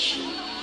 YAHVAH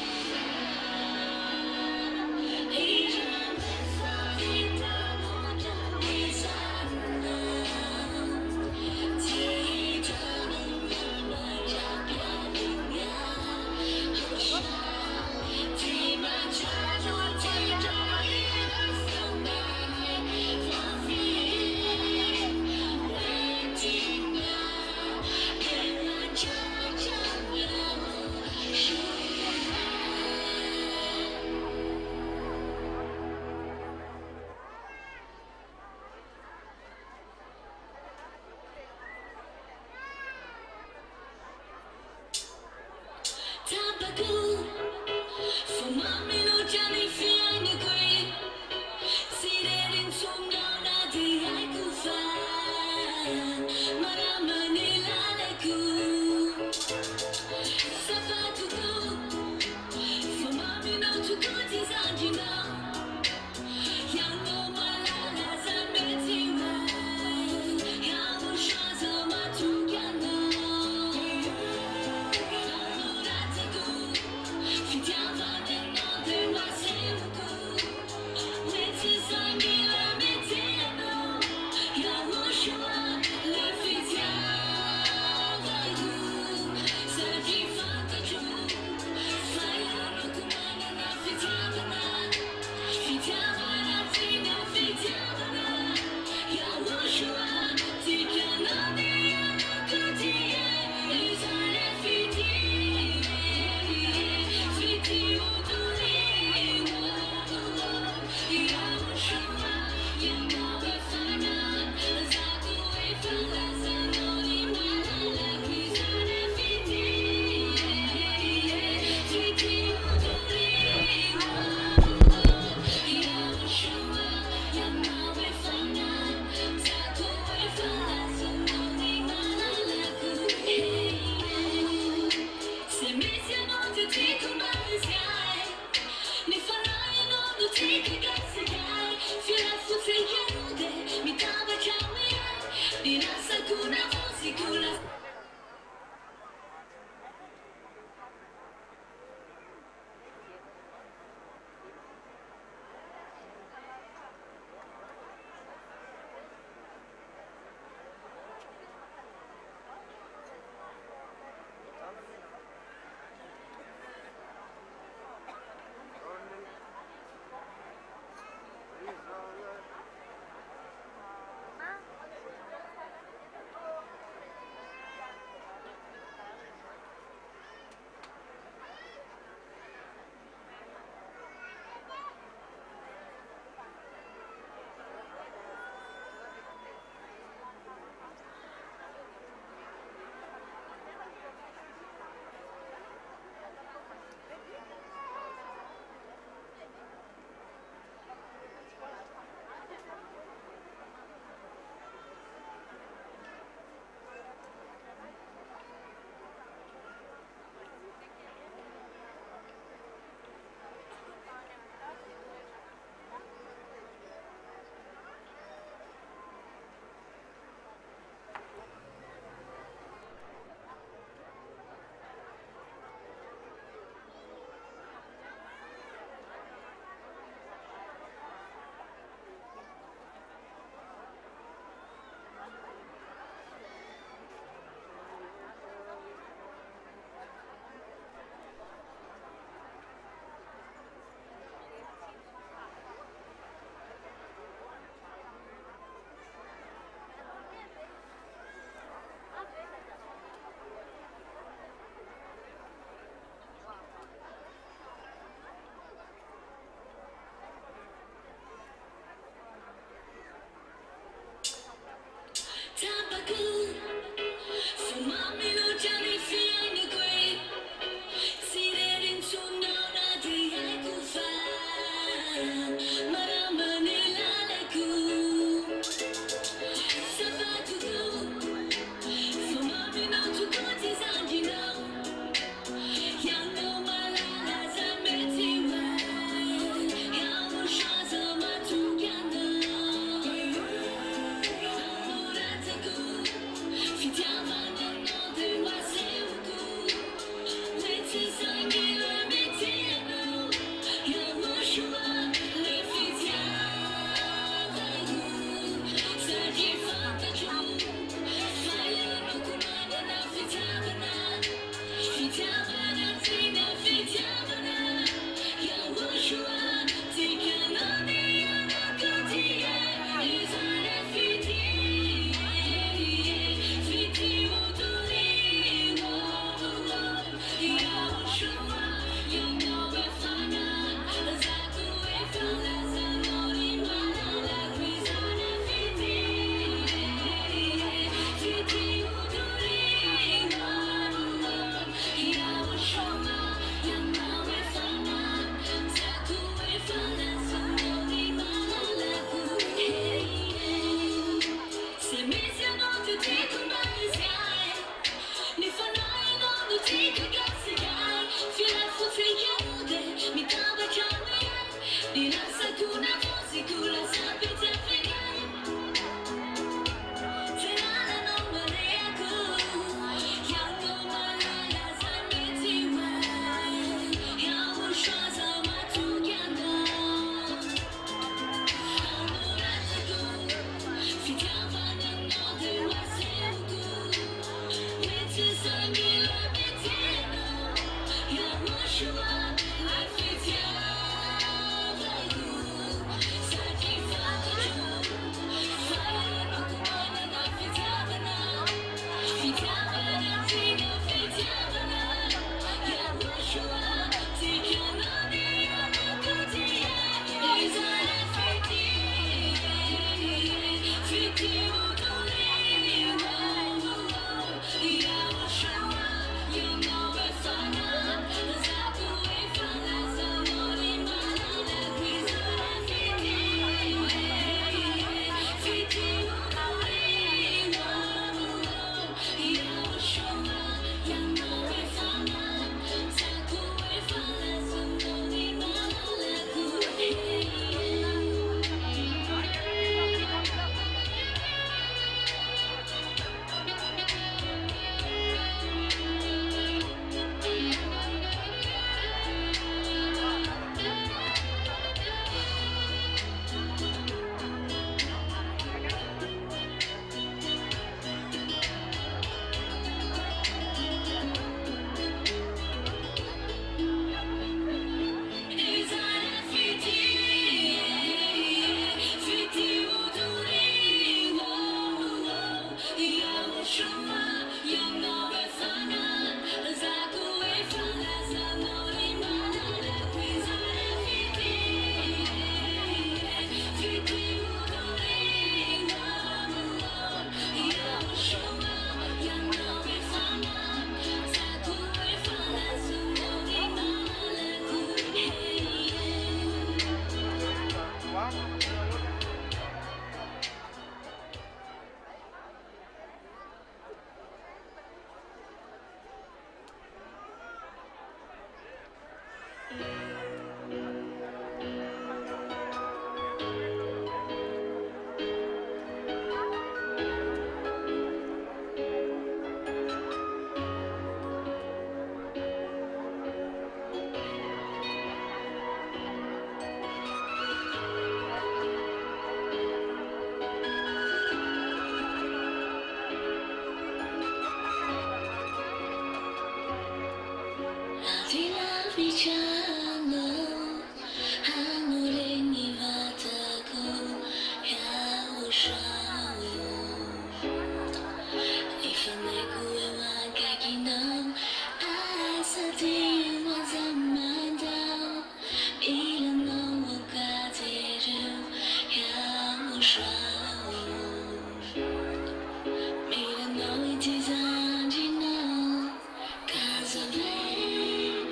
Cause of me,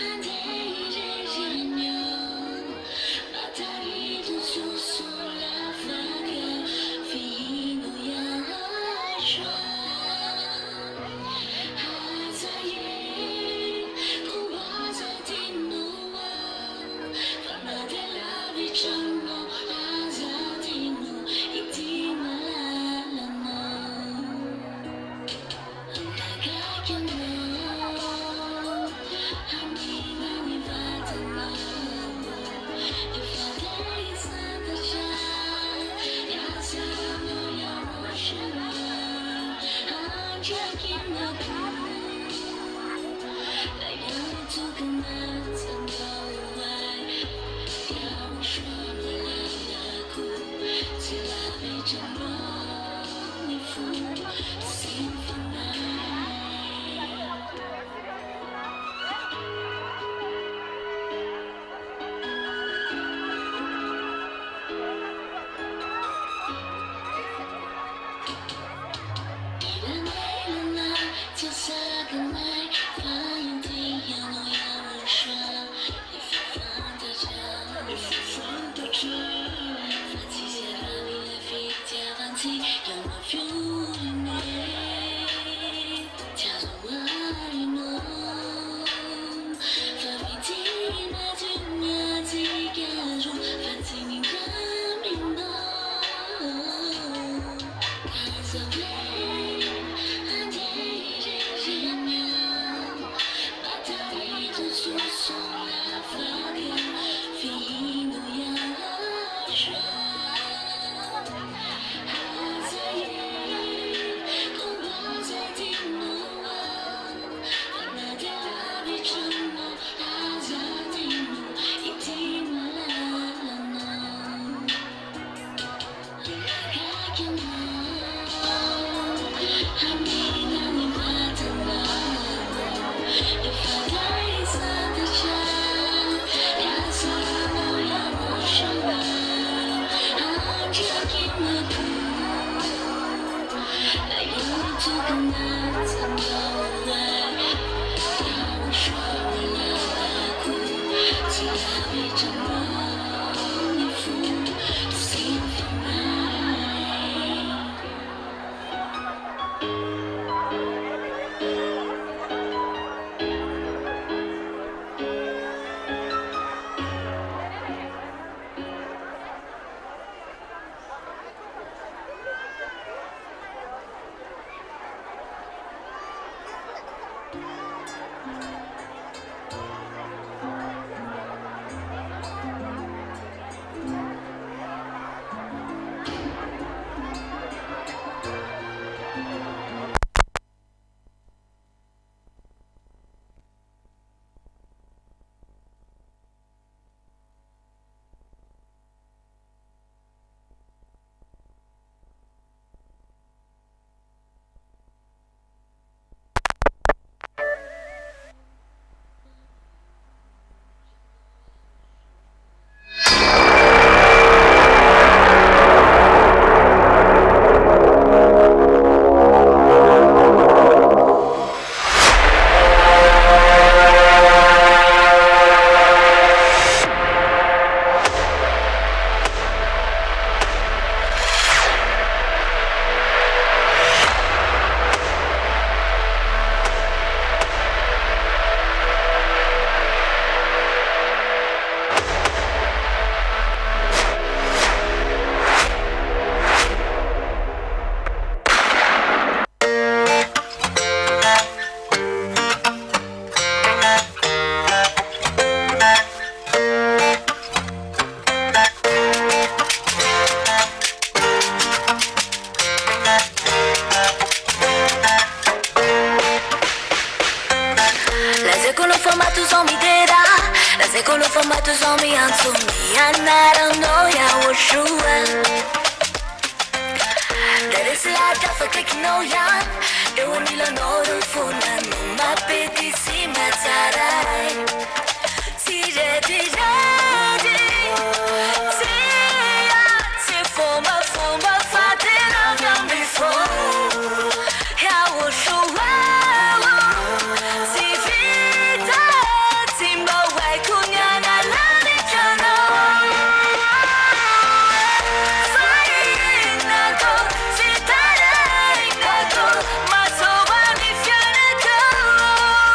and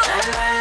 La la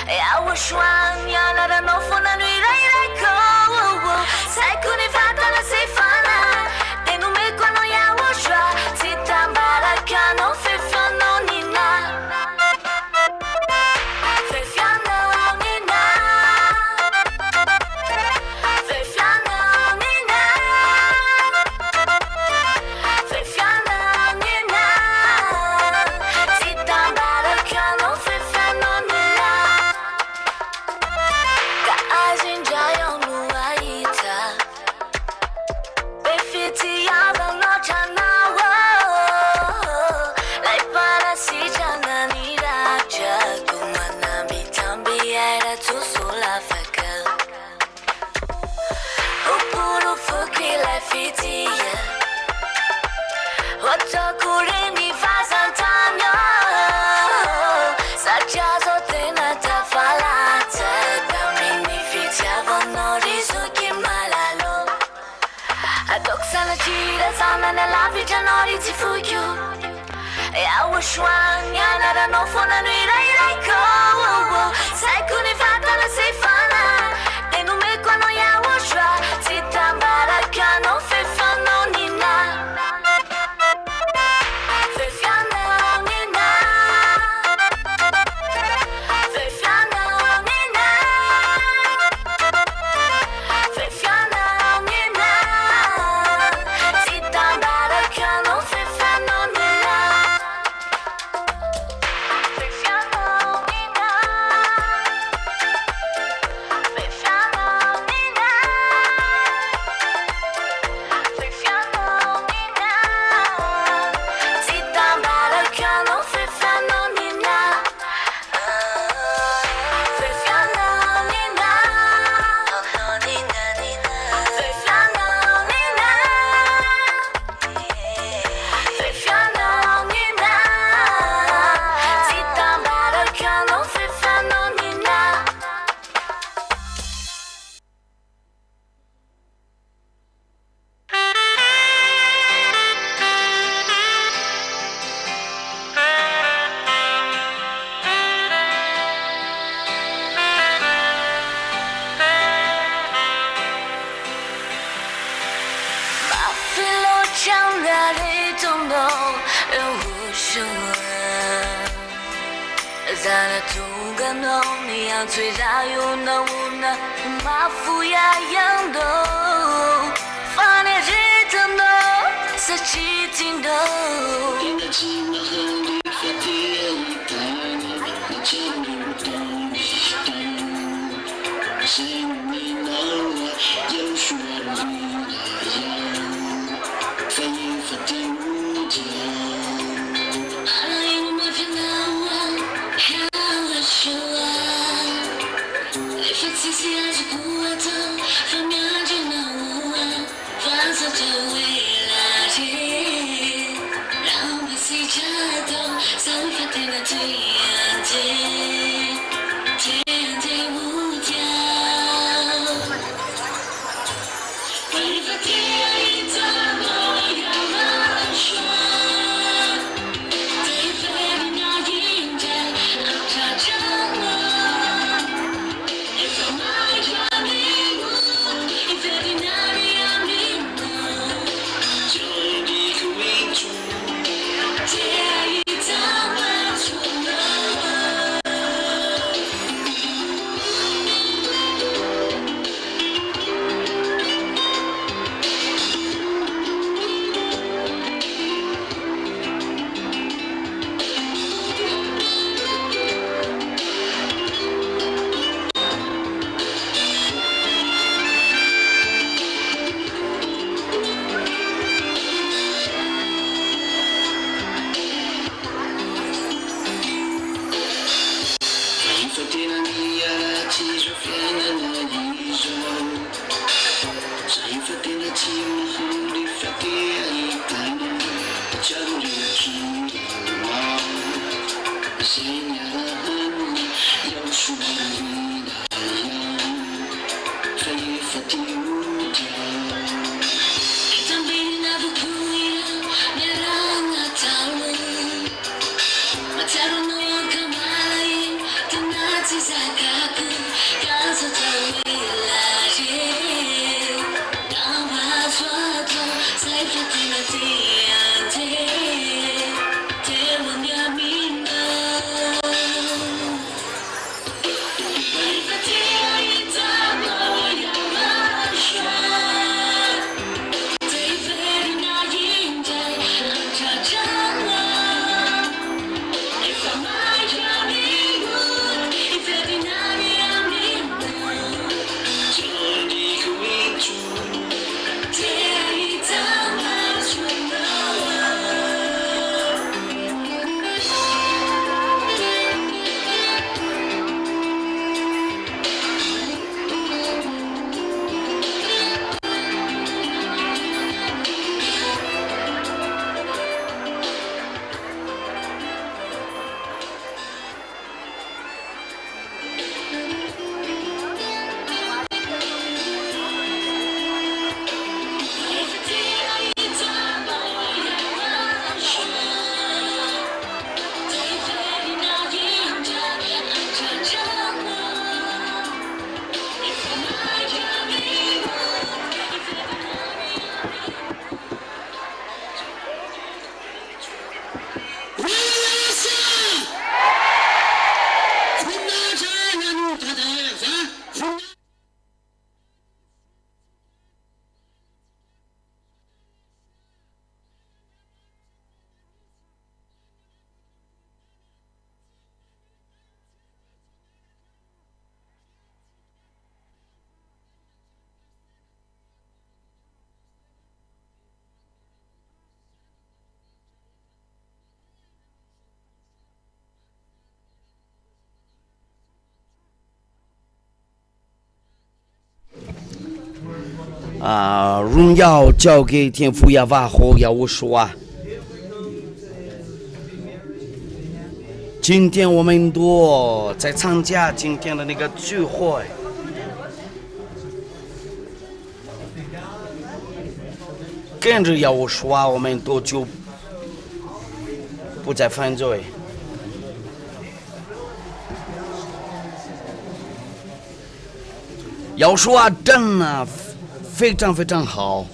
YAHVAH, yalada no funa nui rai rai ko. Sai kuni fata na sei fana. Tenu me kono YAHOSHUAH, titambara kano fefano nina. Fefano nina. Fefano nina. Fefano nina. Titambara kano fefano nina. YAHVAH, yalada no funa nui rai rai ko. Sai kuni fata na sei fana. Tenu me kono YAHOSHUAH, titambara kano fefano nina. Fefano nina. Fefano nina. Fefano nina. Titambara kano fefano nina. Zana tunga no mi ang tui rayo na una mafuya yang do fane jita no sa cheating do ina chima handi fatia tani na chini mutan sing me now YAHOSHUAH fayi fatia if it's easy as you put on from your genoa, once I do it, I did. Now we see each other, something I 荣耀交给天父亚瓦和亚乌说啊。今天我们都在参加今天的那个聚会，跟着亚乌说啊，我们都就不再犯罪。亚乌说啊，真的非常非常好。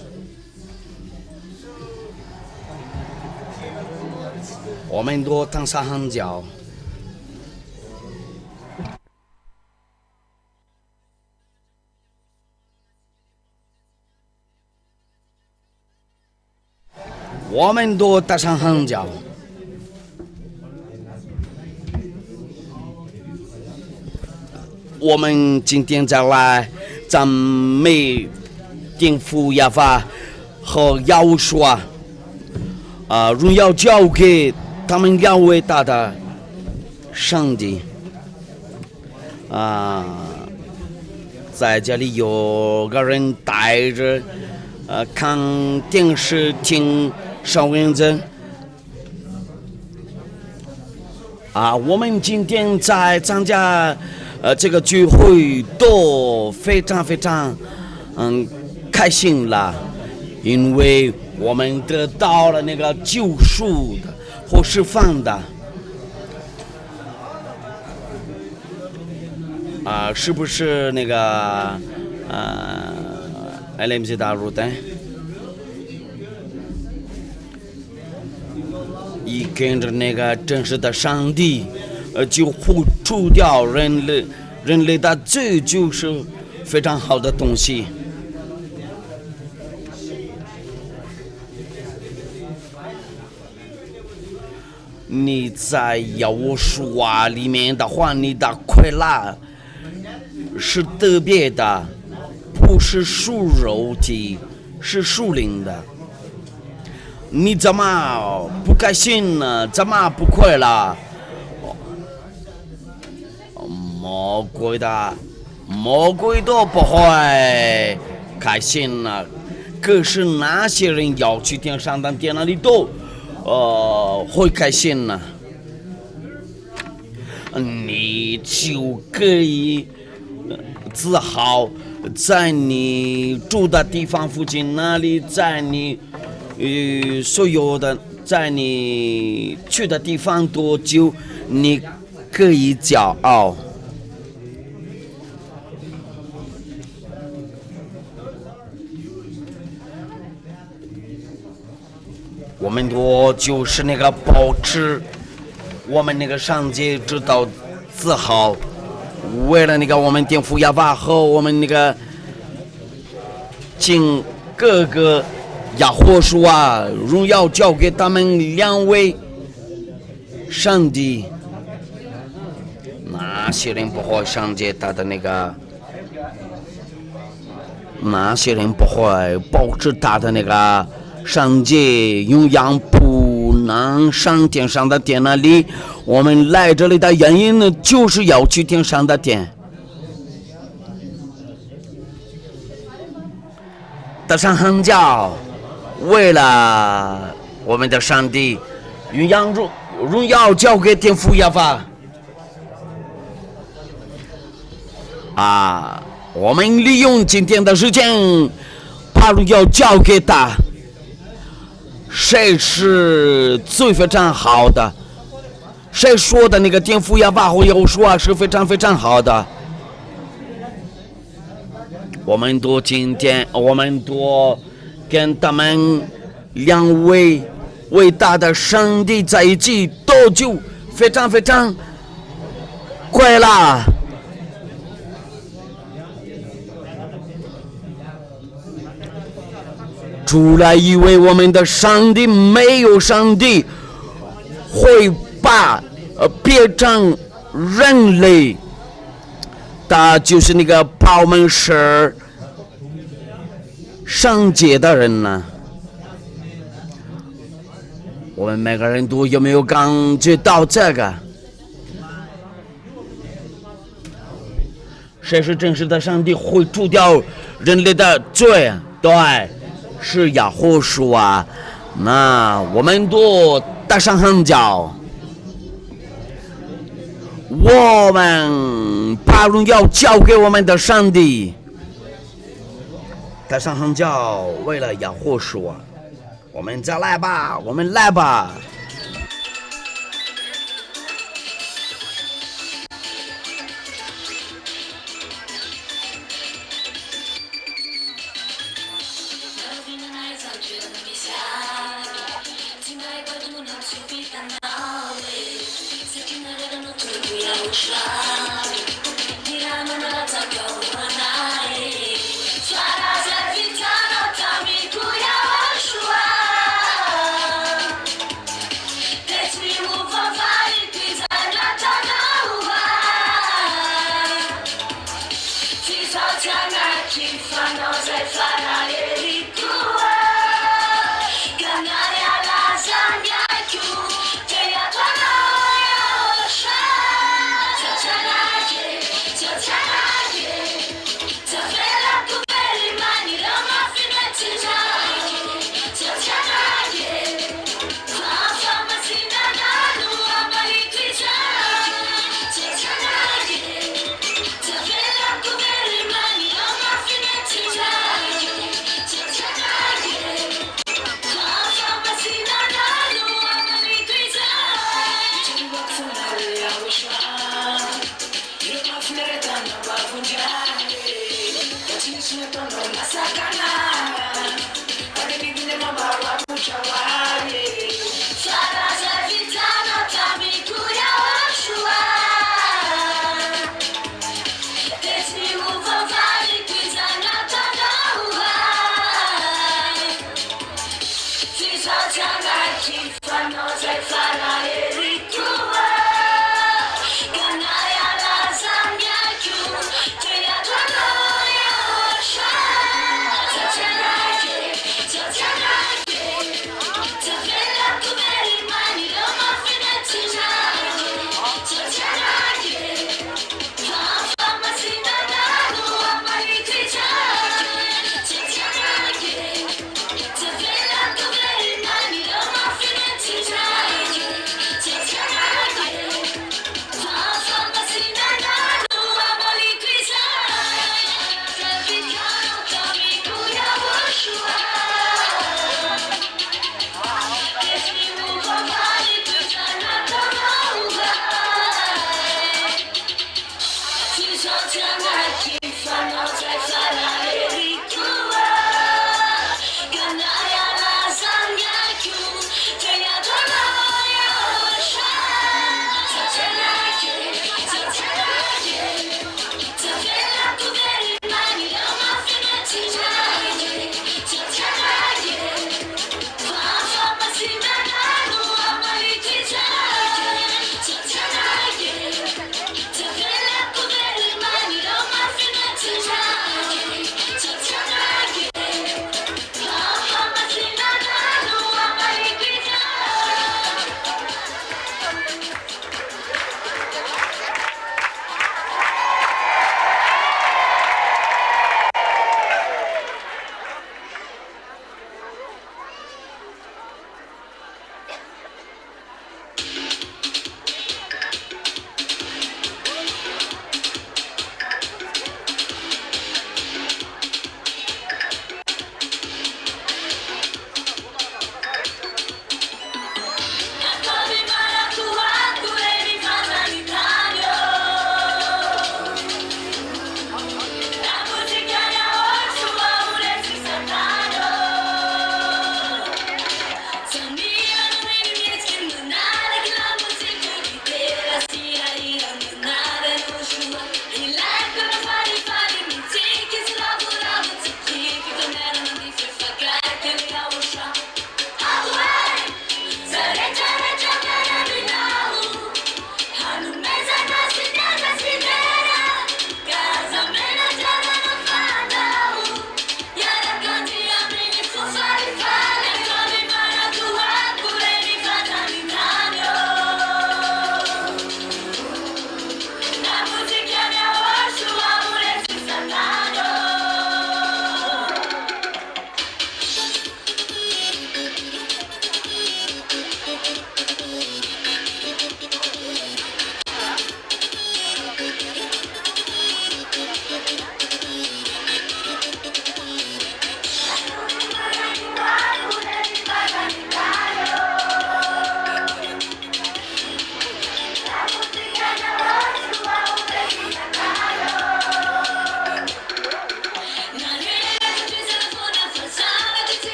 我们都当上很久，我们都当上很久。我们今天再来赞美天父亚法和亚乌说荣耀交给他们两位大的上帝在这里有个人带着看电视听收音机我们今天在参加这个聚会都非常非常开心了，因为我们得到了那个救赎的或释放的是不是那个LMC 大陆的一跟着那个真实的上帝就除掉人类的罪，就是非常好的东西。你在YAHVAH里面的话，你的快乐是特别的，不是属肉体，是属灵的。你怎么不开心呢？怎么不快乐？魔鬼都不会开心了，可是那些人要去天上的殿那里都会开心呢。你就可以自豪，在你住的地方附近那里，在你所有的，在你去的地方多久，你可以骄傲。我们多就是那个保持我们那个上街知道自豪，为了那个我们天父亚巴和我们那个请各个亚霍书啊荣耀交给他们两位上帝。那些人不会上街他的那个，那些人不会保持他的那个上街永远不能上天上的殿那里。我们来这里的原因呢，就是要去天上的殿。打上横角，为了我们的上帝，荣耀交给天父亚法啊！我们利用今天的时间，把荣耀交给他。谁是最非常好的？谁说的那个天父亚法和YAHVAH是非常非常好的？我们都今天，我们都跟他们两位伟大的上帝在一起，都就非常非常快乐。除了以为我们的上帝没有上帝，会把变成人类，他就是那个把我们是上街的人呢。我们每个人都有没有感觉到这个？谁是真实的上帝会除掉人类的罪？对，是YAHOSHUA。那我们都打上横角，我们把荣耀交给我们的上帝。打上横角，为了YAHOSHUA，我们再来吧，我们来吧。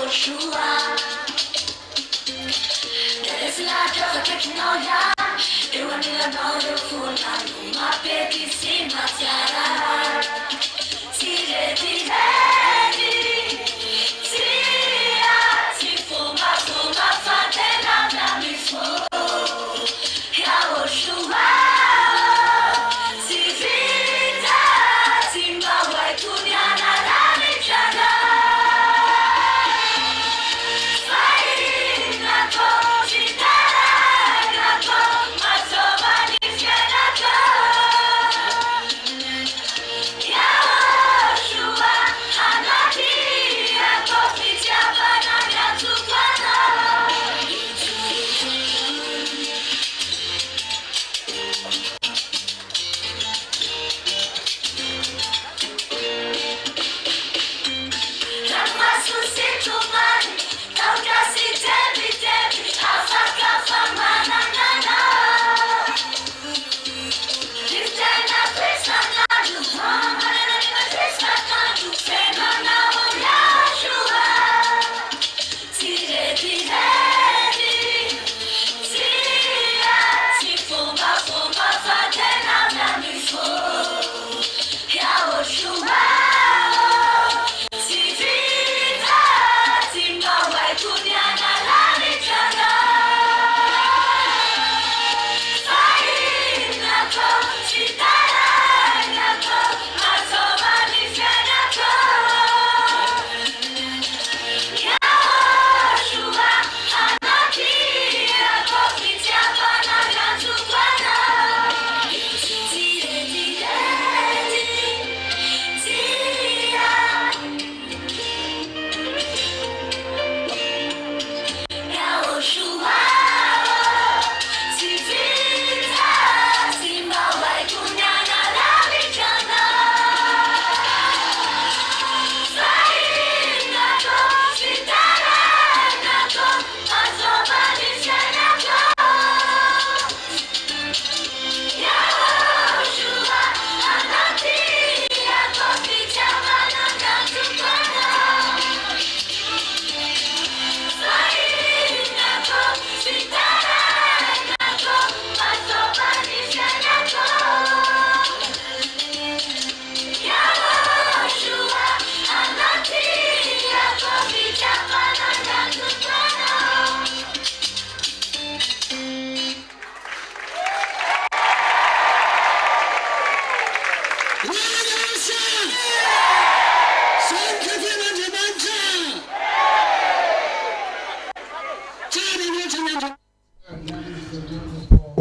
YAHOSHUA. There's a lot of technology. They want to know the full and my baby see my tiara. Tire, Tia, fatela, na mi fo. YAHOSHUA. Tivita, timba, wai kunyana, la mi jana. Yeah.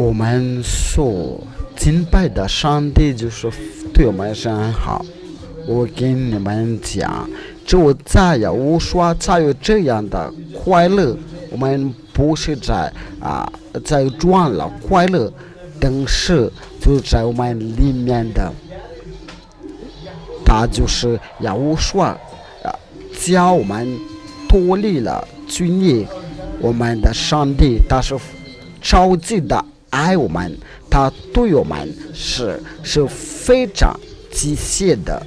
我们所敬拜的上帝就是对我们是很好。我跟你们讲，只有在YAHVAH才有这样的快乐。我们不是在赚了快乐，但是就在我们里面的，他就是YAHVAH教我们脱离了罪孽。我们的上帝他是超级的爱我们，他对我们是非常机械的，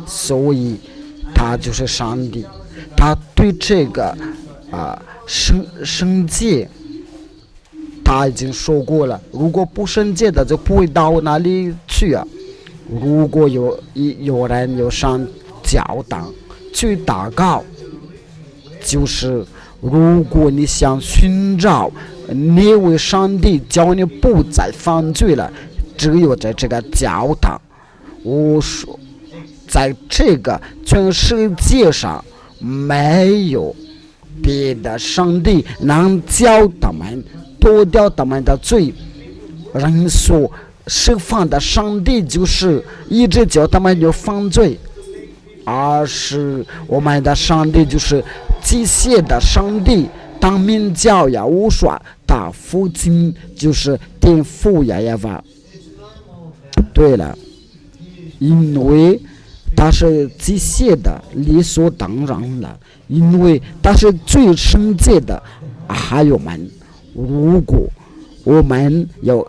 所以他就是上帝。他对这个圣洁，他已经说过了，如果不圣洁的就不会到哪里去啊。如果有人有上教堂去祷告，就是如果你想寻找那位上帝叫你不再犯罪了，只有在这个教堂。我说在这个全世界上没有别的上帝能教他们脱掉他们的罪。人所释放的上帝就是一直叫他们有犯罪，而是我们的上帝就是机械的上帝。当名叫YAHVAH，他父亲就是天父YAHVAH。对了，因为他是机械的，理所当然了，因为他是最圣洁的。还有们，如果我们有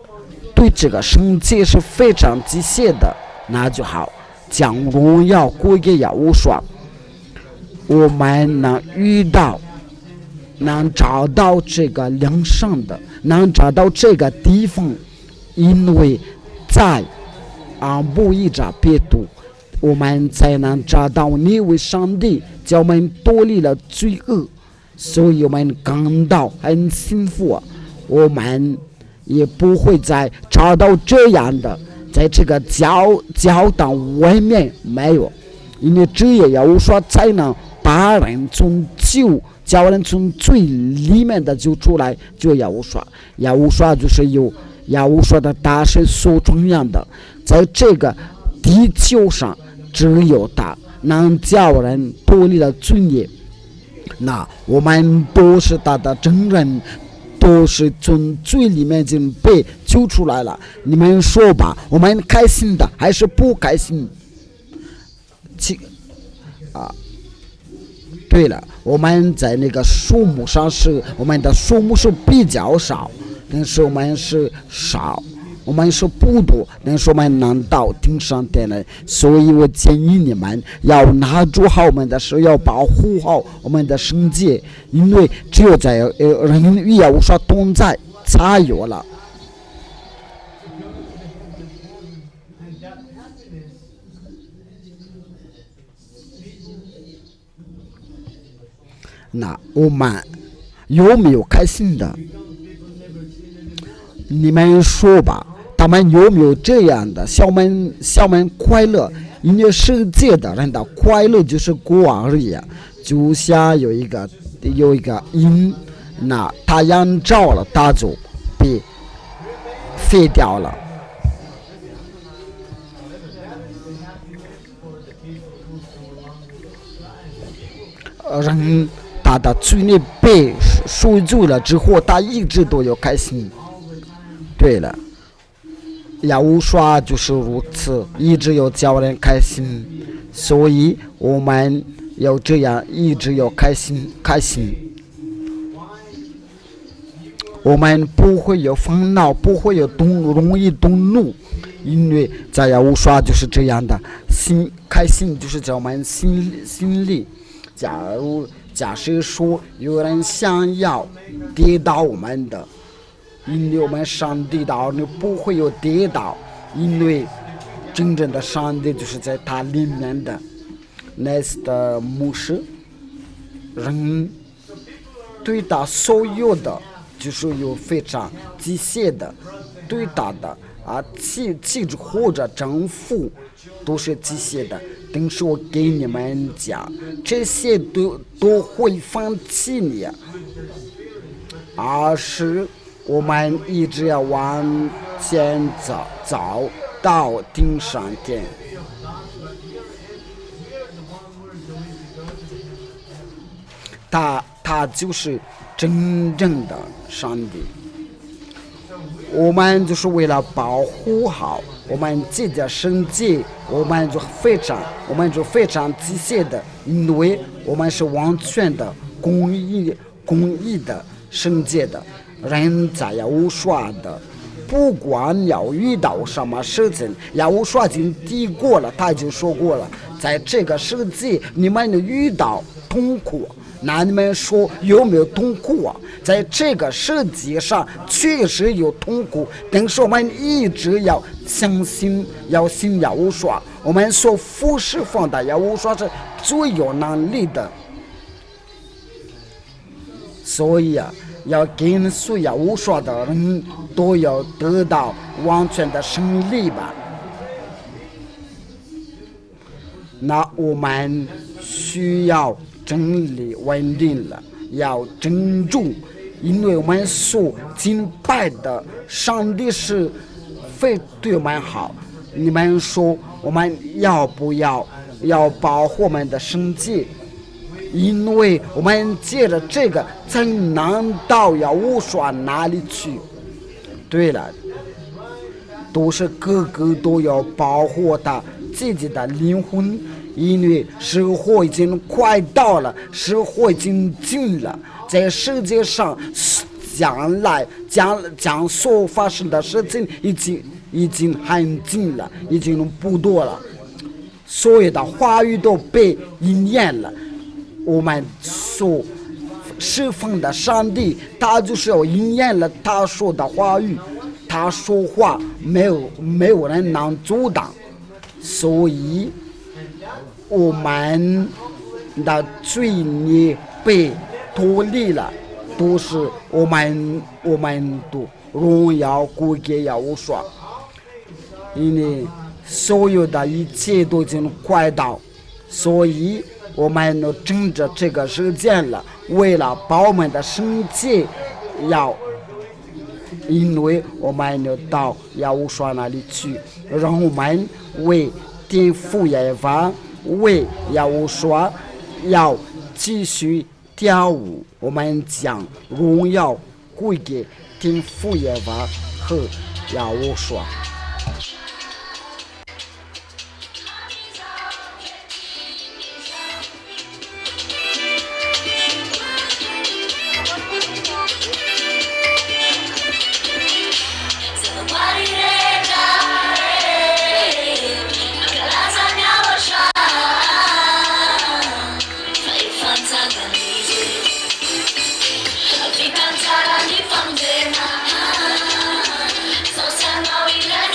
对这个圣洁是非常机械的，那就好，将荣耀归给YAHVAH。我们能找到这个良善的，能找到这个地方，因为在不依着别度，我们才能找到那位上帝，叫我们脱离了罪恶，所以我们感到很幸福。我们也不会再找到这样的，在这个教堂外面没有，因为只有YAHVAH才能把人叫人从罪里面的救出来，就YAHVAH就是有YAHVAH的大神所重要的，在这个地球上只有他能叫人脱离了罪孽。那我们都是他的真人，都是从罪里面已经被救出来了。你们说吧，我们开心的还是不开心？对了，我们在那个数目上我们的数目是比较少，但是我们是少，我们是不多，但是我们能到顶上点来。所以我建议你们要拿住好我们的事，要保护好我们的圣洁，因为只有在人与YAHVAH同在才有了。那我们有没有开心的？你们说吧，他们有没有这样的小们快乐？因为世界的人的快乐就是光而已，就像有一个鹰，那太阳照了，它就被废掉了。人他的罪孽被赎罪了之后，他一直都有开心。对了，YAHVAH就是如此，一直有叫人开心，所以我们要这样一直有开心。我们不会有烦恼，不会有容易动怒，因为在YAHVAH就是这样的，开心就是在我们心里。假设说有人想要跌倒我们的，因为我们上帝的儿女不会有跌倒，因为真正的上帝就是在他里面的。那是的牧师，人对他所有的就是有非常机械的，对他的气质或者征服都是机械的。但是我给你们讲，这些都会放弃你，而是我们一直要往前走到顶上天。他就是真正的上帝。我们就是为了保护好我们自己的生计，我们就非常机械的，因为我们是完全的公益的圣洁的人，在YAHOSHUAH的，不管要遇到什么事情，YAHOSHUAH已经提过了，他已经说过了，在这个世界你们遇到痛苦。那你们说有没有痛苦啊？在这个世界上确实有痛苦，但是我们一直要相信，要信YAHOSHUAH。我们所服侍奉的YAHOSHUAH是最有能力的，所以要跟随YAHOSHUAH的人都要得到完全的胜利吧。那我们需要真理稳定了，要珍重，因为我们所敬拜的上帝是非对我们好。你们说我们要不要保护我们的生计？因为我们借着这个才能到YAHOSHUAH哪里去。对了，都是个个都要保护他自己的灵魂。因为时候已经快到了，时候已经近了，在世界上将所发生的事情已经很近了，已经不多了，所有的话语都被应验了。我们所侍奉的上帝，他就是要应验了他说的话语，他说话没有人能阻挡，所以我们的罪孽被脱离了，都是我们都荣耀归给YAHOSHUAH，因为所有的一切都已经快到，所以我们都趁着这个时间了，为了保我们的生计，因为我们要到YAHOSHUAH那里去，让我们为天父YAHVAH，为YAHOSHUAH要继续跳舞，我们将荣耀归给天父YAHVAH和YAHOSHUAH。So somehow we let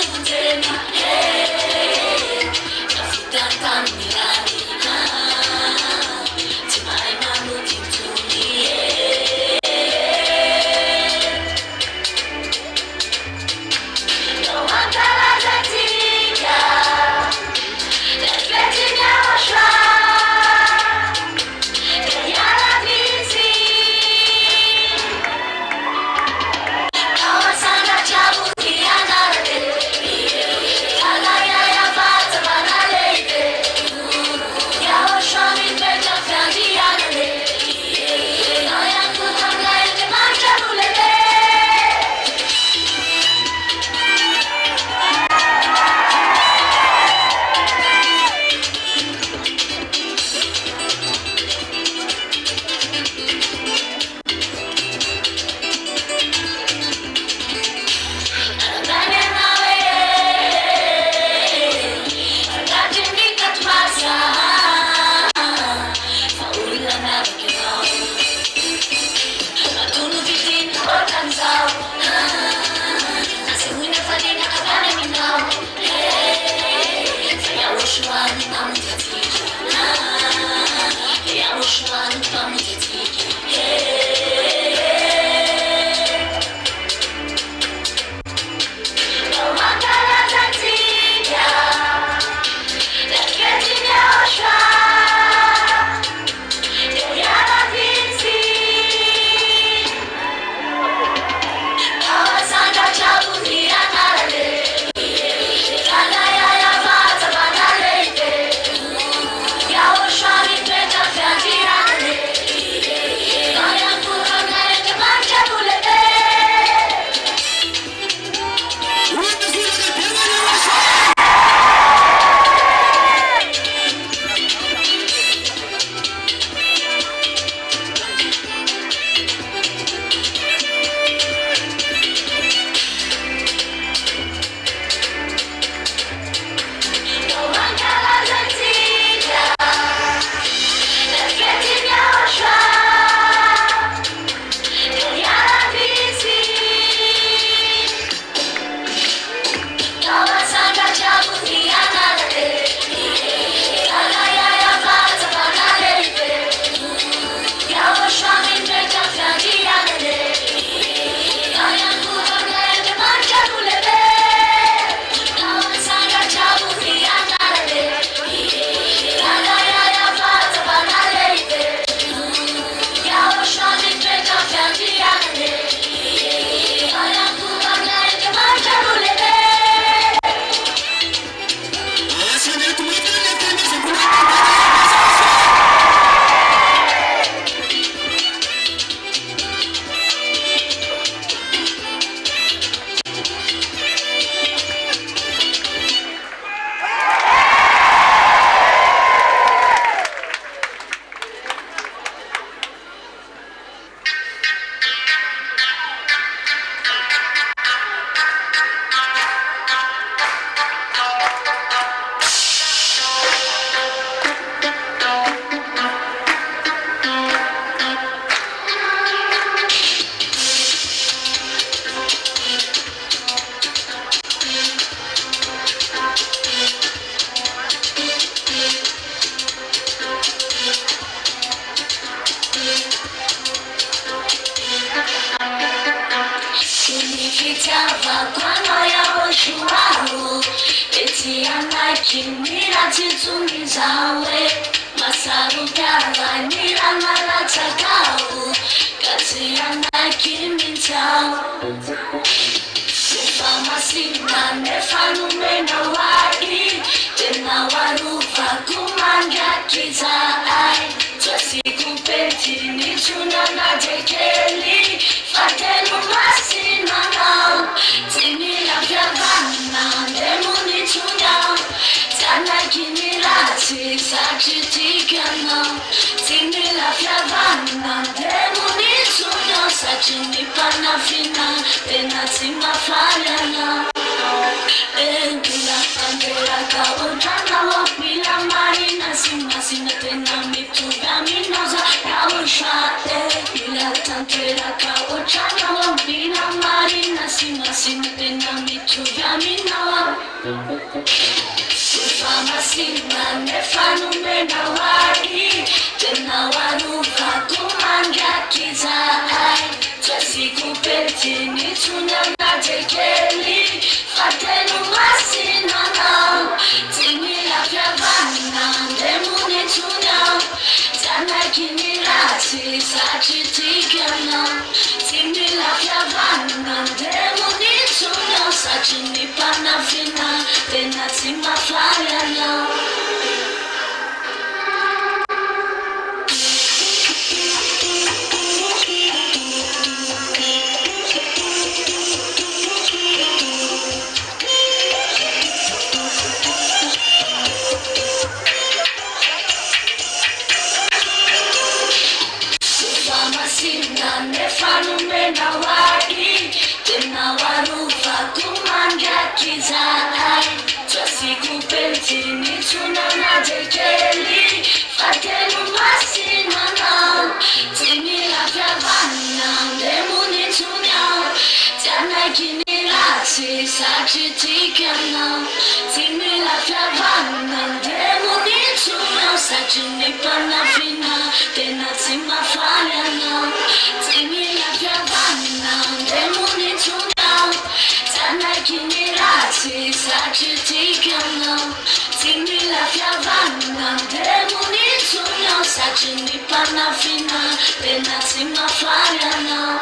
Kimira titsumi zawe Masaru karai Miranala takau Katsiana kimintau Masina nefanu mena wadi Tena warufa kumanga kizai Twasi kupeti ni tuna na tekeli Fatelu masina nao Tini la vyavana Demu ni tuna Tana kinilati Sachitika nao Tini la vyavana Demu ni tuna Sachini panafina Tena tima falana Engula Andera ka ojana wa Mila marina Sima sina tena mituga minoza YAHOSHUAH Mila tantera ka ojana wa Mila marina Sima sina tena mituga minoza Sifama sina nefanu mena wadi Tena warufa kumanga kizai Twasi kupeti ni tuna na tekeli Fatelu masina nao Tini la vyavana Demu ni tuna Tana kinilati Sachitika nao Tini la vyavana Demu ni tuna Sachini panafina Tena tima flaya nao Masina nefanu mena wadi Tena warufa kumanga kizai Twasi kupeti ni tuna na tekeli Fatelu masina nao Tini la vyavana Demu ni tuna Tana kinilati Sachitika nao Tini la vyavana Demu ni tuna Sachini panafina Tena tima falana Tini la vyavana Demu ni tuna Tana kinilati Sachitika nao Tini la vyavana Demu ni tuna Sachini panafina Tena tima falana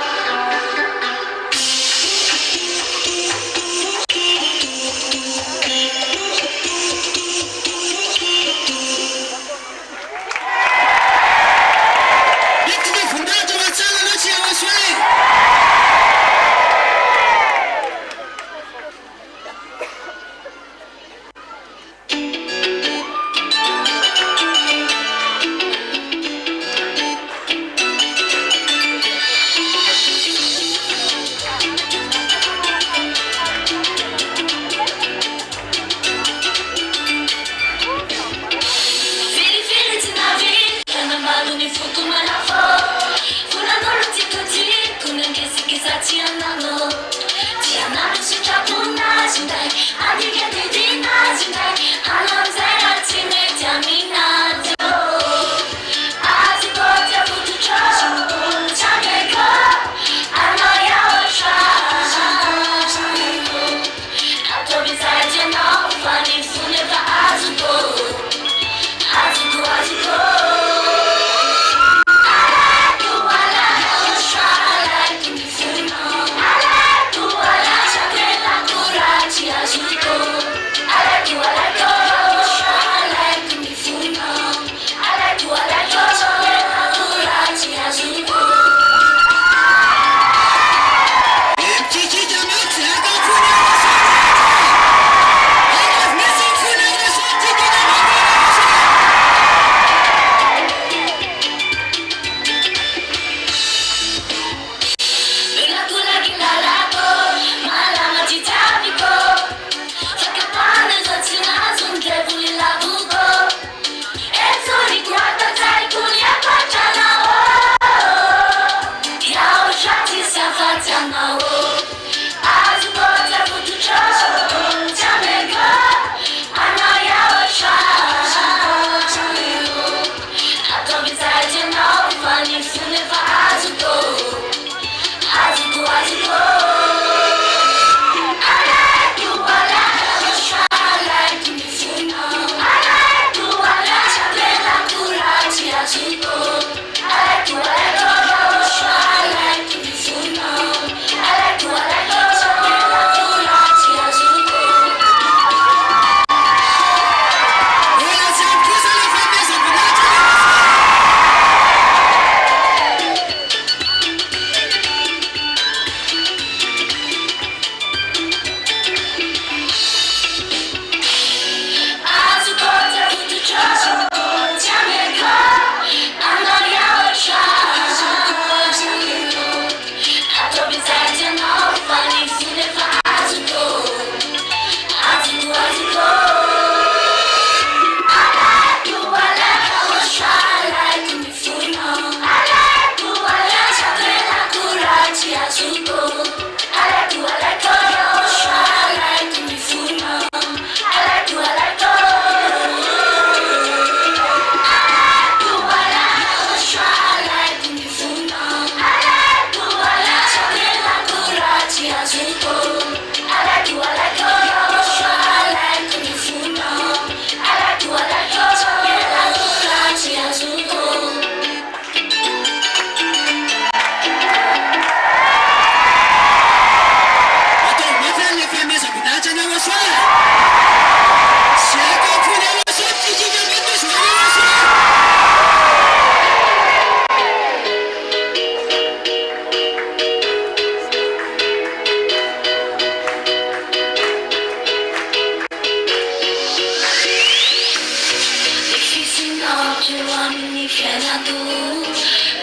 amini fianaku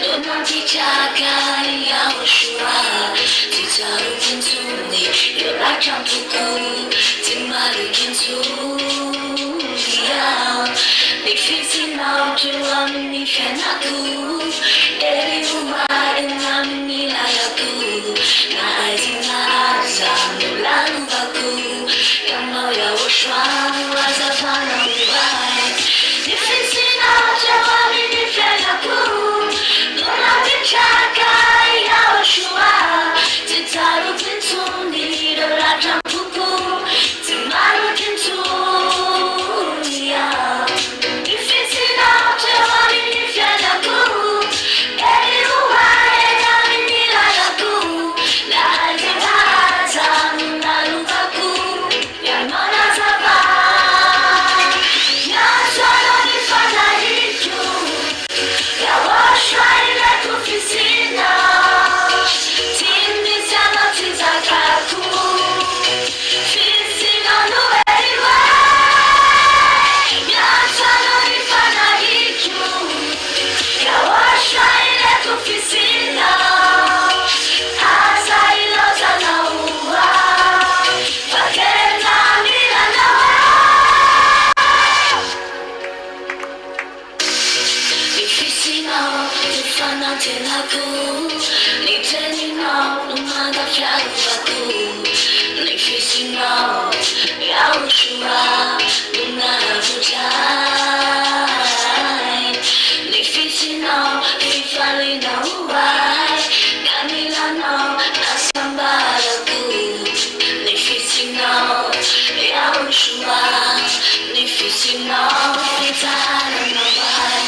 Dona dijaga YAHOSHUAH Titaru kintuni Yola campuku Timaru kintuni Difícil não te amini fianaku Ele umare amini layaku Na aizina azanu lanubaku Yama YAHOSHUAH Wazapana uwai Difícil não te amini fianaku Dona dijaga YAHOSHUAH Titaru kintuni Yola campuku Timaru kintuni YAHOSHUAH, difícil não, fifali não vai, Camila não, Nasambaraku. Difícil não, YAHOSHUAH, difícil não, fifali não vai.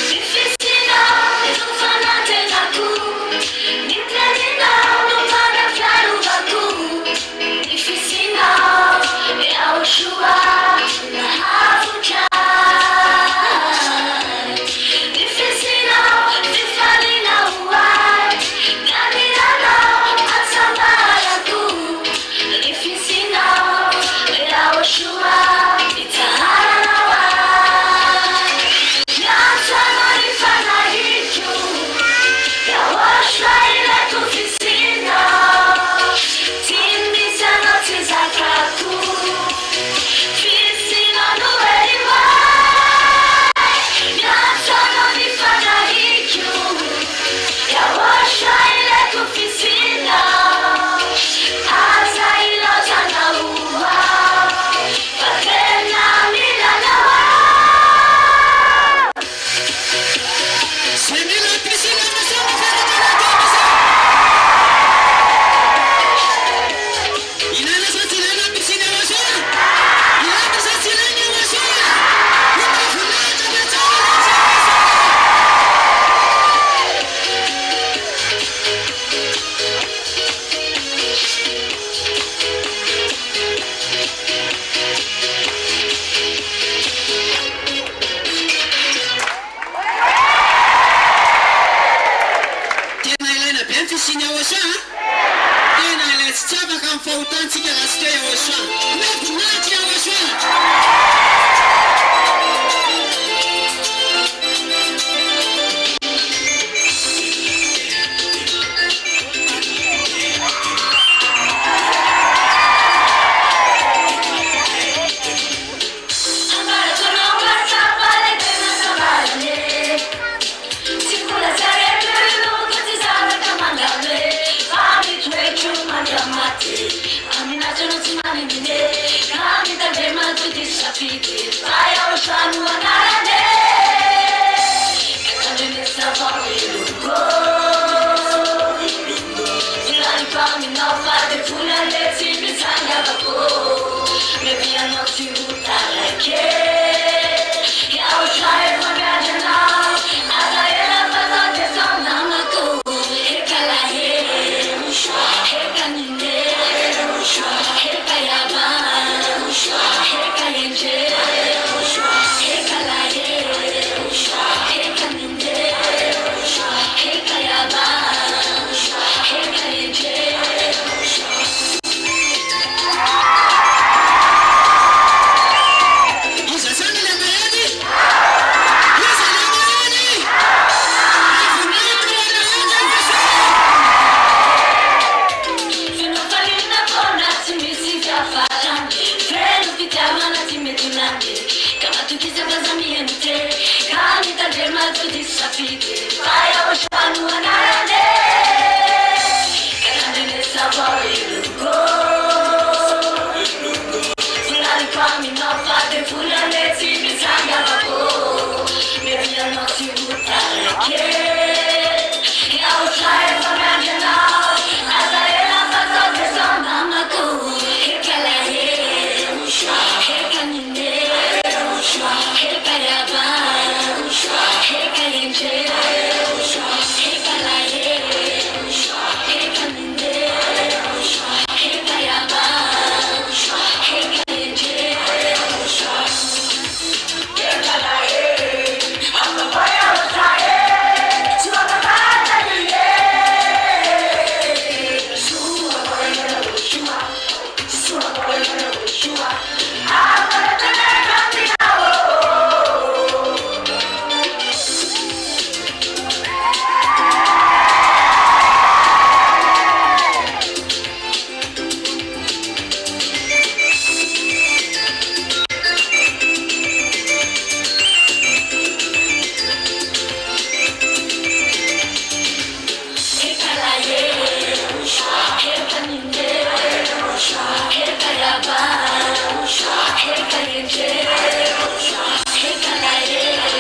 Difícil não, tu fanate naku, Niteni não, no manda flaro baku. Difícil não, YAHOSHUAH, na Havujai. Difícil não, fifali não vai, Camila não, Nasambaraku. Difícil não, YAHOSHUAH, Itahara não vai. Yasa não lhe fala isso, YAHOSHUAH ele é tu oficina. Timisa não te zacaku, Ficina no ele vai. Yasa não lhe fala isso, YAHOSHUAH ele é tu oficina. Asa e loja na rua, Patena mila na Hey, di sapere vai a lasciarlo andare che non ne sapore lungo fulani kwami no fate fulani si mi sanga bako me via no si buttare che YAHOSHUAH fa mangiare azarela fatto che sono mamma tu che la YAHOSHUAH che canine YAHOSHUAH che paraba YAHOSHUAH che calinche YAHOSHUAH che la YAHOSHUAH che canine YAHOSHUAH che paraba YAHOSHUAH che calinche YAHOSHUAH che la YAHOSHUAH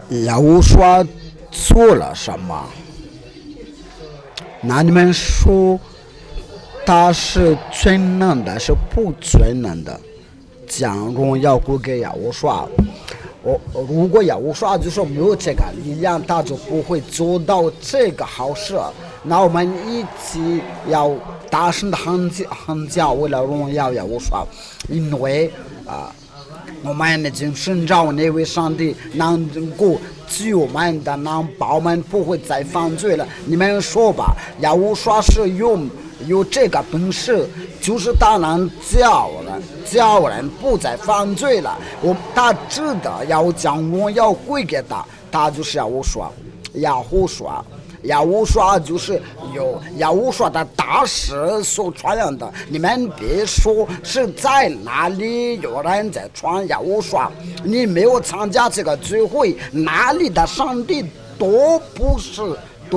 YAHOSHUAH做了什么？那你们说他是全能的，是不全能的？将荣耀归给YAHOSHUAH。如果YAHOSHUAH就是没有这个力量，他就不会做到这个好事。那我们一起要大声的喊叫，为了荣耀YAHOSHUAH，因为我们已经寻找那位上帝能够救我们的，能把我们不会再犯罪了。你们说吧，YAHOSHUAH是有这个本事，就是他能叫人不再犯罪了。他知道要将荣耀归给他，他就是YAHOSHUAH。YAHOSHUAH就是有YAHOSHUAH的大使所传扬的，你们别说是在哪里有人在传YAHOSHUAH，你没有参加这个聚会，哪里的上帝都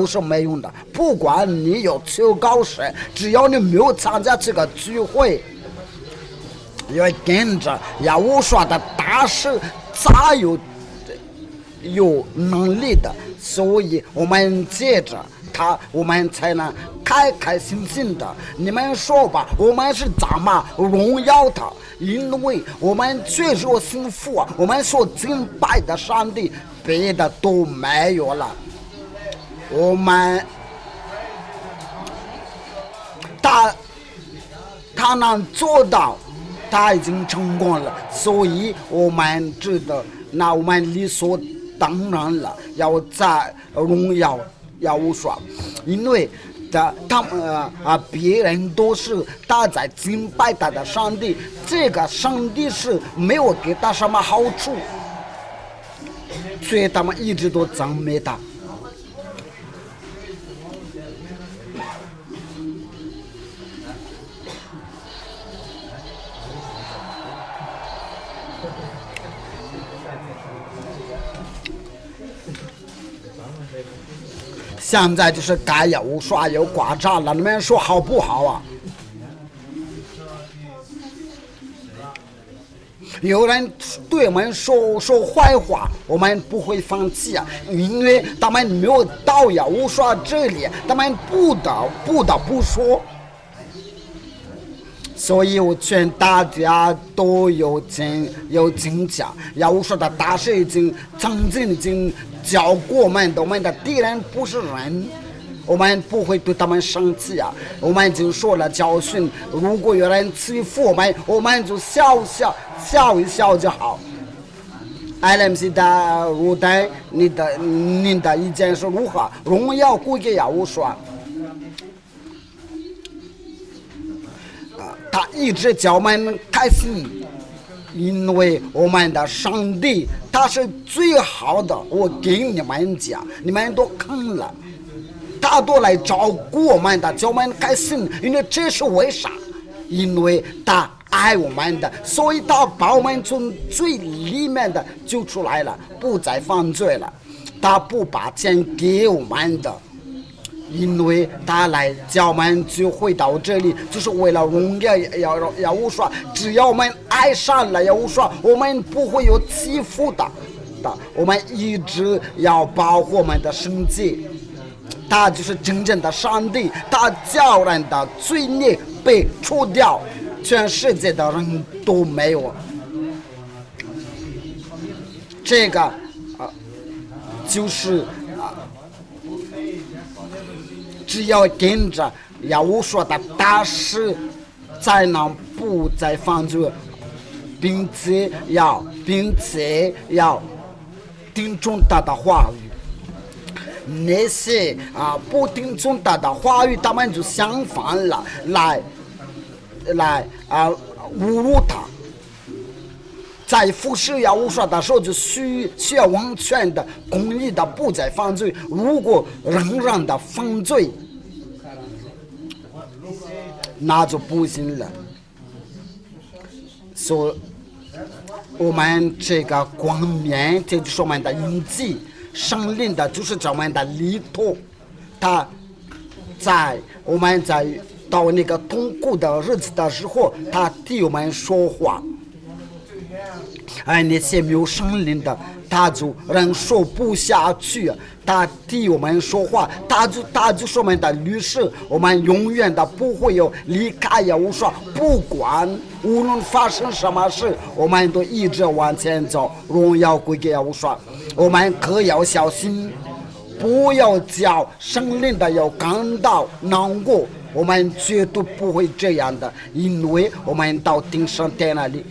是没用的。不管你有求告神，只要你没有参加这个聚会，因为跟着YAHOSHUAH的大使才有能力的，所以我们借着他，我们才能开开心心的。你们说吧，我们是怎么荣耀他？因为我们确实幸福啊，我们所敬拜的上帝别的都没有了。我们他能做到，他已经成功了，所以我们知道，那我们理所当然了，要在荣耀YAHOSHUAH，因为他们别人都是他在敬拜他的上帝，这个上帝是没有给他什么好处，所以他们一直都赞美他。现在就是该YAHOSHUAH有挂账了，你们说好不好啊？有人对我们说坏话，我们不会放弃啊，因为他们没有到YAHOSHUAH这里，他们不得不说。所以我劝大家都有警觉，YAHOSHUAH的大使曾经已经教过我们的敌人不是人，我们不会对他们生气啊。我们就说了教训，如果有人欺负我们就笑一笑就好。LMC 的入代，您的意见是如何？荣耀归给亚乌刷。他一直叫我们开心，因为我们的上帝他是最好的。我给你们讲，你们都看了，他都来照顾我们的，叫我们开心。因为这是为啥？因为他爱我们的，所以他把我们从最里面的救出来了，不再犯罪了。他不把钱给我们的，因为他来叫我们就回到这里，就是为了荣耀亚乌刷。只要我们爱上了亚乌刷，我们不会有欺负的。我们一直要保护我们的生计。他就是真正的上帝，他叫人的罪孽被除掉，全世界的人都没有这个就是只要跟着亚乌刷的大使，才能不再犯罪，并且要听从他的话语。那些不听从他的话语，他们就相反了，来侮辱他。在服侍亚乌刷的时候，就需要完全的公义的，不再犯罪。如果仍然的犯罪，那就不行了。所以我们这个光明，这就是我们的印记。生灵的就是我们的里头，我们在到那个痛苦的日子的时候，他替我们说话。那些没有生灵的，他就人说不下去，他替我们说话，他就是我们的律师。我们永远的不会有离开亚乌刷，不管无论发生什么事，我们都一直往前走，荣耀归给亚乌刷。我们可要小心，不要叫生灵的要感到难过。我们绝对不会这样的，因为我们到顶上天那里，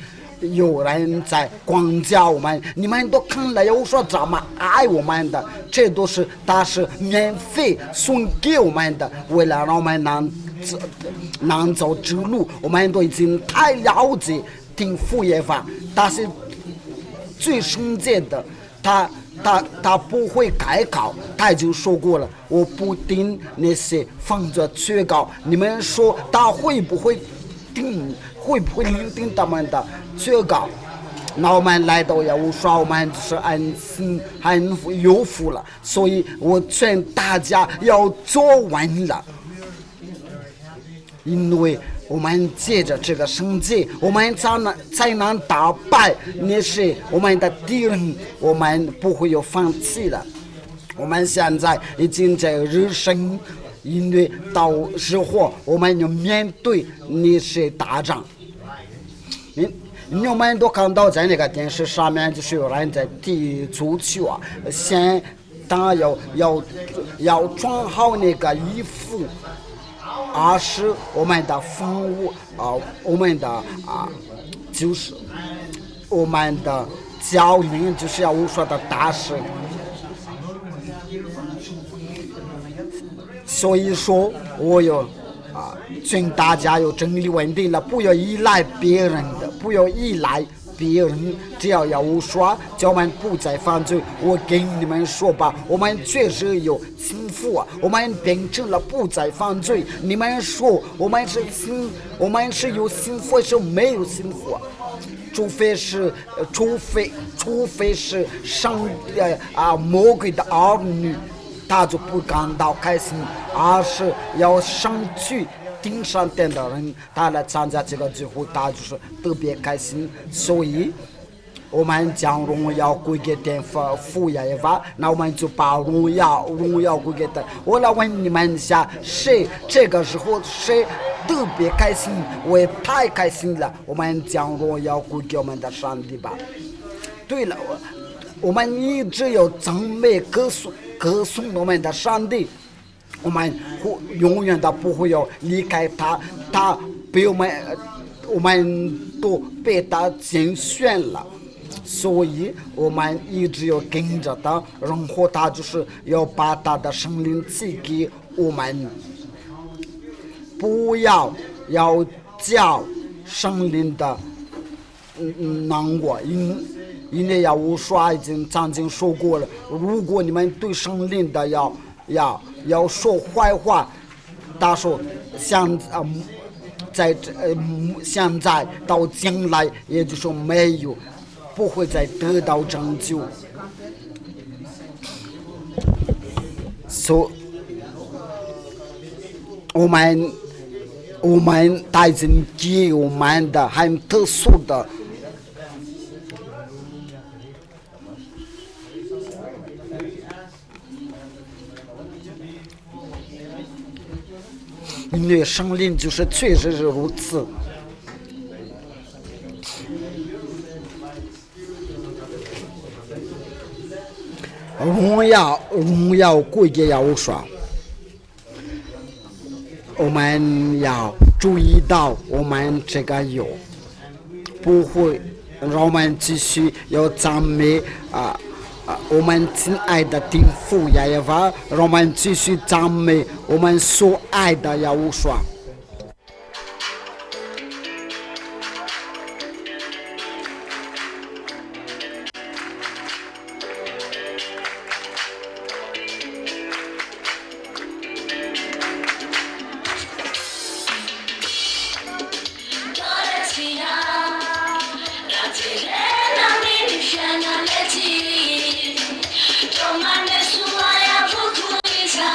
有人在光教我们，你们都看了，有说怎么爱我们的，这都是他是免费送给我们的，为了让我们能走之路。我们都已经太了解听父业法，他是最圣洁的，他不会改考，他已经说过了，我不听那些放着劝告。你们说他会不会聆听他们的劝告？那我们来到亚乌刷，我们就是安心很有福了。所以我劝大家要做完了，因为我们借着这个圣洁，我们才能打败那些我们的敌人，我们不会有放弃了。我们现在已经在日升，因为到时候我们要面对那些打仗。你们都看到在那个电视上面，就是有人在踢足球啊，先当然要穿好那个衣服。是我们的房屋我们的就是我们的教练，就是要我说的大事。所以说，我有劝大家有真理问题了，不要依赖别人的，不要依赖别人，只要我说，叫我们不再犯罪。我跟你们说吧，我们确实有幸福我们变成了不再犯罪。你们说我们是有幸福，是没有幸福除非是魔鬼的儿女，他就不感到开心，而是要上去顶上天的人，他来参加这个聚会，他就是特别开心。所以我们将荣耀归给天父耶和华，那我们就把荣耀归给他。我来问你们一下，谁这个时候谁特别开心？我也太开心了。我们将荣耀归给我们的上帝吧。对了，我们一直有赞美歌颂我们的上帝，我们永远都不会有离开他，他被我们都被他拣选了。所以我们一直要跟着他，然后他就是要把他的圣灵赐给我们，不要叫圣灵的难过，因为YAHOSHUA已经曾经说过了，如果你们对圣灵的要说坏话，他说现在到将来，也就是说不会再得到拯救。所以我们带进给我们的很特殊的因为圣灵就是确实是如此。荣耀归给YAHOSHUA。我们要注意到我们这个有不会让我们继续要赞美我们亲爱的天父YAHVAH，让我们继续赞美我们所爱的YAHOSHUA。Domani sulla ya futurità.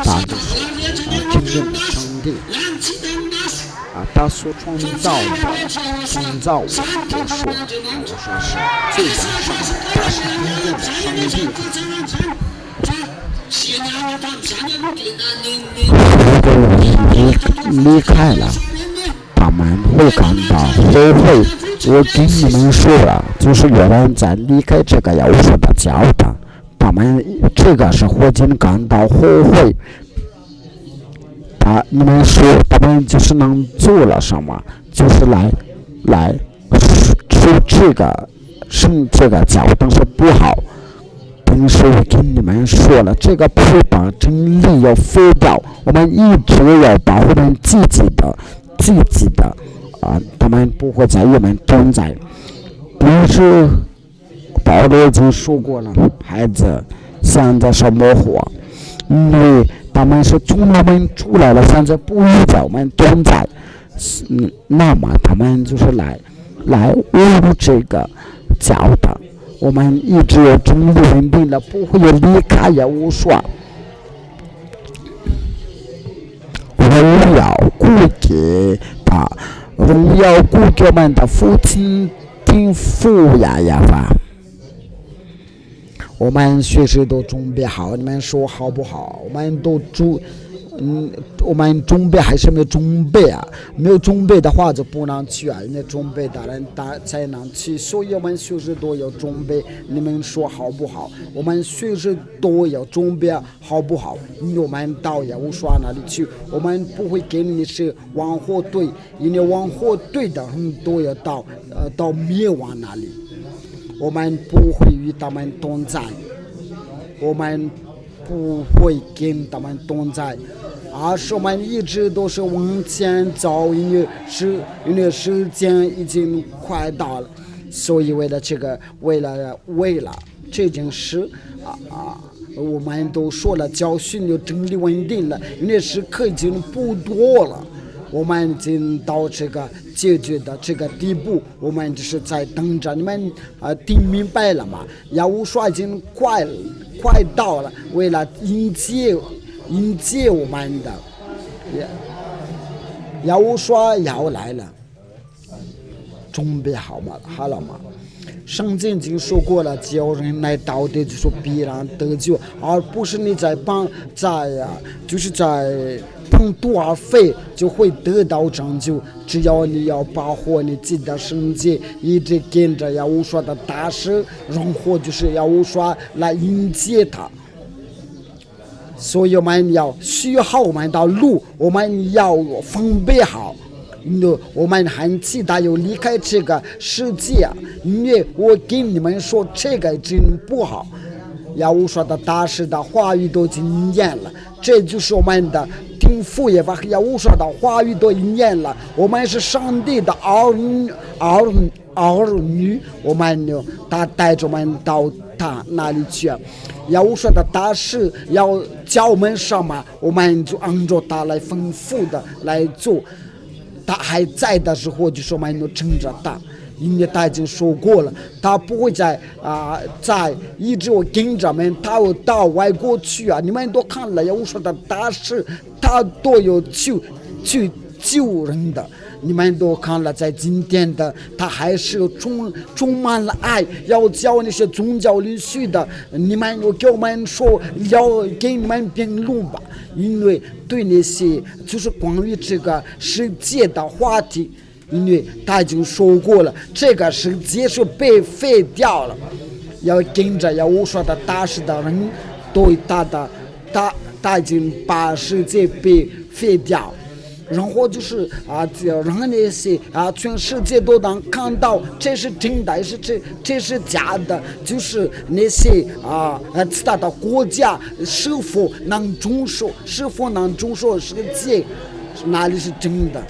大就是真正的上帝他所创造的创造我就说是最大上帝，他是真正的上帝。如果我们离开了，他们会感到后悔。我跟你们说了，就是有人在离开这个耶和华的教堂，他们这个是会感到后悔。你们说他们就是能做了什么？就是来说这个教堂是不好。但是我跟你们说了，这个不会把真理要废掉，我们一直要把我们自己的他们不会在我们中在。比如说保罗已经说过了，孩子现在是模糊，因为他们是从我们出来了，现在不在我们中在，那么他们就是来侮辱这个教堂。我们一直有真理稳定了，不会有离开耶和华。荣耀归给他，荣耀归给我们的父亲天父耶和华。我们随时都准备好，你们说好不好？我们都我们准备还是没有准备啊？没有准备的话就不能去啊，因为准备的人才能去，所以我们随时都有准备。你们说好不好？我们随时都有准备，好不好？因为我们到耶和华那里去，我们不会给你是往后退，因为往后退的人都要到灭亡那里。我们不会与他们同在，我们不会跟他们同在，而是我们一直都是往前走，因为时间已经快到了，所以为了这件事我们都说了，教训就真理稳定了，因为时刻已经不多了。我们已经到这个解决的这个地步，我们只是在等着。你们听明白了吗？耶和华已经快到了，为了迎接我们的耶和华要来了，准备好了吗？圣经已经说过了，只要人来到的，就说必然得救，而不是你在碰多而废就会得到拯救。只要你要保护你自己的生计，一直跟着耶和华的大使，然后就是耶和华来迎接他。所以我们要修好我们的路，我们要分别好。我们很期待要离开这个世界，因为我跟你们说这个真不好。耶和华的大使的话语都应验了，这就是我们的天父也把耶和华的话语都应验了。我们是上帝的儿儿女，我们呢，他带着我们到他那里去。要我说的大事要叫我们什么，我们就按照他来吩咐的来做。他还在的时候，就说我们要撑着他。因为他已经说过了，他不会在一直跟着们，他要到外国去啊！你们都看了，我说的大事，他都有去救人的。你们都看了，在今天的他还是充满了爱，要教那些宗教领袖的，你们要给我们说，要给你们评论吧，因为对那些就是关于这个世界的话题。因为他已经说过了，这个世界是被废掉了，要跟着要我说的大事的人，对他已经把世界被废掉，然后就是让那些全世界都能看到这是真的，这是假的，就是那些其他的国家是否能接受世界哪里是真的。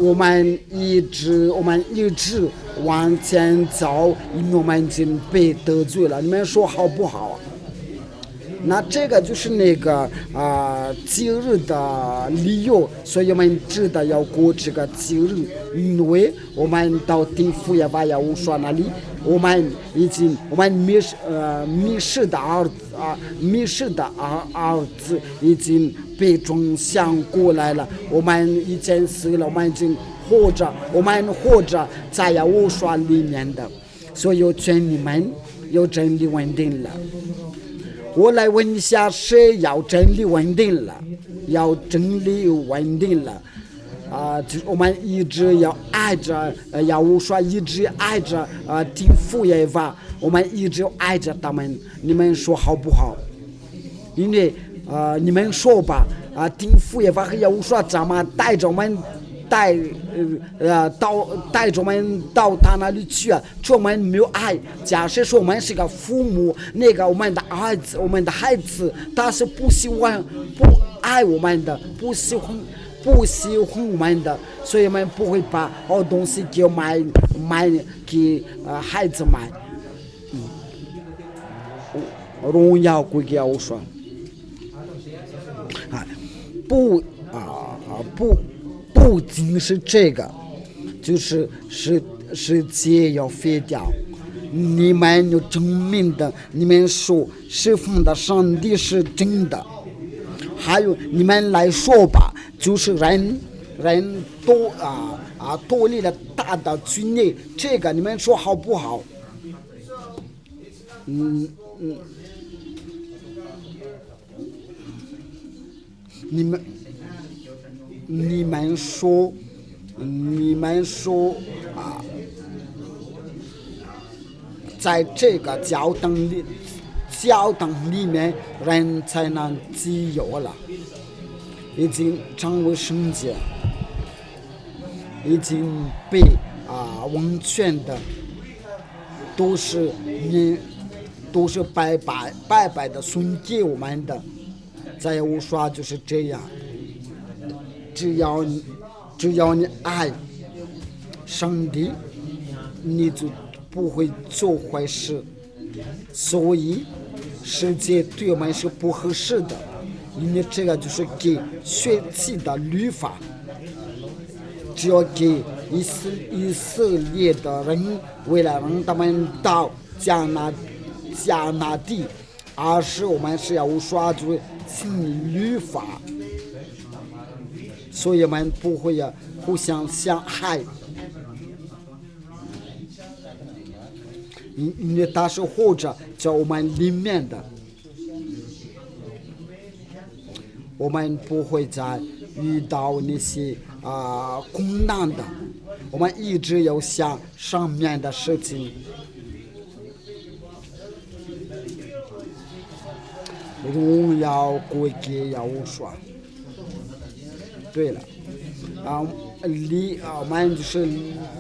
我们一直往前走，因为我们已经被得罪了。你们说好不好？那这个就是那个节日的理由，所以我们知道要过这个节日，因为我们到地府也把要说那里，我们迷失的儿子已经被转向过来了。我们已经死了，我们已经活着在要说里面的，所以劝你们要真理稳定了。我来问一下，谁要真理稳定了？要真理稳定了我们一直要爱着要说一直爱着地府耶吧，我们一直爱着他们，你们说好不好？因为你们说吧地府耶吧和要说怎么带着我们带着我们到他那里去我们没有爱。假设说我们是个父母，那个我们的孩子他是不爱我们的，不喜欢我们的，所以我们不会把好东西给买给孩子买。荣耀归给我说不仅是这个，就是世界要废掉。你们有证明的，你们说释放的上帝是真的，还有你们来说吧，就是人都脱离了大的罪孽，这个你们说好不好？你们说在这个教堂里面人才能自由了，已经成为圣洁，已经被完全的都是白白的送给我们的。在我说就是这样，只要你爱上帝，你就不会做坏事。所以世界对我们是不合适的，因为这个就是给血气的律法，只要给以色列的人，为了让他们到迦南地，而是我们是要抓住新律法，所以我们不会互相伤害。因为他是活着在我们里面的，我们不会再遇到那些困难的，我们一直要想上面的事情。荣耀归给耶和华。对了，我们就是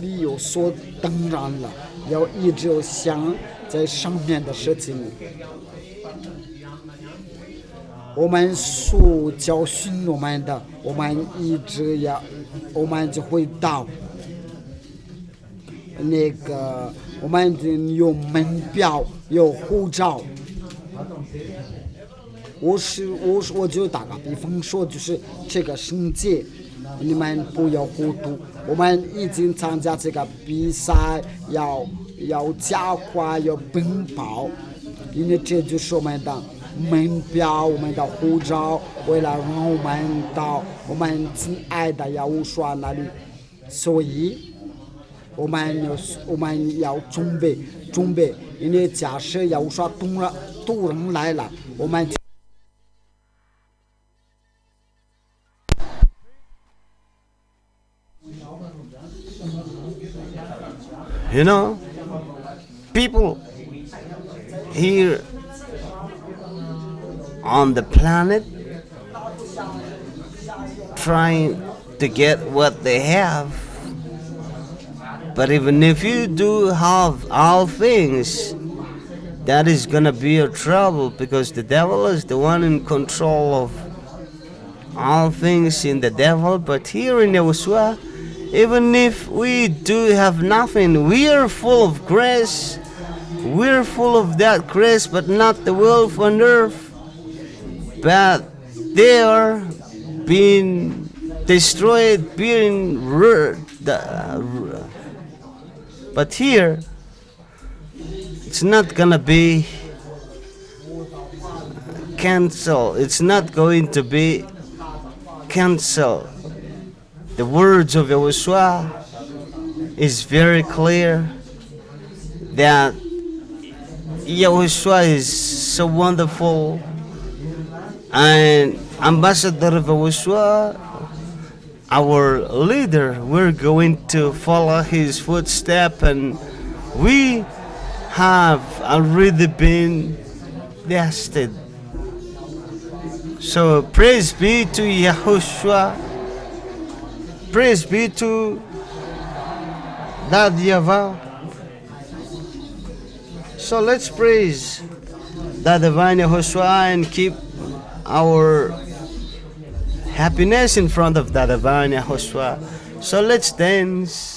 理有所当然了，要一直想在上面的事情。我们所教训我们的，我们一直要，我们就会到那个，我们有门票，有护照。我就打个比方说，就是这个圣节，你们不要糊涂。我们已经参加这个比赛，要加快，要奔跑，因为这就是我们的门票，我们的护照，为了让我们到我们亲爱的亚乌刷那里，所以我们要准备，因为假设亚乌刷突然来了，我们。You know, people here on the planet trying to get what they have. But even if you do have all things, that is gonna be a trouble because the devil is the one in control of all things in the devil. But here in YAHOSHUAH, even if we do have nothing, we are full of grace. We're full of that grace, but not the wealth on earth. But they are being destroyed, being but here, it's not gonna be cancelled. It's not going to be cancelled. The words of YAHOSHUAH is very clear that YAHOSHUAH is so wonderful, and ambassador of YAHOSHUAH, our leader, we're going to follow his footsteps, and we have already been blessed. So praise be to YAHOSHUAH. Praise be to that YAHVAH. So let's praise the divine YAHOSHUAH and keep our happiness in front of the divine YAHOSHUAH. So let's dance.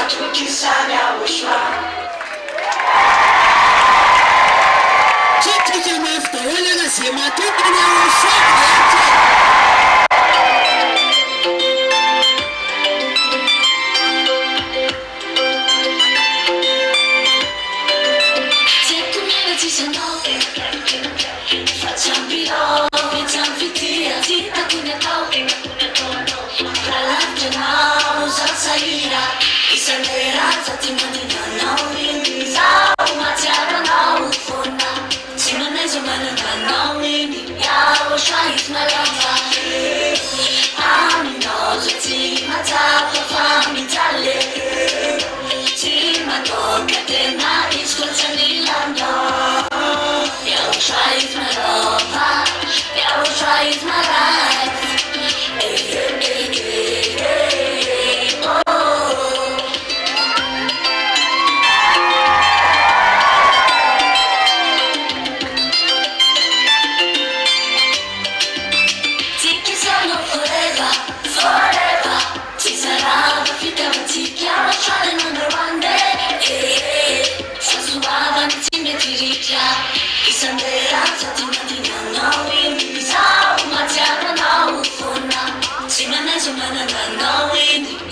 tukisanya YAHOSHUAH. Kitu cha mafuta wale nasema tuko na YAHOSHUAH. YAHOSHUAH is my lover. I'm not a team, I tap the family tally. Team, I talk at the night, it's good to need YAHOSHUAH is my lover. YAHOSHUAH is my life. Hey, hey, hey, hey, hey, oh.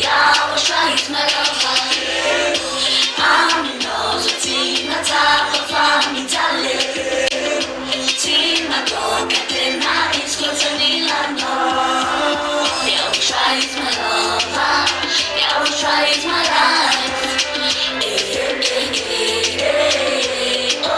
YAHOSHUAH is my lover. I'm in love with team, I tap of family tally. Team, I talk at the night, it's close to Nilando. YAHOSHUAH is my lover. YAHOSHUAH is my life. Hey, hey, hey, hey, hey, oh.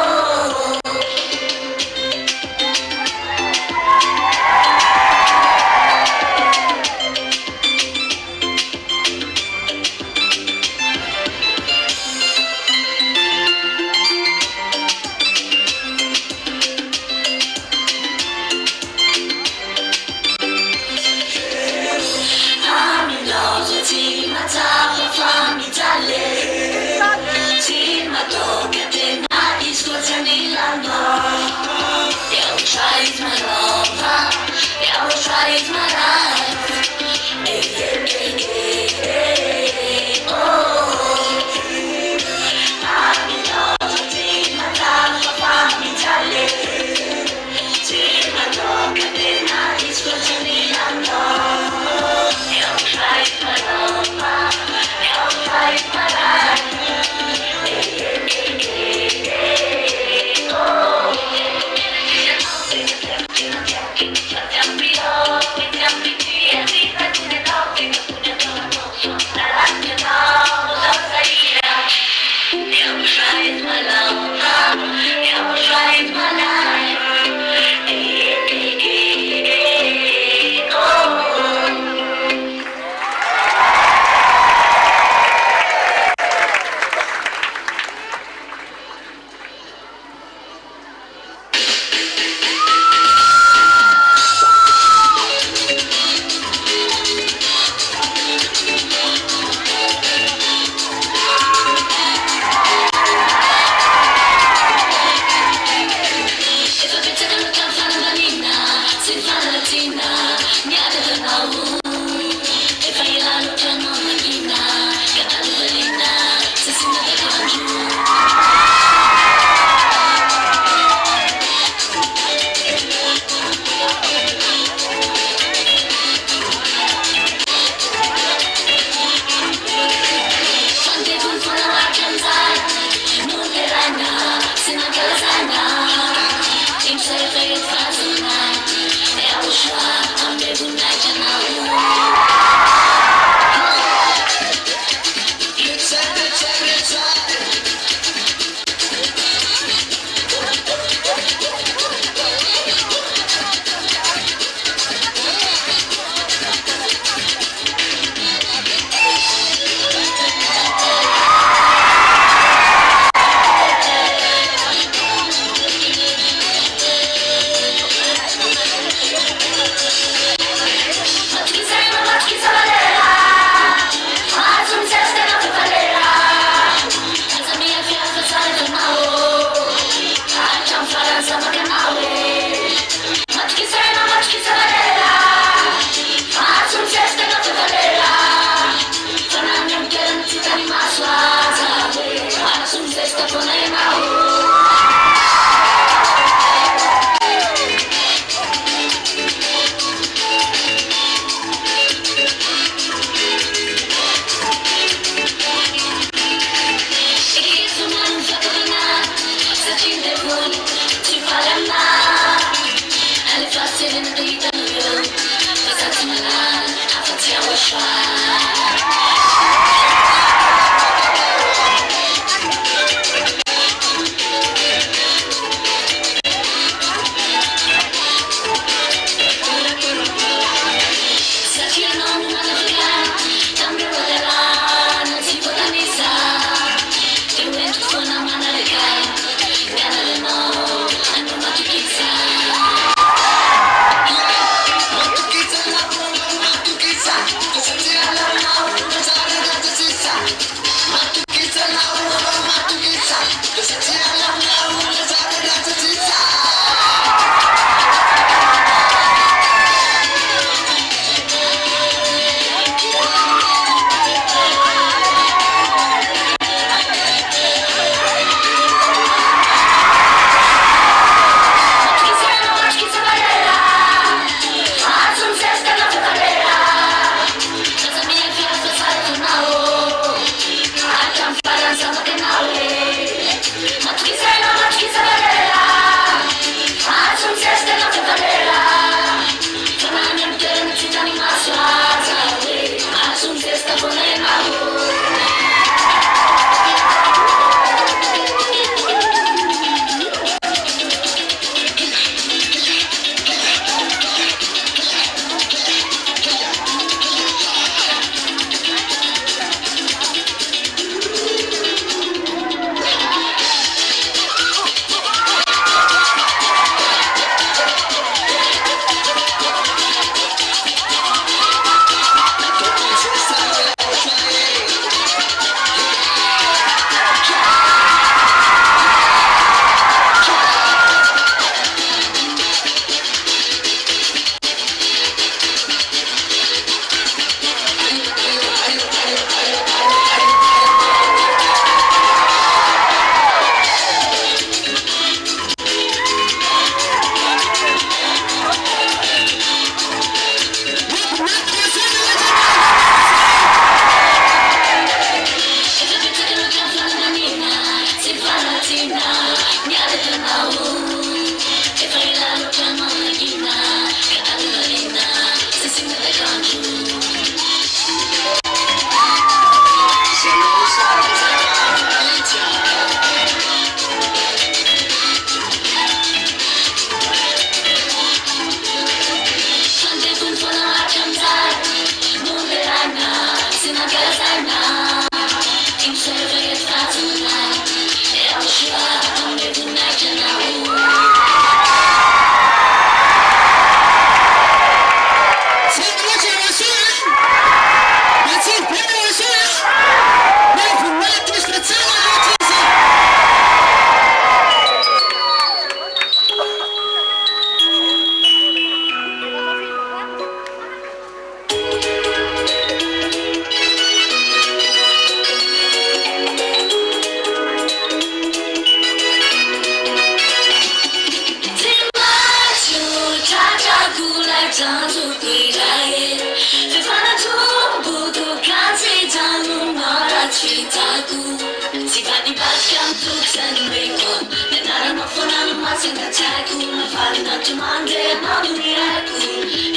的太苦了，烦恼就忙着忙碌你来苦，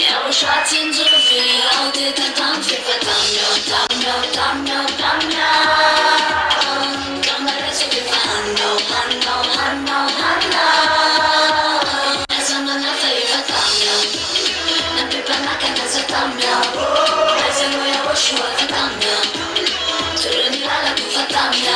要我刷钱做非要的他当非法当喵当喵当喵当喵，当来来说非法喊闹喊闹喊闹喊闹，还什么那非法当喵，那别把那看他是当喵，还是我要我说他当喵，就是你来了不发当喵。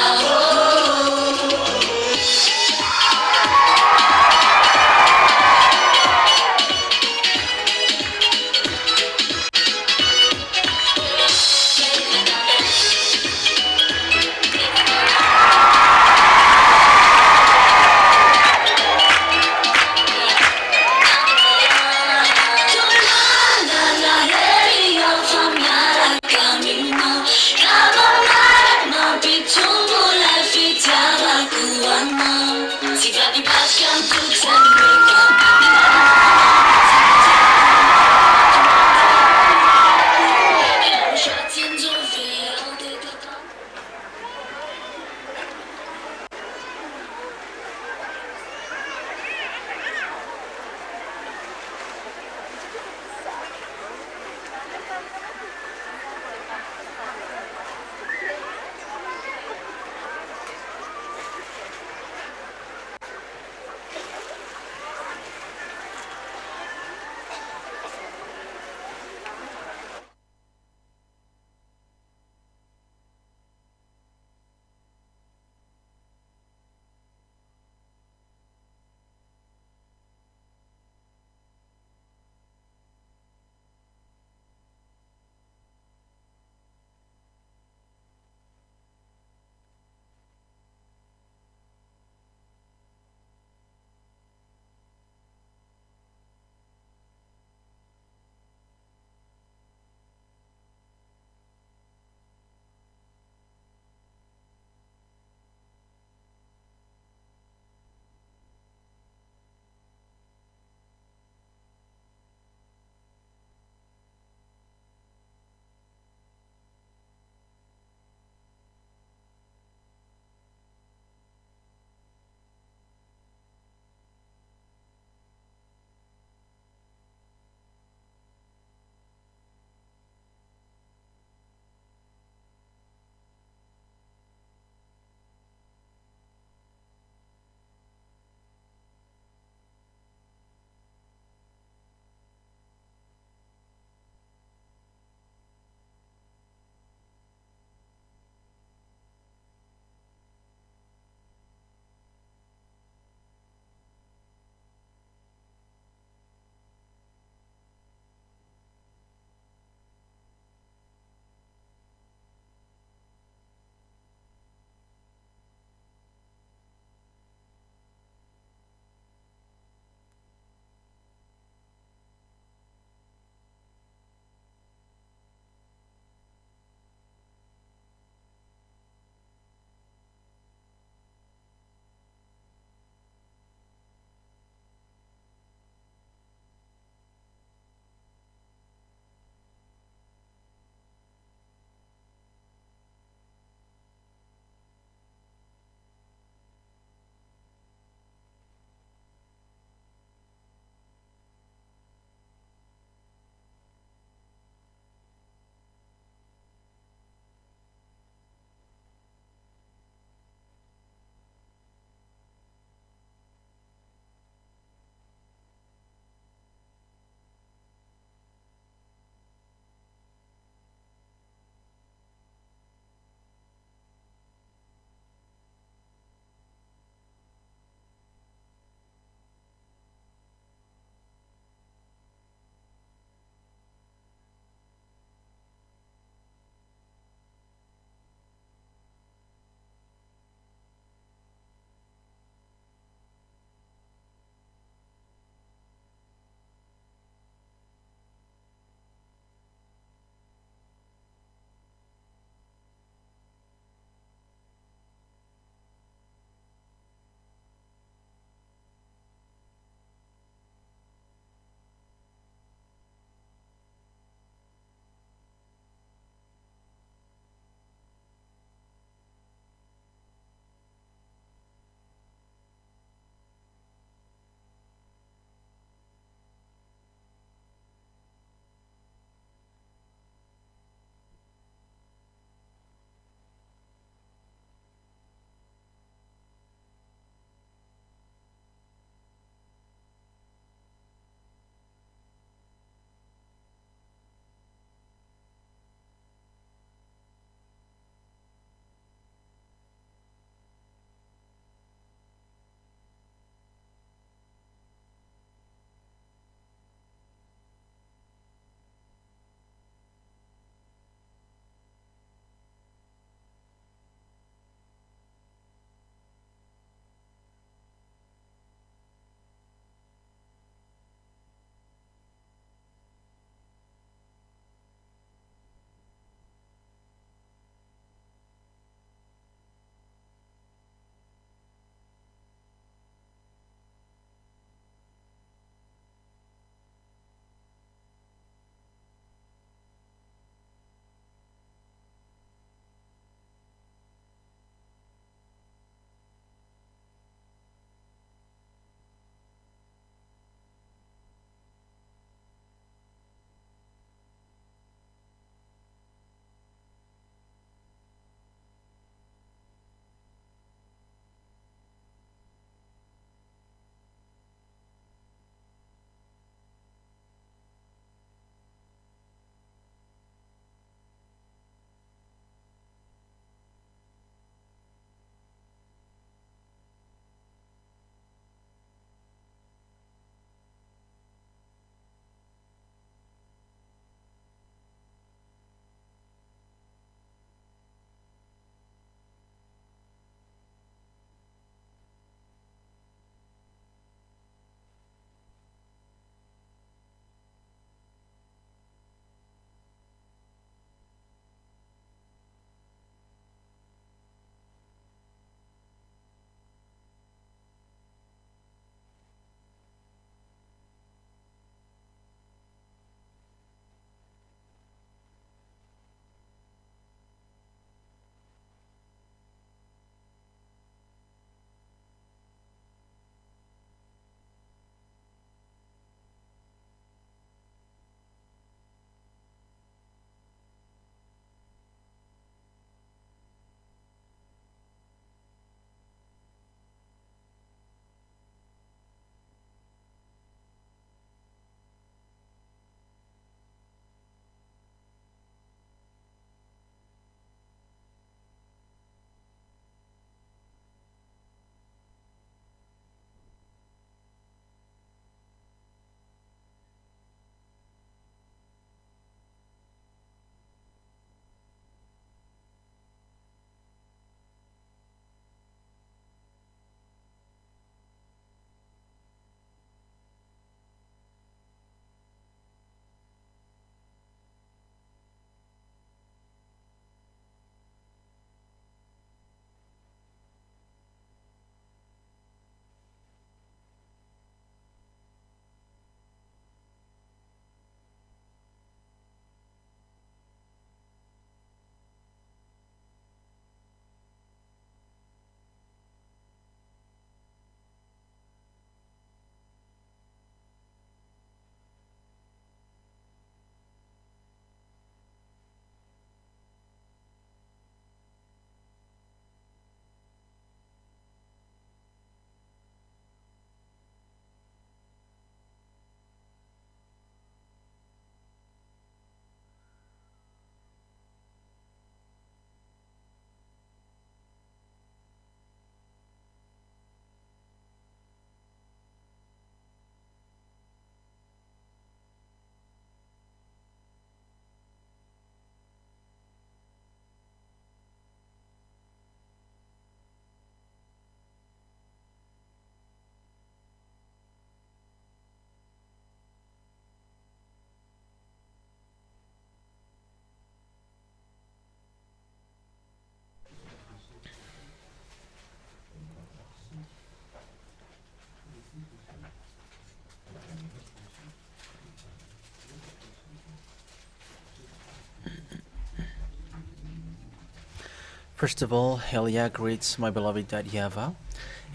First of all, Elia greets my beloved dad YAHVAH,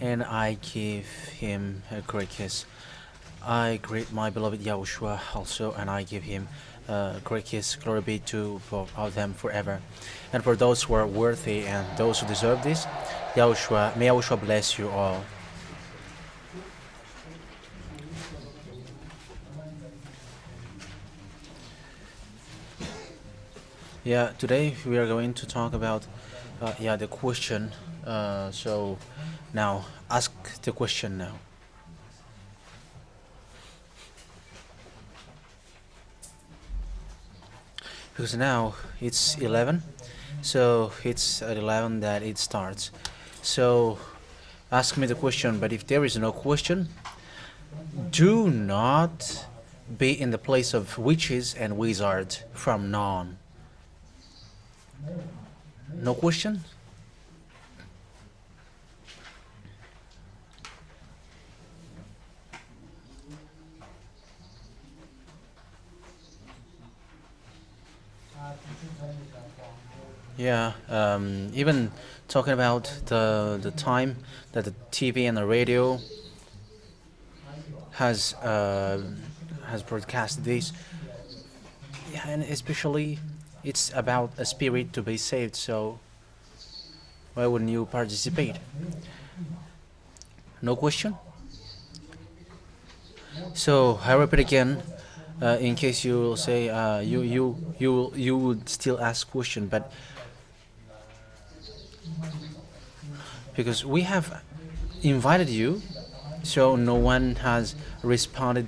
and I give him a great kiss. I greet my beloved YAHOSHUA also, and I give him a great kiss. Glory be to both of them forever. And for those who are worthy and those who deserve this, YAHOSHUA, may YAHOSHUA bless you all. Yeah, today we are going to talk about the question. So now ask the question now. Because now it's 11, so it's at 11 that it starts. So ask me the question, but if there is no question, do not be in the place of witches and wizards from now on. No question? Yeah, even talking about the time that the TV and the radio has broadcast this. Yeah, and especially it's about a spirit to be saved, so why wouldn't you participate? No question? So I repeat again, in case you will say you would still ask question, but because we have invited you, so no one has responded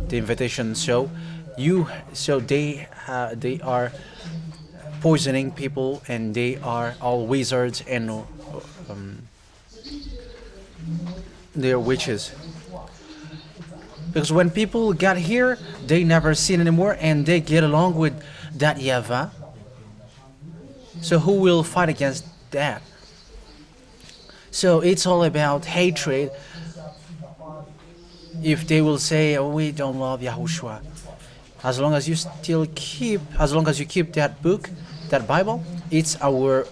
the invitation. So they are poisoning people, and they are all wizards, and they're witches. Because when people got here, they never seen anymore, and they get along with that YAHVAH. So who will fight against that? So it's all about hatred. If they will say, oh, we don't love YAHOSHUA, as long as you keep that book, that Bible, it's our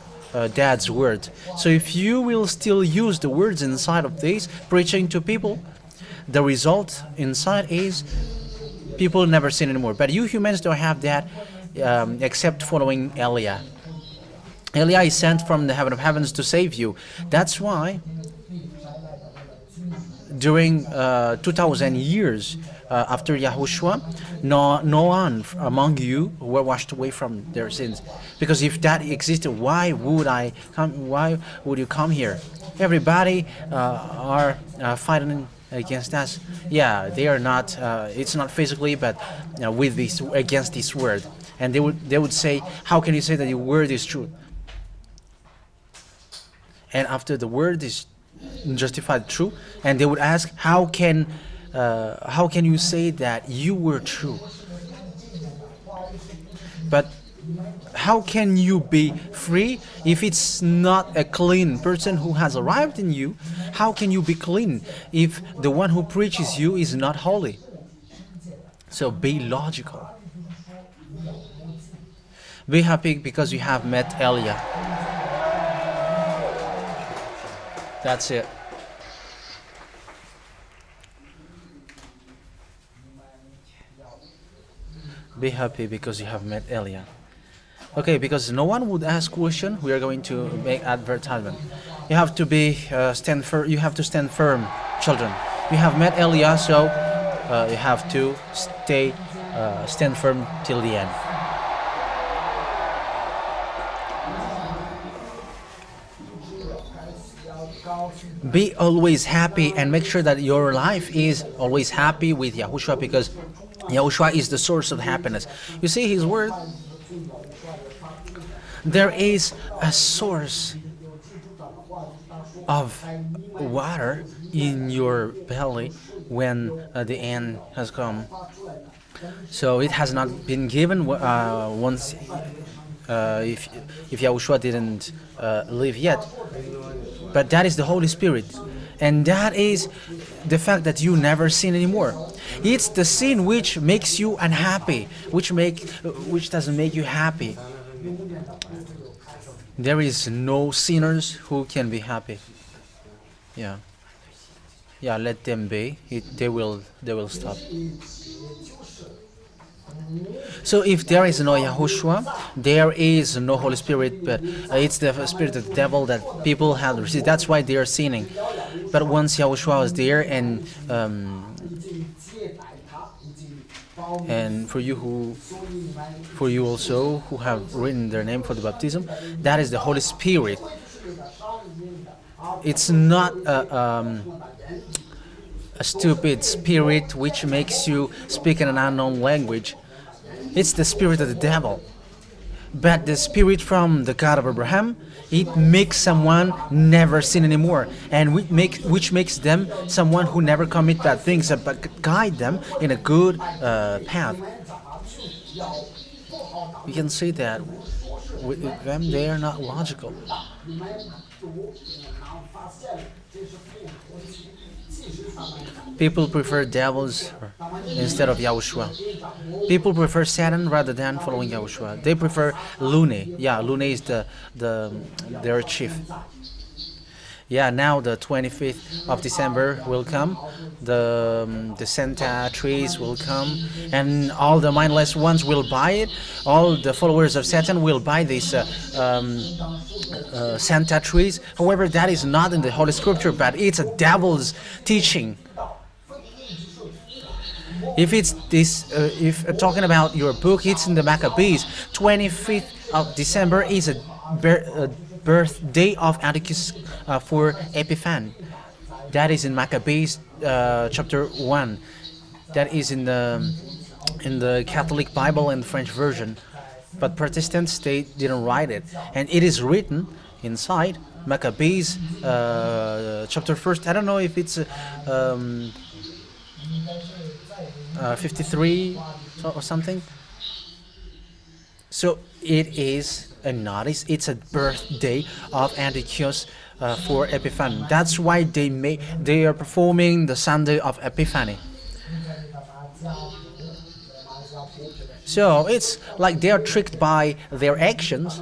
dad's word. So if you will still use the words inside of this, preaching to people, the result inside is people never sin anymore. But you humans don't have that, except following Elia. Elia is sent from the heaven of heavens to save you. That's why during 2,000 years after YAHOSHUA, no one among you were washed away from their sins. Because if that existed, why would you come here? Everybody are fighting against us. Yeah, they are not. It's not physically, but with this, against this word. And they would say, how can you say that your word is true? And after the word is justified true, and they would ask, how can you say that you were true? But how can you be free if it's not a clean person who has arrived in you? How can you be clean if the one who preaches you is not holy? So be logical. Be happy because you have met Elia. That's it. Be happy because you have met Elia. Okay, because no one would ask question, we are going to make advertisement. You have to be stand firm. You have to stand firm, children. You have met Elia, so you have to stand firm till the end. Be always happy and make sure that your life is always happy with YAHOSHUA, because YAHOSHUA is the source of happiness. You see his word? There is a source of water in your belly when the end has come. So it has not been given once if YAHOSHUA didn't live yet. But that is the Holy Spirit, and that is the fact that you never sin anymore. It's the sin which makes you unhappy, which doesn't make you happy. There is no sinners who can be happy. Yeah. Yeah, let them be. They will stop. So if there is no Yahushua, there is no Holy Spirit, but it's the spirit of the devil that people have received. That's why they are sinning. But once Yahushua was there, and for you also who have written their name for the baptism, that is the Holy Spirit. It's not a stupid spirit which makes you speak in an unknown language. It's the spirit of the devil. But the spirit from the God of Abraham, it makes someone never sin anymore, and which makes them someone who never commit bad things, but guide them in a good path. You can see that with them, they are not logical. People prefer devils instead of Yahushua. People prefer Satan rather than following Yahushua. They prefer Lune. Yeah, Lune is their chief. Yeah, now the 25th of December will come. The Santa trees will come, and all the mindless ones will buy it. All the followers of Satan will buy these Santa trees. However, that is not in the Holy Scripture, but it's a devil's teaching. If it's this, if talking about your book, it's in the Maccabees. 25th of December is a birthday of Antiochus for Epiphan. That is in Maccabees chapter 1. That is in the Catholic Bible and French version, but Protestants, they didn't write it, and it is written inside Maccabees chapter 1. I don't know if it's 53 or something. So it is a notice. It's a birthday of Antiochus for Epiphany. That's why they are performing the Sunday of Epiphany. So it's like they are tricked by their actions.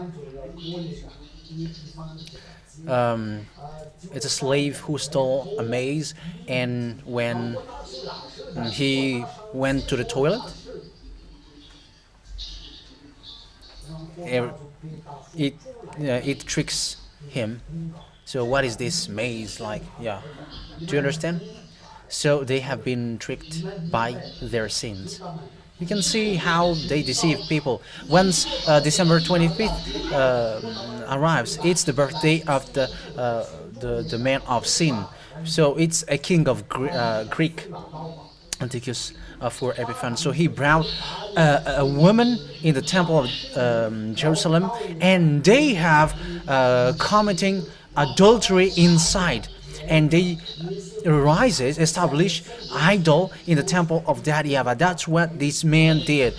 It's a slave who stole a maze, and when he went to the toilet, it tricks him. So what is this maze like? Yeah, do you understand? So they have been tricked by their sins. You can see how they deceive people. Once December 25th arrives, it's the birthday of the man of sin. So it's a king of Greek, Antiochus for Epiphan. So he brought a woman in the temple of Jerusalem, and they have committing adultery inside, and they establish idol in the temple of that YAHVAH. That's what this man did.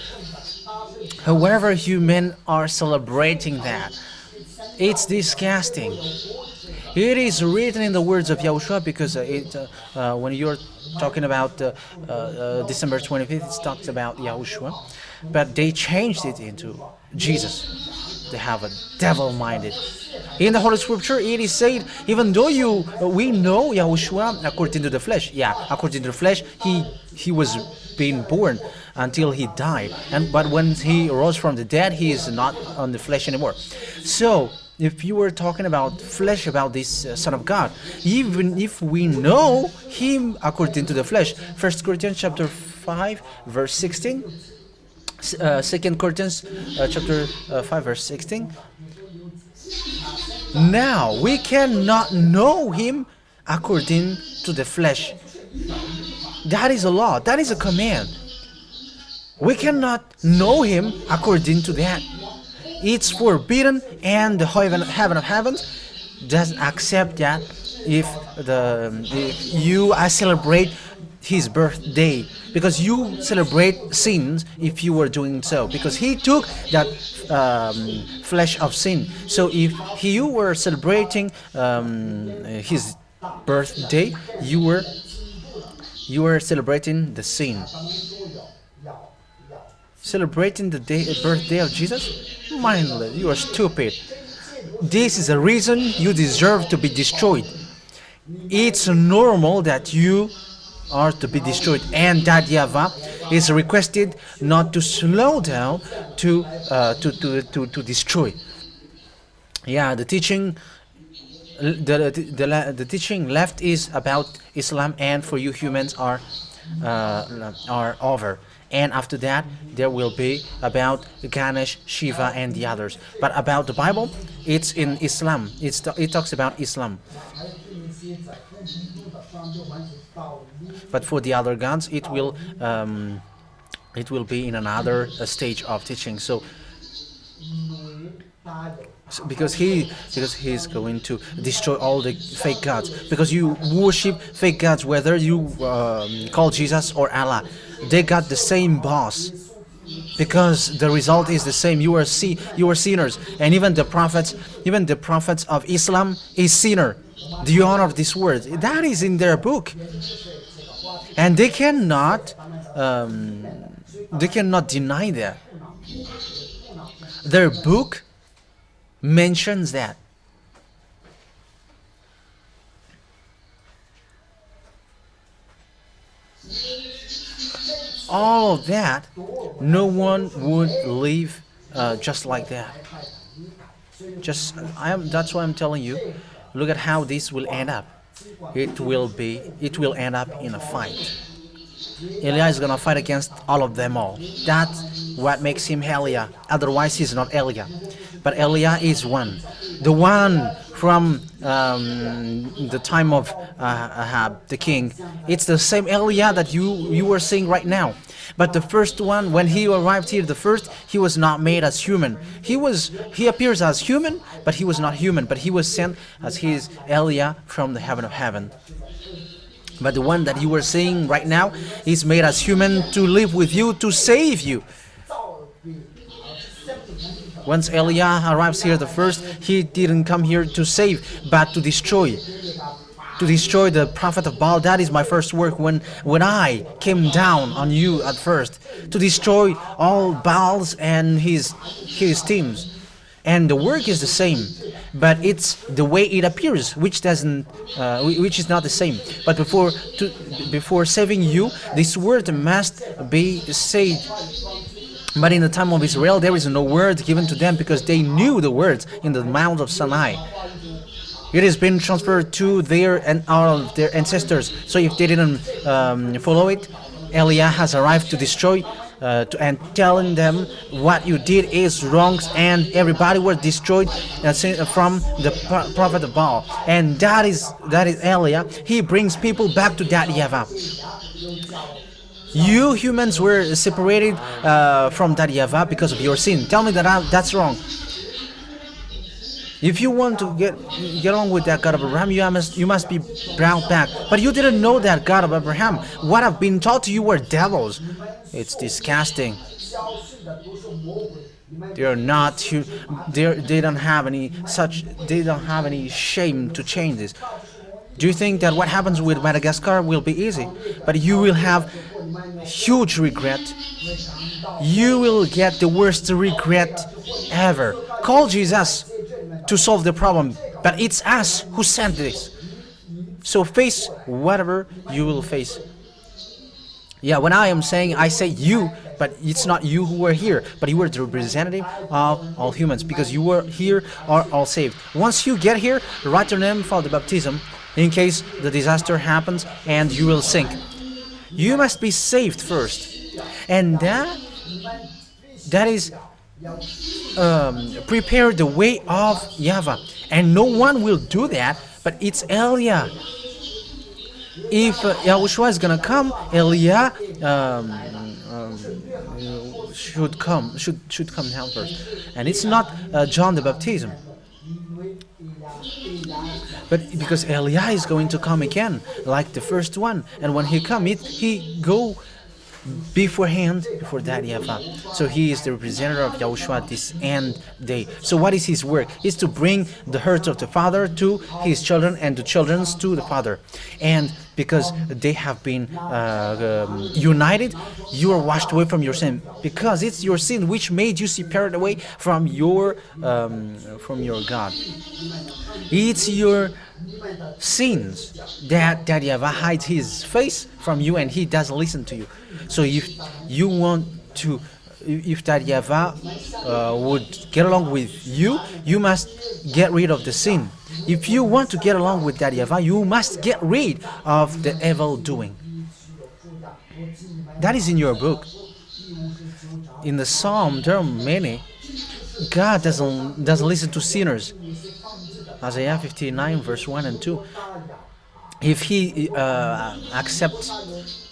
However, humans are celebrating that. It's disgusting. It is written in the words of Yahushua, because when you're talking about December 25th, it talks about Yahushua, but they changed it into Jesus. They have a devil-minded. In the Holy Scripture, it is said, even though we know Yahushua according to the flesh. Yeah, according to the flesh, he was being born until he died, but when he rose from the dead, he is not on the flesh anymore. So if you were talking about flesh, about this Son of God, even if we know him according to the flesh, 1 Corinthians chapter 5 verse 16, 2 Corinthians chapter 5 verse 16, now we cannot know him according to the flesh. That is a law, that is a command. We cannot know him according to that. It's forbidden, and the heaven of heavens doesn't accept that if you celebrate his birthday, because you celebrate sins if you were doing so, because he took that flesh of sin. So if you were celebrating his birthday, you were celebrating the sin. celebrating the birthday of Jesus? Mindless, you are stupid. This is the reason you deserve to be destroyed. It's normal that you are to be destroyed, and that YAHVAH is requested not to slow down to destroy. Yeah, the teaching teaching left is about Islam, and for you humans are over. And after that, there will be about Ganesh, Shiva, and the others. But about the Bible, it's in Islam. It talks about Islam. But for the other gods, it will be in another stage of teaching. So because he's going to destroy all the fake gods, because you worship fake gods, whether you call Jesus or Allah, they got the same boss, because the result is the same. You are sinners, and even the prophets of Islam is sinner. The honor of this word, that is in their book, and they cannot deny that. Their book mentions that. All of that, no one would live just like that. That's why I'm telling you. Look at how this will end up. It will end up in a fight. Eliah is gonna fight against all of them all. That's what makes him Eliah. Otherwise, he's not Eliah. But Eliah is one. The one from the time of Ahab, the king. It's the same Eliah that you were seeing right now. But the first one, when he arrived here, he was not made as human. He appears as human, but he was not human. But he was sent as his Eliah from the heaven of heaven. But the one that you were seeing right now is made as human to live with you, to save you. Once Eliah arrives here the first, he didn't come here to save, but to destroy. To destroy the prophet of Baal. That is my first work when I came down on you at first. To destroy all Baals and his teams. And the work is the same, but it's the way it appears, which is not the same. But before saving you, this word must be said. But in the time of Israel, there is no word given to them, because they knew the words in the Mount of Sinai. It has been transferred to their ancestors. So if they didn't follow it, Eliah has arrived to destroy and telling them what you did is wrong, and everybody was destroyed from the prophet of Baal. And that is Eliah. He brings people back to that YAHVAH. You humans were separated from that YAHVAH because of your sin. Tell me that's wrong. If you want to get on with that God of Abraham, you must be brought back. But you didn't know that God of Abraham. What I've been taught to you were devils. It's disgusting. They are not. They don't have any such. They don't have any shame to change this. Do you think that what happens with Madagascar will be easy? But you will have huge regret. You will get the worst regret ever. Call Jesus to solve the problem, but it's us who sent this. So face whatever you will face. Yeah, when I say you, but it's not you who were here, but you were the representative of all humans, because you were here are all saved. Once you get here, write your name for the baptism in case the disaster happens and you will sink. You must be saved first, and that is prepare the way of YAHVAH, and no one will do that, but it's Eliah. If YAHOSHUA is gonna come, Eliah should come down first, and it's not John the Baptist, but because Eliah is going to come again, like the first one, and when he come, he go beforehand before that YAHVAH. So he is the representative of YAHOSHUA this end day. So what is his work? Is to bring the hurt of the father to his children, and the children's to the father. And because they have been united, you are washed away from your sin, because it's your sin which made you separate away from your God. It's your sins that YAHVAH hides his face from you and he doesn't listen to you. So if you want to, if that YAHVAH would get along with you, you must get rid of the sin. If you want to get along with that YAHVAH, you must get rid of the evil doing. That is in your book. In the Psalm, there are many. God doesn't listen to sinners. Isaiah 59 verse 1 and 2. If he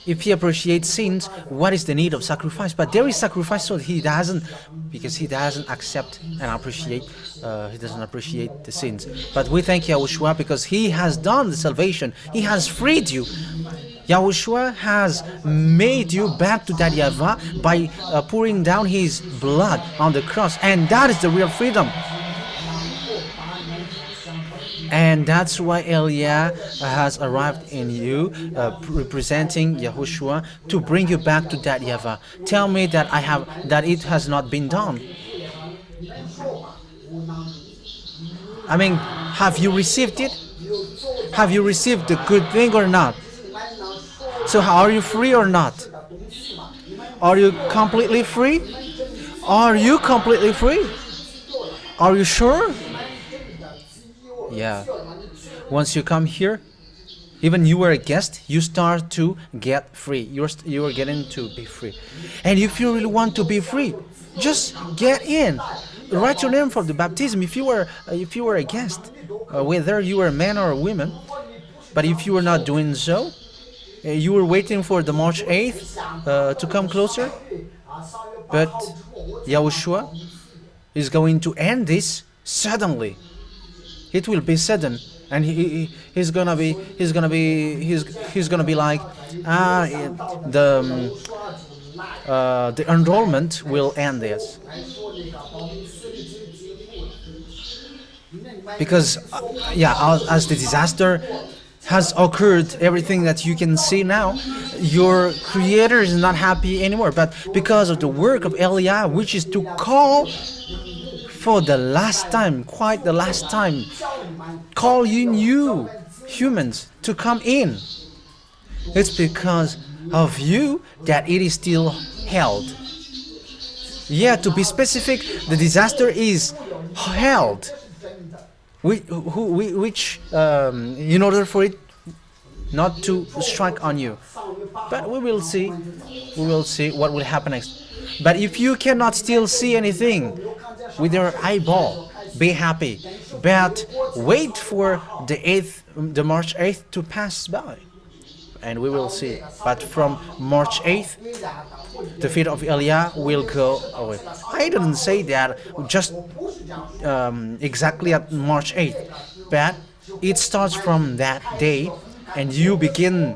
if he appreciates sins, what is the need of sacrifice? But there is sacrifice, so he doesn't, because he doesn't accept and appreciate. He doesn't appreciate the sins. But we thank YAHOSHUA because he has done the salvation. He has freed you. YAHOSHUA has made you back to that YAHVAH by pouring down his blood on the cross, and that is the real freedom. And that's why Elia has arrived in you, representing YAHOSHUA, to bring you back to that YAHVAH. Tell me that it has not been done. I mean, have you received it? Have you received the good thing or not? So are you free or not? Are you completely free? Are you completely free? Are you sure? Yeah. Once you come here, even you were a guest, you start to get free. You are getting to be free. And if you really want to be free, just get in. Write your name for the baptism. If you were a guest, whether you were a man or a woman, but if you were not doing so, you were waiting for the March 8th to come closer. But YAHOSHUA is going to end this suddenly. It will be sudden, and he's gonna be like the enrollment will end this, because as the disaster has occurred, everything that you can see now, your Creator is not happy anymore. But because of the work of Elia, which is to call for the last time, quite the last time, calling you humans to come in, it's because of you that it is still held. Yeah, to be specific, the disaster is held, which in order for it not to strike on you. But we will see what will happen next. But if you cannot still see anything with your eyeball, be happy, but wait for the March 8th to pass by, and we will see. But from March 8th, the feet of Elia will go away. I didn't say that just exactly at March 8th, but it starts from that day, and we begin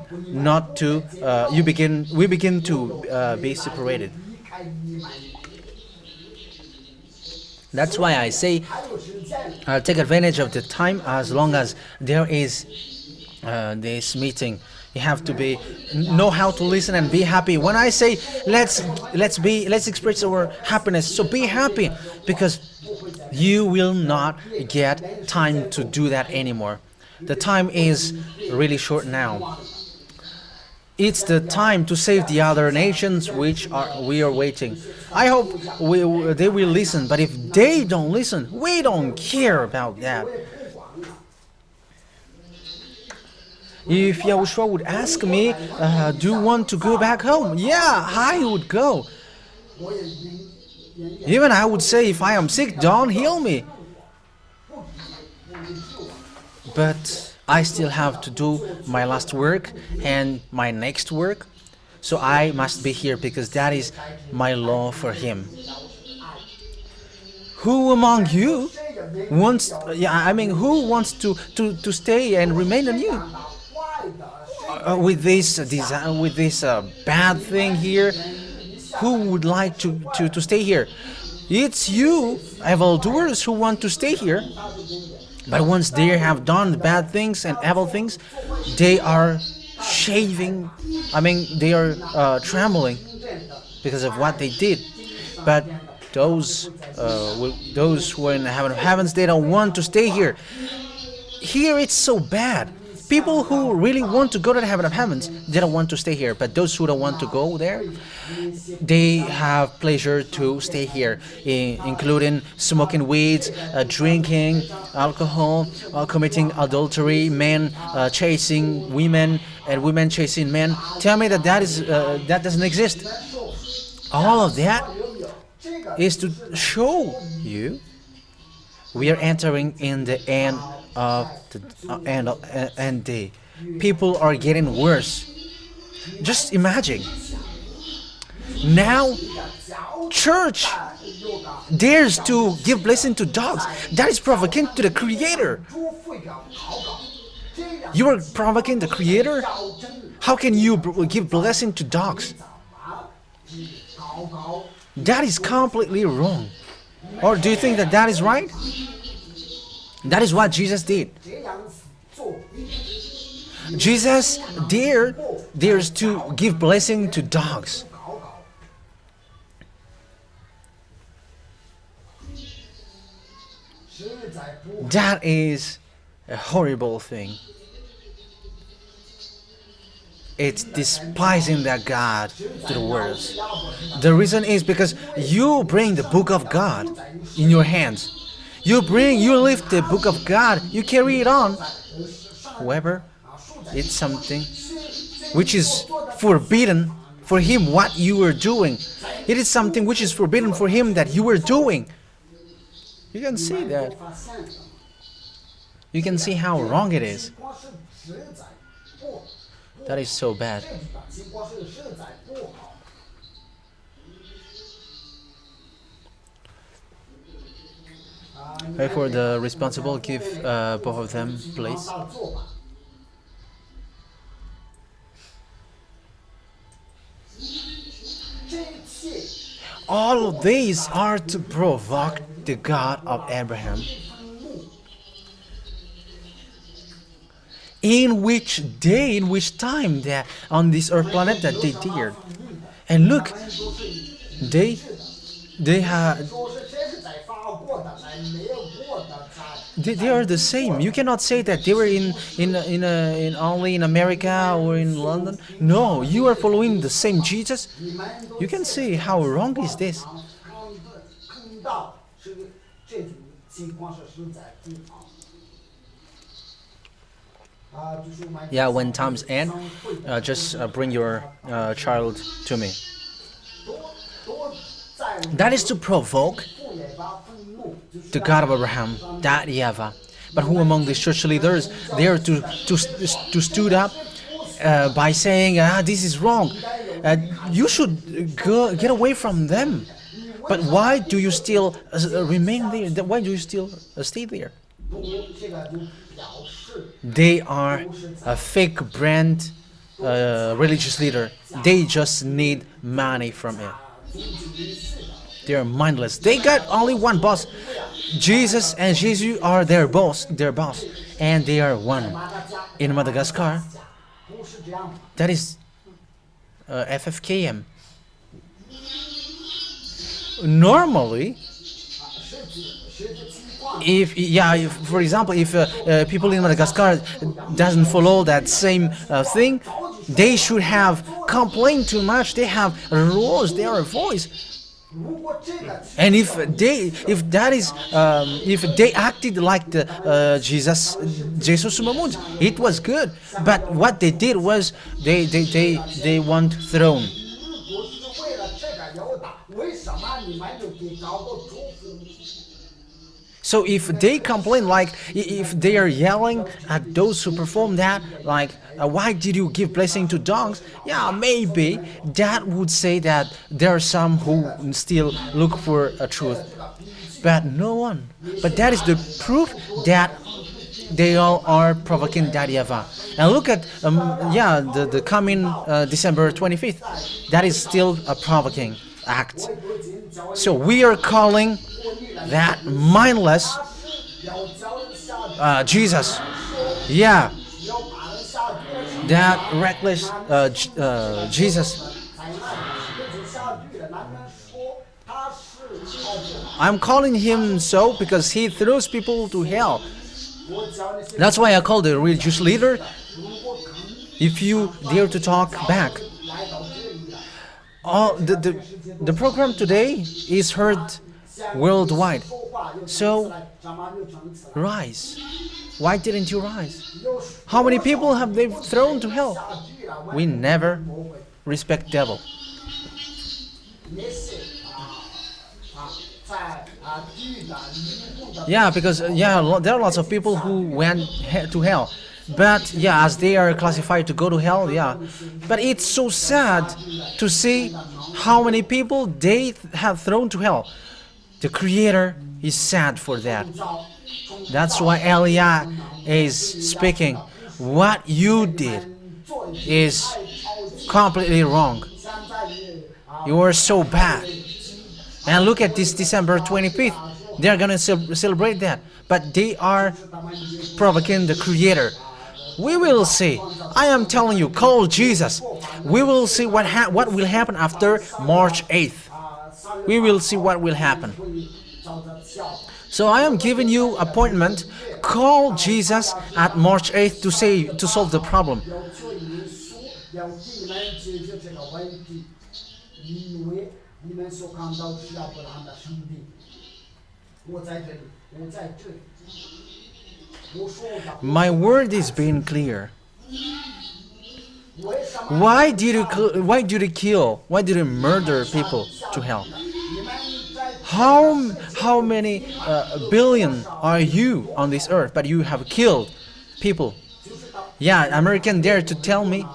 to be separated. That's why I say take advantage of the time as long as there is this meeting. You have to know how to listen and be happy. When I say let's express our happiness, so be happy, because you will not get time to do that anymore. The time is really short now. It's the time to save the other nations which we are waiting. I hope they will listen, but if they don't listen, we don't care about that. If YAHOSHUA would ask me, do you want to go back home? Yeah, I would go. Even I would say, if I am sick, don't heal me. But I still have to do my last work and my next work. So I must be here because that is my law for him. Who among you wants, who wants to stay and remain on you? With this bad thing here, who would like to stay here? It's you, evildoers, who want to stay here. But once they have done bad things and evil things, they are shaving. I mean, they are trembling because of what they did. But those who are in the heaven of heavens, they don't want to stay here. Here it's so bad. People who really want to go to the heaven of heavens, they don't want to stay here. But those who don't want to go there, they have pleasure to stay here, including smoking weeds, drinking alcohol, committing adultery, men chasing women, and women chasing men. Tell me that that doesn't exist. All of that is to show you we are entering in the end of the end day. People are getting worse. Just imagine. Now, church dares to give blessing to dogs. That is provoking to the Creator. You are provoking the Creator? How can you give blessing to dogs? That is completely wrong. Or do you think that that is right? That is what Jesus did. Jesus dares to give blessing to dogs. That is a horrible thing. It's despising that God to the world. The reason is because you bring the book of God in your hands. You lift the book of God, you carry it on. However, it's something which is forbidden for him what you are doing. It is something which is forbidden for him that you are doing. You can see that. You can see how wrong it is. That is so bad. For the responsible, give both of them, please. All of these are to provoke the God of Abraham. In which day, in which time that on this earth planet that they dared. And look, they are the same. You cannot say that they were in only in America or in London. No, you are following the same Jesus. You can see how wrong is this. Yeah, when times end, just bring your child to me. That is to provoke the God of Abraham, that YAHVAH. But who among the church leaders they are to stood up by saying, this is wrong. You should get away from them. But why do you still remain there? Why do you still stay there? They are a fake brand religious leader. They just need money from it. They are mindless. They got only one boss. Jesus and Jesus are their boss, and they are one. In Madagascar, that is FFKM. Normally, if for example, if people in Madagascar doesn't follow that same thing, they should have complained too much. They have rules. They are a voice. And if they acted like the Jesus Sumamund, it was good. But what they did was they want throne. So if they complain, like if they are yelling at those who perform that, like why did you give blessing to dogs? Yeah, maybe that would say that there are some who still look for a truth, but no one. But that is the proof that they all are provoking that YAHVAH. And look at the coming December 25th. That is still a provoking act. So we are calling that mindless Jesus. Yeah. that reckless Jesus. I'm calling him so because he throws people to hell. That's why I call the religious leader. If you dare to talk back. The program today is heard worldwide. So rise. Why didn't you rise? How many people have they thrown to hell? We never respect devil. Yeah, because there are lots of people who went to hell. But yeah, as they are classified to go to hell, yeah. But it's so sad to see how many people they have thrown to hell. The Creator is sad for that. That's why Eliah is speaking. What you did is completely wrong. You are so bad. And look at this December 25th. They are going to celebrate that. But they are provoking the Creator. We will see. I am telling you, call Jesus. We will see what will happen after March 8th. We will see what will happen. So I am giving you appointment. Call Jesus at March 8th to solve the problem. My word is being clear. Why did you kill? Why did you murder people to hell? How many billion are you on this earth? But you have killed people. Yeah, American dare to tell me.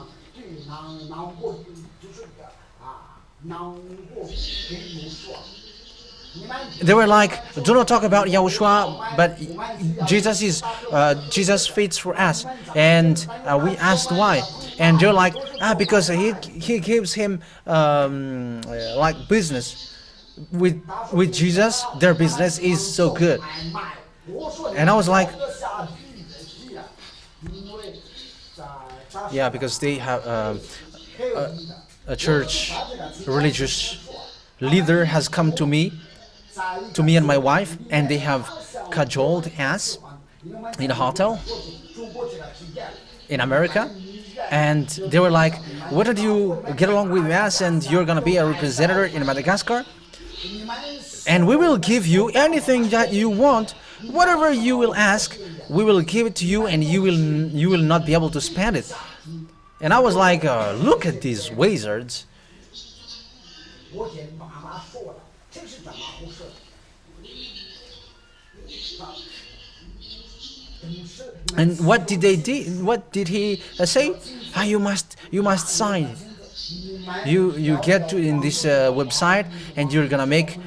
They were like, do not talk about Yahushua, but Jesus fits for us. And we asked why. And they're like, because he gives him like business. With Jesus, their business is so good. And I was like, yeah, because they have a church religious leader has come to me and my wife, and they have cajoled us in a hotel in America. And they were like, why don't you get along with us and you're gonna be a representative in Madagascar? And we will give you anything that you want. Whatever you will ask, we will give it to you, and you will not be able to spend it. And I was like, look at these wizards. And what did they do? What did he say? You must sign. You get to in this website, and you're gonna make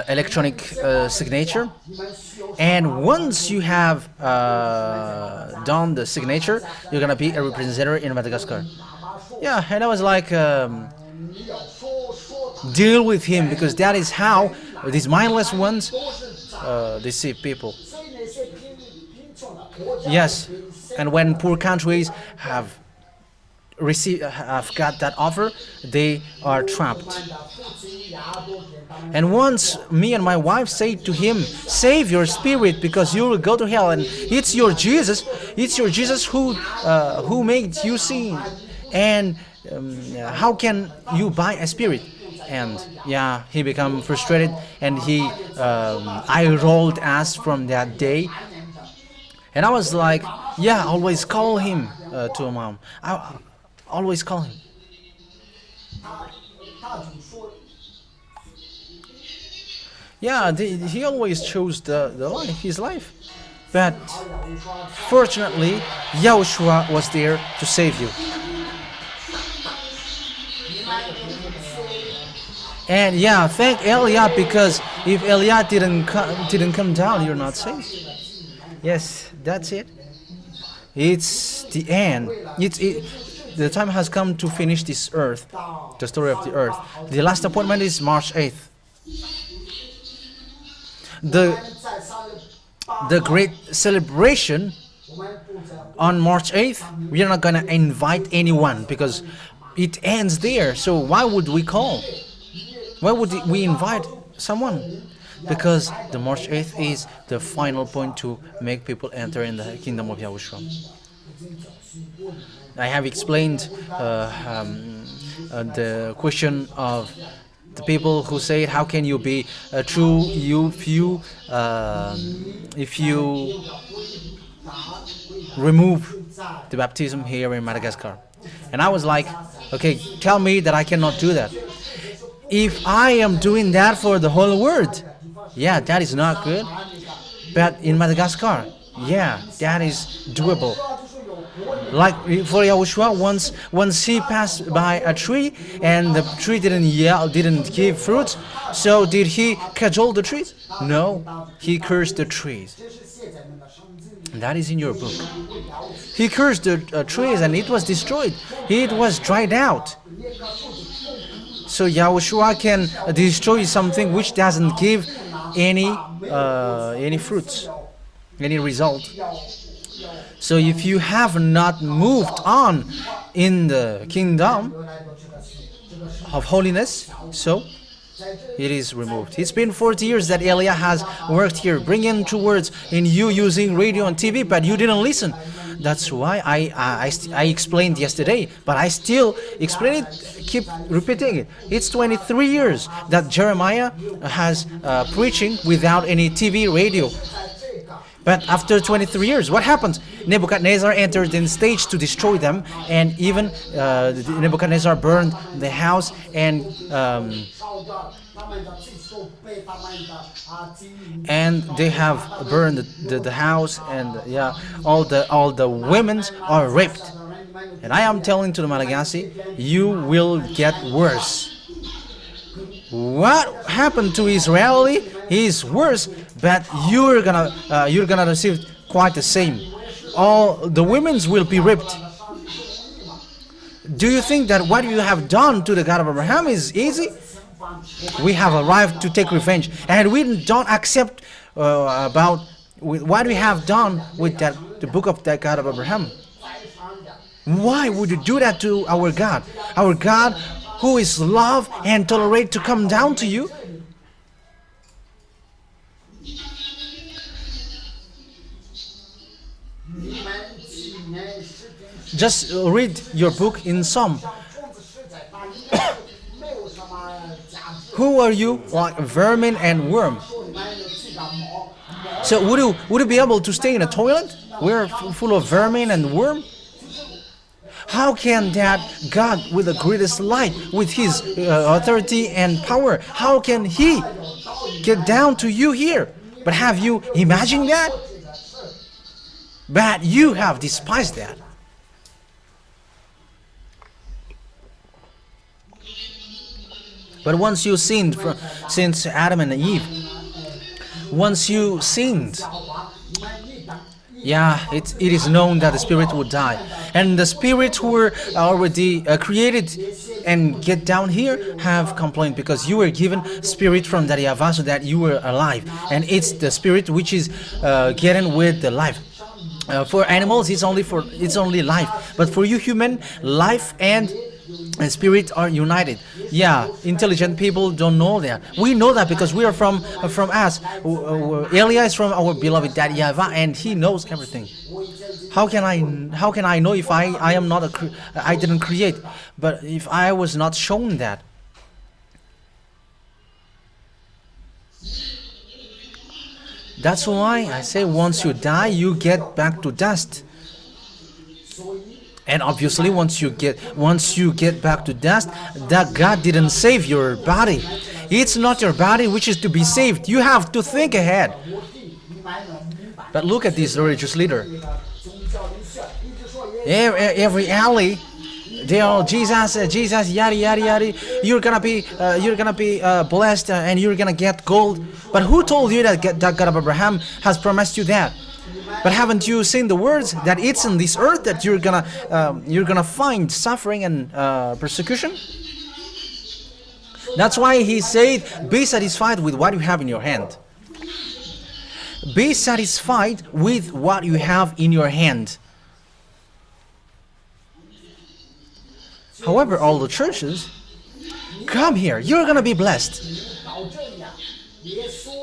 electronic signature. And once you have done the signature, you're gonna be a representative in Madagascar. Yeah, and I was like, deal with him, because that is how these mindless ones deceive people. Yes, and when poor countries have got that offer, they are trapped. And once me and my wife say to him, save your spirit, because you will go to hell, and it's your Jesus who made you sin, and how can you buy a spirit? And yeah, he became frustrated, and he I rolled us from that day. And I was like, yeah, always call him to mom. I always call him. Yeah, he always chose his life. But fortunately, Yahushua was there to save you. And yeah, thank Eliah, because if Eliah didn't come down, you're not saved. Yes, that's it. It's the end. The time has come to finish this earth, the story of the earth. The last appointment is March 8th. The great celebration on March 8th, we are not going to invite anyone because it ends there. So why would we call? Why would we invite someone? Because the March 8th is the final point to make people enter in the kingdom of Yahushua. I have explained the question of the people who say, how can you be true if you remove the baptism here in Madagascar? And I was like, okay, tell me that I cannot do that. If I am doing that for the whole world, yeah, that is not good. But in Madagascar, yeah, that is doable. Like for Yahushua, once he passed by a tree and the tree didn't give fruits, so did he cajole the trees? No, he cursed the trees. That is in your book. He cursed the trees and it was destroyed. It was dried out. So Yahushua can destroy something which doesn't give any fruits, any result. So if you have not moved on in the kingdom of holiness, so it is removed. It's been 40 years that Elia has worked here, bringing true words in you using radio and TV, but you didn't listen. That's why I explained yesterday, but I still explain it, keep repeating it. It's 23 years that Jeremiah has preaching without any TV, radio. But after 23 years, what happened? Nebuchadnezzar entered in stage to destroy them, and even Nebuchadnezzar burned the house, and they have burned the house, and yeah, all the women are raped. And I am telling to the Malagasy, you will get worse. What happened to Israeli is worse, but you're gonna receive quite the same. All the women's will be ripped. Do you think that what you have done to the God of Abraham is easy? We have arrived to take revenge, and we don't accept about what we have done with the book of the God of Abraham. Why would you do that to our God? Our God, who is love and tolerate to come down to you? Just read your book in Psalm. Who are you? Like vermin and worm. So would you be able to stay in a toilet? We're full of vermin and worm. How can that God with the greatest light, with his authority and power, how can he get down to you here? But have you imagined that? But you have despised that. But once you sinned, since Adam and Eve, once you sinned, yeah, it is known that the spirit would die. And the spirits who were already created and get down here have complained because you were given spirit from the YAHVAH so that you were alive. And it's the spirit which is getting with the life. For animals, it's only life. But for you human, life and spirit are united. Yeah, intelligent people don't know that. We know that because we are from us. Elia is from our beloved Daddy YAHVAH, and he knows everything. How can I know if I am not I didn't create? But if I was not shown that. That's why I say once you die, you get back to dust. And obviously once you get back to dust, that God didn't save your body. It's not your body which is to be saved. You have to think ahead. But look at this religious leader. Every alley, they are Jesus, yada yada yada. You're gonna be blessed and you're gonna get gold. But who told you that God of Abraham has promised you that? But haven't you seen the words that it's in this earth that you're gonna find suffering and persecution? That's why he said, be satisfied with what you have in your hand. Be satisfied with what you have in your hand. However, all the churches, come here, you're gonna be blessed.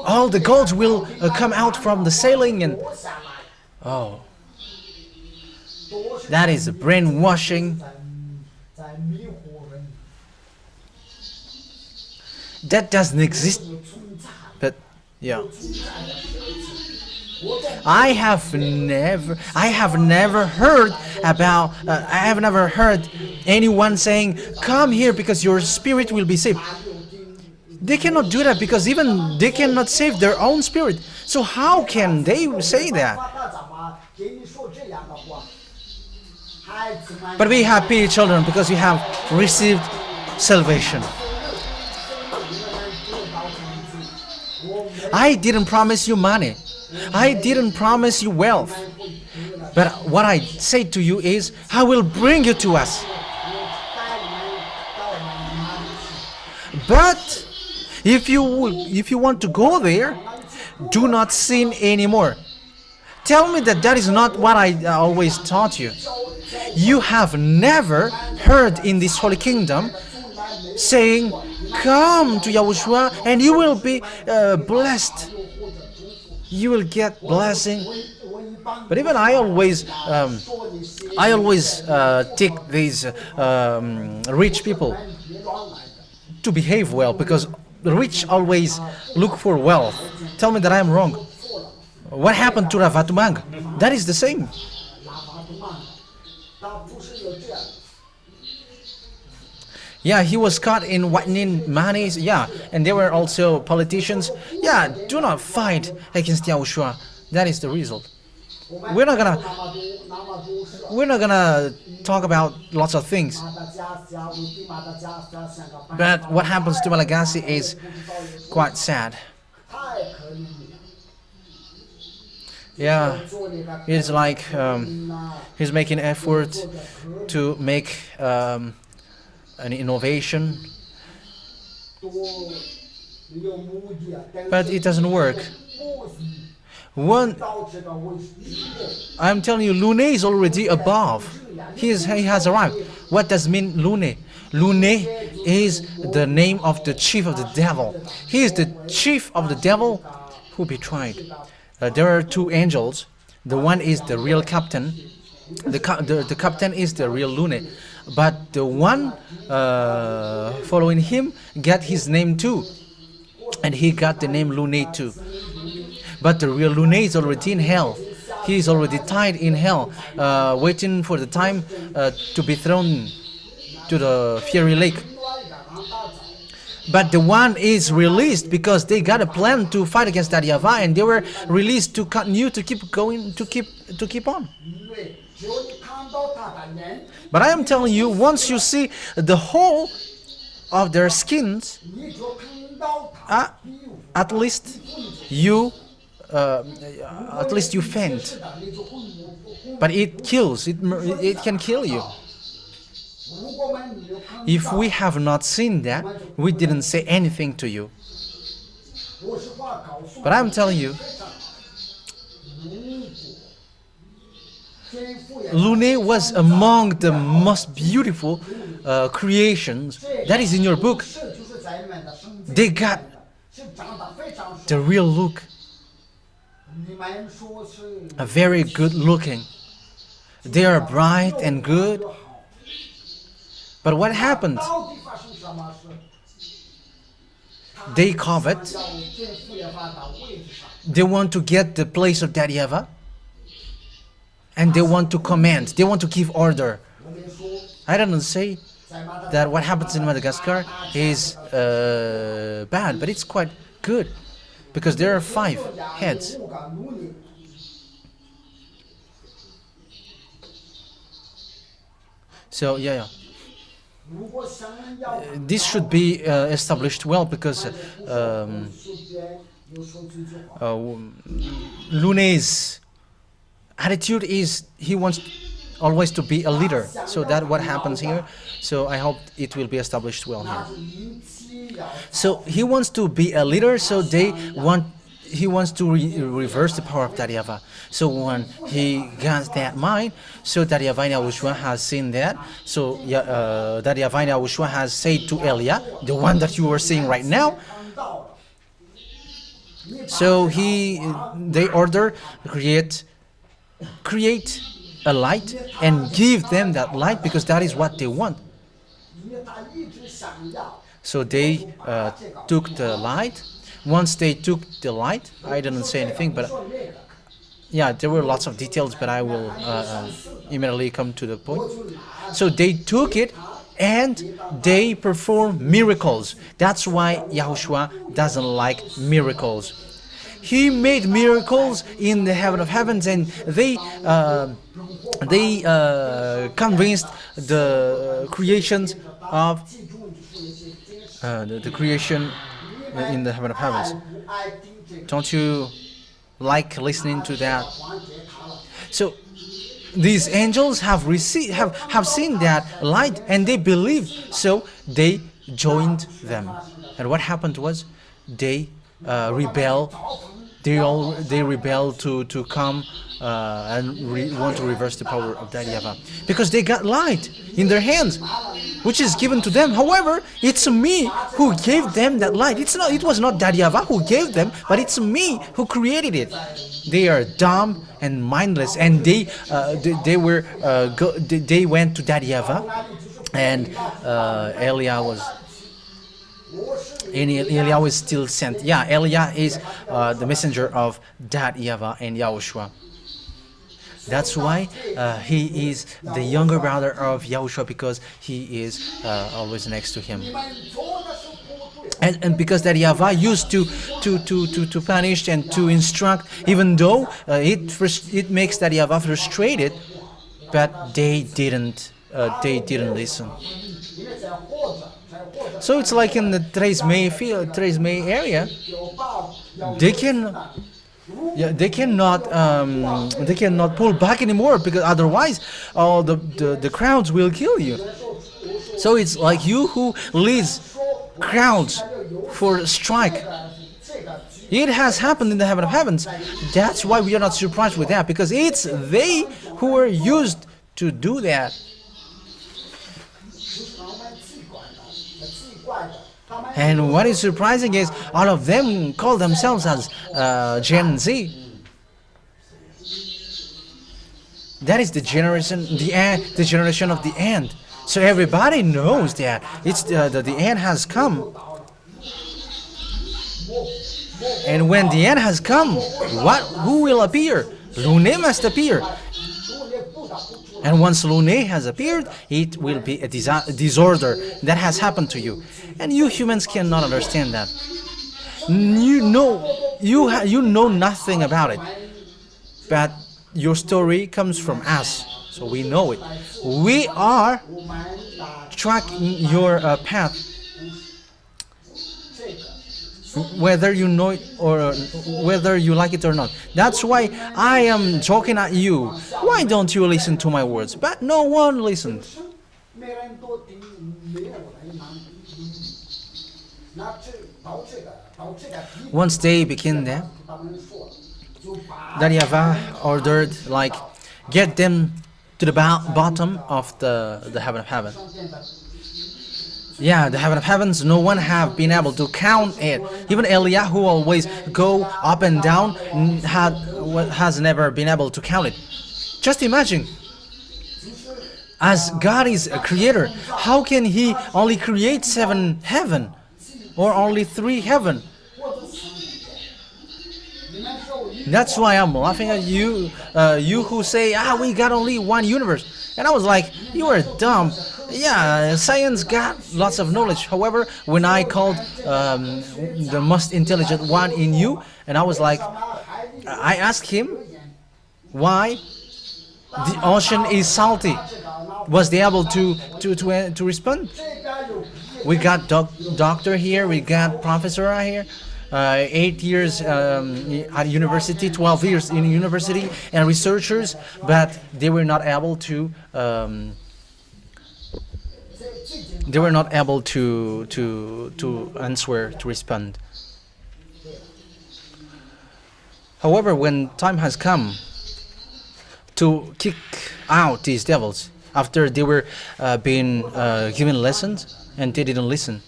All the gold will come out from the ceiling, and oh, that is brainwashing. That doesn't exist. But yeah, I have never heard anyone saying, "Come here because your spirit will be saved." They cannot do that because even they cannot save their own spirit. So how can they say that? But be happy, children, because you have received salvation. I didn't promise you money. I didn't promise you wealth. But what I say to you is, I will bring you to us. But if you want to go there, do not sin anymore. Tell me that is not what I always taught you. You have never heard in this holy kingdom saying, "Come to Yahushua and you will be blessed. You will get blessing." But even I always take these rich people to behave well, because the rich always look for wealth. Tell me that I am wrong. What happened to Ravatumang? That is the same. Yeah, he was caught in whitening money. Yeah, and there were also politicians. Yeah, do not fight against Yahushua. That is the result. We're not gonna talk about lots of things. But what happens to Malagasy is quite sad. Yeah, it's like he's making effort to make an innovation, but it doesn't work. I'm telling you, Lune is already above. He has arrived. What does mean Lune? Lune is the name of the chief of the devil. He is the chief of the devil who betrayed. There are two angels. The one is the real captain. The captain is the real Lune. But the one following him got his name too. And he got the name Lune too. But the real Lune is already in hell. He is already tied in hell, waiting for the time to be thrown to the fiery lake. But the one is released because they got a plan to fight against that YAHVAH, and they were released to continue to keep going, to keep on. But I am telling you, once you see the whole of their skins, at least you faint. But it kills. It can kill you. If we have not seen that, we didn't say anything to you. But I'm telling you, Lune was among the most beautiful creations that is in your book. They got the real look. A very good looking. They are bright and good. But what happened? They covet. They want to get the place of that YAHVAH. And they want to command. They want to give order. I don't say that what happens in Madagascar is bad, but it's quite good. Because there are 5 heads. So, yeah. This should be established well, because Lune's attitude is he wants always to be a leader. So that's what happens here. So I hope it will be established well here. So he wants to be a leader, so they want he wants to reverse the power of Daddy Yahweh. So when he got that mind, so Daddy Yahweh YAHOSHUA has seen that. So Daddy Yahweh YAHOSHUA has said to Elia, the one that you are seeing right now. So they order create a light and give them that light, because that is what they want. So they took the light. Once they took the light, I didn't say anything, but yeah, there were lots of details, but I will immediately come to the point. So they took it and they performed miracles. That's why YAHOSHUA doesn't like miracles. He made miracles in the heaven of heavens, and they convinced the creations of the creation in the heaven of heavens. Don't you like listening to that? So these angels have seen that light, and they believed. So they joined them. And what happened was they rebel. They rebel to come and want to reverse the power of Daddy Yahweh, because they got light in their hands, which is given to them. However, it's me who gave them that light. It was not Daddy Yahweh who gave them, but it's me who created it. They are dumb and mindless, and they went to Daddy Yahweh, and Elia was still sent. Yeah, Elia is the messenger of Daddy Yahweh and YAHOSHUA. That's why he is the younger brother of YAHOSHUA, because he is always next to him. And because Daddy Yahweh used to punish and to instruct, even though it makes Daddy Yahweh frustrated, but they didn't listen. So it's like in the Tres May area, they cannot pull back anymore, because otherwise all the crowds will kill you. So it's like you who leads crowds for strike. It has happened in the heaven of heavens. That's why we are not surprised with that, because it's they who are used to do that. And what is surprising is all of them call themselves as Gen Z. That is the generation of the end. So everybody knows that the end has come. And when the end has come, who will appear? Lune must appear. And once Lune has appeared, it will be a disorder that has happened to you. And you humans cannot understand that. You know nothing about it. But your story comes from us, so we know it. We are tracking your path, whether you know it or whether you like it or not. That's why I am talking at you. Why don't you listen to my words? But no one listened. Once they begin there, Daddy Yahweh ordered, like, get them to the bottom of the heaven of heaven. Yeah, the heaven of heavens, no one have been able to count it. Even Elia, who always go up and down, has never been able to count it. Just imagine, as God is a creator, how can He only create 7 heaven or only 3 heaven? That's why I'm laughing at you, you who say, we got only 1 universe. And I was like, you are dumb. Yeah, science got lots of knowledge. However, when I called the most intelligent one in you, and I was like, I asked him why the ocean is salty. Was they able to respond? We got doctor here, we got professor here. 8 years at university, 12 years in university, and researchers, but they were not able to answer, to respond. However, when time has come to kick out these devils, after they were being given lessons and they didn't listen.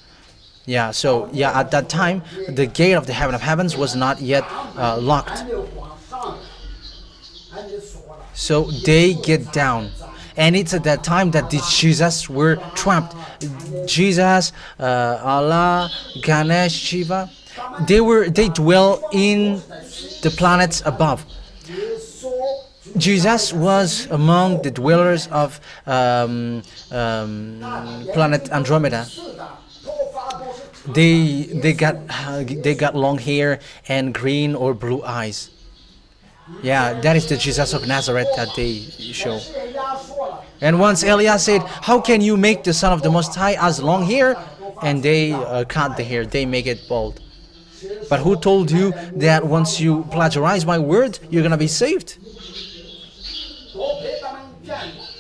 Yeah, so yeah, at that time, the gate of the heaven of heavens was not yet locked. So they get down. And it's at that time that the Jesus were trapped. Jesus, Allah, Ganesh, Shiva, they dwell in the planets above. Jesus was among the dwellers of planet Andromeda. They got long hair and green or blue eyes. Yeah, that is the Jesus of Nazareth that they show. And once Elias said, "How can you make the Son of the Most High as long hair?" And they cut the hair, they make it bald. But who told you that once you plagiarize my word, you're gonna be saved?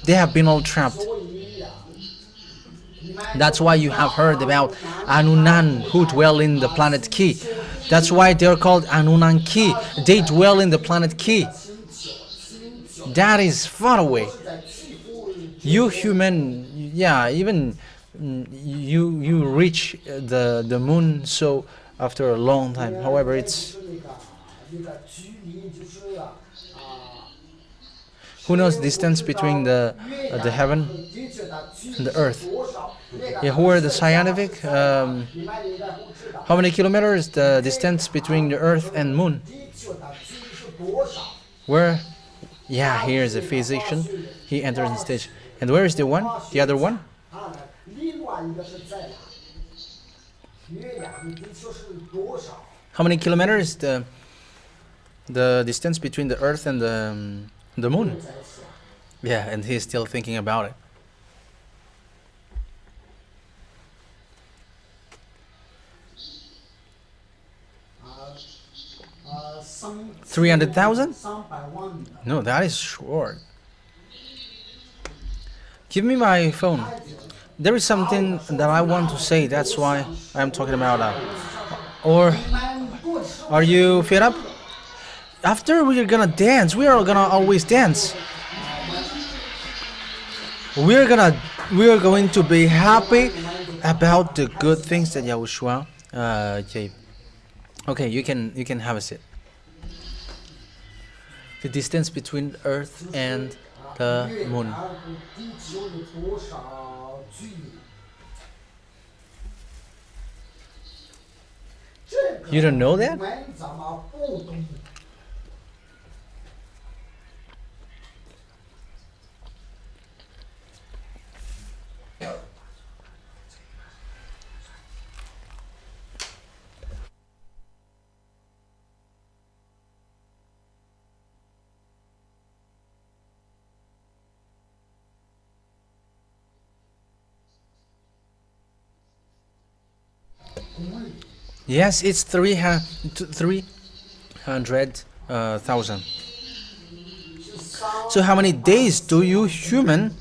They have been all trapped. That's why you have heard about Anunan who dwell in the planet Ki. That's why they're called Anunnaki. They dwell in the planet Ki. That is far away. You human, yeah, even you reach the moon so after a long time. However, it's who knows the distance between the heaven and the earth? Yeah, who are the scientific? How many kilometers the distance between the earth and moon? Where? Yeah, here is a physician. He enters the stage. And where is the one? The other one? How many kilometers the distance between the earth and the moon? Yeah, and he's still thinking about it. $300,000? No, that is short. Give me my phone. There is something that I want to say. That's why I'm talking about that. Or are you fed up? After we are gonna dance, we are gonna always dance. We are going to be happy about the good things that Yahushua gave. Okay, you can have a seat. The distance between Earth and the moon. You don't know that? Yes, it's 300,000. So how many days do you human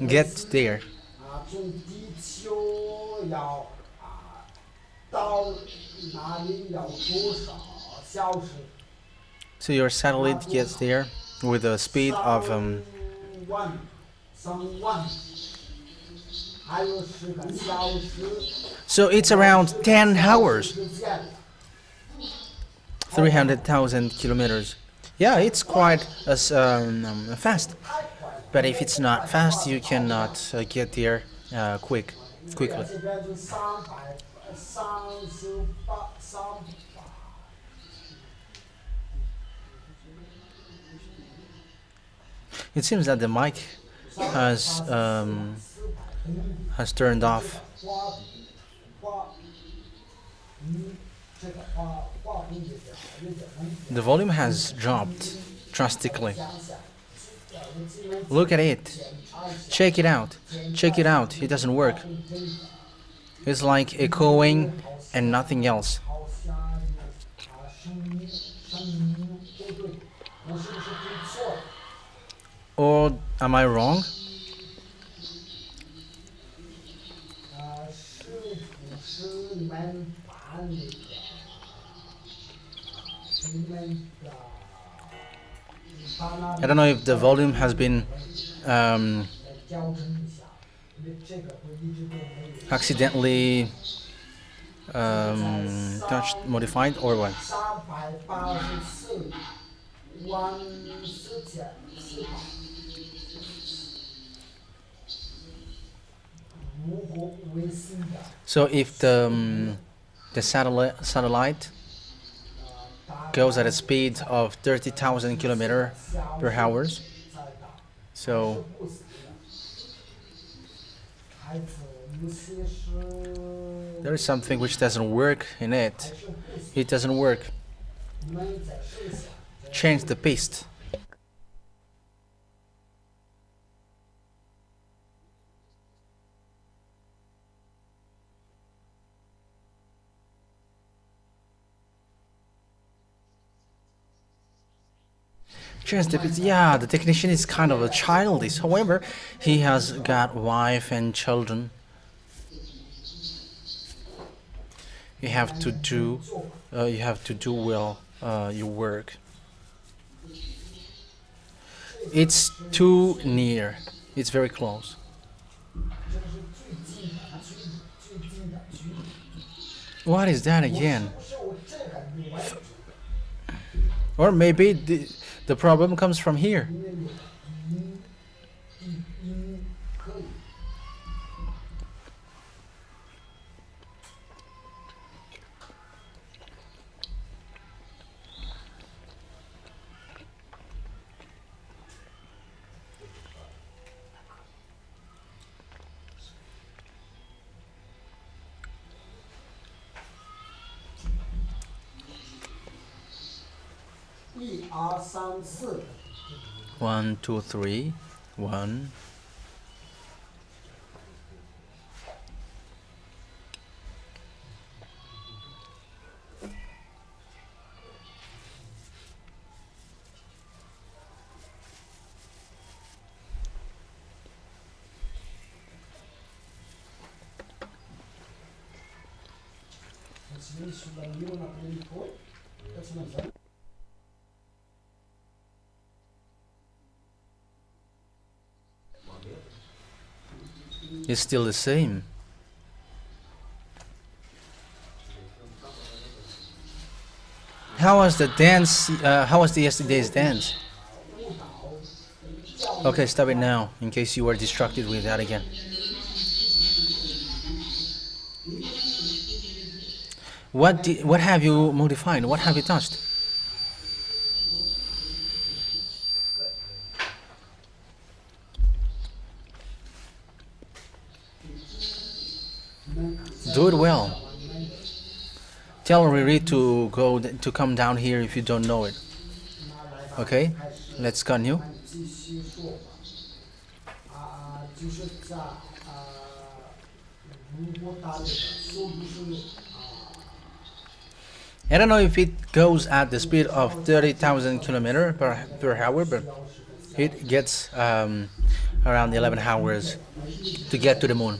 get there? So your satellite gets there with a speed of so it's around 10 hours. 300,000 kilometers. Yeah, it's quite fast. But if it's not fast, you cannot get there quickly. It seems that the mic has turned off. The volume has dropped drastically. Look at it. Check it out. Check it out. It doesn't work. It's like echoing and nothing else. Or am I wrong? I don't know if the volume has been accidentally touched, modified, or what. So if the satellite goes at a speed of 30,000 kilometers per hour, so there is something which doesn't work in it. It doesn't work. Change the paste. Yeah, the technician is kind of a childish. However, he has got wife and children. You have to do well your work. It's too near. It's very close. What is that again? Or maybe the problem comes from here. One, two, three, one. It's still the same. How was the dance? How was the yesterday's dance? Okay, stop it now, in case you were distracted with that again. What have you modified? What have you touched? Do it well. Tell Riri to come down here if you don't know it. Okay, let's continue. I don't know if it goes at the speed of 30,000 kilometers per hour, but it gets around 11 hours to get to the moon.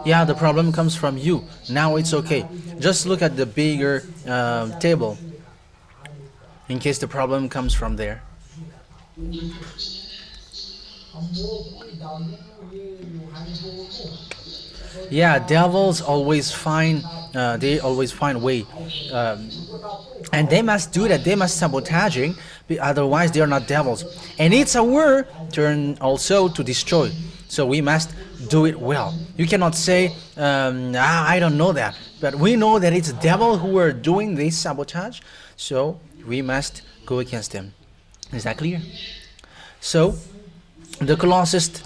Yeah, the problem comes from you. Now it's okay. Just look at the bigger table in case the problem comes from there. Yeah, devils always find way, and they must do that. They must sabotaging, otherwise they are not devils. And it's our turn also to destroy. So we must do it well. You cannot say, I don't know that, but we know that it's the devil who are doing this sabotage. So we must go against them. Is that clear? So the closest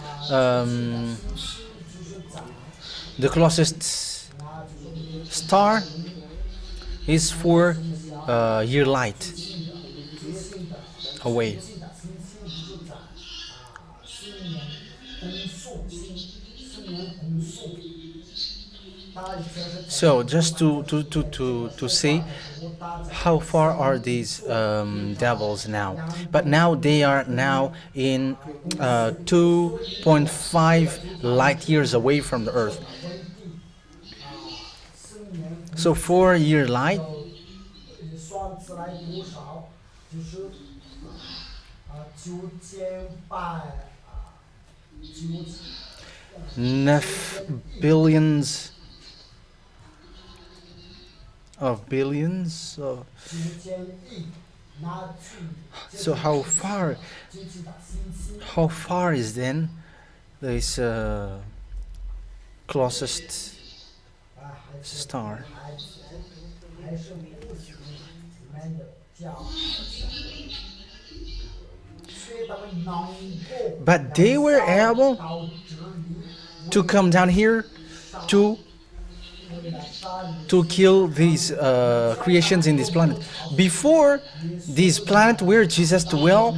star is 4 year light away. So just to see how far are these devils now. But now they are now in 2.5 light years away from the Earth. So 4-year light. 算出来多少？就是9 billions of billions. So how far is then this closest star? But they were able to come down here to kill these creations in this planet. Before this planet where Jesus dwelt,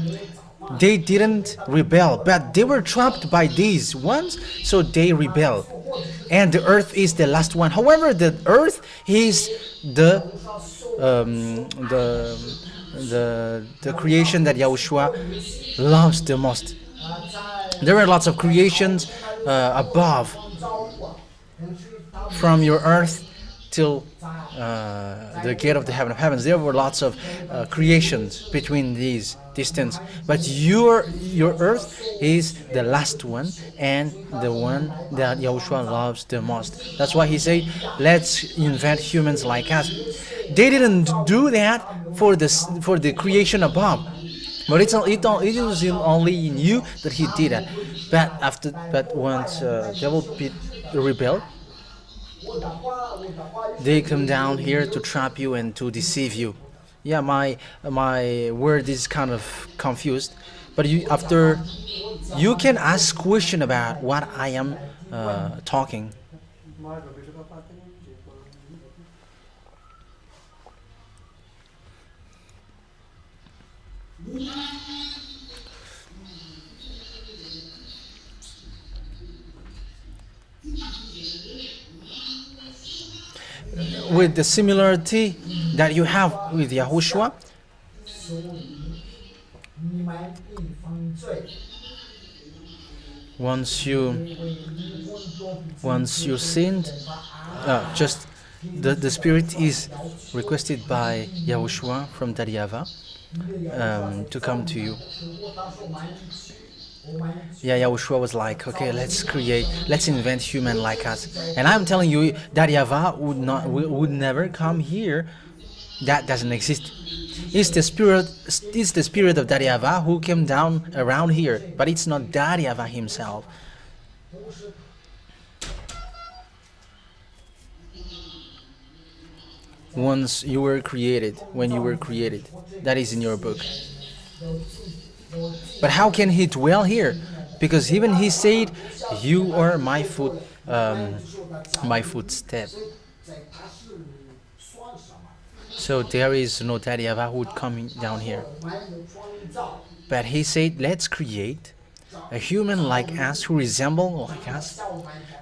they didn't rebel, but they were trapped by these ones, so they rebelled. And the earth is the last one. However, the earth is the creation that Yahushua loves the most. There are lots of creations above, from your earth till the gate of the heaven of heavens. There were lots of creations between these distance, but your earth is the last one and the one that Yahushua loves the most. That's why he said, let's invent humans like us. They didn't do that for the creation above, but it is only in you that he did it. But once devil rebelled, they come down here to trap you and to deceive you. Yeah, my word is kind of confused, but you can ask question about what I am talking. With the similarity that you have with Yahushua, once you sinned, just the spirit is requested by Yahushua from Daddy YAHVAH to come to you. Yeah, Yahushua was like, okay, let's invent human like us. And I'm telling you, Daddy YAHVAH would never come here. That doesn't exist. It's the spirit of Daddy YAHVAH who came down around here, but it's not Daddy YAHVAH himself. Once you were created, when you were created, that is in your book. But how can he dwell here? Because even he said, "You are my footstep." So there is no Daddy YAHVAH who would come down here. But he said, "Let's create a human like us who resemble like us."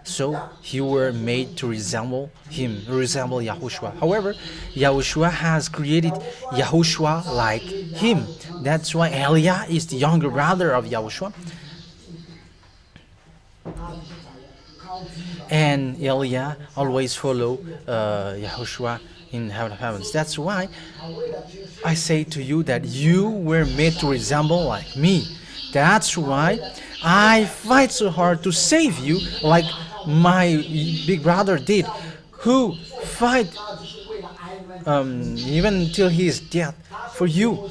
So you were made to resemble him, resemble Yahushua. However, Yahushua has created Yahushua like him. That's why Elia is the younger brother of Yahushua. And Elia always follow Yahushua in heaven of heavens. That's why I say to you that you were made to resemble like me. That's why I fight so hard to save you like my big brother did, who fight even till his death for you.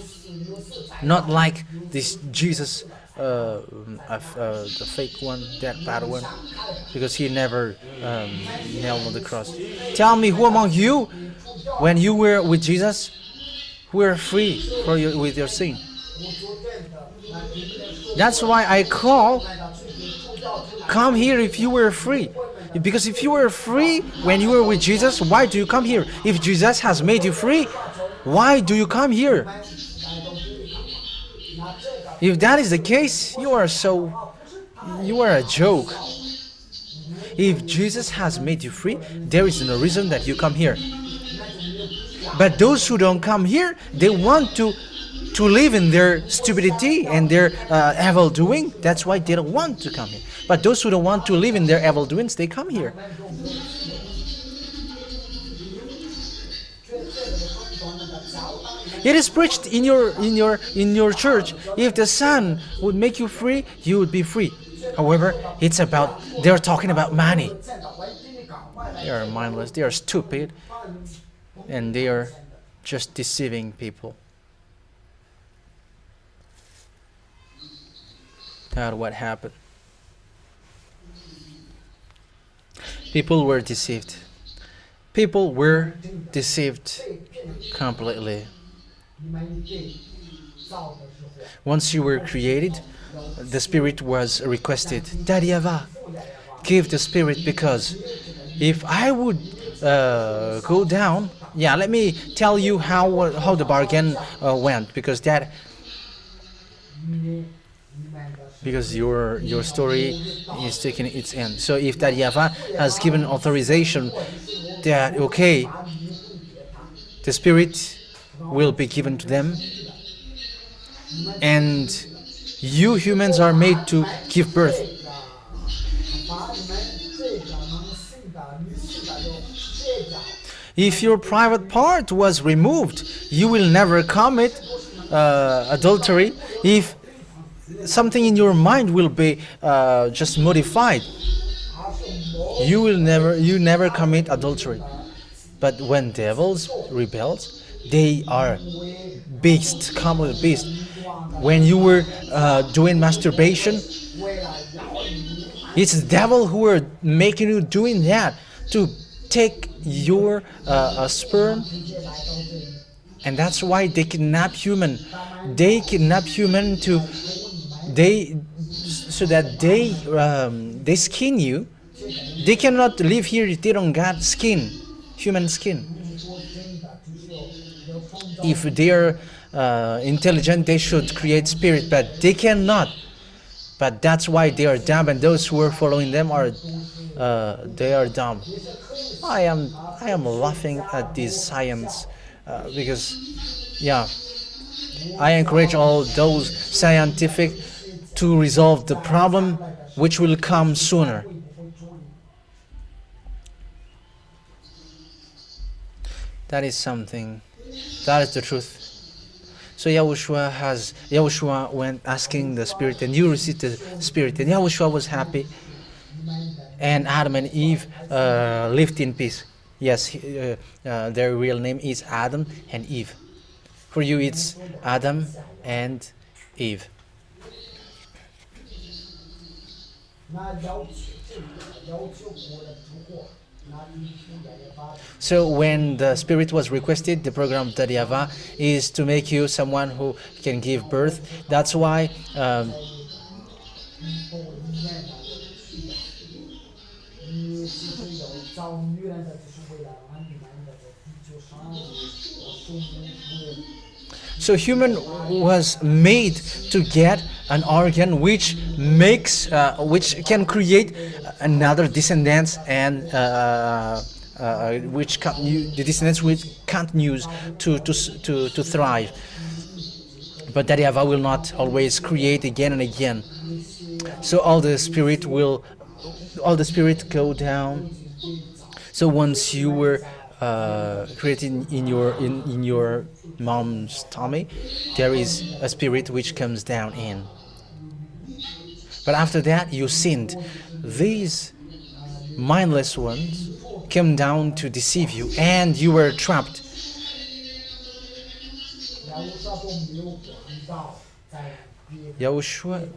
Not like this Jesus, the fake one, that bad one, because he never nailed on the cross. Tell me, who among you, when you were with Jesus, were free with your sin? That's why I call, come here if you were free. Because if you were free when you were with Jesus, why do you come here? If Jesus has made you free, why do you come here? If that is the case, you are a joke. If Jesus has made you free, there is no reason that you come here. But those who don't come here, they want to live in their stupidity and their evil doing. That's why they don't want to come here. But those who don't want to live in their evil doings, they come here. It is preached in your church. If the Son would make you free, you would be free. However, they're talking about money. They are mindless, they are stupid, and they are just deceiving people. That's what happened. People were deceived. People were deceived completely. Once you were created, the Spirit was requested. Daddy YAHVAH, give the Spirit, because if I would go down, let me tell you how the bargain went, because your story is taking its end. So if Daddy YAHVAH has given authorization that okay, the Spirit will be given to them, and you humans are made to give birth. If your private part was removed, you will never commit adultery. If something in your mind will be just modified, you never commit adultery. But when devils rebels, they are beasts, complete beasts. When you were doing masturbation, it's the devil who are making you doing that to take your sperm, and that's why they kidnap human. They kidnap human so that they skin you. They cannot live here if they don't got skin, human skin. If they are intelligent, they should create spirit, but they cannot. But that's why they are dumb, and those who are following them are dumb. I am laughing at this science because I encourage all those scientific to resolve the problem which will come sooner. That is something. That is the truth. So Yahushua went asking the Spirit, and you received the Spirit, and Yahushua was happy. And Adam and Eve lived in peace. Yes, their real name is Adam and Eve. For you, it's Adam and Eve. So when the Spirit was requested, the program of Daddy YAHVAH is to make you someone who can give birth. That's why so human was made to get an organ which can create another descendants, and the descendants which can't use to thrive. But Daddy YAHVAH will not always create again and again. So all the spirit go down. So once you were created in your mom's tummy, there is a spirit which comes down in. But after that, you sinned. These mindless ones came down to deceive you, and you were trapped. Yahushua,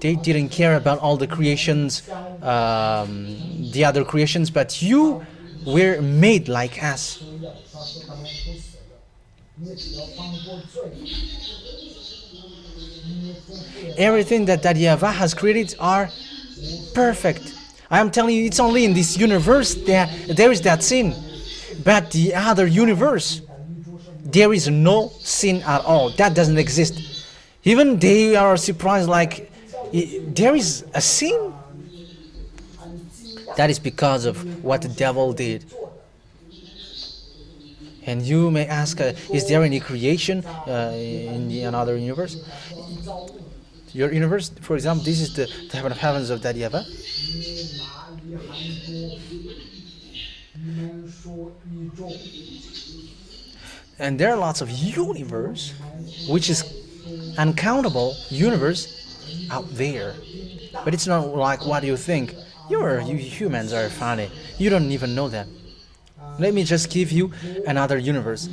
they didn't care about all the creations, the other creations, but you were made like us. Everything that Daddy YAHVAH has created are perfect. I am telling you, it's only in this universe that there is that sin. But the other universe, there is no sin at all. That doesn't exist. Even they are surprised, like, there is a sin? That is because of what the devil did. And you may ask, is there any creation in another universe? Your universe, for example, this is the heaven of heavens of Daddy YAHVAH. And there are lots of universe, which is uncountable universe out there. But it's not like what you think. You humans are funny. You don't even know that. Let me just give you another universe.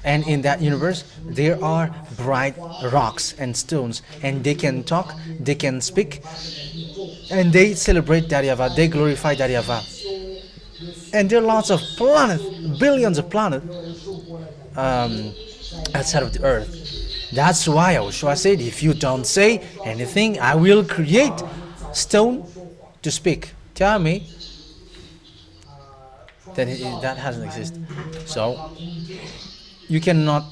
And in that universe, there are bright rocks and stones, and they can talk, they can speak, and they celebrate YAHVAH, they glorify YAHVAH. And there are lots of planets, billions of planets outside of the earth. That's why YAHOSHUA said, if you don't say anything, I will create stone to speak. Tell me that that hasn't existed. So you cannot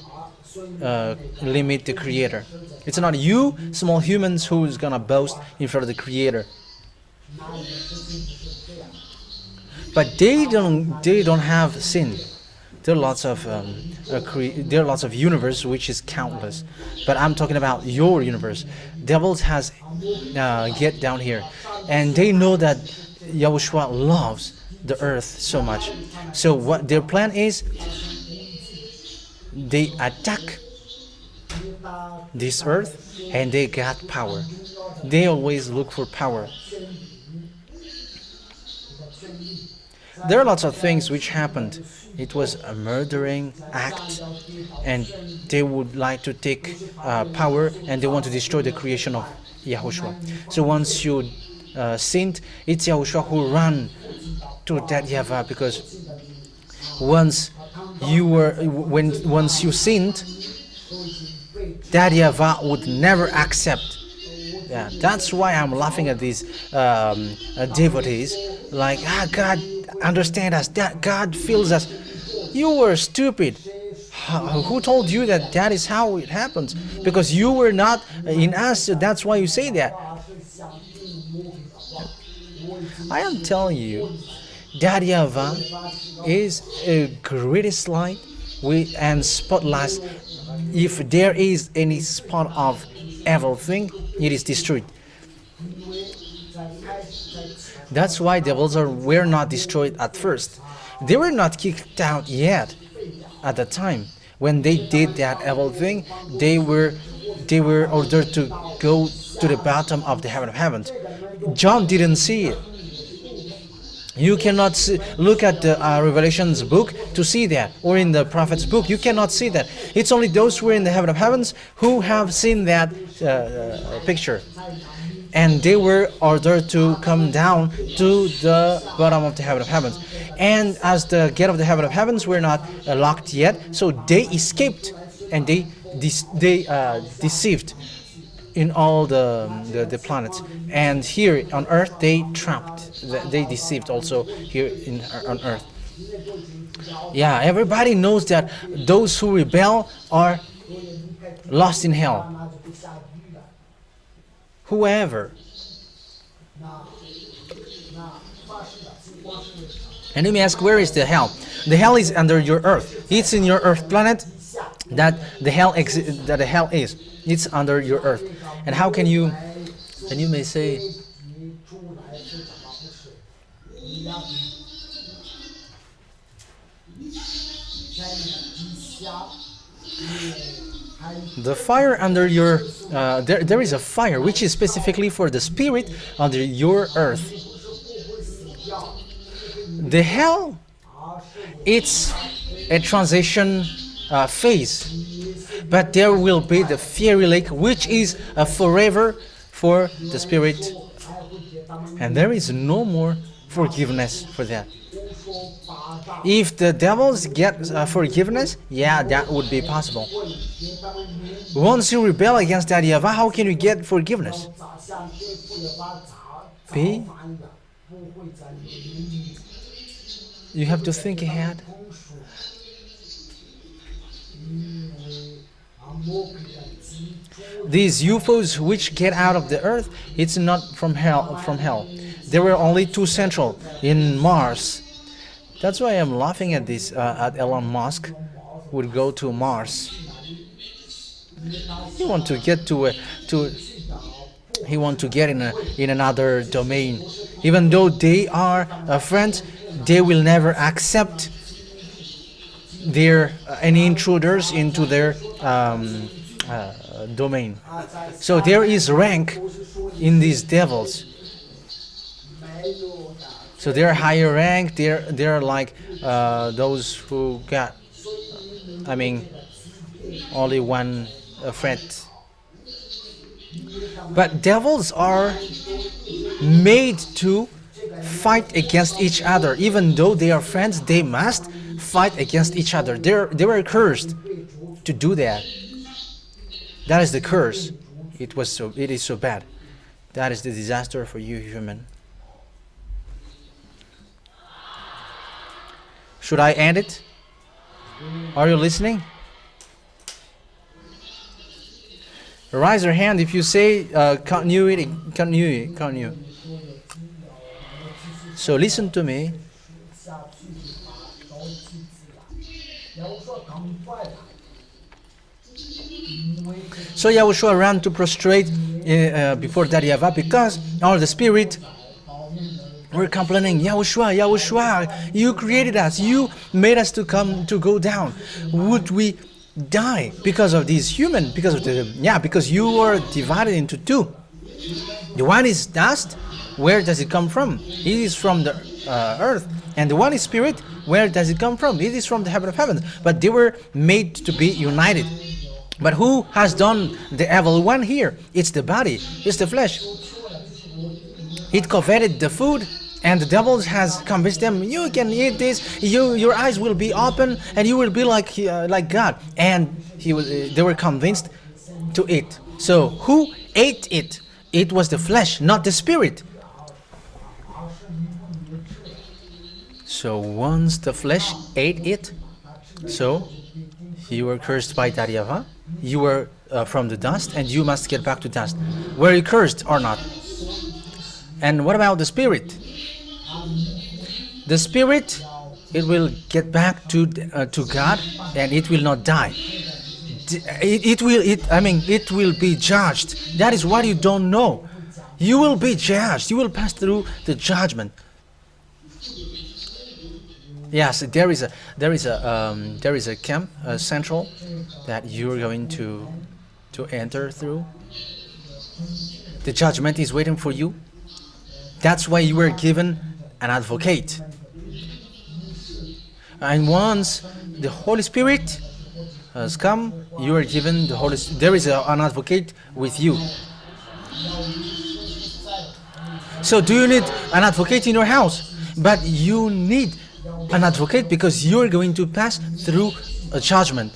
limit the Creator. It's not you, small humans, who is gonna boast in front of the Creator. But they don't have sin. There are lots of universe which is countless. But I'm talking about your universe. Devils has get down here, and they know that YAHOSHUA loves the earth so much. So what their plan is, they attack this earth and they got power. They always look for power. There are lots of things which happened. It was a murdering act, and they would like to take power, and they want to destroy the creation of YAHOSHUA. So once you sinned, it's YAHOSHUA who ran to that YAHVAH, because once you sinned, that YAHVAH would never accept. Yeah, that's why I'm laughing at these devotees. Like, God understand us, that God feels us. You were stupid. Who told you that that is how it happens? Because you were not in us, so that's why you say that. I am telling you that YAHVAH is a greatest light and spotlight. If there is any spot of evil thing, it is destroyed. That's why devils were not destroyed at first. They were not kicked out yet. At the time when they did that evil thing, they were ordered to go to the bottom of the heaven of heavens. John didn't see it. You cannot look at the Revelations book to see that, or in the prophet's book. You cannot see that. It's only those who are in the heaven of heavens who have seen that picture. And they were ordered to come down to the bottom of the heaven of heavens. And as the gate of the heaven of heavens were not locked yet, so they escaped, and they deceived in all the planets. And here on earth they trapped, they deceived also here on earth. Yeah, everybody knows that those who rebel are lost in hell. Whoever. And you may ask, where is the hell? The hell is under your earth. It's in your earth planet that the hell is. It's under your earth. And how can you? And you may say, the fire under your there is a fire which is specifically for the spirit under your earth. The hell, it's a transition phase, but there will be the fiery lake, which is a forever for the spirit, and there is no more forgiveness for that. If the devils get forgiveness, yeah, that would be possible. Once you rebel against that YAHVAH, how can you get forgiveness? You have to think ahead. These UFOs which get out of the earth, it's not from hell. There were only two central in Mars. That's why I'm laughing at this. At Elon Musk would go to Mars. He want to get to He wants to get in another domain. Even though they are friends, they will never accept their any intruders into their domain. So there is rank in these devils. So they're higher rank. They're like those who got, I mean, only one friend. But devils are made to fight against each other. Even though they are friends, they must fight against each other. They were cursed to do that. That is the curse. It is so bad. That is the disaster for you, human. Should I end it? Are you listening? Raise your hand if you say continue. So listen to me. So Yahushua ran to prostrate before Daddy YAHVAH because all the spirit were complaining, Yahushua, you created us, you made us to go down. Would we die because of these human? Because you were divided into two. The one is dust. Where does it come from? It is from the earth. And the one is spirit. Where does it come from? It is from the heaven of heavens. But they were made to be united. But who has done the evil one here? It's the body. It's the flesh. It coveted the food, and the devil has convinced them, you can eat this, your eyes will be open, and you will be like God. And they were convinced to eat. So who ate it? It was the flesh, not the spirit. So once the flesh ate it, so you were cursed by Daddy YAHVAH. You were from the dust, and you must get back to dust. Were you cursed or not? And what about the spirit? The spirit, it will get back to God, and it will not die. It will be judged. That is what you don't know. You will be judged. You will pass through the judgment. Yes, there is a camp, central, that you are going to enter through. The judgment is waiting for you. That's why you were given an advocate. And once the Holy Spirit has come, you are given the Holy Spirit. There is an advocate with you. So do you need an advocate in your house? But you need an advocate because you are going to pass through a judgment.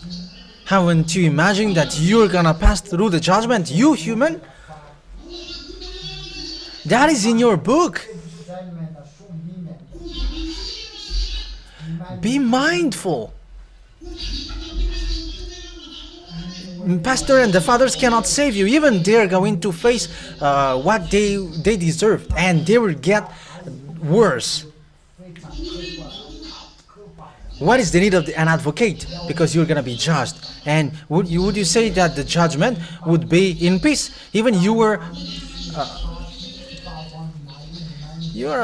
Haven't you imagined that you are going to pass through the judgment? You human? That is in your book. Be mindful. Pastor and the fathers cannot save you. Even they are going to face what they deserve, and they will get worse. What is the need of an advocate? Because you're going to be judged. And would you say that the judgment would be in peace? Even you are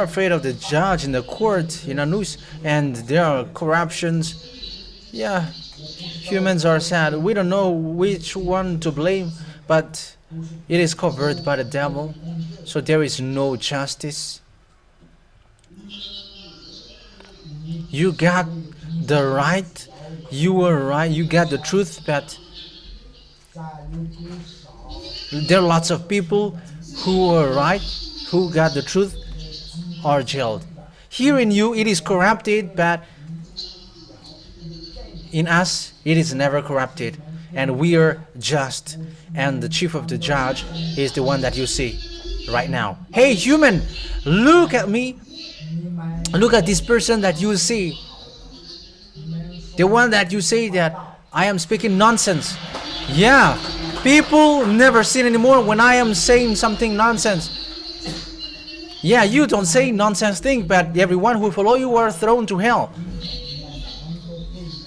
afraid of the judge in the court, in a noose, and there are corruptions. Yeah, humans are sad. We don't know which one to blame, but it is covered by the devil. So there is no justice. You got the right. You were right. You got the truth, but there are lots of people who are right, who got the truth, are jailed. Here in you, it is corrupted, but in us, it is never corrupted. And we are just. And the chief of the judge is the one that you see right now. Hey, human, look at me. Look at this person that you see. The one that you say that I am speaking nonsense. Yeah, people never sin anymore when I am saying something nonsense. Yeah, you don't say nonsense thing, but everyone who follow you are thrown to hell.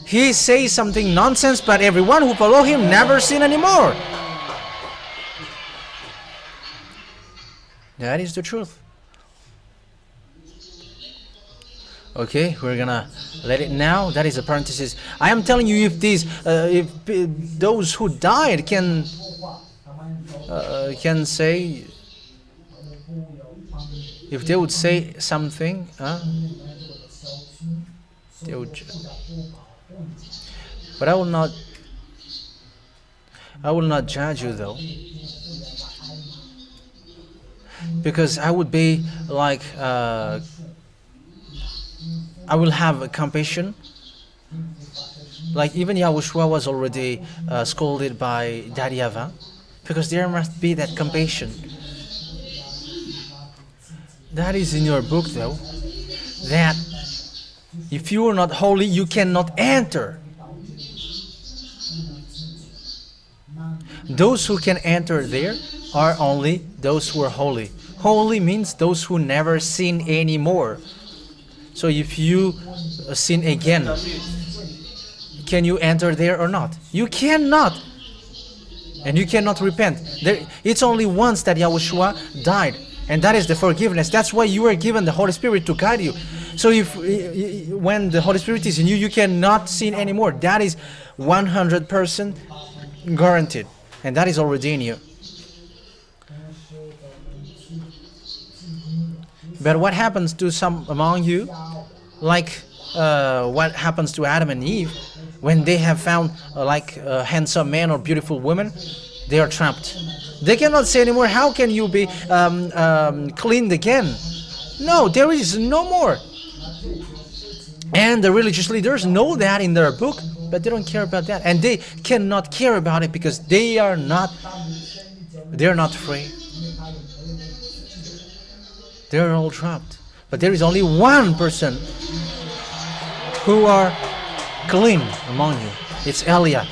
He says something nonsense, but everyone who follow him never sin anymore. That is the truth. Okay, we're gonna let it now. That is a parenthesis. I am telling you, if those who died can say, if they would say something, they would. But I will not judge you though, because I would be like. I will have a compassion. Like even Yahushua was already scolded by Daddy YAHVAH, because there must be that compassion. That is in your book though, that if you are not holy, you cannot enter. Those who can enter there are only those who are holy. Holy means those who never sin anymore. So if you sin again, can you enter there or not? You cannot. And you cannot repent. It's only once that Yahushua died. And that is the forgiveness. That's why you are given the Holy Spirit to guide you. So when the Holy Spirit is in you, you cannot sin anymore. That is 100% guaranteed. And that is already in you. But what happens to some among you, like what happens to Adam and Eve, when they have found a handsome man or beautiful woman, they are trapped. They cannot say anymore, how can you be cleaned again? No, there is no more. And the religious leaders know that in their book, but they don't care about that. And they cannot care about it because they are not free. They're all trapped. But there is only one person who are clean among you. It's Elia.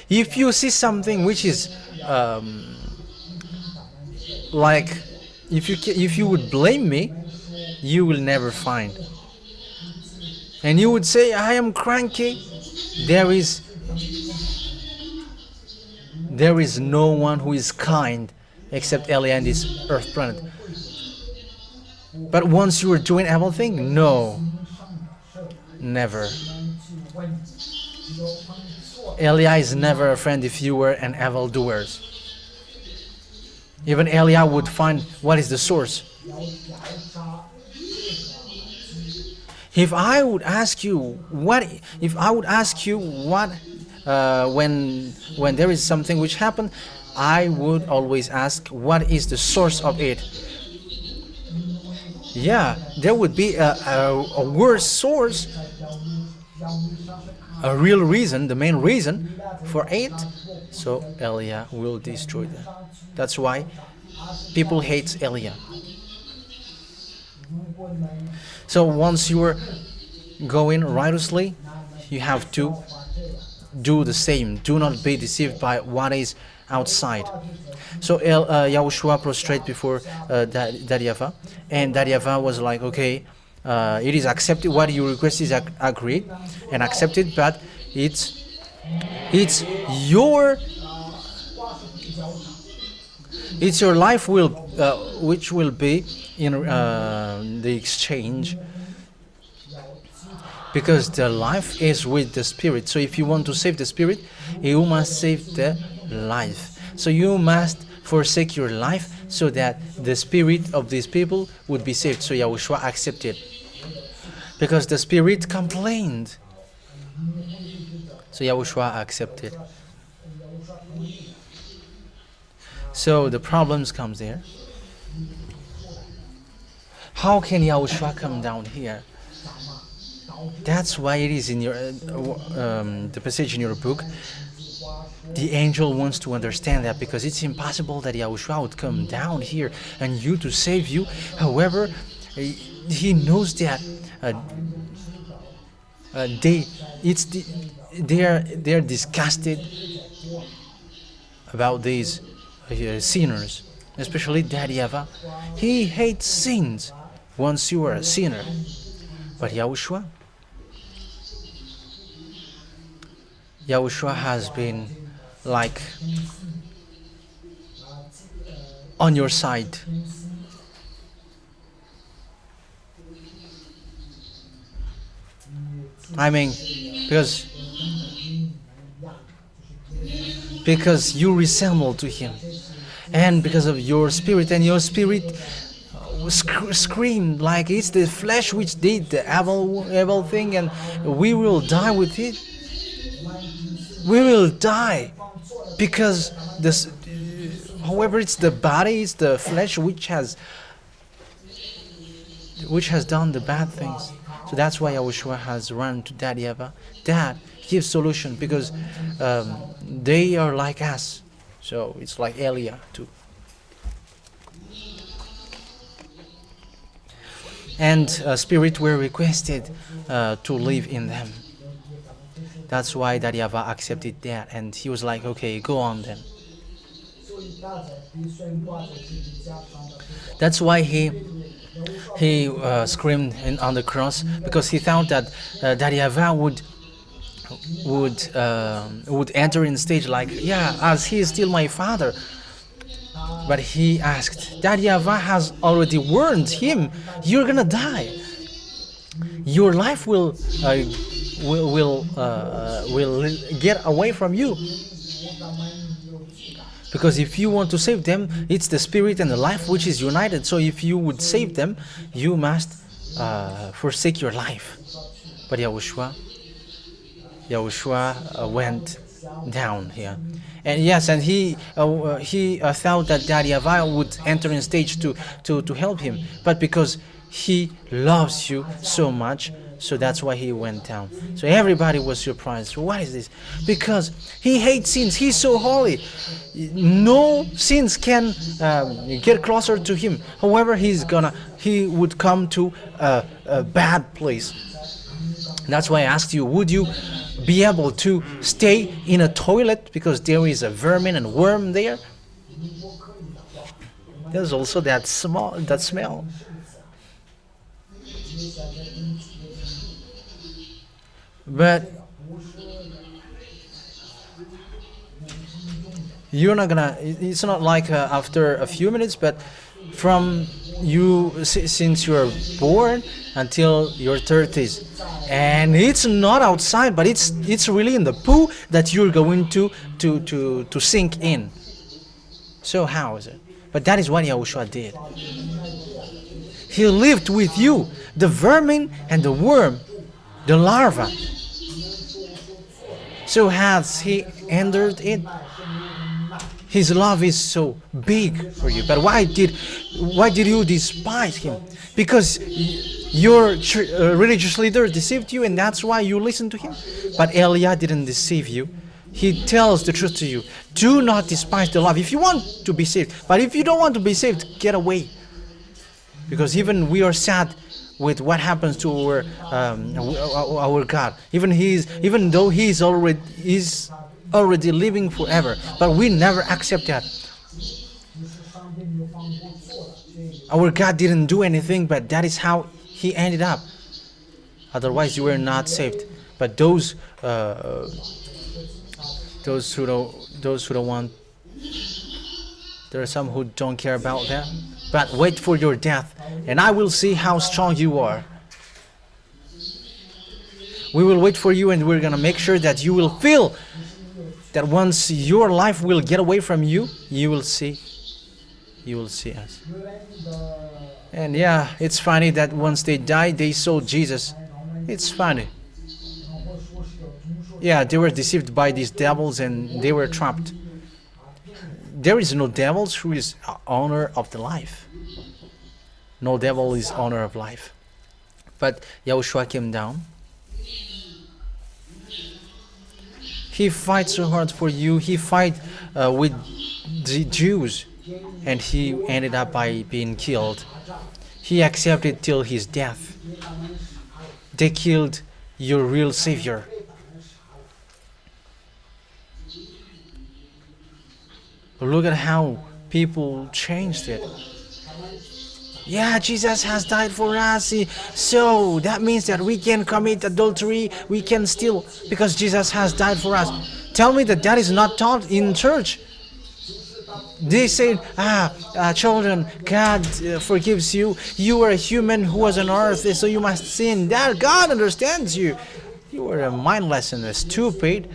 If you see something which is like, if you would blame me, you will never find. And you would say, I am cranky. There is no one who is kind except Elia and this earth planet. But once you are doing everything, no, never. Elia is never a friend if you were an evil doer. Even Elia would find what is the source. If I would ask you what, when there is something which happened, I would always ask, what is the source of it? Yeah, there would be a worse source, a real reason, the main reason for it. So Elia will destroy them. That's why people hate Elia. So once you are going righteously, you have to do the same. Do not be deceived by what is outside. So Yahushua prostrate before Daddy YAHVAH, and Daddy YAHVAH was like, okay, it is accepted. What you request is agreed and accepted, but it's your life which will be in the exchange, because the life is with the spirit. So if you want to save the spirit, you must save the life. So you must forsake your life so that the spirit of these people would be saved. So Yahushua accepted, because the spirit complained. So Yahushua accepted. So the problems comes there. How can Yahushua come down here? That's why it is in your the passage in your book. The angel wants to understand that, because it's impossible that Yahushua would come down here and you to save you. However, he knows that they are disgusted about these sinners, especially Daddy YAHVAH. He hates sins once you are a sinner. But Yahushua, Yahushua has been like on your side. I mean, because you resemble to him, and because of your spirit, and your spirit screamed like it's the flesh which did the evil thing, and we will die with it. We will die because this. However, it's the body, it's the flesh which has done the bad things. So that's why YAHOSHUA has run to Dad YAHVAH. Dad, give solution, because they are like us. So it's like Elia too. And spirit were requested to live in them. That's why Dad YAHVAH accepted that, and he was like, okay, go on then. That's why he screamed on the cross, because he thought that Dad YAHVAH would enter in stage like, yeah, as he is still my father. But he asked, Dad YAHVAH has already warned him, you're gonna die. Your life will get away from you. Because if you want to save them, it's the spirit and the life which is united. So if you would save them, you must forsake your life. But YAHOSHUA went down here. And yes, and he thought that Dad YAHVAH would enter in stage to help him. But because he loves you so much, so that's why he went down. So everybody was surprised. What is this? Because he hates sins. He's so holy. No sins can get closer to him. However, he would come to a bad place. That's why I asked you, would you be able to stay in a toilet because there is a vermin and worm there? There's also that smell. But you're not gonna. It's not like after a few minutes, but from since you're born until your 30s, and it's not outside, but it's really in the poo that you're going to sink in. So how is it? But that is what YAHOSHUA did. He lived with you, the vermin and the worm, the larva. So has he entered it? His love is so big for you. But why did you despise him? Because your religious leader deceived you, and that's why you listen to him. But Elia didn't deceive you. He tells the truth to you. Do not despise the love if you want to be saved. But if you don't want to be saved, get away. Because even we are sad with what happens to our God. Even though he's already living forever, but we never accept that. Our God didn't do anything, but that is how he ended up. Otherwise, you were not saved. But those who don't want, there are some who don't care about that. But wait for your death, and I will see how strong you are. We will wait for you, and we're gonna make sure that you will feel that once your life will get away from you, you will see us. And yeah, it's funny that once they died, they saw Jesus. It's funny. Yeah, they were deceived by these devils and they were trapped. There is no devils who is owner of the life. No devil is owner of life. But YAHOSHUA came down. He fights so hard for you. He fight with the Jews, and he ended up by being killed. He accepted till his death. They killed your real Savior. Look at how people changed it. Yeah, Jesus has died for us. So that means that we can commit adultery, we can steal because Jesus has died for us. Tell me that that is not taught in church. They say, children, God forgives you. You are a human who was on earth, so you must sin. That God understands you. You are mindless and stupid.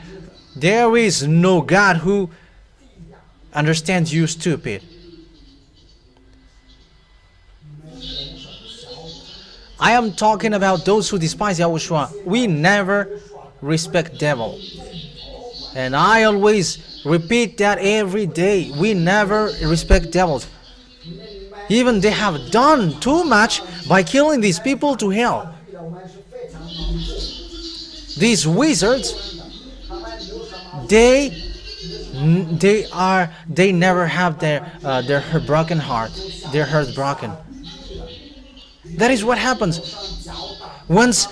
There is no God who understands you, stupid. I am talking about those who despise Yahushua. We never respect devil. And I always repeat that every day. We never respect devils. Even they have done too much by killing these people to hell. These wizards, they never have their broken heart, their heart broken. That is what happens. Once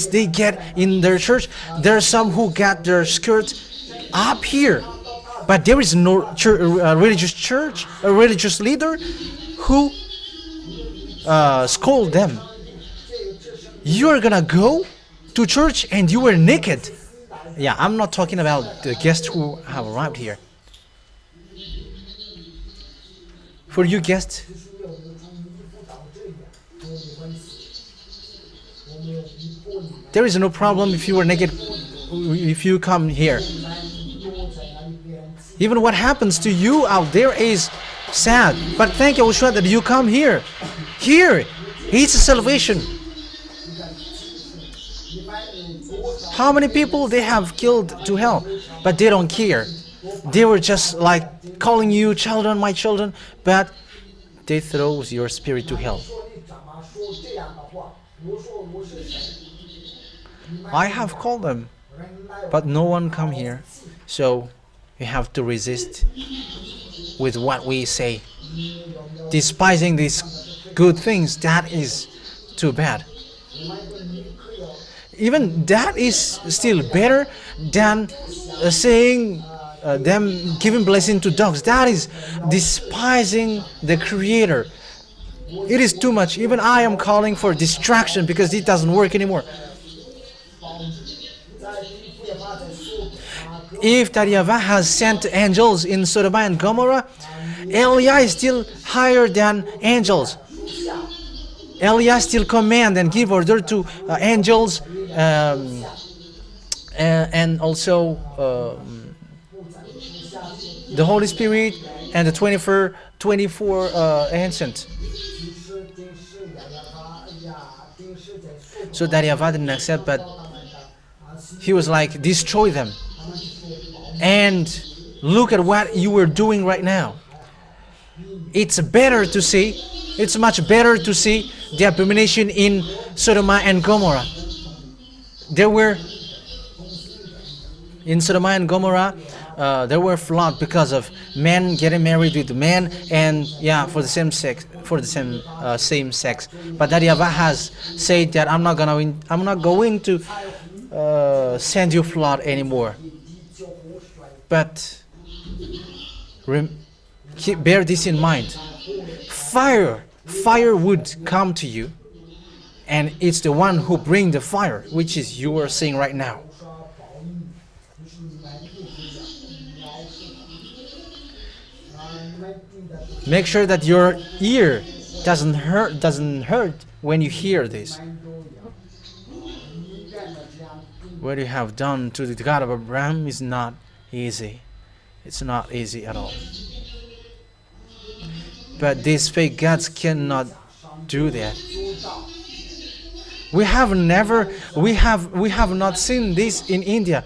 they get in their church, there are some who got their skirts up here, but there is no religious leader who scold them. You are gonna go to church and you were naked. Yeah, I'm not talking about the guests who have arrived here. For you guests, there is no problem if you were naked, if you come here. Even what happens to you out there is sad. But thank Yahushua that you come here. Here, it's a salvation. How many people they have killed to hell, but they don't care. They were just like calling you children, my children, but they throw your spirit to hell. I have called them, but no one come here. So you have to resist with what we say. Despising these good things, that is too bad. Even that is still better than saying them giving blessing to dogs. That is despising the Creator. It is too much. Even I am calling for distraction because it doesn't work anymore. If YAHVAH has sent angels in Sodom and Gomorrah, Eliah is still higher than angels. Eliah still command and give order to angels and also the Holy Spirit and the 24 ancient. So that YAHVAH didn't accept, but he was like, destroy them. And look at what you were doing right now. It's better to see, it's much better to see the abomination in Sodom and Gomorrah. There were, in Sodom and Gomorrah, there were flood because of men getting married with men, and for the same sex, same sex. But that YAHVAH has said that I'm not going to send you flood anymore. But bear this in mind. Fire would come to you, and it's the one who brings the fire, which is you are seeing right now. Make sure that your ear doesn't hurt when you hear this. What you have done to the God of Abraham is not easy. It's not easy at all. But these fake gods cannot do that. We have not seen this in India.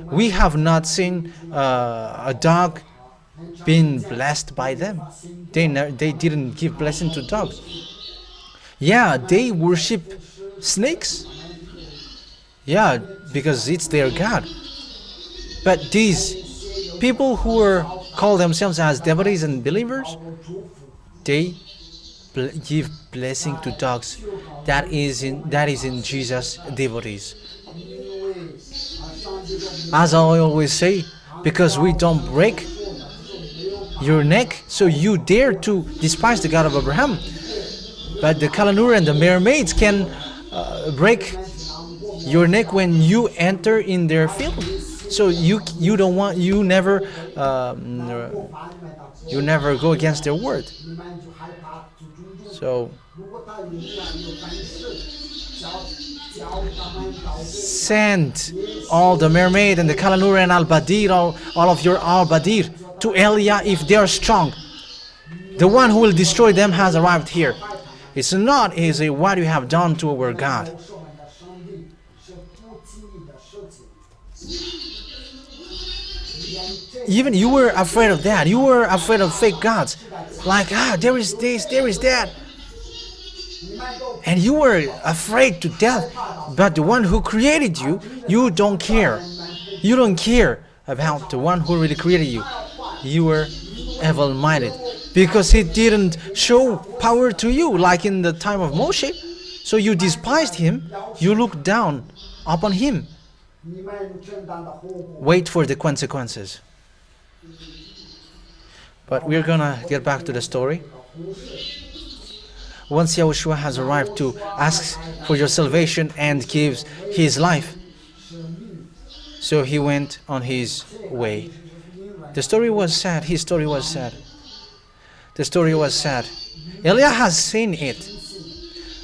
We have not seen a dog being blessed by them. They didn't give blessing to dogs. Yeah, they worship snakes. Yeah, because it's their god. But these people who call themselves as devotees and believers, they give blessing to dogs. That is in Jesus' devotees. As I always say, because we don't break your neck, so you dare to despise the God of Abraham. But the Kalanur and the mermaids can break your neck when you enter in their field. So you never go against their word. So send all the mermaid and the Kalanur and Al-Badir, all of your Al-Badir to Elia if they are strong. The one who will destroy them has arrived here. It's not easy what you have done to our God. Even you were afraid of that. You were afraid of fake gods. Like, there is this, there is that. And you were afraid to death. But the one who created you, you don't care. You don't care about the one who really created you. You were evil-minded. Because he didn't show power to you like in the time of Moshe. So you despised him. You looked down upon him. Wait for the consequences. But we're gonna get back to the story. Once Yahushua has arrived to ask for your salvation and gives his life, so he went on his way. The story was sad. His story was sad. The story was sad. Elia has seen it.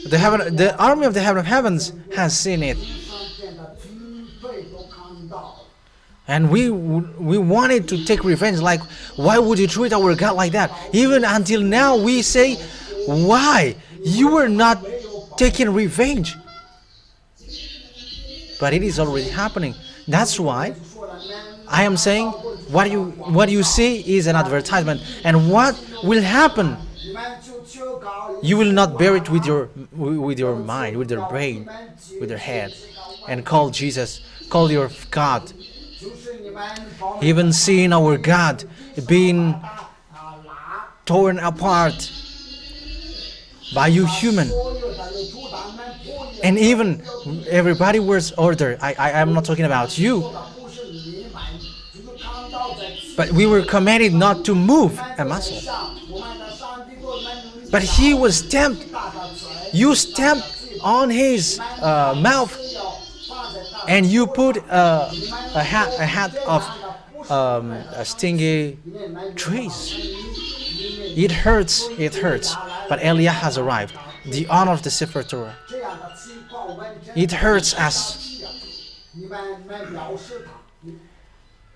The army of the heaven of heavens has seen it. And we wanted to take revenge. Like, why would you treat our God like that? Even until now we say, why? You were not taking revenge. But it is already happening. That's why I am saying what you see is an advertisement. And what will happen? You will not bear it with your mind, with your brain, with your head, and call Jesus, call your God. Even seeing our God being torn apart by you human. And even everybody was ordered. I am not talking about you. But we were commanded not to move a muscle. But he was stamped. You stamped on his mouth. And you put a hat of stingy trees. It hurts, but Elia has arrived, the honor of the Sefer Torah. It hurts us.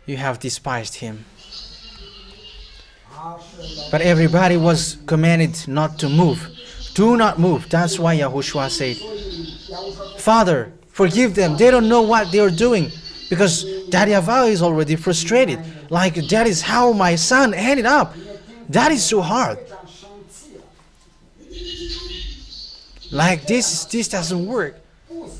You have despised him. But everybody was commanded not to move. Do not move. That's why Yahushua said, Father, forgive them. They don't know what they are doing. Because Daddy YAHVAH is already frustrated. Like, that is how my son ended up. That is so hard. Like, this doesn't work.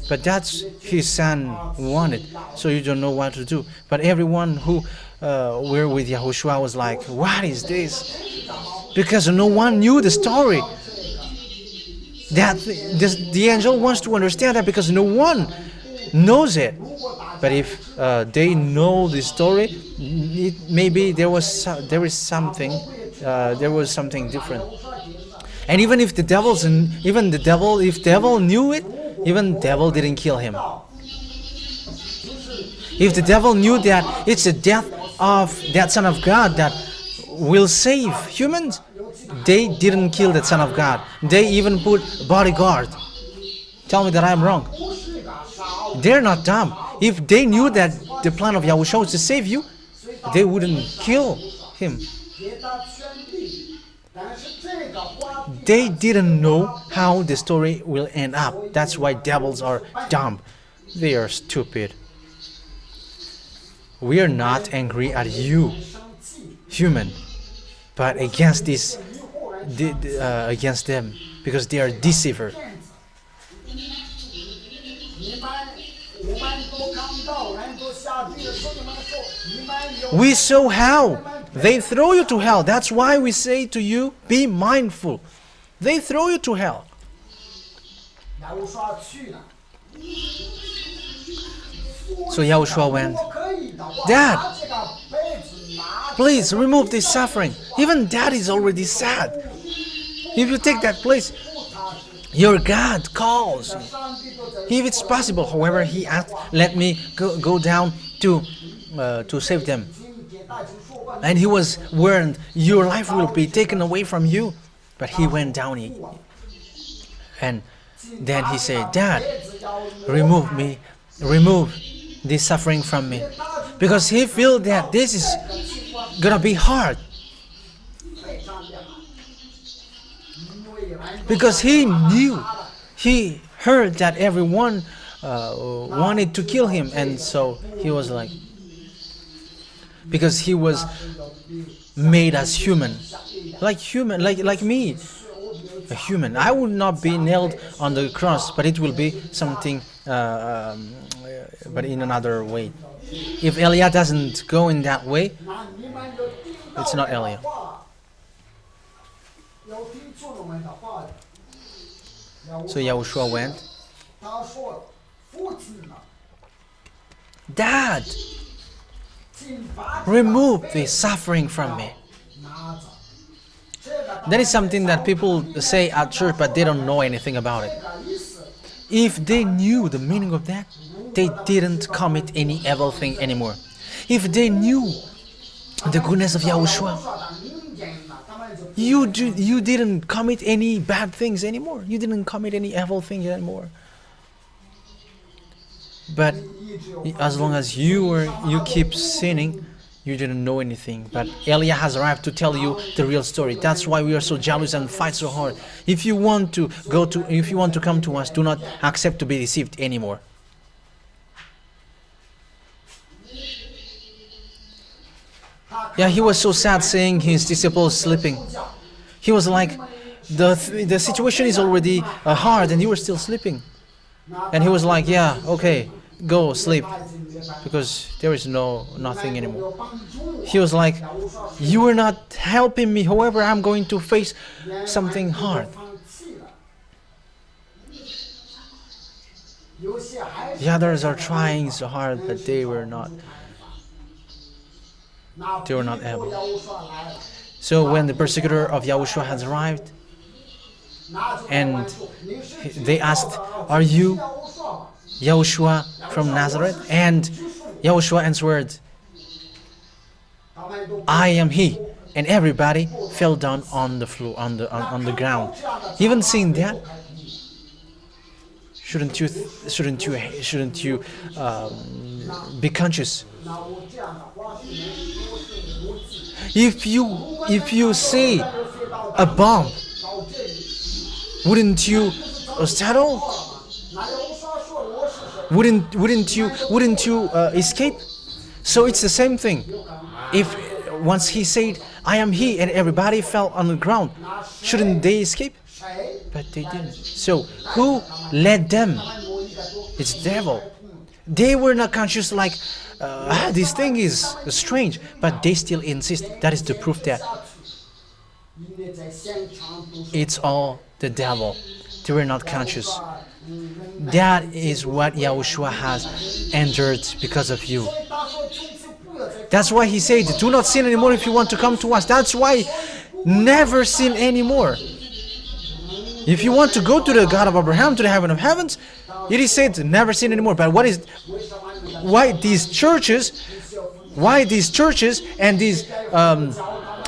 But that's his son wanted. So you don't know what to do. But everyone who were with Yahushua was like, what is this? Because no one knew the story. That the angel wants to understand that because no one knows it. But if they know the story, maybe there was something different. And even if if devil knew it, even devil didn't kill him. If the devil knew that it's the death of that Son of God that will save humans, they didn't kill that Son of God. They even put bodyguard. Tell me that I'm wrong. They're not dumb. If they knew that the plan of Yahushua was to save you, they wouldn't kill him. They didn't know how the story will end up. That's why devils are dumb. They are stupid. We are not angry at you, human, but against against them, because they are deceiver. We saw how they throw you to hell. That's why we say to you, be mindful. They throw you to hell. So Yahushua went, Dad, please remove this suffering. Even that is already sad. If you take that place, your God calls. If it's possible, however, he asked, let me go down to save them. And he was warned, your life will be taken away from you. But he went down, and then he said, Dad, remove this suffering from me. Because he felt that this is gonna be hard. Because he heard that everyone wanted to kill him, and so he was like, because he was made as human, like me, a human. I would not be nailed on the cross, but it will be something, but in another way. If Eliah doesn't go in that way, it's not Eliah. So Yahushua went. Dad, remove the suffering from me. That is something that people say at church, but they don't know anything about it. If they knew the meaning of that, they didn't commit any evil thing anymore. If they knew the goodness of Yahushua, you didn't commit any bad things anymore. You didn't commit any evil things anymore. But as long as you keep sinning, you didn't know anything. But Eliah has arrived to tell you the real story. That's why we are so jealous and fight so hard. If you want to come to us, do not accept to be deceived anymore. Yeah, he was so sad seeing his disciples sleeping. He was like, the situation is already hard and you are still sleeping. And he was like, yeah, okay, go sleep, because there is nothing anymore. He was like, you are not helping me, however I'm going to face something hard. The others are trying so hard, but they were not able. So when the persecutor of Yahushua has arrived, and they asked, are you Yahushua from Nazareth? And Yahushua answered, I am he. And everybody fell down on the floor, on the ground. Even seeing that, shouldn't you be conscious? If you see a bomb, wouldn't you startle? Wouldn't you escape? So it's the same thing. If once he said, I am he, and everybody fell on the ground, shouldn't they escape? But they didn't. So who led them? It's the devil. They were not conscious like, this thing is strange, but they still insist. That is the proof that it's all the devil. They were not conscious. That is what Yahushua has endured because of you. That's why he said, do not sin anymore if you want to come to us. That's why never sin anymore. If you want to go to the God of Abraham, to the heaven of heavens, it is said never sin anymore. But why these churches and these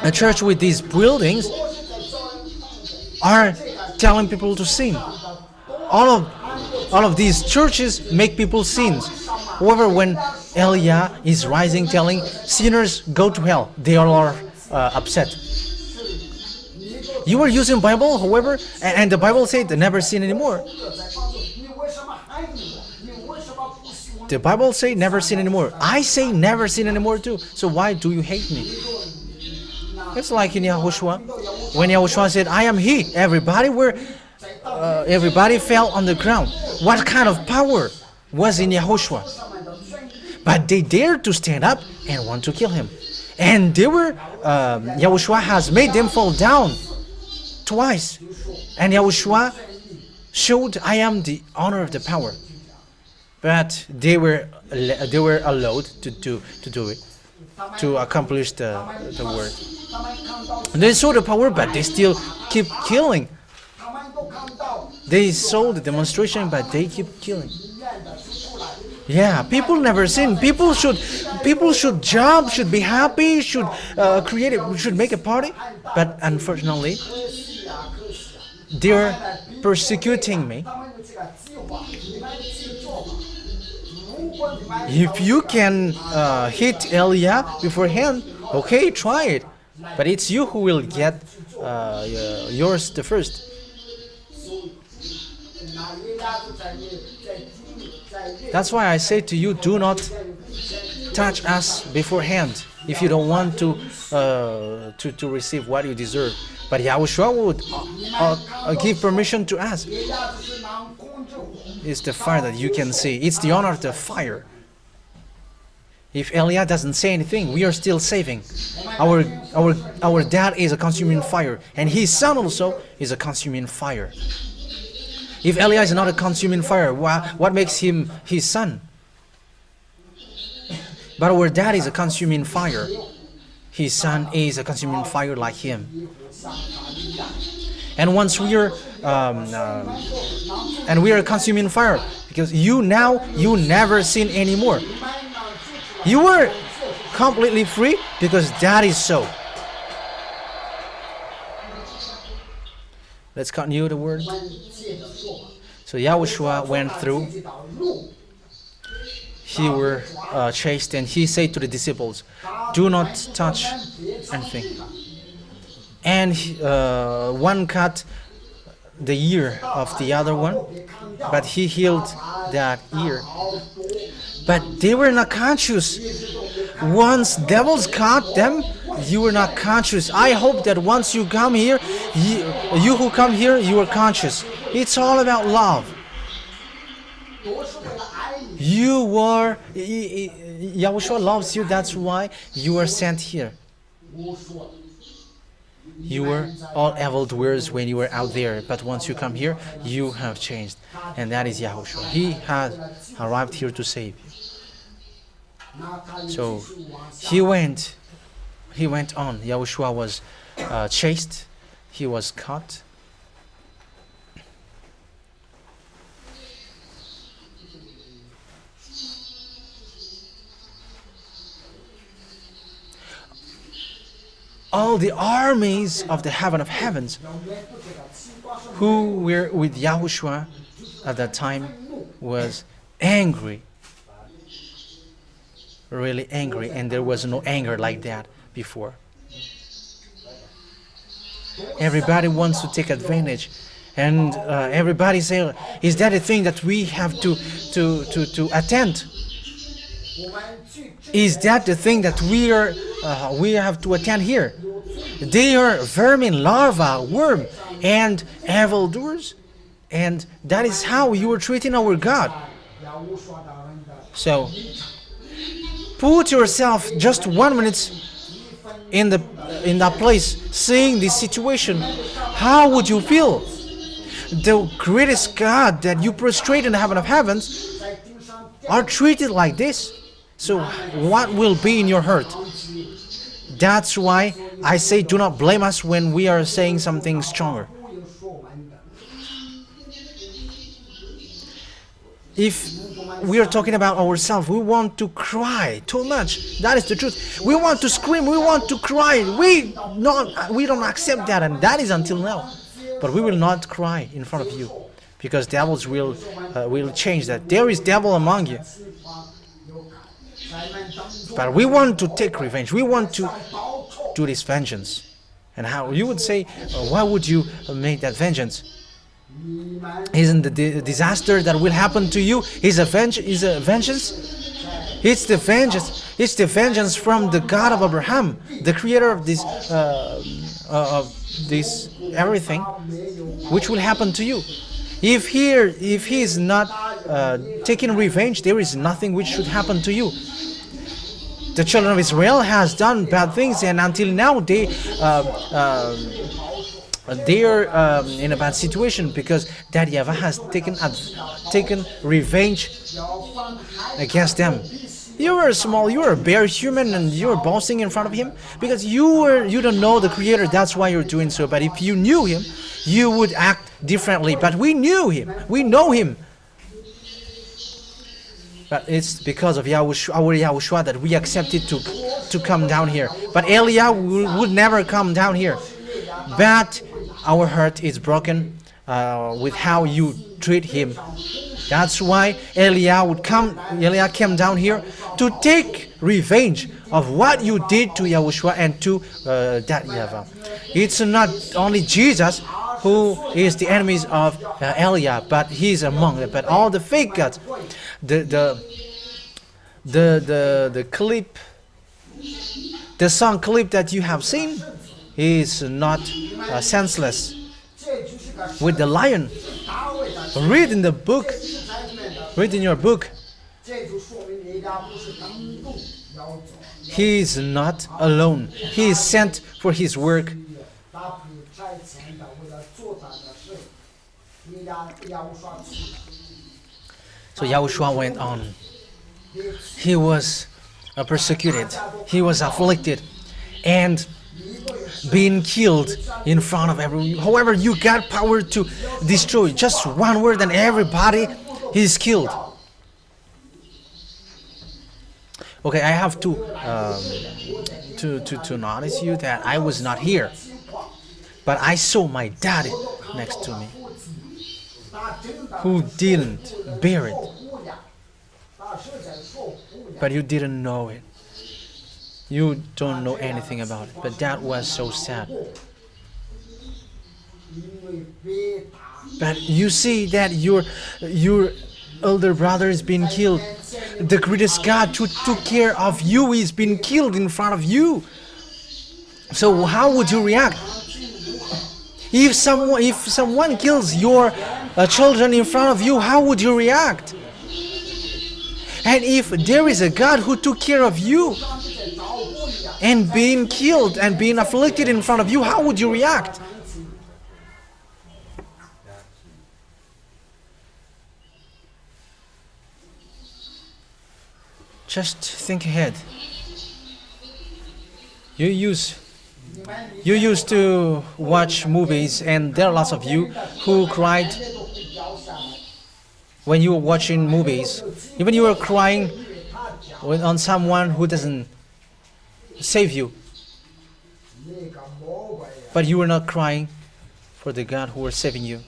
a church with these buildings are telling people to sin? All of these churches make people sin. However, when Eliah is rising telling sinners go to hell, they all are upset. You are using Bible, however, and the Bible said never sin anymore. The Bible say never sin anymore. I say never sin anymore too. So why do you hate me? It's like in Yahushua. When Yahushua said, I am he, everybody fell on the ground. What kind of power was in Yahushua? But they dared to stand up and want to kill him. And Yahushua has made them fall down twice. And Yahushua showed, I am the owner of the power. But they were allowed to do it. to accomplish the word. They saw the power, but they still keep killing. They saw the demonstration, but they keep killing. Yeah, people never sin. People should jump, should be happy, should should make a party. But unfortunately, they're persecuting me. If you can hit Elia beforehand, okay, try it. But it's you who will get yours the first. That's why I say to you, do not touch us beforehand if you don't want to receive what you deserve. But Yahushua would give permission to us. It's the fire that you can see. It's the honor of the fire. If Elia doesn't say anything, we are still saving. Our dad is a consuming fire, and his son also is a consuming fire. If Elia is not a consuming fire, what makes him his son? But our dad is a consuming fire. His son is a consuming fire like him. And once we are a consuming fire, because you never sin anymore. You were completely free because that is so. Let's continue the word. So Yahushua went through. He were chased, and he said to the disciples, "Do not touch anything." And one cut the ear of the other one, but he healed that ear. But they were not conscious. Once devils caught them, you were not conscious. I hope that once you come here, you who come here, you are conscious. It's all about love. Yahushua loves you, that's why you are sent here. You were all evildoers when you were out there, but once you come here, you have changed. And that is Yahushua. He has arrived here to save you. So he went on. Yahushua was chased. He was caught. All the armies of the heaven of heavens who were with Yahushua at that time was angry. Really angry, and there was no anger like that before. Everybody wants to take advantage, and everybody say, "Is that a thing that we have to attend? Is that the thing that we have to attend here?" They are vermin, larvae, worm, and evildoers, and that is how you are treating our God. So put yourself just 1 minute in that place, seeing this situation. How would you feel? The greatest God that you prostrate in the heaven of heavens are treated like this. So what will be in your heart? That's why I say, do not blame us when we are saying something stronger. If we are talking about ourselves, we want to cry too much. That is the truth. We want to scream, we want to cry. We don't accept that, and that is until now. But we will not cry in front of you, because devils will change that. There is devil among you. But we want to take revenge. We want to do this vengeance. And how you would say, why would you make that vengeance? Isn't the disaster that will happen to you is a vengeance? It's the vengeance. It's the vengeance from the God of Abraham, the creator of this everything, which will happen to you. If he is not taking revenge, there is nothing which should happen to you. The children of Israel has done bad things, and until now they are in a bad situation, because that YAHVAH has taken revenge against them. You were small, you were a bare human, and you were boasting in front of him because you don't know the Creator. That's why you're doing so. But if you knew him, you would act differently. But we knew him, we know him. But it's because of Yahushua, our Yahushua, that we accepted to come down here. But Eliah would never come down here. But our heart is broken with how you treat him. That's why Eliah came down here to take revenge of what you did to Yahushua and to that YAHVAH. It's not only Jesus who is the enemies of Eliah, but he's among them. But all the fake gods, the clip, the song clip that you have seen is not senseless. With the lion, read in the book, read in your book. He is not alone. He is sent for his work. So Yahushua went on. He was persecuted. He was afflicted and being killed in front of everyone. However, you got power to destroy. Just one word and everybody is killed. Okay, I have to notice you that I was not here, but I saw my daddy next to me, who didn't bear it. But you didn't know it. You don't know anything about it. But that was so sad. But you see that your elder brother is being killed. The greatest God who took care of you is being killed in front of you. So how would you react? If someone kills your children in front of you, how would you react? And if there is a God who took care of you and being killed and being afflicted in front of you, how would you react? Just think ahead. You used to watch movies, and there are lots of you who cried when you were watching movies. Even you were crying on someone who doesn't save you. But you were not crying for the God who was saving you.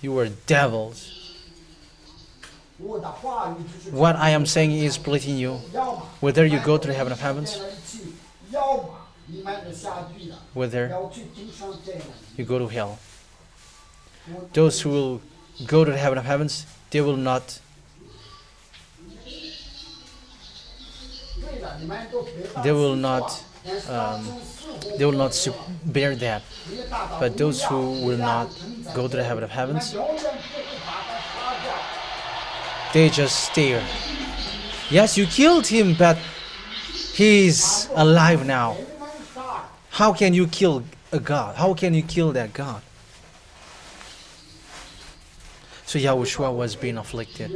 You were devils. What I am saying is pleading you, whether you go to the heaven of heavens, whether you go to hell. Those who will go to the heaven of heavens, they will not bear that. But those who will not go to the heaven of heavens, they just stare. Yes, you killed him, but he is alive now. How can you kill a God? How can you kill that God? So Yahushua was being afflicted.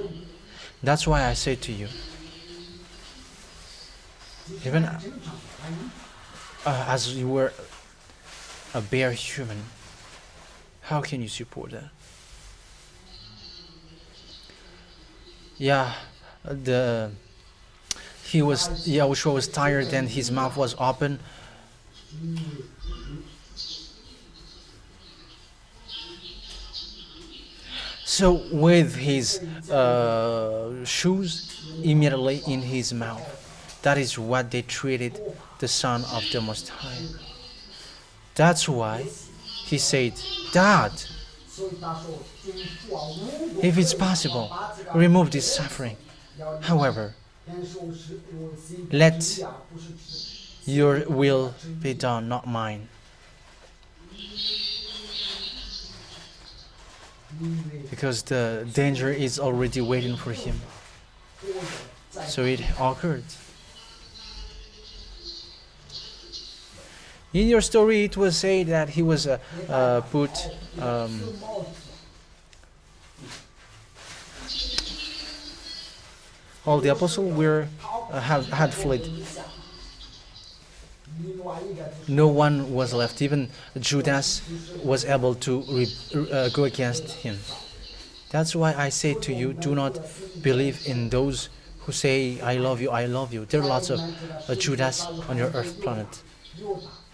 That's why I say to you, even as you were a bare human, how can you support that? Yeah, Yahushua was tired and his mouth was open. So with his shoes immediately in his mouth, that is what they treated the Son of the Most High. That's why he said, Dad, if it's possible, remove this suffering. However, let your will be done, not mine. Because the danger is already waiting for him. So it occurred. In your story, it was said that he was put all the apostles had fled. No one was left. Even Judas was able to go against him. That's why I say to you, do not believe in those who say, I love you, I love you. There are lots of Judas on your earth planet.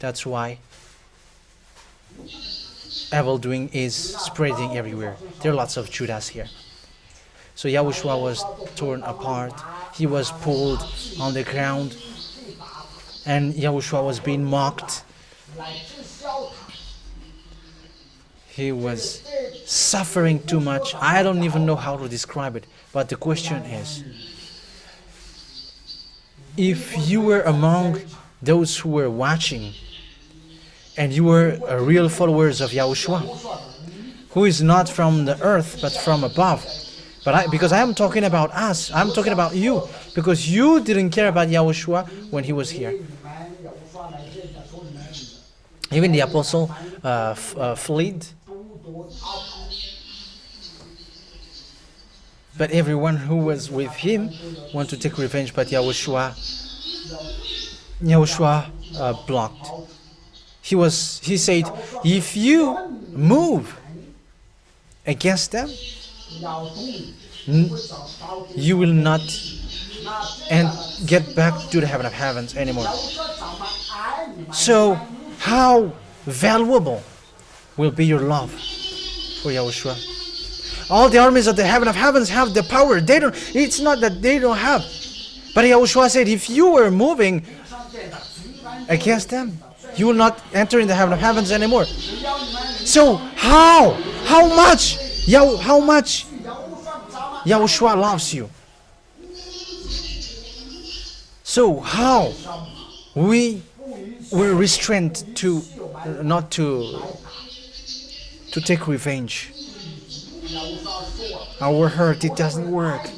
That's why evil doing is spreading everywhere. There are lots of Judas here. So Yahushua was torn apart. He was pulled on the ground. And Yahushua was being mocked. He was suffering too much. I don't even know how to describe it. But the question is, if you were among those who were watching, and you were real followers of Yahushua, who is not from the earth but from above, because I am talking about us, I'm talking about you, because you didn't care about Yahushua when he was here. Even the apostle fled, but everyone who was with him wanted to take revenge, but Yahushua blocked. He said, if you move against them, you will not and get back to the heaven of heavens anymore. So how valuable will be your love for Yahushua? All the armies of the heaven of heavens have the power. It's not that they don't have, but Yahushua said, if you were moving against them, you will not enter in the heaven of heavens anymore. So how much Yahushua loves you? So how we were restrained to not to take revenge? Our hurt, it doesn't work.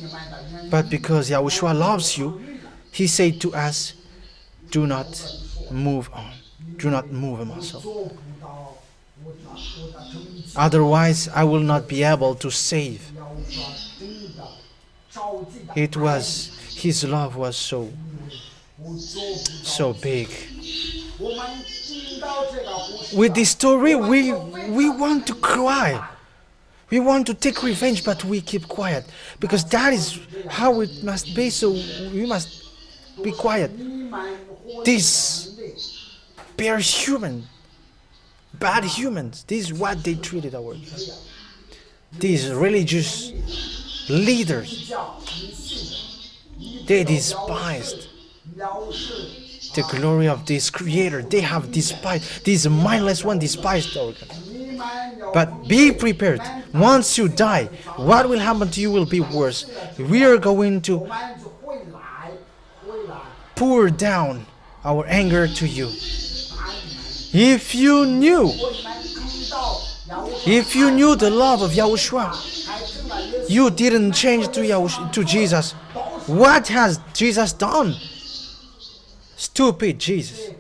But because Yahushua loves you, he said to us, do not move on. Do not move a muscle. Otherwise, I will not be able to save. It was, his love was so big. With this story, we want to cry. We want to take revenge, but we keep quiet. Because that is how it must be, so we must be quiet. These pure human, bad humans, this is what they treated our God. These religious leaders, they despised the glory of this Creator. They have despised, this mindless one despised our God. But be prepared. Once you die, what will happen to you will be worse. We are going to pour down our anger to you. If you knew the love of Yahushua, you didn't change to Jesus. What has Jesus done? Stupid Jesus.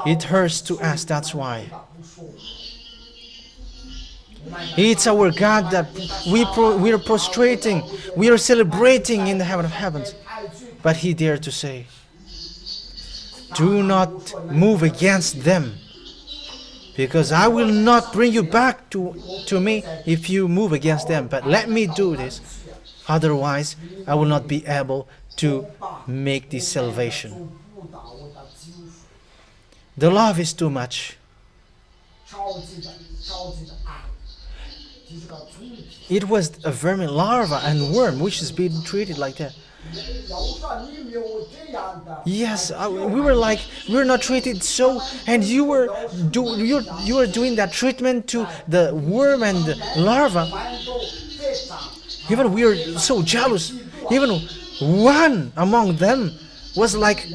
It hurts to us, that's why. It's our God that we are prostrating, we are celebrating in the heaven of heavens. But he dared to say, do not move against them, because I will not bring you back to me if you move against them. But let me do this, otherwise I will not be able to make this salvation. The love is too much. It was a vermin, larva and worm which is being treated like that. Yes, we were not treated so, and you were doing that treatment to the worm and the larva. Even we are so jealous. Even one among them was like,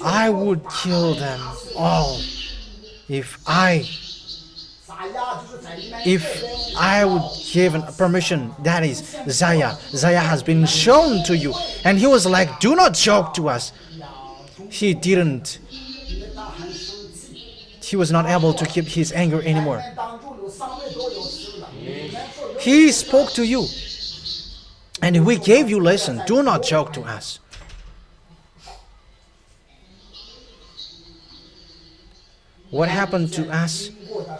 I would kill them all if I would give permission. That is Zaya. Zaya has been shown to you. And he was like, do not joke to us. He didn't. He was not able to keep his anger anymore. He spoke to you. And we gave you lesson. Do not joke to us. What happened to us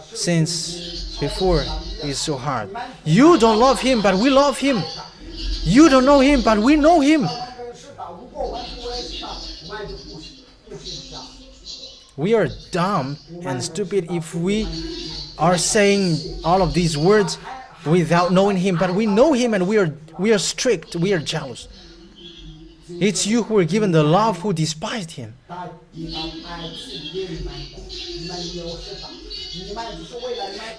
since before is so hard. You don't love him, but we love him. You don't know him, but we know him. We are dumb and stupid if we are saying all of these words without knowing him, but we know him and we are strict, we are jealous. It's you who are given the love who despised him.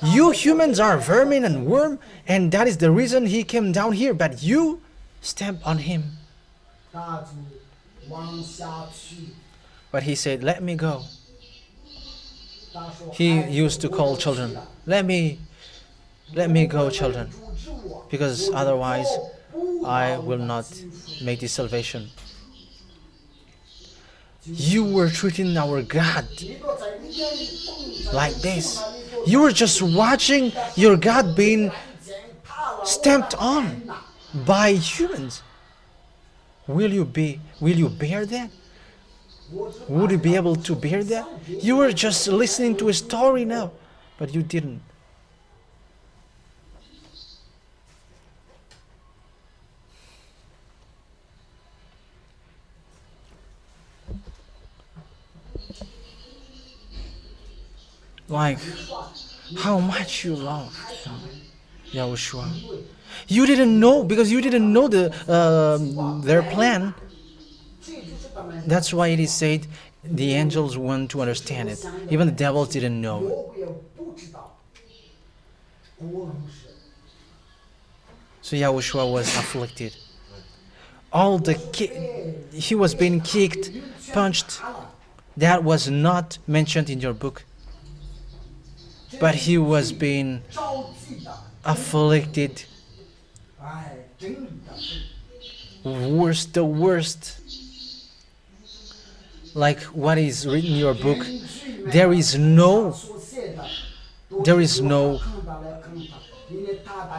You humans are vermin and worm, and that is the reason he came down here, but you stamped on him. But he said, let me go. He used to call children, let me go, children, because otherwise I will not make this salvation. You were treating our God like this. You were just watching your God being stamped on by humans. Will you bear that? Would you be able to bear that? You were just listening to a story now, but you didn't. Like how much you love Yahushua. You didn't know, because you didn't know their plan. That's why it is said the angels want to understand it. Even the devils didn't know. So Yahushua was afflicted. He was being kicked, punched. That was not mentioned in your book. But he was being afflicted. The worst. Like what is written in your book, there is no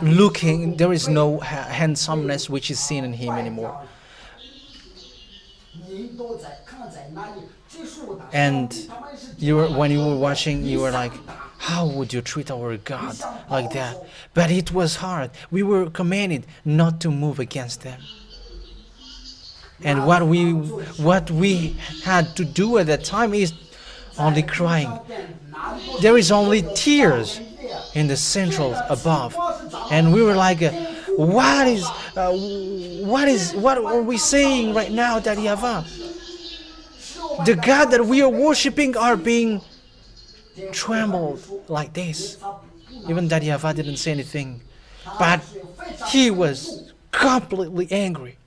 looking, there is no handsomeness which is seen in him anymore. And when you were watching, you were like, how would you treat our God like that? But it was hard. We were commanded not to move against them. And what we had to do at that time is only crying. There is only tears in the central above, and we were like, what are we saying right now, Daddy YAHVAH? The God that we are worshiping are being trembled like this. Even Daddy YAHVAH didn't say anything, but he was completely angry.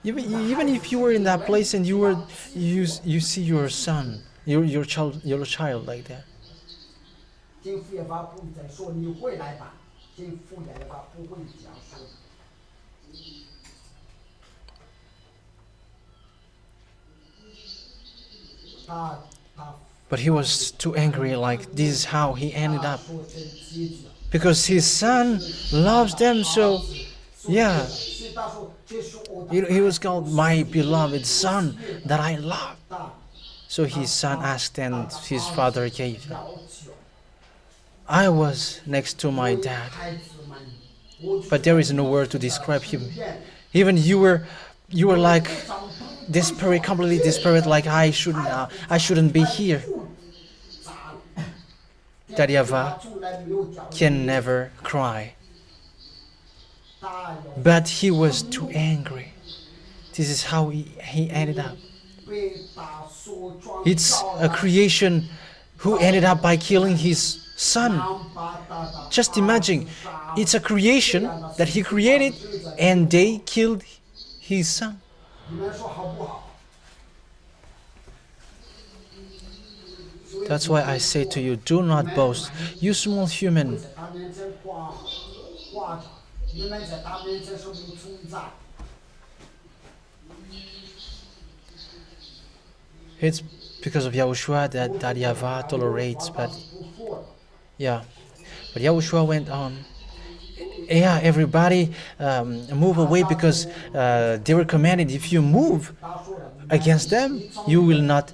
Even if you were in that place and you see your son, your child like that. But he was too angry, like this is how he ended up. Because his son loves them, so yeah. He was called my beloved son that I love. So his son asked and his father gave him. I was next to my dad, but there is no word to describe him. Even you were like desperate, completely desperate, like I shouldn't be here. Daddy YAHVAH can never cry, but he was too angry. This is how he ended up. It's a creation who ended up by killing his son. Just imagine, it's a creation that he created and they killed his son. That's why I say to you, do not boast. You small human. It's because of Yahushua that YAHVAH tolerates, but yeah. But Yahushua went on. Yeah, everybody move away because they were commanded, if you move against them, you will not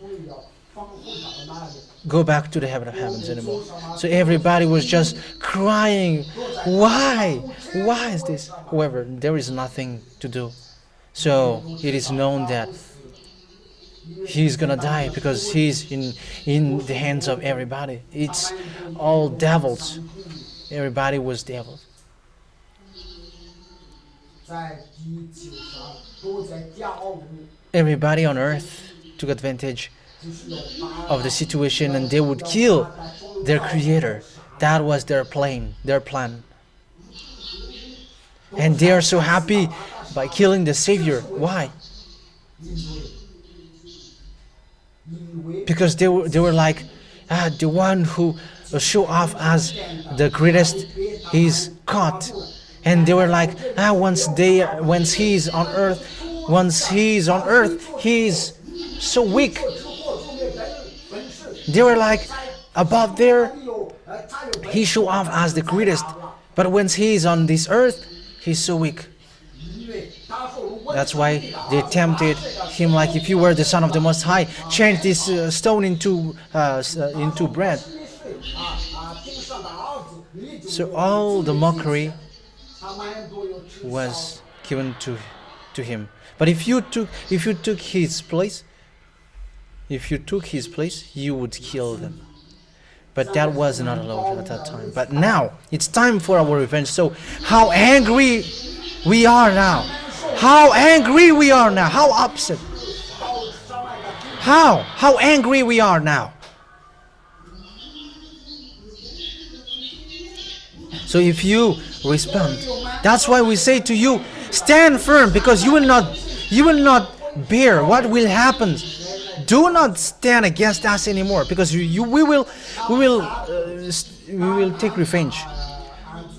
go back to the heaven of heavens anymore. So everybody was just crying, why? Why is this? However, there is nothing to do. So it is known that he's gonna die because he's in the hands of everybody. It's all devils. Everybody was devils. Everybody on earth took advantage of the situation, and they would kill their creator. That was their plan. And they are so happy by killing the Savior. Why? Because they were like, the one who show off as the greatest is caught. And they were like, once he's on earth, he's so weak. They were like, above there, he show off as the greatest, but when he's on this earth, he's so weak. That's why they tempted him, like, if you were the Son of the Most High, change this stone into bread. So all the mockery was given to him. But if you took his place, you would kill them. But that was not allowed at that time. But now it's time for our revenge. So how angry we are now! How angry we are now! How upset! How angry we are now! So if you respond, that's why we say to you, stand firm, because you will not bear what will happen. Do not stand against us anymore, because we will take revenge.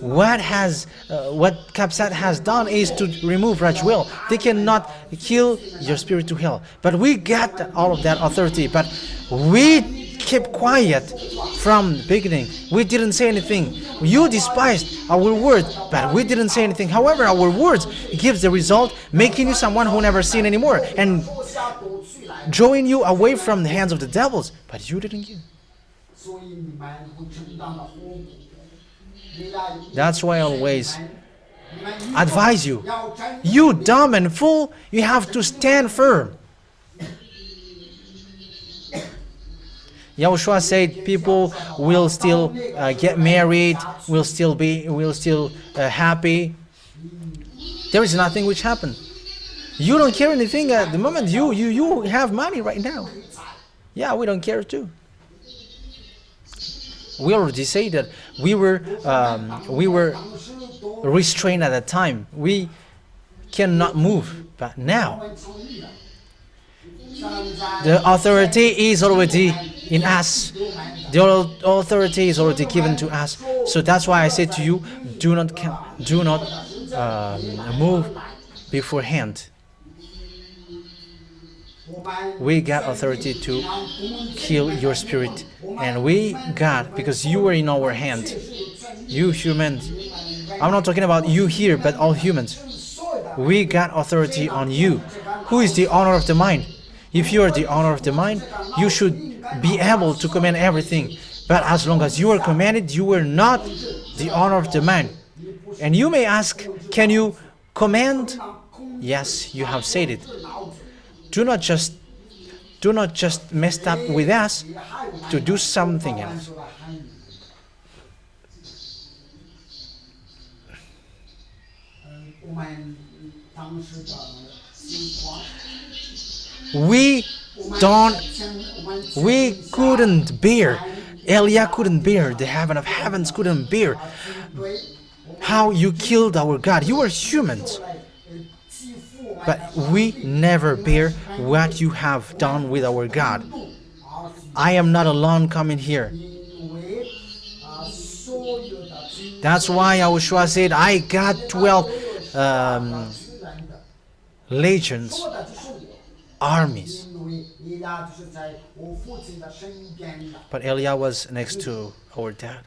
What Kapsat has done is to remove Rajwell. They cannot kill your spirit to hell. But we got all of that authority. But we kept quiet from the beginning. We didn't say anything. You despised our word, but we didn't say anything. However, our words gives the result, making you someone who never sin anymore and drawing you away from the hands of the devils. But you didn't give. That's why I always advise you, you dumb and fool, you have to stand firm. Yahushua said people will still get married, will still happy. There is nothing which happened. You don't care anything at the moment. You have money right now. Yeah, we don't care too. We already say that we were restrained at that time. We cannot move. But now the authority is already in us. The authority is already given to us. So that's why I say to you, do not move beforehand. We got authority to kill your spirit, and we got, because you were in our hand. You humans, I'm not talking about you here, but all humans. We got authority on you. Who is the owner of the mind? If you are the owner of the mind, you should be able to command everything. But as long as you are commanded, you are not the owner of the mind. And you may ask, can you command? Yes, you have said it. Do not just mess up with us to do something else. We couldn't bear, Elia couldn't bear, the heaven of heavens couldn't bear how you killed our God. You were humans. But we never bear what you have done with our God. I am not alone coming here. That's why YAHOSHUA said, I got 12 legions, armies. But Eliah was next to our dad.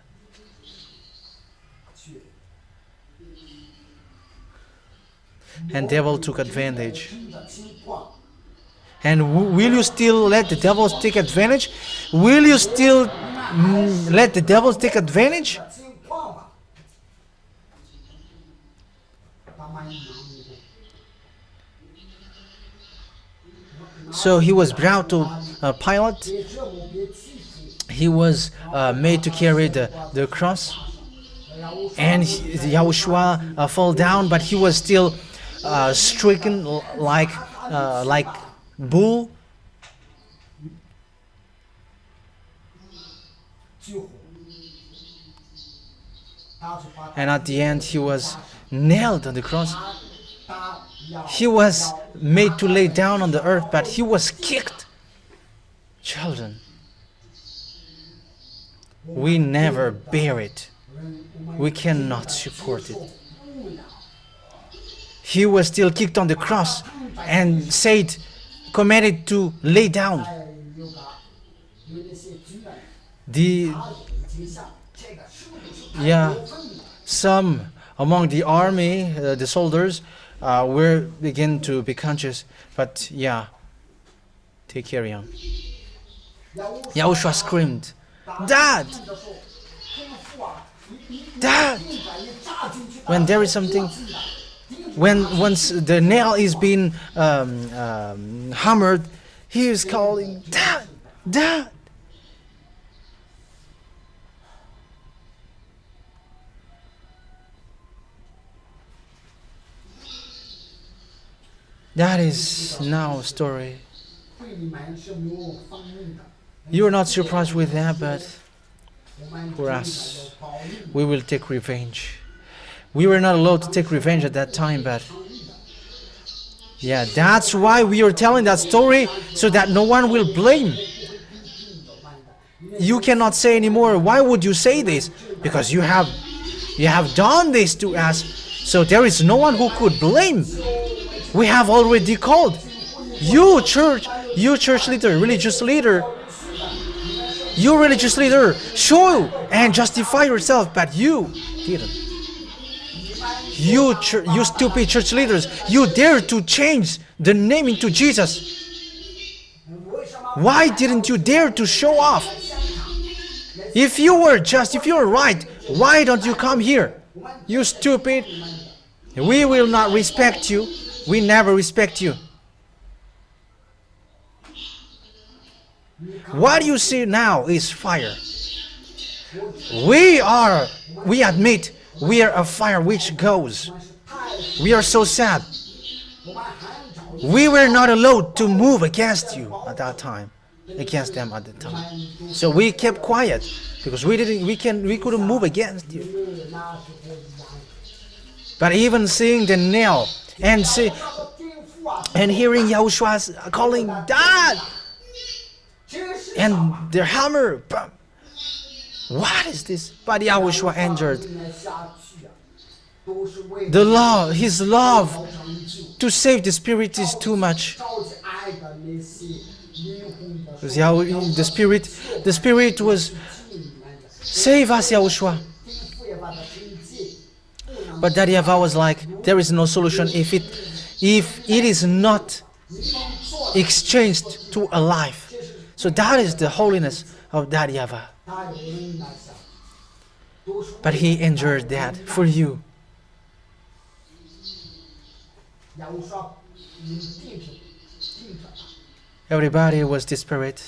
And devil took advantage. And will you still let the devils take advantage? Will you still let the devils take advantage? So he was brought to Pilate. He was made to carry the cross. And Yahushua fell down, but he was still stricken like bull. And at the end, he was nailed on the cross. He was made to lay down on the earth, but he was kicked. Children, we never bear it. We cannot support it. He was still kicked on the cross and said, commanded to lay down. Some among the army, the soldiers, were begin to be conscious, but they carry on. Yahushua screamed, "Dad! Dad!" When there is something, once the nail is being hammered, he is calling, "Dad! Dad!" That is now a story. You are not surprised with that, but for us, we will take revenge. We were not allowed to take revenge at that time, but that's why we are telling that story, so that no one will blame. You cannot say anymore, "Why would you say this?" Because you have done this to us, so there is no one who could blame. We have already called. You church leader, religious leader, show and justify yourself, but you didn't. You stupid church leaders, you dare to change the name into Jesus. Why didn't you dare to show off? If you were right, why don't you come here? You stupid. We will not respect you. We never respect you. What you see now is fire. We admit we are a fire which goes. We are so sad. We were not allowed to move against you at that time, against them at the time. So we kept quiet because we couldn't move against you. But even seeing the nail and hearing Yahushua calling, "Dad!" and the hammer, what is this? But Yahushua entered. His love to save the spirit is too much. Because the spirit was, "Save us, Yahushua." But Daddy YAHVAH was like, there is no solution if it is not exchanged to a life. So that is the holiness of Daddy YAHVAH. But he endured that for you. Everybody was desperate.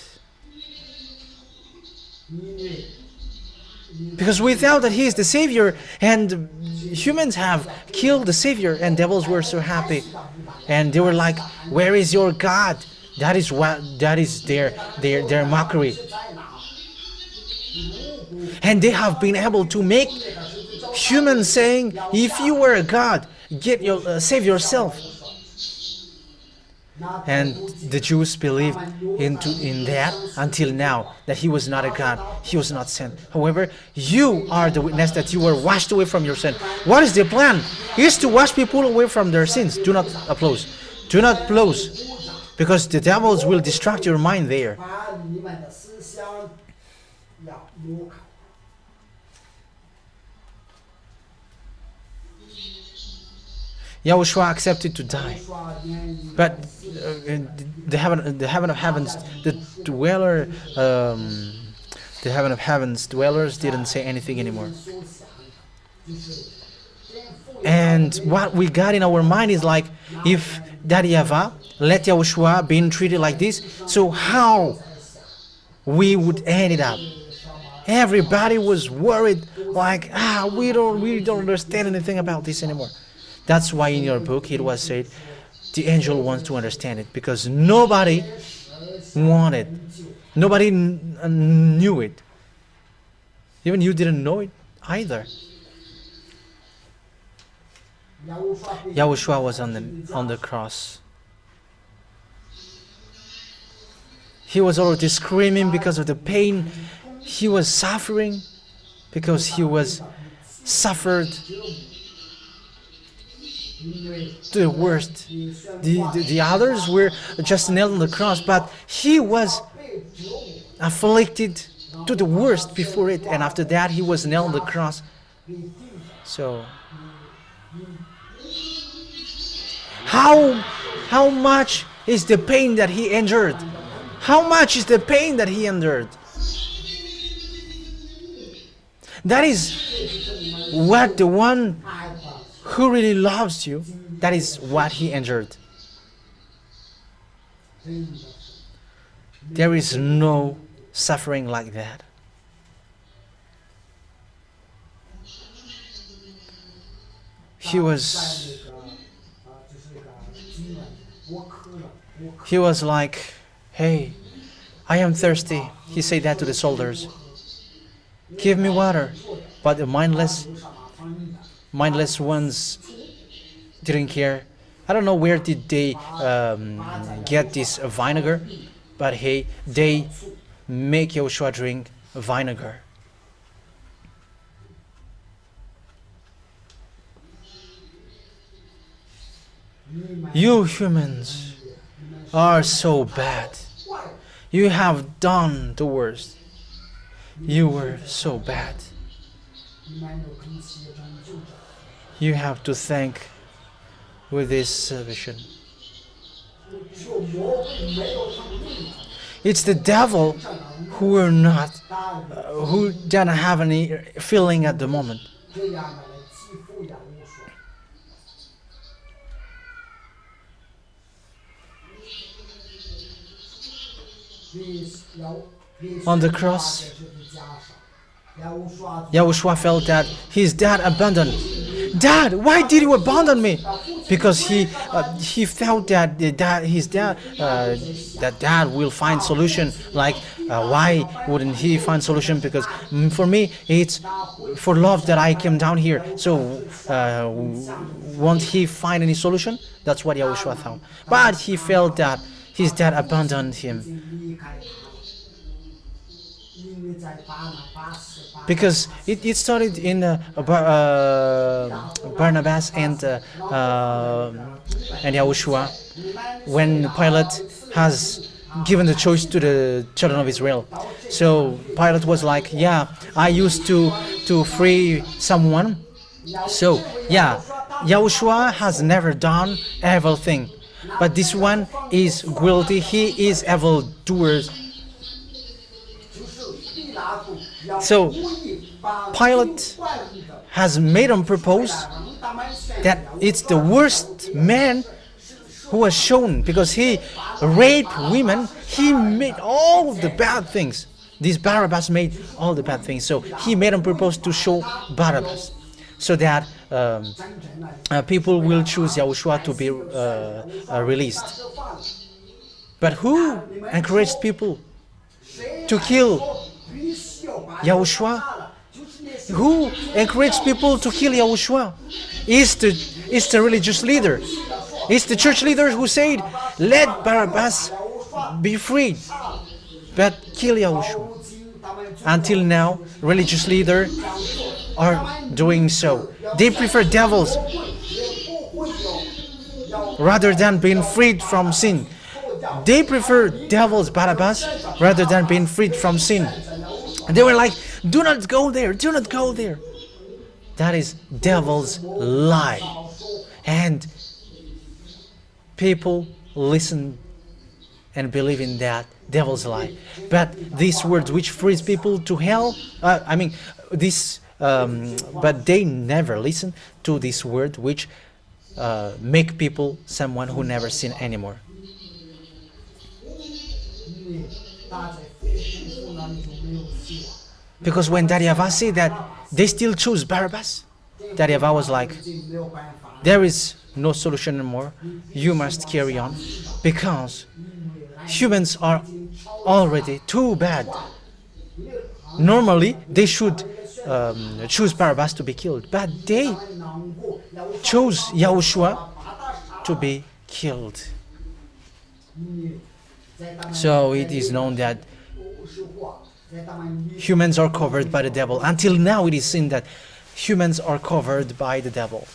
Because without that he is the Savior, and humans have killed the Savior, and devils were so happy. And they were like, "Where is your God?" That is their mockery. And they have been able to make humans saying, "If you were a God, save yourself." And the Jews believed in that until now, that he was not a God, he was not sent. However, you are the witness that you were washed away from your sin. What is the plan? It is to wash people away from their sins. Do not applause. Do not applause. because the devils will distract your mind there. 把你们的思想要挪开。 Yahushua accepted to die, 说愿意 but the heaven of heavens, the heaven of heavens dwellers didn't say anything anymore. 所想，就是颠覆 And what we got in our mind is like, if Daddy Yahvah let Yahushua being treated like this, so how we would end it up? Everybody was worried, like, we don't understand anything about this anymore. That's why in your book it was said, the angel wants to understand it, because nobody wanted, nobody knew it. Even you didn't know it either. Yahushua was on the cross. He was already screaming because of the pain he was suffering, because he was suffered to the worst. The others were just nailed on the cross, but he was afflicted to the worst before it, and after that he was nailed on the cross. So how much is the pain that he endured? How much is the pain that he endured? That is what the one who really loves you, that is what he endured. There is no suffering like that. He was like, hey, I am thirsty. He said that to the soldiers. Give me water. But the mindless ones didn't care. I don't know where did they get this vinegar, but hey, they make Yahushua drink vinegar. You humans are so bad. You have done the worst. You were so bad. You have to thank with this salvation. It's the devil who are not, who don't have any feeling at the moment. On the cross, Yahushua felt that his dad abandoned. Dad, why did you abandon me? Because he felt that that dad will find solution. Like, why wouldn't he find solution? Because for me, it's for love that I came down here. So won't he find any solution? That's what Yahushua thought. But he felt that his dad abandoned him. Because it started in Barnabas and Yahushua, when Pilate has given the choice to the children of Israel. So Pilate was like, yeah, I used to free someone. So yeah, Yahushua has never done evil thing, but this one is guilty. He is evil doers. So Pilate has made him propose that it's the worst man who was shown, because he raped women. He made all the bad things. This Barabbas made all the bad things. So he made him propose to show Barabbas, so that people will choose Yahushua to be released. But who encouraged people to kill Yahushua? Who encouraged people to kill Yahushua? It's the religious leader. It's the church leader who said, let Barabbas be freed, but kill Yahushua. Until now, religious leaders are doing so. They prefer devils rather than being freed from sin. they prefer devils, Barabbas, rather than being freed from sin. And they were like, do not go there, do not go there. That is devil's lie. And people listen and believe in that devil's lie. But these words which frees people to hell, but they never listen to this word which make people someone who never sin anymore. Because when Daddy YAHVAH said that they still choose Barabbas, Daddy YAHVAH was like, there is no solution anymore. You must carry on, because humans are already too bad. Normally, they should choose Barabbas to be killed, but they chose Yahushua to be killed. So it is known that humans are covered by the devil. Until now it is seen that humans are covered by the devil.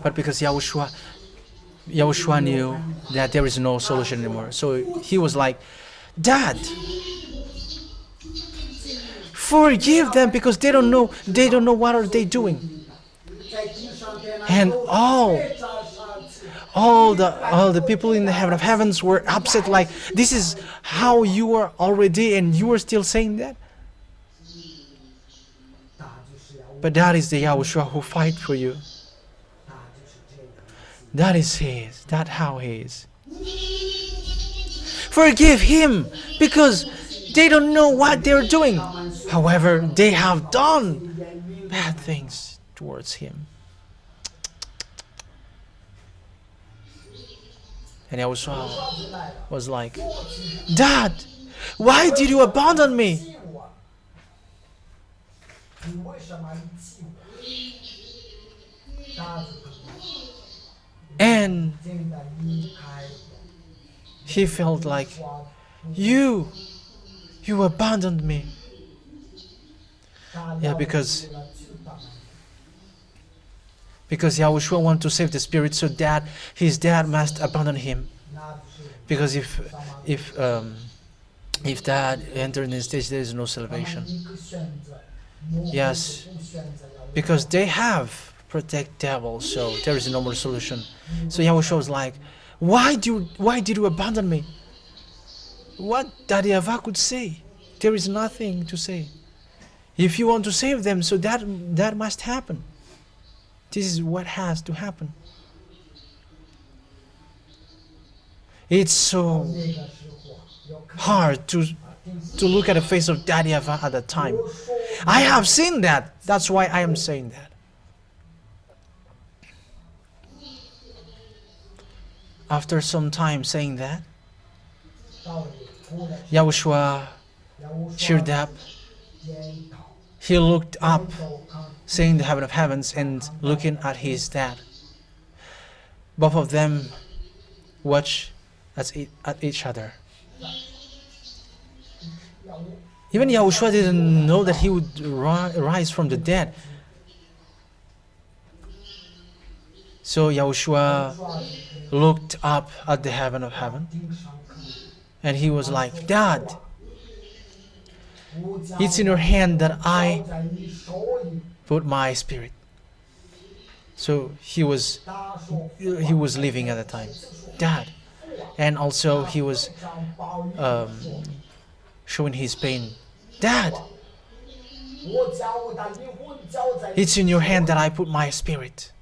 But because Yahushua knew that there is no solution anymore, so he was like, Dad, forgive them, because they don't know what are they doing. And all the people in the heaven of heavens were upset, like, this is how you are already and you are still saying that? But that is the Yahushua who fight for you. That is his. That's how he is. Forgive him, because they don't know what they're doing. However, they have done bad things towards him. And Yahushua was like, Dad, why did you abandon me? And he felt like, you abandoned me. Yeah, because Yahushua wanted to save the spirit, so that his dad must abandon him. Because if dad entered in the stage, there is no salvation. Yes, because they have protect devil, so there is no more solution. So Yahushua was like, why did you abandon me? What Daddy YAHVAH could say? There is nothing to say. If you want to save them, so that must happen. This is what has to happen. It's so hard to look at the face of Daddy YAHVAH at that time. I have seen that. That's why I am saying that. After some time saying that, Yahushua cheered up. He looked up, seeing the heaven of heavens and looking at his dad. Both of them watched at each other. Even Yahushua didn't know that he would rise from the dead. So Yahushua looked up at the heaven of heaven, and he was like, Dad, it's in your hand that I put my spirit. So he was living at the time, Dad, and also he was showing his pain. Dad, it's in your hand that I put my spirit.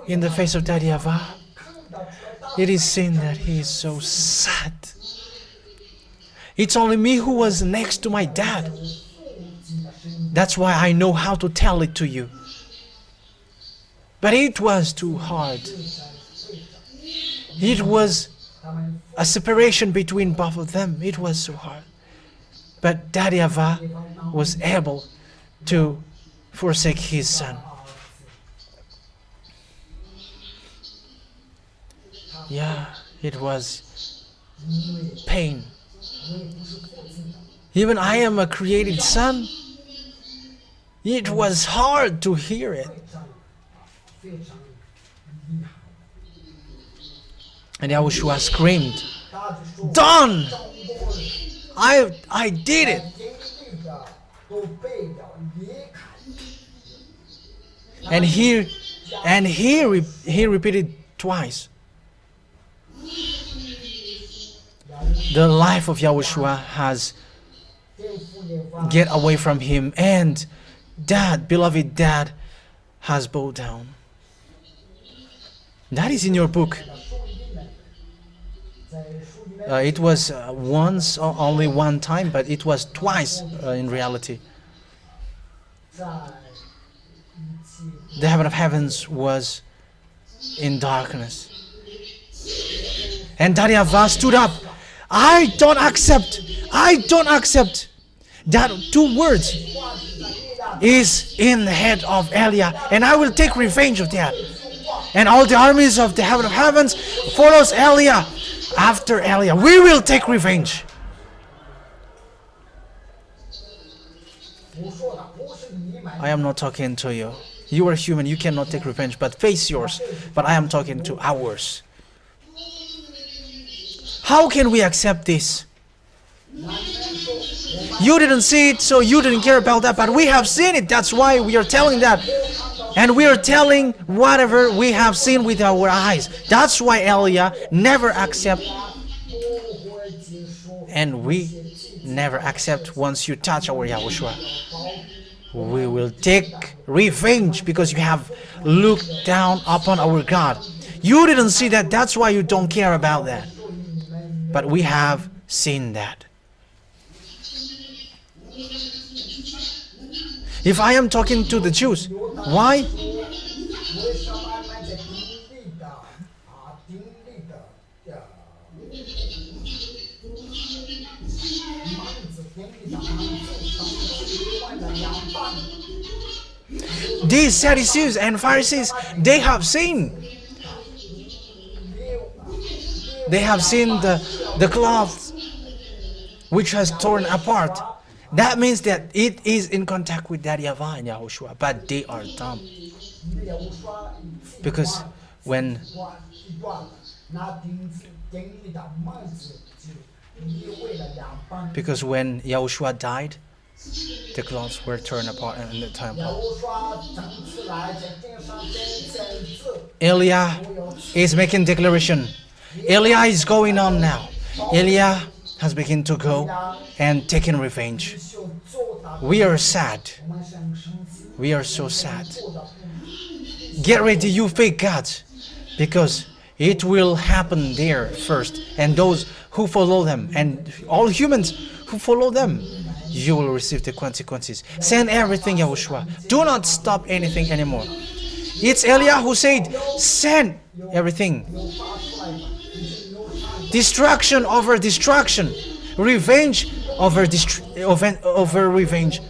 In the face of Daddy YAHVAH, it is seen that he is so sad. It's only me who was next to my dad. That's why I know how to tell it to you. But it was too hard. It was a separation between both of them. It was so hard. But Daddy YAHVAH was able to forsake his son. Yeah, it was pain. Even I am a created son. It was hard to hear it. And Yahushua screamed, "Done! I did it!" And he repeated twice. The life of Yahushua has get away from him, and Dad, beloved Dad, has bowed down. That is in your book. It was once, only one time, but it was twice in reality. The heaven of heavens was in darkness. And Daddy YAHVAH stood up. I don't accept that 2 words is in the head of Eliah, and I will take revenge of that. And all the armies of the heaven of heavens follows Eliah. After Eliah, we will take revenge. I am not talking to you. You are human, you cannot take revenge, but face yours. But I am talking to ours. How can we accept this? You didn't see it, so you didn't care about that, but we have seen it. That's why we are telling that. And we are telling whatever we have seen with our eyes. That's why Eliah never accept. And we never accept once you touch our Yahushua. We will take revenge because you have looked down upon our God. You didn't see that, that's why you don't care about that. But we have seen that. If I am talking to the Jews, why? These Sadducees and Pharisees, they have seen the cloth which has torn apart. That means that it is in contact with Daddy YAHVAH and Yahushua, but they are dumb. Because when Yahushua died, the cloths were torn apart in the temple. Eliah is making declaration. Eliah is going on now. Eliah has begun to go and taking revenge. We are sad. We are so sad. Get ready, you fake gods, because it will happen there first. And those who follow them, and all humans who follow them, you will receive the consequences. Send everything, Yahushua. Do not stop anything anymore. It's Eliah who said, send everything. Destruction over destruction. Revenge over revenge.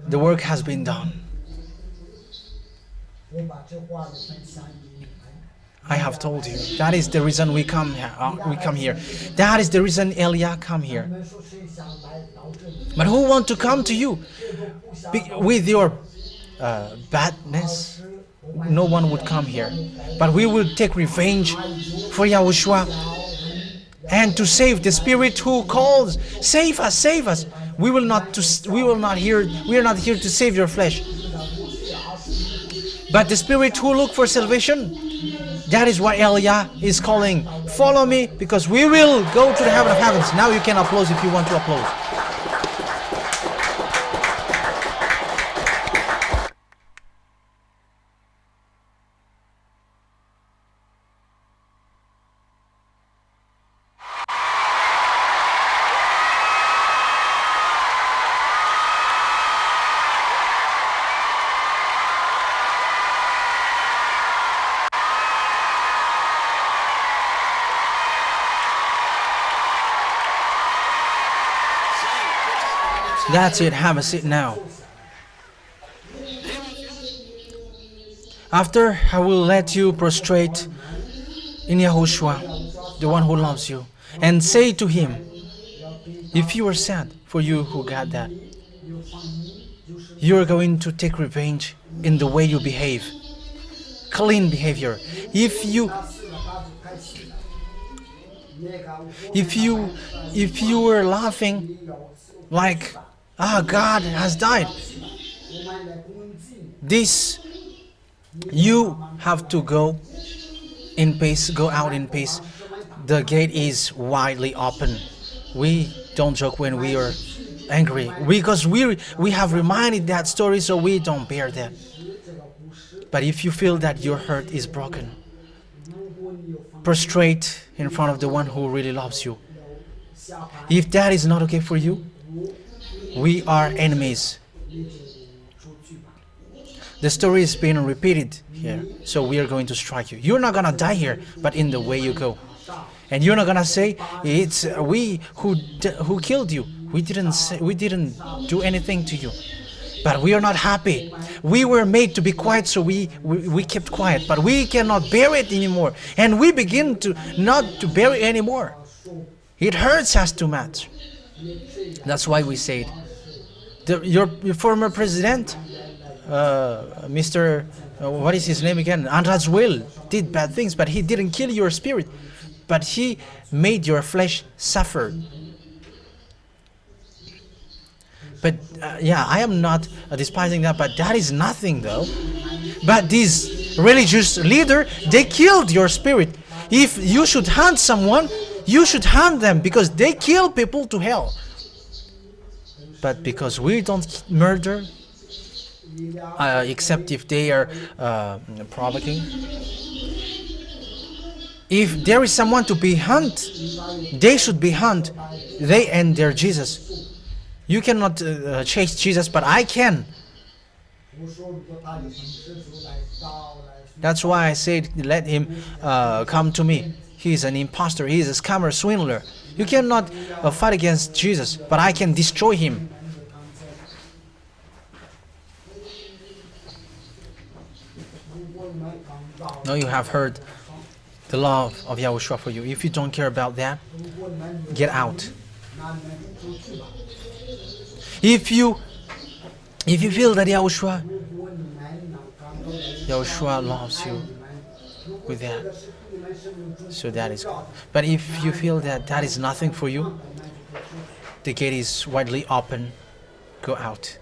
The work has been done. I have told you. That is the reason we come here. That is the reason Eliah come here. But who want to come to you with your badness? No one would come here. But we will take revenge for Yahushua and to save the spirit who calls, save us, save us. We are not here to save your flesh. But the spirit who look for salvation, that is why Eliah is calling, follow me, because we will go to the heaven of heavens. Now you can applaud if you want to applaud. That's it, have a seat now. After, I will let you prostrate in Yahushua, the one who loves you, and say to him, if you are sad for you who got that, you are going to take revenge in the way you behave. Clean behavior. If you were laughing like, God has died, this, you have to go in peace, go out in peace. The gate is widely open. We don't joke when we are angry, because we have reminded that story, so we don't bear that. But if you feel that your heart is broken, prostrate in front of the one who really loves you. If that is not okay for you, we are enemies. The story is being repeated here, so we are going to strike you. You're not gonna die here, but in the way you go. And you're not gonna say, it's we who killed you. We didn't do anything to you. But we are not happy. We were made to be quiet, so we kept quiet. But we cannot bear it anymore. And we begin to not to bear it anymore. It hurts us too much. That's why we said, your former president, Mr. What is his name again? Andras Will did bad things, but he didn't kill your spirit. But he made your flesh suffer. But yeah, I am not despising that, but that is nothing though. But these religious leader, they killed your spirit. If you should hunt someone, you should hunt them, because they kill people to hell. But because we don't murder, except if they are provoking. If there is someone to be hunted, they should be hunted. They and their Jesus. You cannot chase Jesus, but I can. That's why I said, let him come to me. He is an impostor. He is a scammer, swindler. You cannot fight against Jesus, but I can destroy him. Now you have heard the love of Yahushua for you. If you don't care about that, get out. If you feel that Yahushua loves you with that, so that is good. But if you feel that that is nothing for you, the gate is widely open. Go out.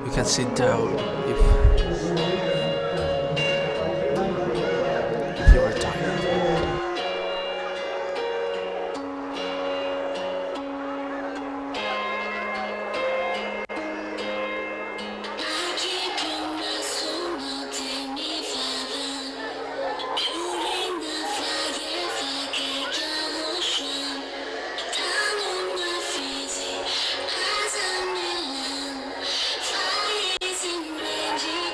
You can sit down if you are tired. Fire is in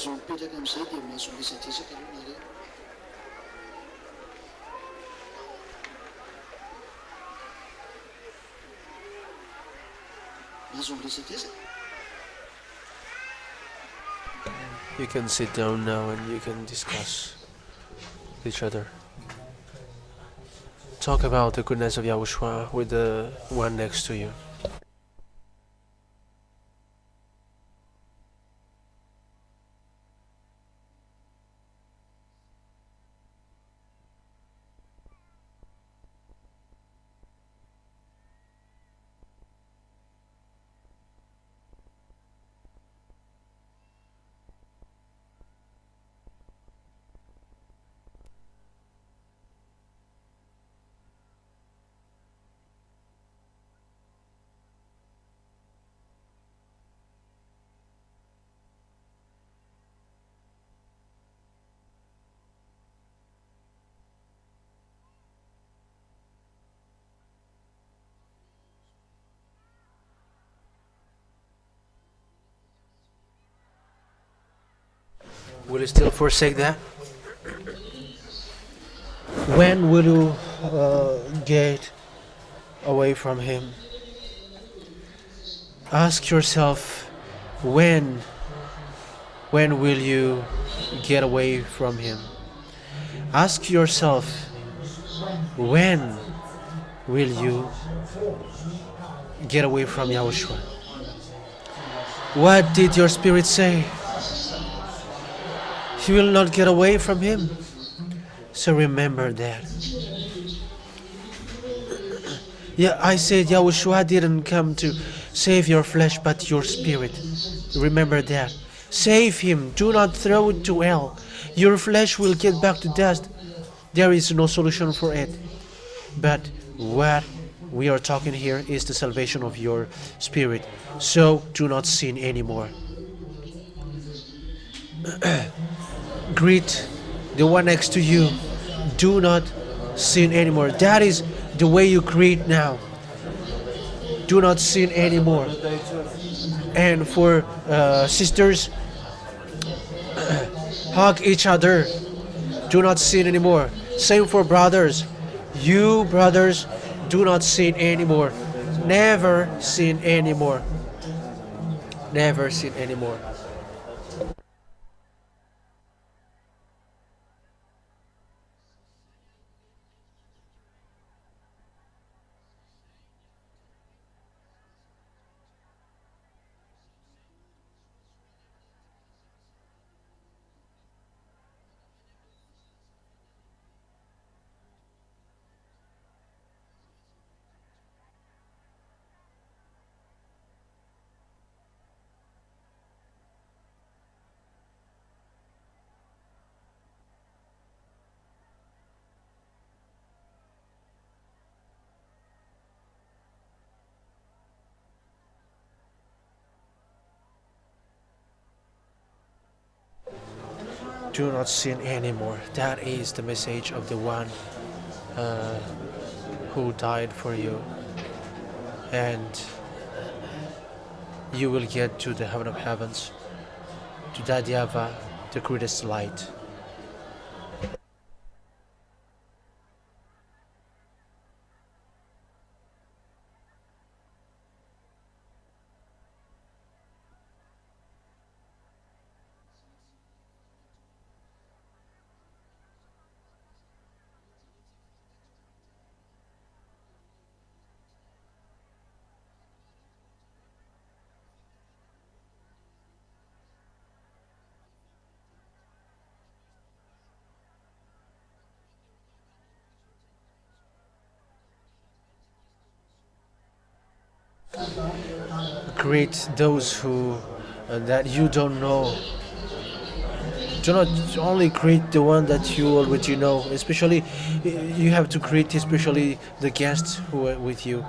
azo mipetraka amin'izay dia mahazo miresadresaka aloha nareo. Mahazo miresadresaka. You can sit down now and you can discuss with each other. Talk about the goodness of Yahushua with the one next to you. Will you still forsake that? When will you get away from him? Ask yourself, when will you get away from him? Ask yourself, when will you get away from Yahushua? What did your spirit say? You will not get away from him. So remember that. Yeah, I said Yahushua didn't come to save your flesh but your spirit. Remember that. Save him. Do not throw it to hell. Your flesh will get back to dust. There is no solution for it. But what we are talking here is the salvation of your spirit. So do not sin anymore. Greet the one next to you. Do not sin anymore. That is the way you greet now. Do not sin anymore. And for sisters, hug each other. Do not sin anymore. Same for brothers. You brothers, do not sin anymore. Never sin anymore. Never sin anymore. Do not sin anymore. That is the message of the one who died for you. And you will get to the heaven of heavens, to that YAHVAH, the greatest light. Greet those who that you don't know. Do not only greet the one that you already know. Especially, you have to greet especially the guests who are with you.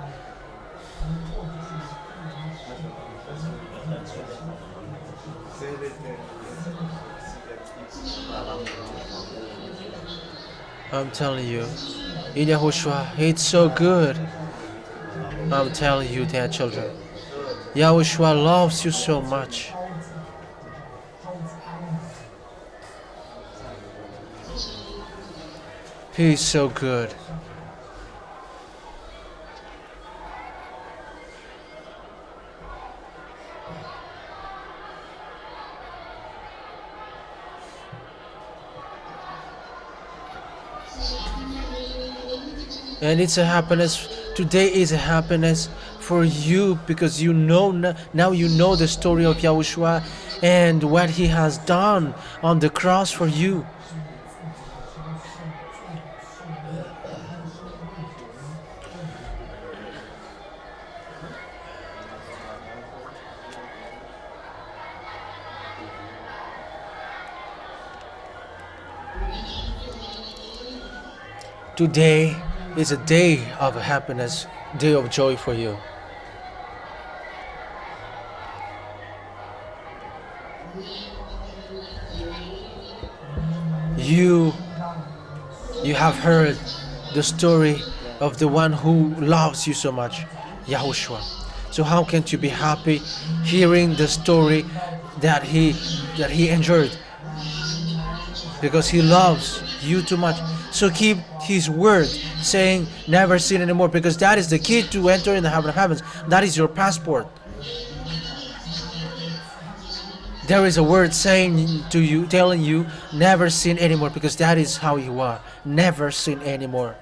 I'm telling you, in Yahushua, it's so good. I'm telling you that, children. Yahushua loves you so much. He is so good. And it's a happiness. Today is a happiness for you because you know now you know the story of Yahushua and what he has done on the cross for you. Today is a day of happiness, day of joy for you. You have heard the story of the one who loves you so much, Yahushua. So how can't you be happy hearing the story that he endured? Because he loves you too much. So keep his word saying never sin anymore, because that is the key to enter in the heaven of heavens. That is your passport. There is a word saying to you, telling you never sin anymore, because that is how you are. Never sin anymore.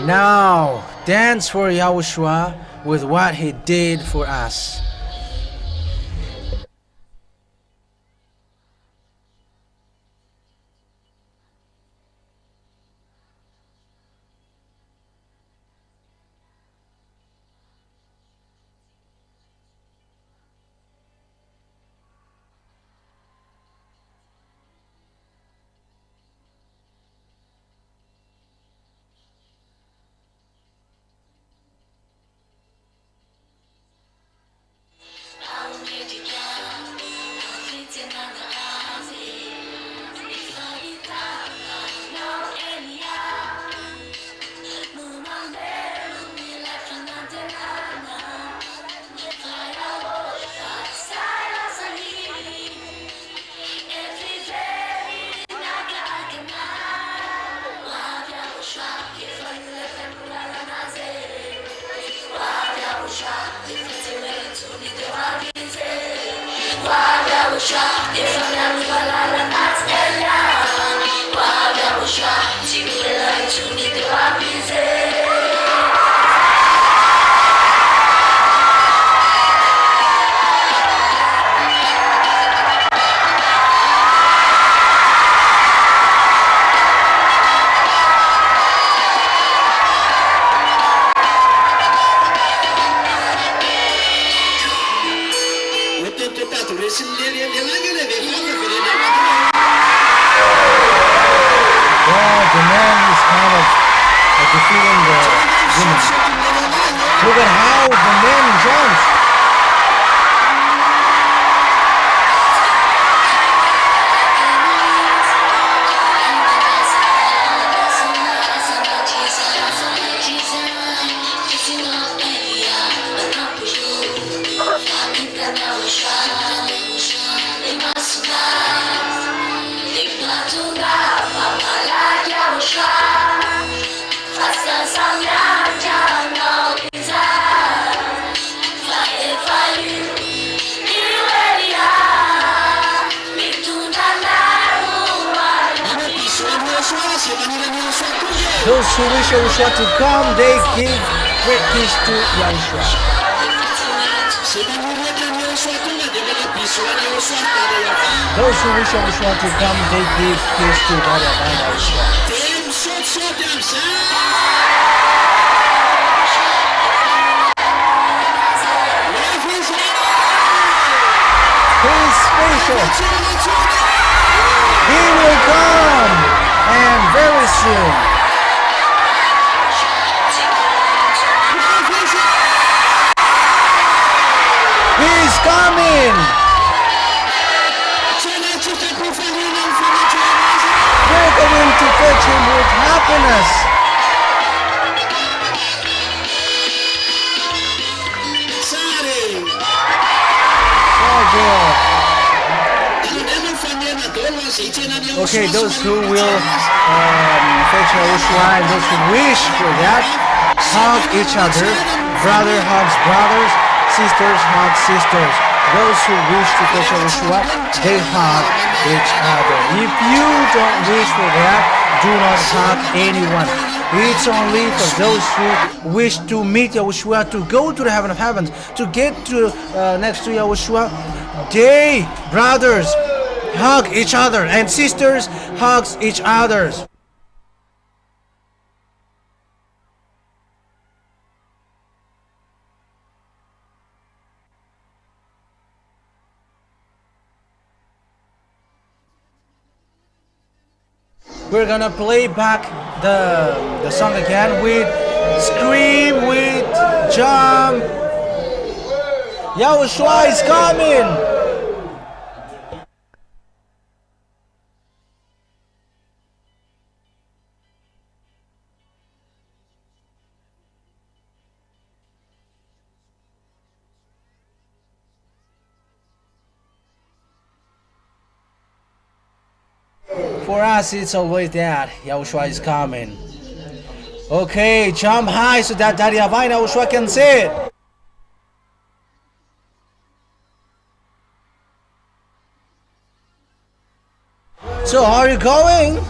Now, dance for Yahushua with what he did for us. The man is kind of defeating the woman. Look at how the man jumps. Those who wish Yahushua to come, they give great peace to Yahushua. Those who wish Yahushua to come, they give peace to God and Yahushua. He is special. He will come, and very soon. He's coming! We're going to fetch him with happiness. Oh, God. Okay, those who will fetch Yahushua and those who wish for that, hug each other. Brother hugs brothers. Sisters hug sisters. Those who wish to fetch Yahushua, they hug each other. If you don't wish for that, do not hug anyone. It's only for those who wish to meet Yahushua, to go to the heaven of heavens, to get to next to Yahushua. They, brothers, hug each other, and sisters hugs each other. We're gonna play back the song again with scream, with jump. Yahushua is coming. For us, it's always that Yahushua is coming. Okay, jump high so that Daddy YAHVAH and Yahushua can see it. So, how are you going?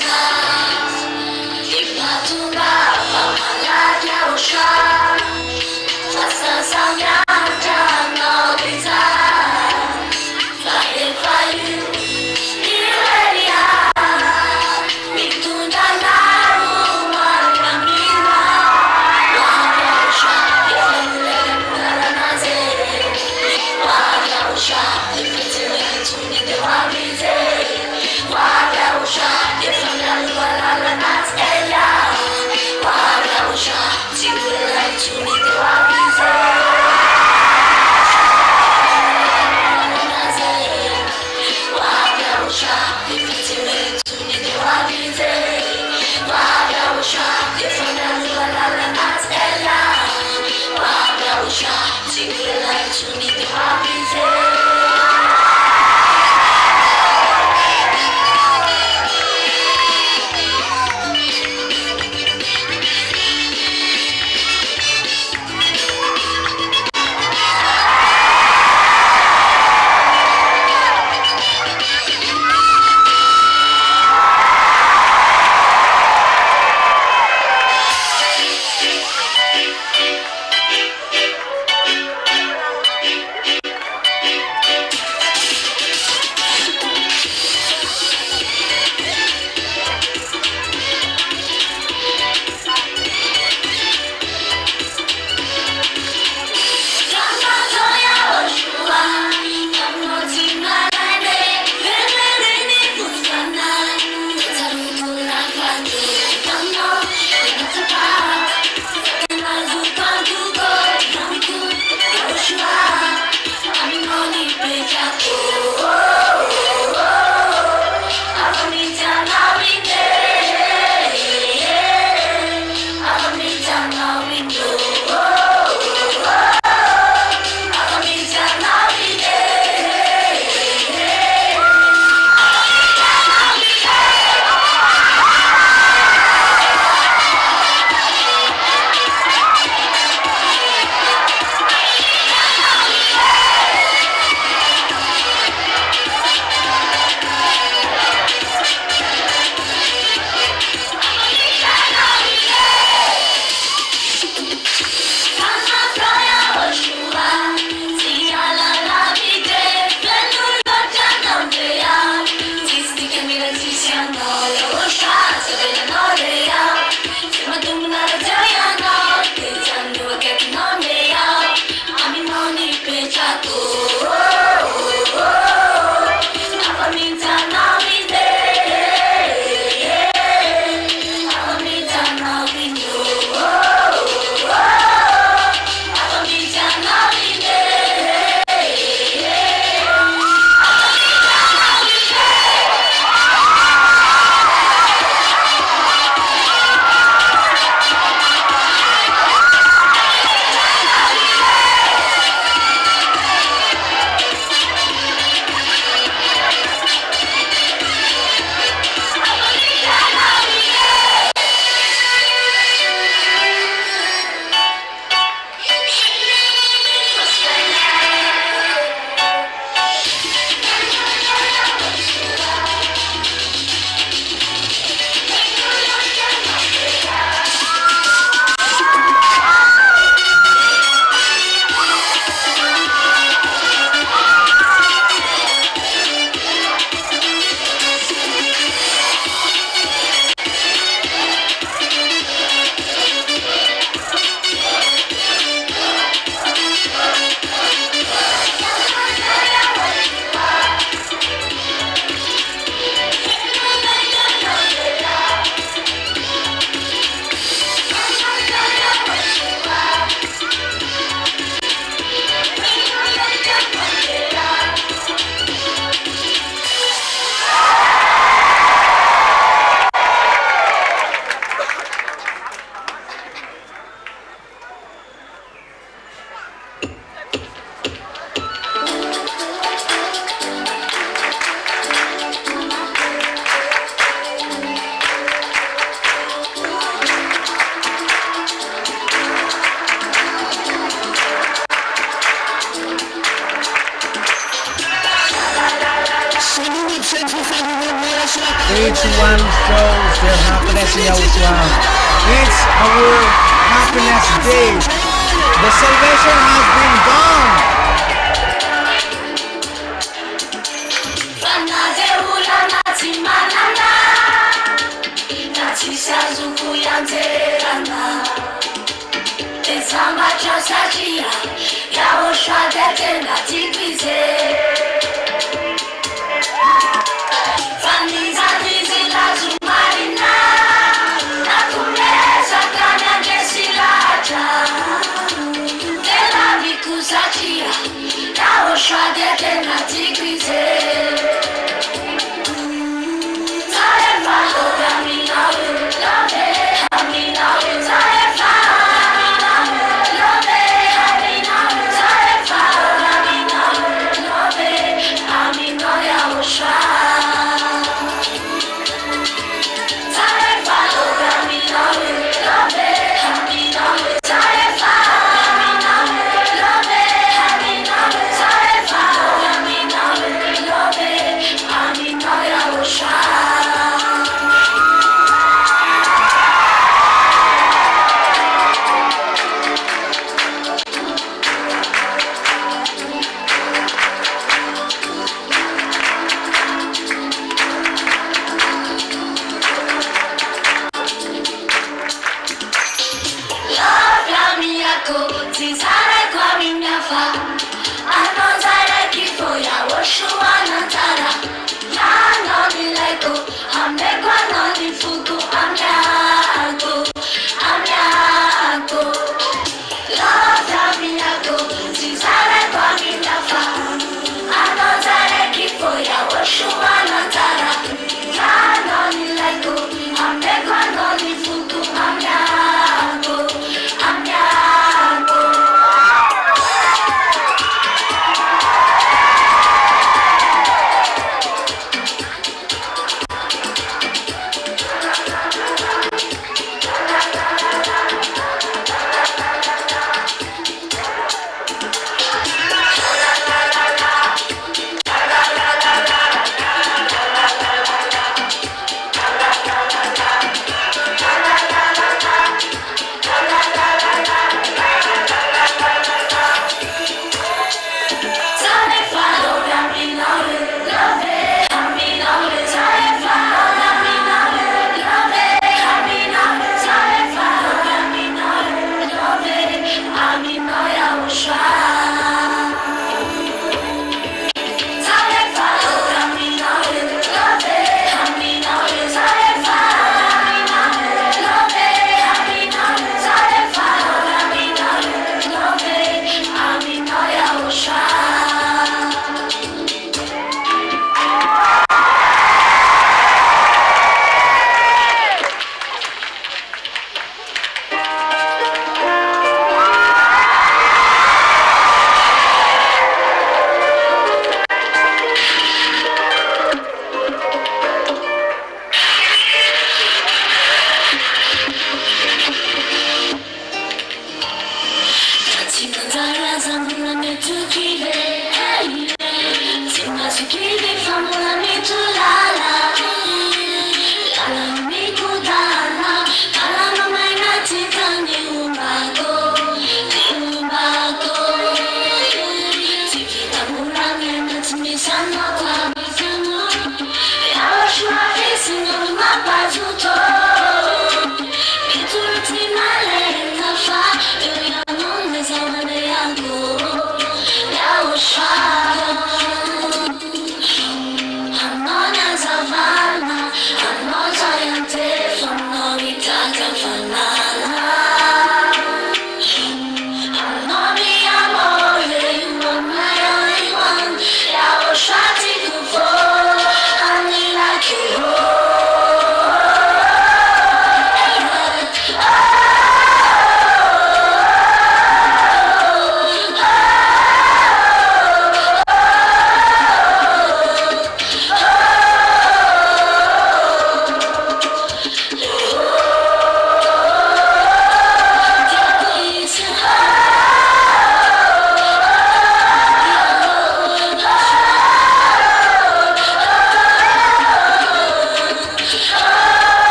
YAHVAH, Each one shows their happiness in Yahushua. It's our happiness day. The salvation has been done.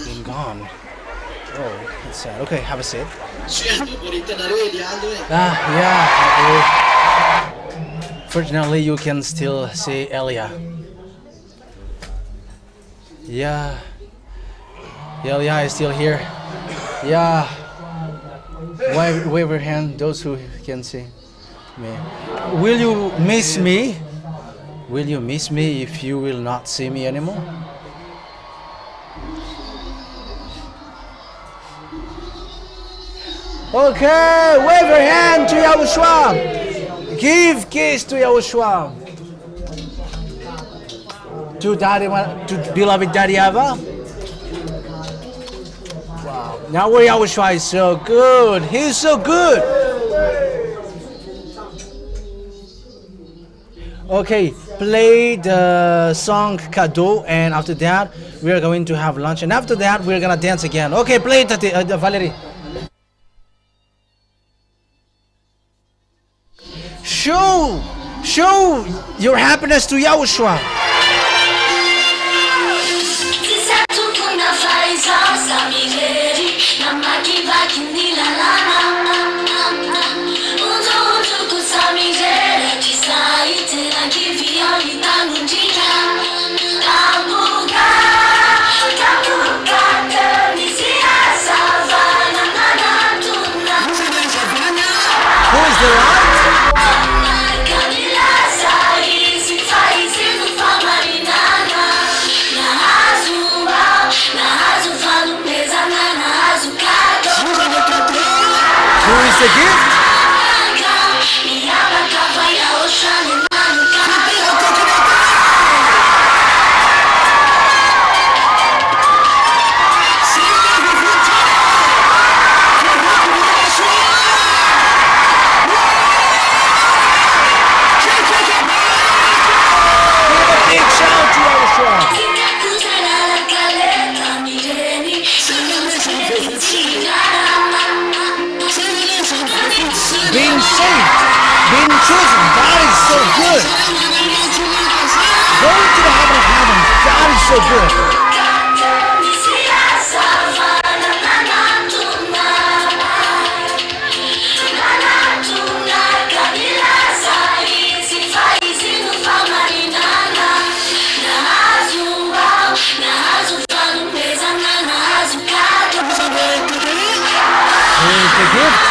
Been gone. Oh, that's sad. Okay, have a seat. Yeah. Fortunately, you can still see Elia. Yeah. Elia is still here. Yeah. Wave your hand, those who can see me. Will you miss me? Will you miss me if you will not see me anymore? Okay, wave your hand to Yahushua. Give kiss to Yahushua. To Daddy, to beloved Daddy Ava. Wow. Now where Yahushua is so good. He's so good. Okay, play the song Cadeau, and after that we are going to have lunch, and after that we're gonna dance again. Okay, play it, Valerie. Show your happiness to Yahushua. Who is the light? Who is the gift? Being saved, being chosen, God is so good. Going to the heaven of heavens, God is so good. Who is the gift?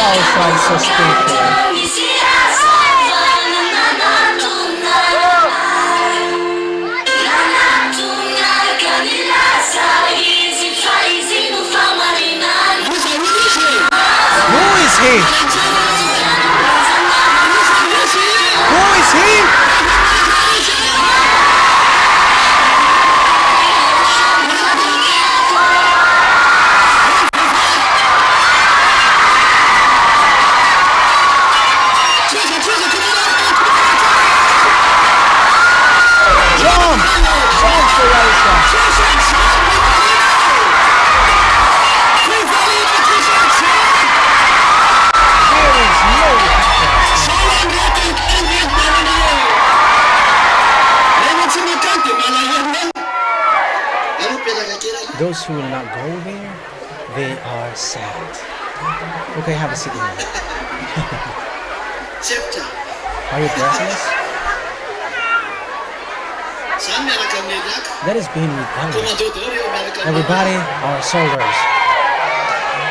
Yahushua is so spiritual. Praise he? Who is he? Jump! Jump for Yahushua. There is no Those who will not go there, they are sad. Okay, have a seat here. Are you blessing us? That is being rebellious. Everybody are soldiers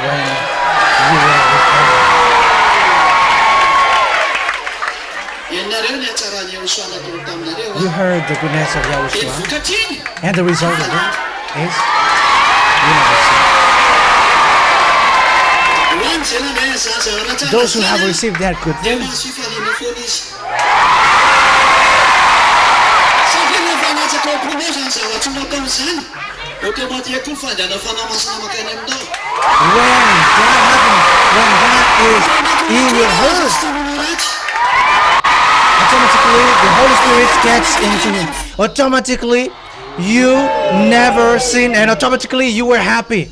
when you were rebellious. You heard the goodness of Yahushua, and the result of it is you never see. Those who have received that good thing, when that is in your heart, automatically the Holy Spirit gets into you. Automatically you never sin, and automatically you were happy.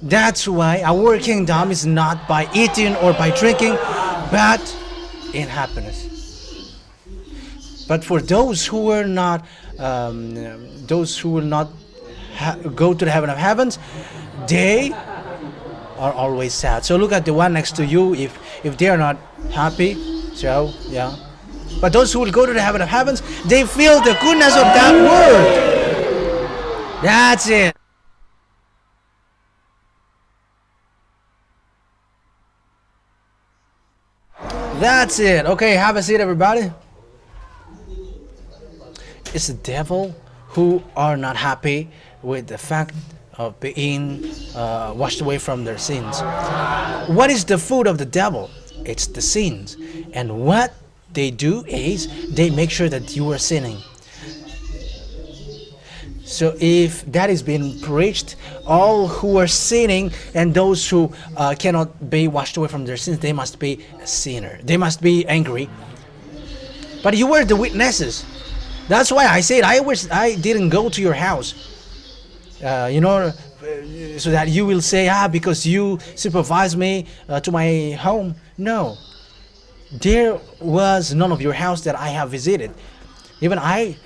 That's why our kingdom is not by eating or by drinking, but in happiness. But for those who will not, go to the heaven of heavens, they are always sad. So look at the one next to you. If they are not happy, so yeah. But those who will go to the heaven of heavens, they feel the goodness of that word. That's it. That's it. Okay, have a seat, everybody. It's the devil who are not happy with the fact of being washed away from their sins. What is the food of the devil? It's the sins. And what they do is they make sure that you are sinning. So if that is being preached, all who are sinning and those who cannot be washed away from their sins, they must be a sinner. They must be angry. But you were the witnesses. That's why I said I didn't go to your house. So that you will say, because you supervised me to my home. No. There was none of your house that I have visited. Even I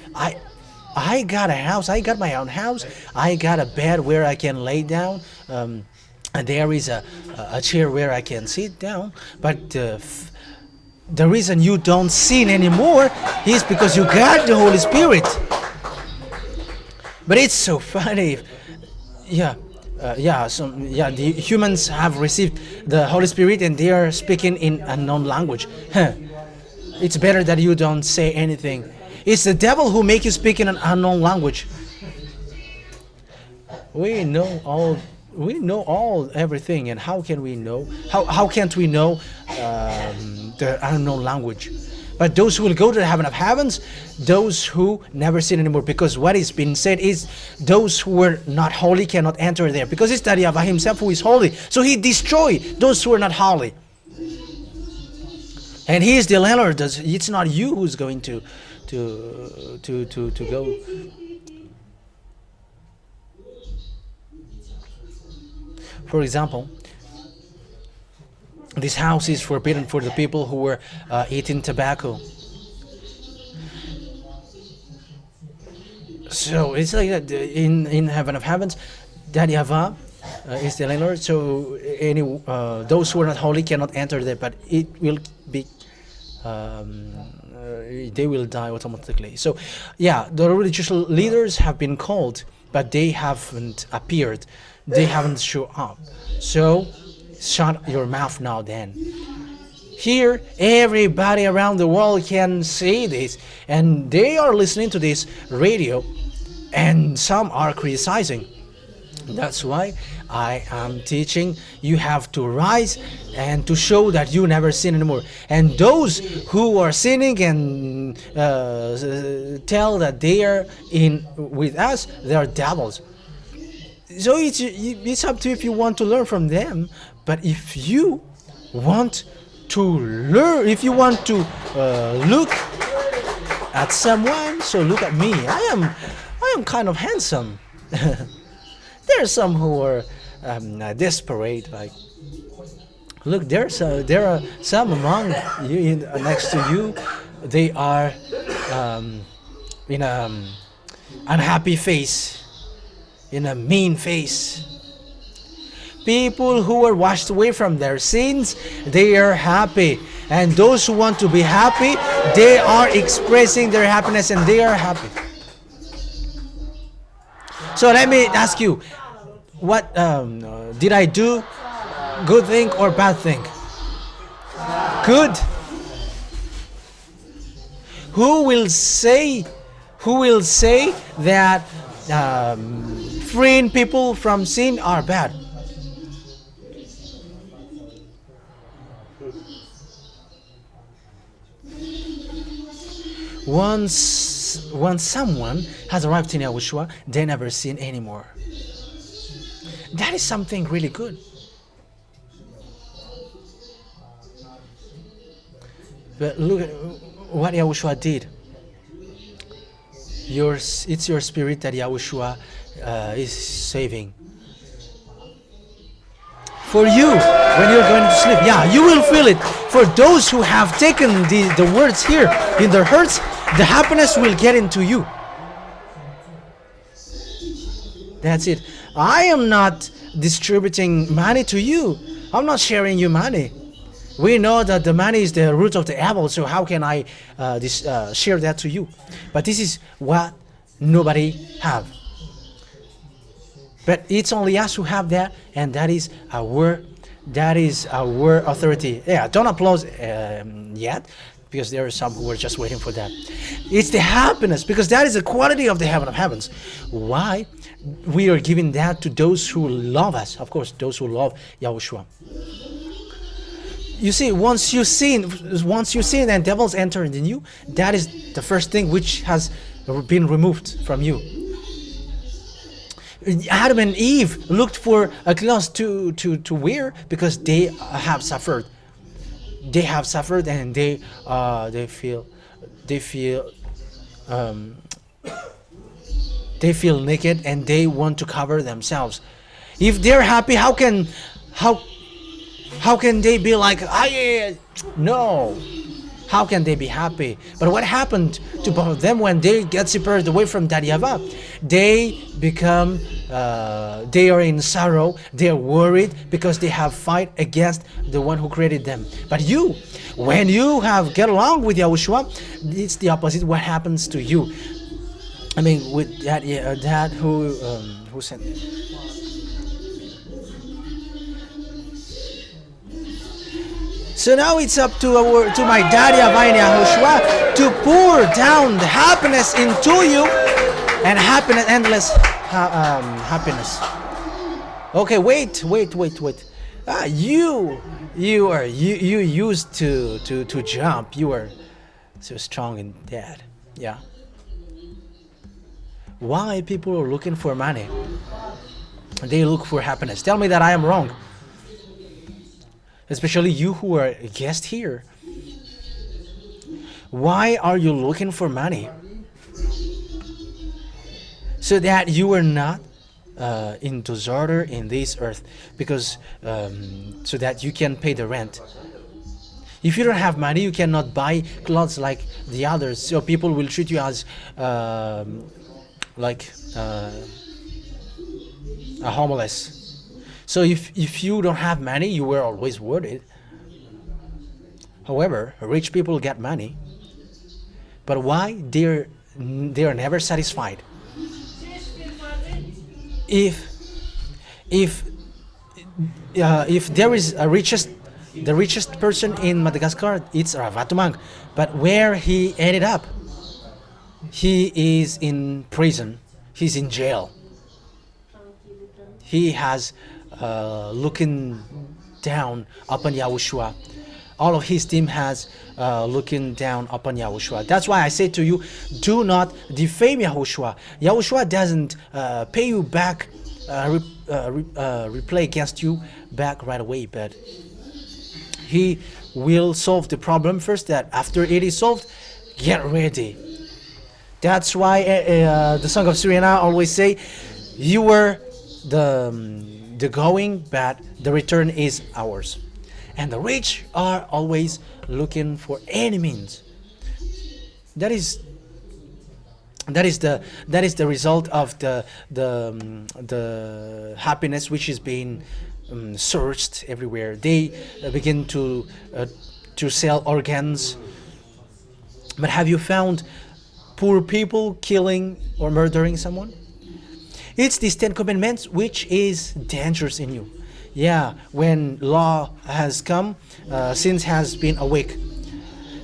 got a house. I got my own house. I got a bed where I can lay down. And there is a chair where I can sit down. But the reason you don't sin anymore is because you got the Holy Spirit. But it's so funny. The humans have received the Holy Spirit and they are speaking in unknown language. It's better that you don't say anything. It's the devil who makes you speak in an unknown language. We know all everything, and how can we know? How can't we know the unknown language? But those who will go to the heaven of heavens, those who never sin anymore, because what is being said is those who were not holy cannot enter there, because it's that YAHVAH himself who is holy. So he destroyed those who are not holy. And he is the landlord. It's not you who's going to go. For example, this house is forbidden for the people who were eating tobacco. So it's like that in heaven of heavens, that YAHVAH is the landlord. So those who are not holy cannot enter there, but it will be they will die automatically. So yeah, the religious leaders have been called, but they haven't appeared. They haven't shown up. So shut your mouth now then. Here, everybody around the world can see this, and they are listening to this radio, and some are criticizing. That's why I am teaching you have to rise and to show that you never sin anymore. And those who are sinning and tell that they are in with us, they are devils. So it's up to you if you want to learn from them. But if you want to learn, if you want to look at someone, so look at me. I am kind of handsome. There are some who are desperate. Like, look, there are some among you next to you. They are in a unhappy face, in a mean face. People who are washed away from their sins, they are happy. And those who want to be happy, they are expressing their happiness and they are happy. So let me ask you, what did I do? Good thing or bad thing? Good. Who will say that freeing people from sin are bad? Once someone has arrived in Yahushua, they never sin anymore. That is something really good. But look at what Yahushua did. It's your spirit that Yahushua is saving. For you, when you're going to sleep, yeah, you will feel it. For those who have taken the words here in their hearts, the happiness will get into you. That's it. I am not distributing money to you. I'm not sharing you money. We know that the money is the root of the evil, so how can I share that to you? But this is what nobody have. But it's only us who have that, and that is our authority. Yeah, don't applaud yet, because there are some who are just waiting for that. It's the happiness, because that is the quality of the heaven of heavens. Why? We are giving that to those who love us. Of course, those who love Yahushua. You see, once you sin and devils enter in you, that is the first thing which has been removed from you. Adam and Eve looked for a cloth to wear because they have suffered. They have suffered, and they feel naked, and they want to cover themselves. If they're happy, how can they be like, no? How can they be happy? But what happened to both of them when they get separated away from Daddy YAHVAH? They become, they are in sorrow, they are worried because they have fight against the one who created them. But you, when you have get along with Yahushua, it's the opposite. What happens to you? I mean, with that who sent it? So now it's up to my Daddy YAHVAH and Yahushua to pour down the happiness into you, and happiness, endless happiness. Okay, wait. You used to jump. You were so strong in that. Yeah. Why people are looking for money? They look for happiness. Tell me that I am wrong. Especially you who are a guest here. Why are you looking for money? So that you are not in disorder in this earth, because so that you can pay the rent. If you don't have money, you cannot buy clothes like the others. So people will treat you as a homeless. So if you don't have money, you were always worried. However, rich people get money. But why? They are never satisfied. If there is the richest person in Madagascar, it's Ravatumang. But where he ended up, he is in prison. He's in jail. He has looking down upon Yahushua. All of his team has looking down upon Yahushua. That's why I say to you, do not defame Yahushua. Yahushua doesn't pay you back, replay against you back right away, but he will solve the problem first. That after it is solved, get ready. That's why the Song of Syriana always say, you were the going, but the return is ours. And the rich are always looking for any means. That is the result of the happiness which is being searched everywhere. They begin to sell organs. But have you found poor people killing or murdering someone? It's these 10 commandments which is dangerous in you. Yeah, when law has come, sin has been awake.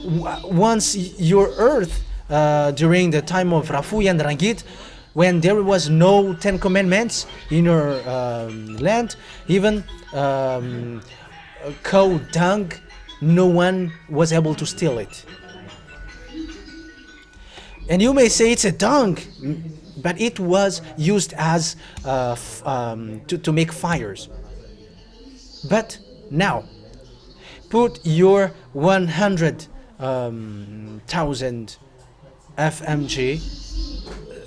Once your earth, during the time of Rafu and Rangit, when there was no 10 commandments in your land, even cow dung, no one was able to steal it. And you may say it's a dung, but it was used as to make fires. But now, put your 100,000 FMG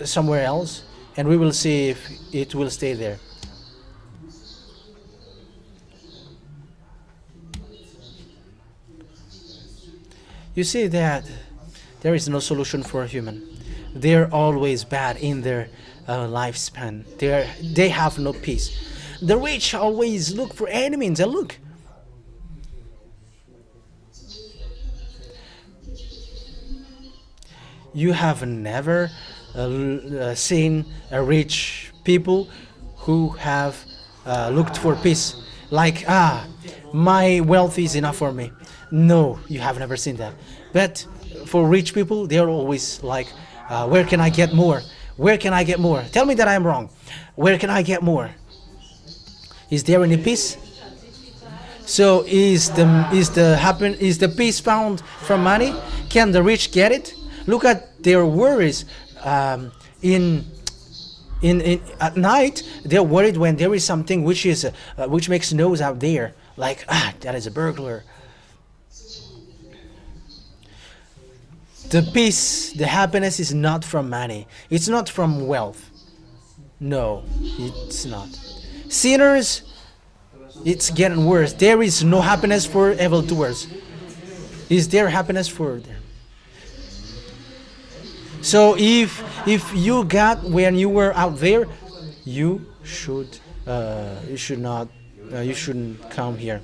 somewhere else, and we will see if it will stay there. You see that there is no solution for a human. They're always bad in their lifespan. They have no peace. The rich always look for enemies. And look, you have never seen a rich people who have looked for peace. Like, my wealth is enough for me. No, you have never seen that. But for rich people, they're always like, where can I get more? Where can I get more? Tell me that I'm wrong. Where can I get more? Is there any peace? So is the peace found from money? Can the rich get it? Look at their worries. At night, they're worried when there is something which makes noise out there, like that is a burglar. The peace, the happiness is not from money. It's not from wealth. No, it's not. Sinners, it's getting worse. There is no happiness for evildoers. Is there happiness for them? So if you got when you were out there, you shouldn't come here.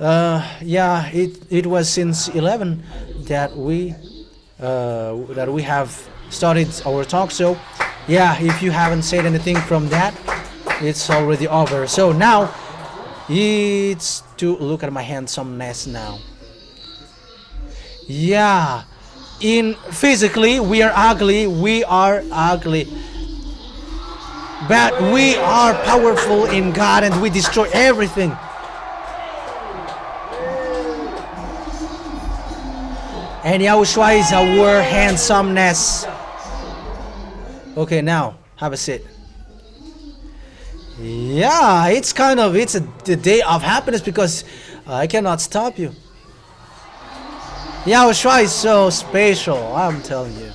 Yeah, it was since 11 that we have started our talk. So yeah, if you haven't said anything from that, it's already over. So now it's to look at my handsomeness now. Yeah, in physically we are ugly, but we are powerful in God and we destroy everything. And Yahushua is our handsomeness. Okay, now have a seat. Yeah, it's the day of happiness because I cannot stop you. Yahushua is so special, I'm telling you.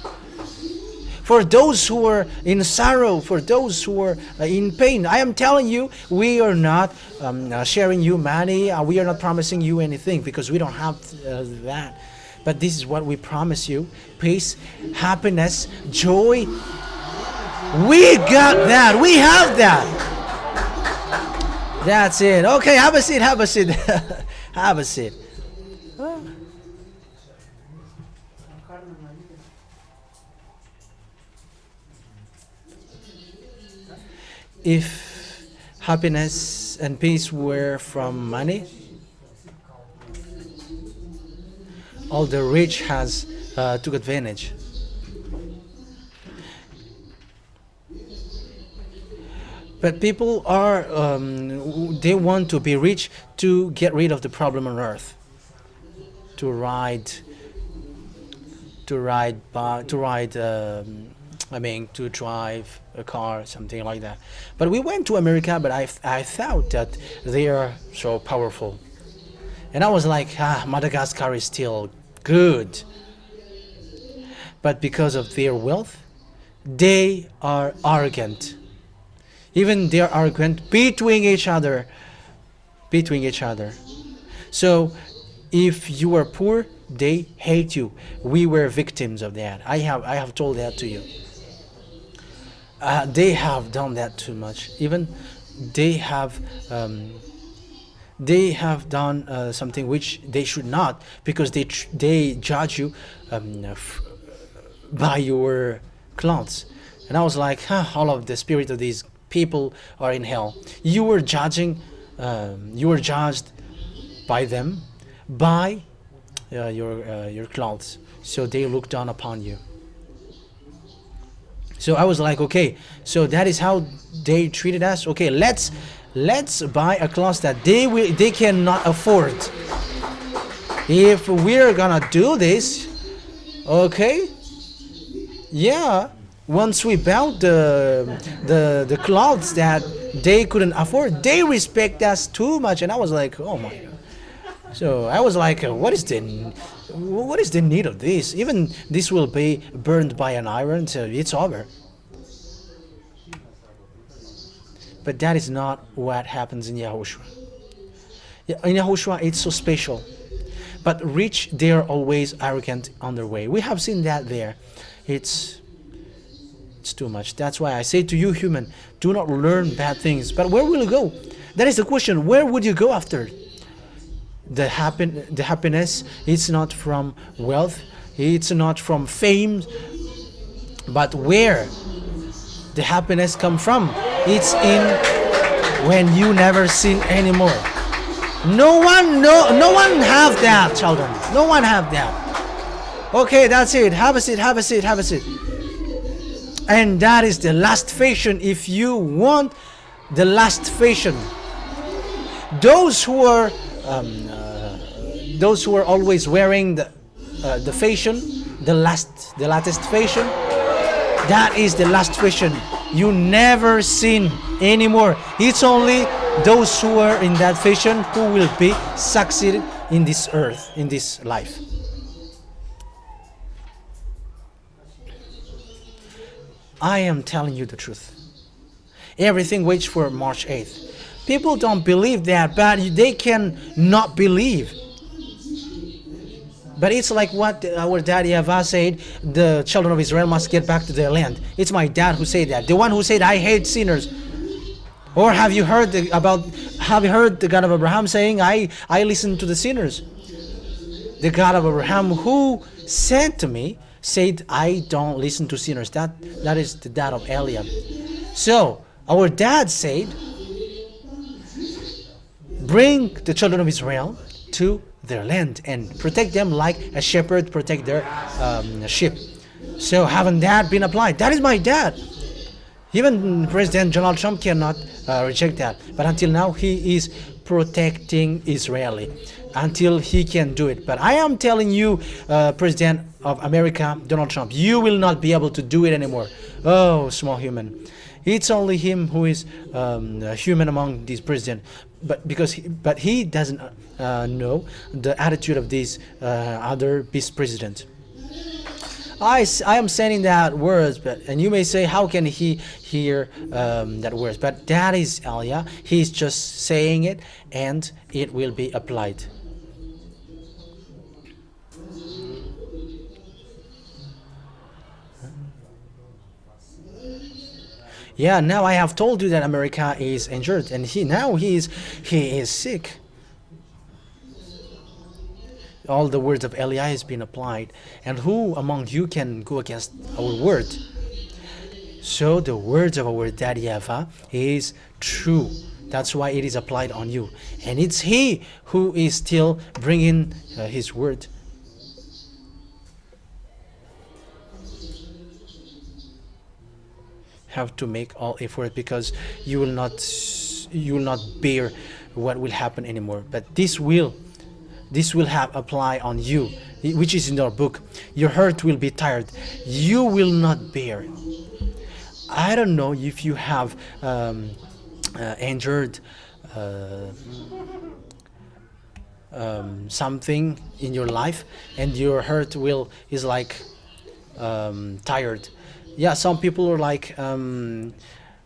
For those who are in sorrow, for those who are in pain, I am telling you, we are not sharing you money. We are not promising you anything because we don't have that. But this is what we promise you: peace, happiness, joy. We got that. We have that. That's it. Okay, have a seat. Have a seat. Have a seat. If happiness and peace were from money, all the rich has took advantage. But people are, they want to be rich to get rid of the problem on earth. To ride, to drive a car, something like that. But we went to America, but I thought that they are so powerful. And I was like, Madagascar is still good. But because of their wealth, they are arrogant. Even they are arrogant between each other. So if you are poor, they hate you. We were victims of that. I have told that to you. They have done that too much. Even they have done something which they should not, because they judge you by your clothes. And I was like, all of the spirit of these people are in hell. You were judged by them by your clothes. So they look down upon you. So I was like, okay, so that is how they treated us. Okay, let's buy a clothes that they cannot afford. If we're gonna do this, okay, yeah, once we bought the clothes that they couldn't afford, they respect us too much. And I was like, oh my God. So I was like, what is the need of this? Even this will be burned by an iron, so it's over. But that is not what happens in Yahushua. In Yahushua, it's so special. But rich, they are always arrogant on their way. We have seen that there. It's too much. That's why I say to you, human, do not learn bad things. But where will you go? That is the question. Where would you go after? The happiness, it's not from wealth, it's not from fame, but where the happiness come from? It's in when you never sin anymore. No one have that, children. No one have that. Okay, that's it. Have a seat, have a seat, have a seat. And that is the last fashion. If you want the last fashion, those who are always wearing the fashion, the latest fashion, that is the last fashion. You never sin anymore. It's only those who are in that fashion who will be succeeded in this earth, in this life. I am telling you the truth. Everything waits for March 8th. People don't believe that, but they can not believe. But it's like what our dad YAHVAH said, the children of Israel must get back to their land. It's my dad who said that. The one who said, I hate sinners. Or have you heard the God of Abraham saying, I listen to the sinners? The God of Abraham who said to me, said, I don't listen to sinners. That is the dad of Eliab. So, our dad said, bring the children of Israel to their land and protect them like a shepherd protect their sheep. So haven't that been applied? That is my dad. Even President Donald Trump cannot reject that. But until now, he is protecting Israeli until he can do it. But I am telling you, President of America, Donald Trump, you will not be able to do it anymore. Oh, small human. It's only him who is human among these presidents. But he doesn't know the attitude of these other vice presidents. I am saying that words, and you may say, how can he hear that words? But that is Elia. He's just saying it, and it will be applied. Yeah, now I have told you that America is injured, and he is sick. All the words of Eli has been applied, and who among you can go against our word? So the words of our Daddy YAHVAH is true. That's why it is applied on you, and it's He who is still bringing His word. have to make all effort, because you will not bear what will happen anymore. But this will have apply on you, which is in our book. Your heart will be tired. You will not bear. I don't know if you have endured something in your life, and your heart is like tired. Yeah, some people are like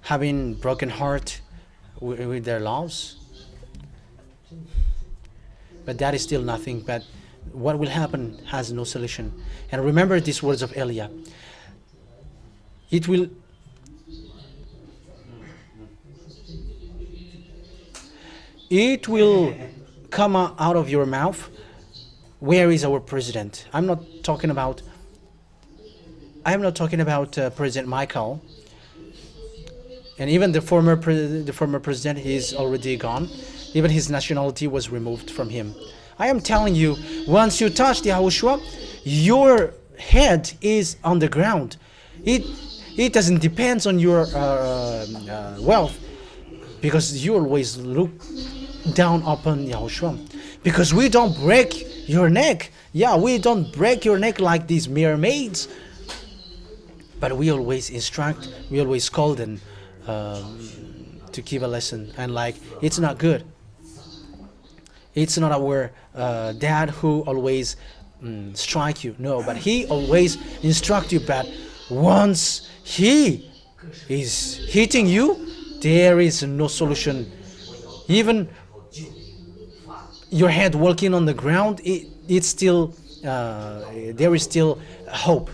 having broken heart with their loves, but that is still nothing. But what will happen has no solution. And remember these words of Elia. It will come out of your mouth. Where is our president? I'm not talking about President Michael, and even the former president, he is already gone. Even his nationality was removed from him. I am telling you, once you touch the Yahushua, your head is on the ground. It doesn't depend on your wealth, because you always look down upon Yahushua. Because we don't break your neck. Yeah, we don't break your neck like these mermaids. But we always instruct, we always call them to give a lesson. And like, it's not good. It's not our dad who always strike you. No, but he always instruct you. But once he is hitting you, there is no solution. Even your head walking on the ground, it's still there is still hope.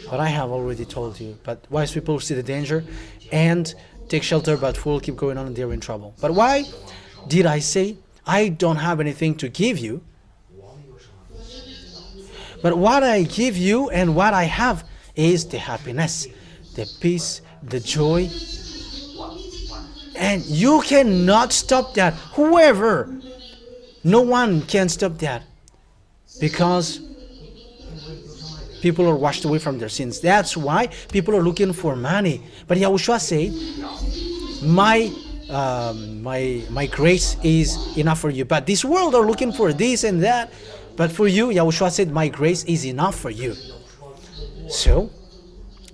But I have already told you. But wise people see the danger and take shelter, but fool keep going on and they're in trouble. But why did I say I don't have anything to give you? But what I give you and what I have is the happiness, the peace, the joy. And you cannot stop that. No one can stop that. Because people are washed away from their sins. That's why people are looking for money. But Yahushua said, my grace is enough for you. But this world are looking for this and that. But for you, Yahushua said, my grace is enough for you. So,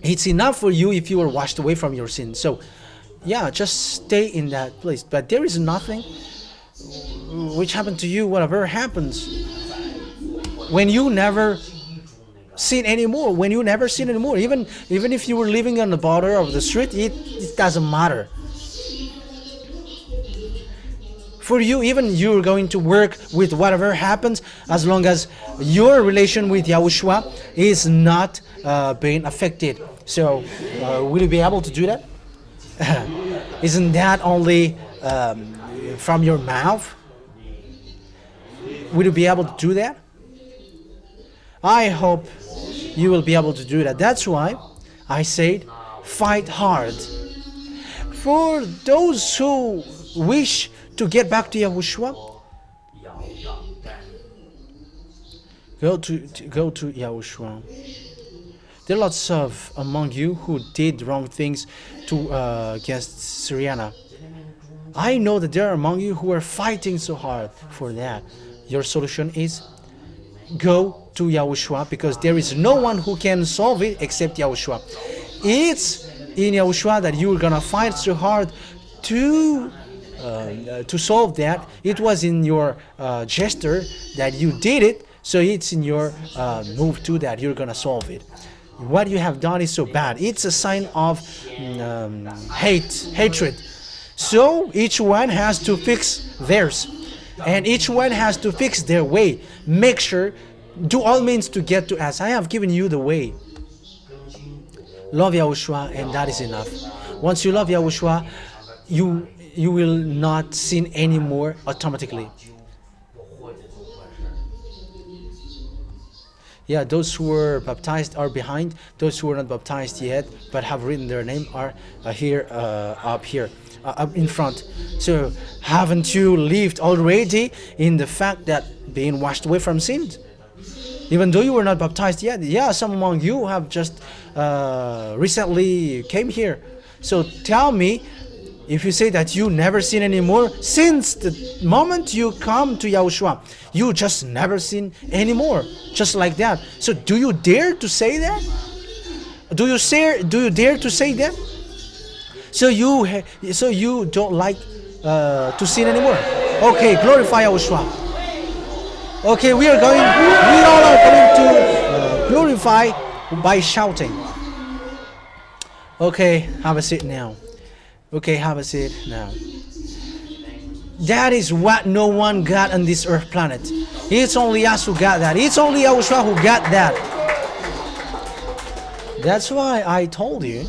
it's enough for you if you are washed away from your sins. So, yeah, just stay in that place. But there is nothing which happened to you, whatever happens. When you never sin anymore, even if you were living on the border of the street, it doesn't matter. For you, even you're going to work with whatever happens, as long as your relation with Yahushua is not being affected. So, will you be able to do that? Isn't that only from your mouth? Will you be able to do that? I hope you will be able to do that. That's why I said, fight hard. For those who wish to get back to Yahushua, go to Yahushua. There are lots of among you who did wrong things against Syriana. I know that there are among you who are fighting so hard for that. Your solution is go to Yahushua, because there is no one who can solve it except Yahushua. It's in Yahushua that you're gonna fight so hard to solve that. It was in your gesture that you did it, so it's in your move too that you're gonna solve it. What you have done is so bad. It's a sign of hatred. So each one has to fix theirs, and each one has to fix their way. Make sure, do all means to get to us. I have given you the way. Love Yahushua, and that is enough. Once you love Yahushua, you will not sin anymore automatically. Yeah, those who were baptized are behind. Those who are not baptized yet but have written their name are here, up in front. So haven't you lived already in the fact that being washed away from sin? Even though you were not baptized yet. Yeah, some among you have just recently came here. So tell me, if you say that you never sin anymore, since the moment you come to Yahushua, you just never sin anymore, just like that. So do you dare to say that? Do you dare to say that? So you don't like to sin anymore? Okay, glorify Yahushua. Okay, we all are going to glorify by shouting. Okay, have a seat now. Okay, have a seat now. That is what no one got on this earth planet. It's only us who got that. It's only YAHOSHUA who got that. That's why I told you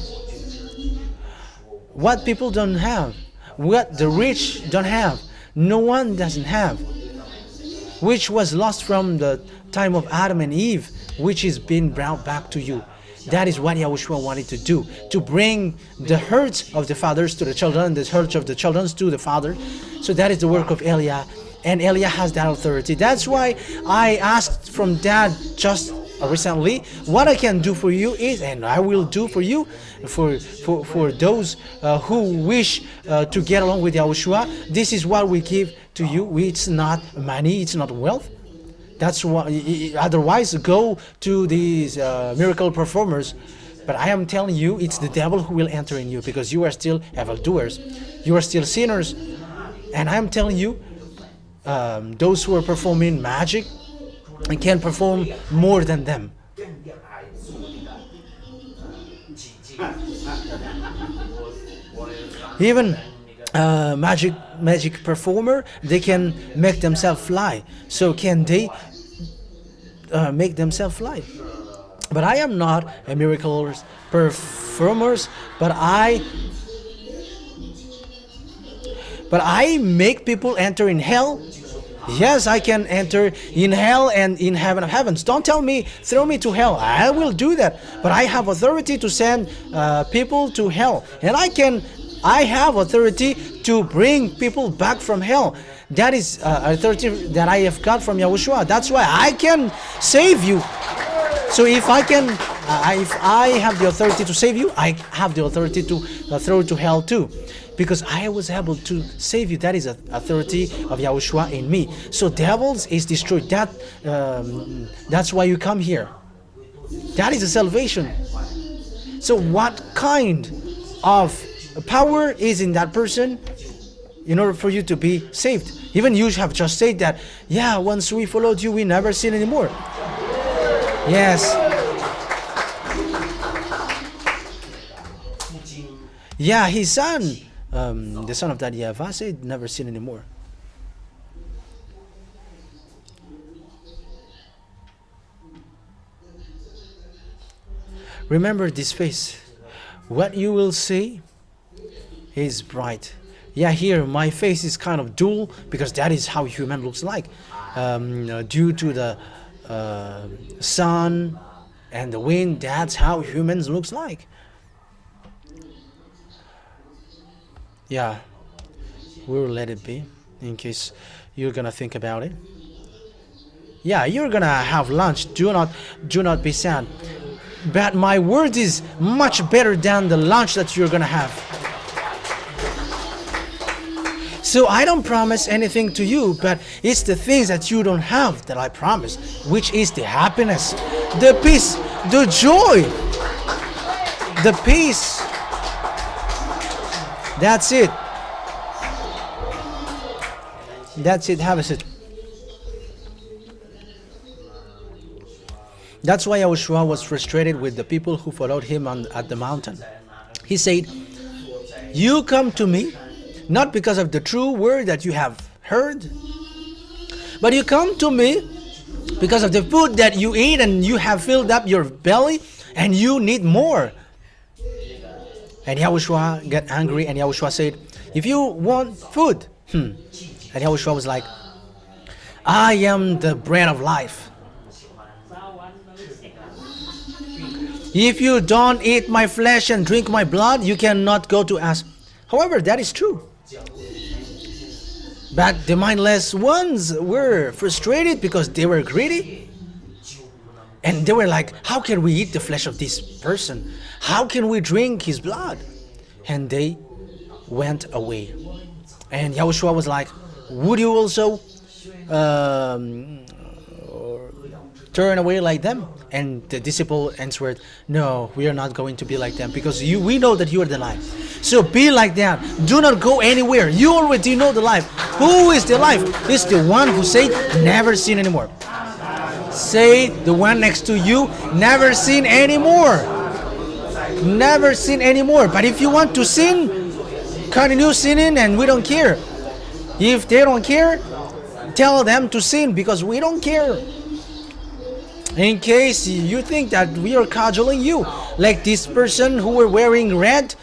what people don't have, what the rich don't have, no one doesn't have, which was lost from the time of Adam and Eve, which is being brought back to you. That is what YAHOSHUA wanted to do, to bring the hurt of the fathers to the children, the hurt of the children to the father. So that is the work of Eliah, and Eliah has that authority. That's why I asked from Dad just recently, what I can do for you is, and I will do for you, for those who wish to get along with YAHOSHUA. This is what we give to you. It's not money, it's not wealth. That's why, otherwise go to these miracle performers. But I am telling you, it's the devil who will enter in you, because you are still evildoers, you are still sinners. And I am telling you, those who are performing magic and can perform more than them. Even magic performer, they can make themselves fly. So can they make themselves fly? But I am not a miracle performer, but I make people enter in hell. Yes, I can enter in hell and in heaven of heavens. Don't tell me, throw me to hell. I will do that. But I have authority to send people to hell. And I have authority to bring people back from hell. That is authority that I have got from YAHOSHUA. That's why I can save you. So if I have the authority to save you, I have the authority to throw you to hell too. Because I was able to save you. That is authority of YAHOSHUA in me. So devils is destroyed. That's why you come here. That is a salvation. So what kind of power is in that person in order for you to be saved? Even you have just said that, yeah, once we followed you, we never sin anymore. Yes. Yeah, his son, the son of that YAHVAH, said never sin anymore. Remember this face. What you will see is bright. Yeah, here my face is kind of dull because that is how human looks like, due to the sun and the wind. That's how humans looks like. Yeah, we'll let it be in case you're gonna think about it. Yeah, you're gonna have lunch. Do not be sad. But my word is much better than the lunch that you're gonna have. So I don't promise anything to you, but it's the things that you don't have that I promise, which is the happiness, the peace, the joy, the peace. That's it. That's it. Have a seat. That's why YAHOSHUA was frustrated with the people who followed him at the mountain. He said, you come to me not because of the true word that you have heard, but you come to me because of the food that you eat and you have filled up your belly and you need more. And YAHOSHUA got angry, and YAHOSHUA said, if you want food, and YAHOSHUA was like, I am the bread of life. If you don't eat my flesh and drink my blood, you cannot go to us. However, that is true. But the mindless ones were frustrated because they were greedy. And they were like, how can we eat the flesh of this person? How can we drink his blood? And they went away. And Yahushua was like, would you also turn away like them? And the disciple answered, no, we are not going to be like them, because we know that you are the life. So be like that. Do not go anywhere. You already know the life. Who is the life? It's the one who said, never sin anymore. Say the one next to you, never sin anymore. Never sin anymore. But if you want to sin, continue sinning, and we don't care. If they don't care, tell them to sin, because we don't care. In case you think that we are cajoling you, like this person who were wearing red.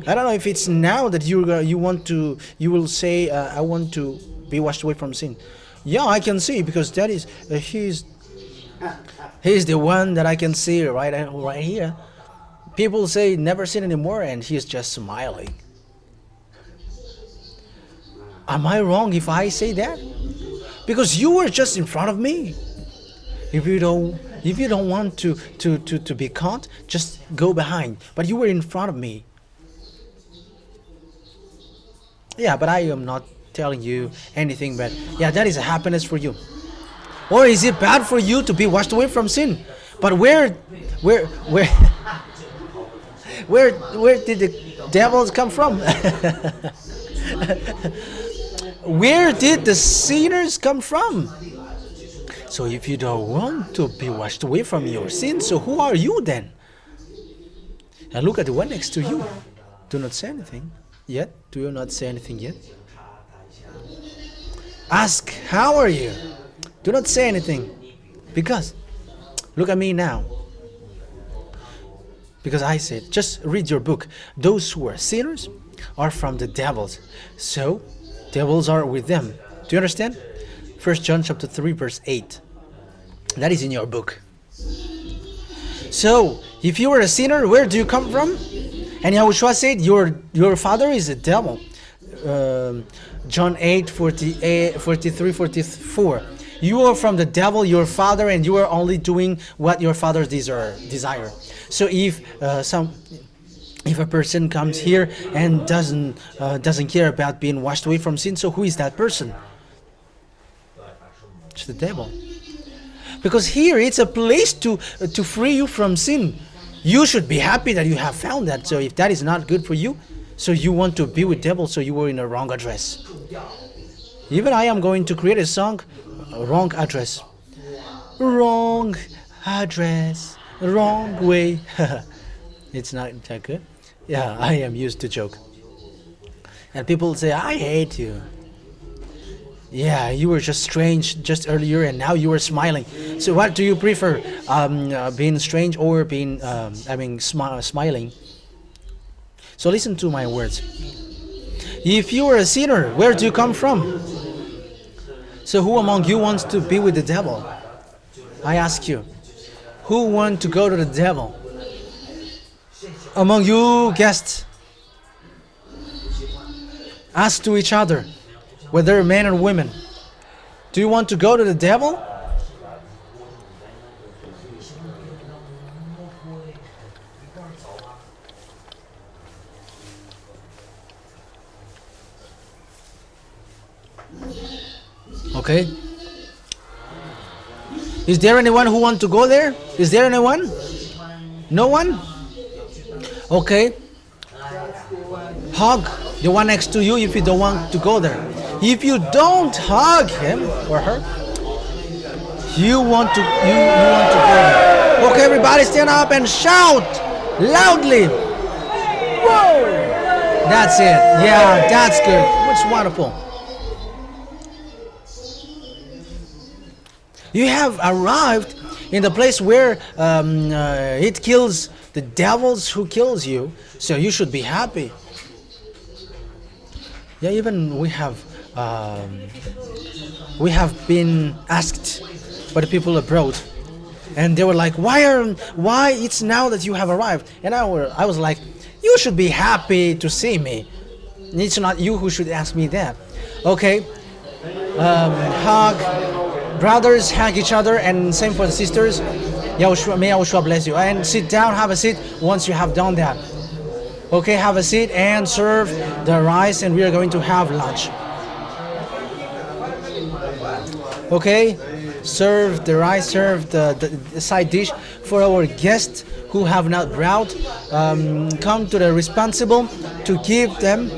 I don't know if it's now that you will say, I want to be washed away from sin. Yeah, I can see, because that is he's the one that I can see right here. People say never sin anymore, and he's just smiling. Am I wrong if I say that? Because you were just in front of me. If you don't want to be caught, just go behind. But you were in front of me. Yeah, but I am not telling you anything bad. Yeah, that is a happiness for you. Or is it bad for you to be washed away from sin? But where where did the devils come from? Where did the sinners come from? So if you don't want to be washed away from your sin, so who are you then? And look at the one next to you. Do not say anything yet. Do you not say anything yet? Ask, how are you? Do not say anything. Because, look at me now. Because I said, just read your book. Those who are sinners are from the devils. So, devils are with them. Do you understand? 1 John chapter 3 verse 8. That is in your book. So, if you are a sinner, where do you come from? And Yahushua said, your father is a devil. John 8, 43, 44. You are from the devil, your father, and you are only doing what your father desire. So if a person comes here and doesn't care about being washed away from sin, so who is that person? It's the devil. Because here it's a place to free you from sin. You should be happy that you have found that. So if that is not good for you, so you want to be with devil, so you were in a wrong address. Even I am going to create a song, wrong address. Wrong address, wrong way. It's not that good. Yeah, I am used to joke. And people say, I hate you. Yeah, you were just strange just earlier, and now you are smiling. So what do you prefer, being strange or being, smiling? So listen to my words. If you are a sinner, where do you come from? So who among you wants to be with the devil? I ask you, who want to go to the devil? Among you guests, ask to each other, whether men or women, do you want to go to the devil? Okay. Is there anyone who wants to go there? Is there anyone? No one? Okay. Hug the one next to you if you don't want to go there. If you don't hug him or her, you want to go there. Okay, everybody stand up and shout loudly. Whoa! That's it. Yeah, that's good. It's wonderful. You have arrived in the place where it kills the devils who kills you, so you should be happy. Yeah, even we have been asked by the people abroad, and they were like, why it's now that you have arrived? And I was like, you should be happy to see me. It's not you who should ask me that. Okay, hug. Brothers, hug each other, and same for the sisters. Yahushua, may Yahushua bless you. And sit down, have a seat once you have done that. Okay, have a seat and serve the rice, and we are going to have lunch. Okay, serve the rice, serve the side dish for our guests who have not brought. Come to the responsible to give them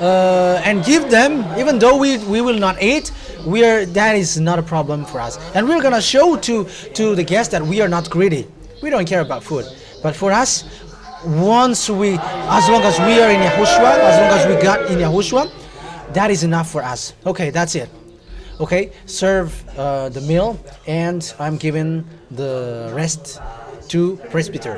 and give them, even though we will not eat. That is not a problem for us, and we're gonna show to the guests that we are not greedy. We don't care about food, but for us, as long as we are in Yahushua, as long as we got in Yahushua, that is enough for us. Okay, that's it. Okay, serve the meal, and I'm giving the rest to presbyter.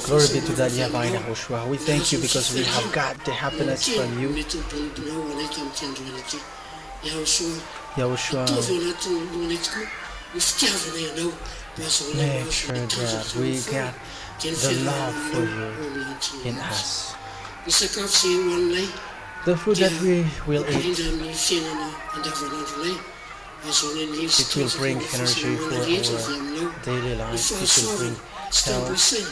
Glory be to God, YAHVAH and YAHOSHUAH. We thank you because we have got the happiness from you. Yahushua, make sure that we get the love for you in us. The food that we will eat, Indrindra amin'ny fiainana andavanandronay azoanany hevitsy it will bring energy for rehetra avy our aminao daily ny life. It will bring fahasoavana sy health. tamboisaina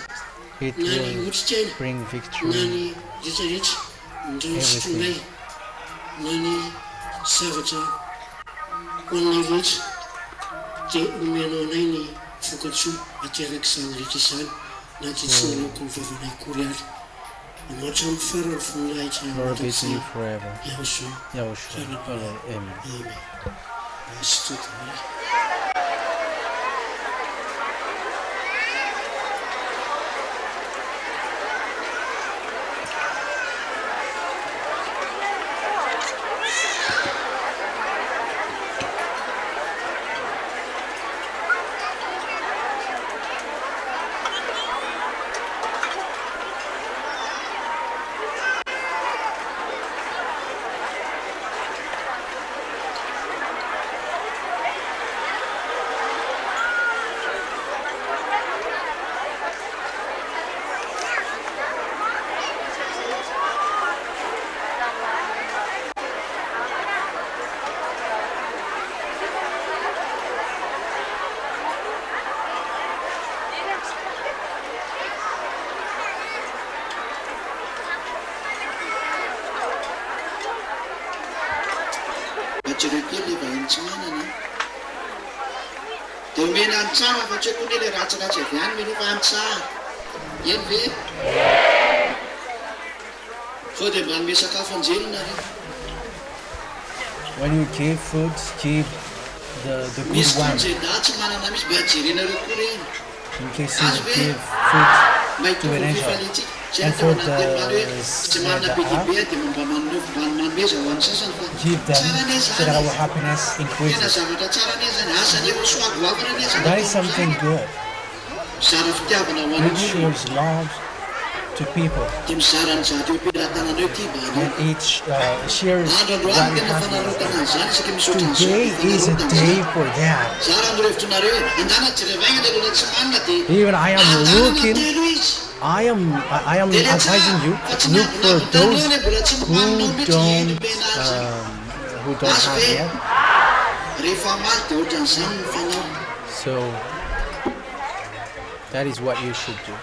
It na ny will otrikaina bring na victory. ny rehetrarehetra ndrosotronay na ny zavatra ho anay rehetra dia omenao anay ny vokatsoa aty arak'izany rehetra izany na dia tsy nanaoko ny vavanay kory ary amatra amin'ny farany voninahitra Glory be to you forever. Yahoshua. Yahushua. Amen. Amen. Asitotiny. Atsireo kely le vahiny tsy manana dia omena amin'ny tsaha fa tsy hoe koa le ratsiratsy avy any menofa amin'ny tsaha eny ve sao dia mba hanome sakafo anjelona re When you give food, give the good misy one. tonjeda tsy manana misy mba hajerenareo koa reny In case you give food to an angel. mahitofofifalitsika zay And atao for anaty hoe the tsy manana be lehibe dia mba manomeza ho an'ny sasany fa give them tsara ane so that zany our happiness tena increases. zavatra tsara ane zany asany Yahoshua goavana ane zany That is something good. zara fitiavana ho It an'ny shows love to people. dia mizara ny zato eo ampelantananao ity mba And it shares androandroany that tena happiness. fanarotana an'izany isaka misaotra Today is a day for that. zara ny revitronareo hoe andana jerevaigna le alola tsy manina dia Even I am andana looking, telo izy I am advising you, look for those who don't have yet. rehefa maly dia ohatran'izany ny fanao So that is what you should do.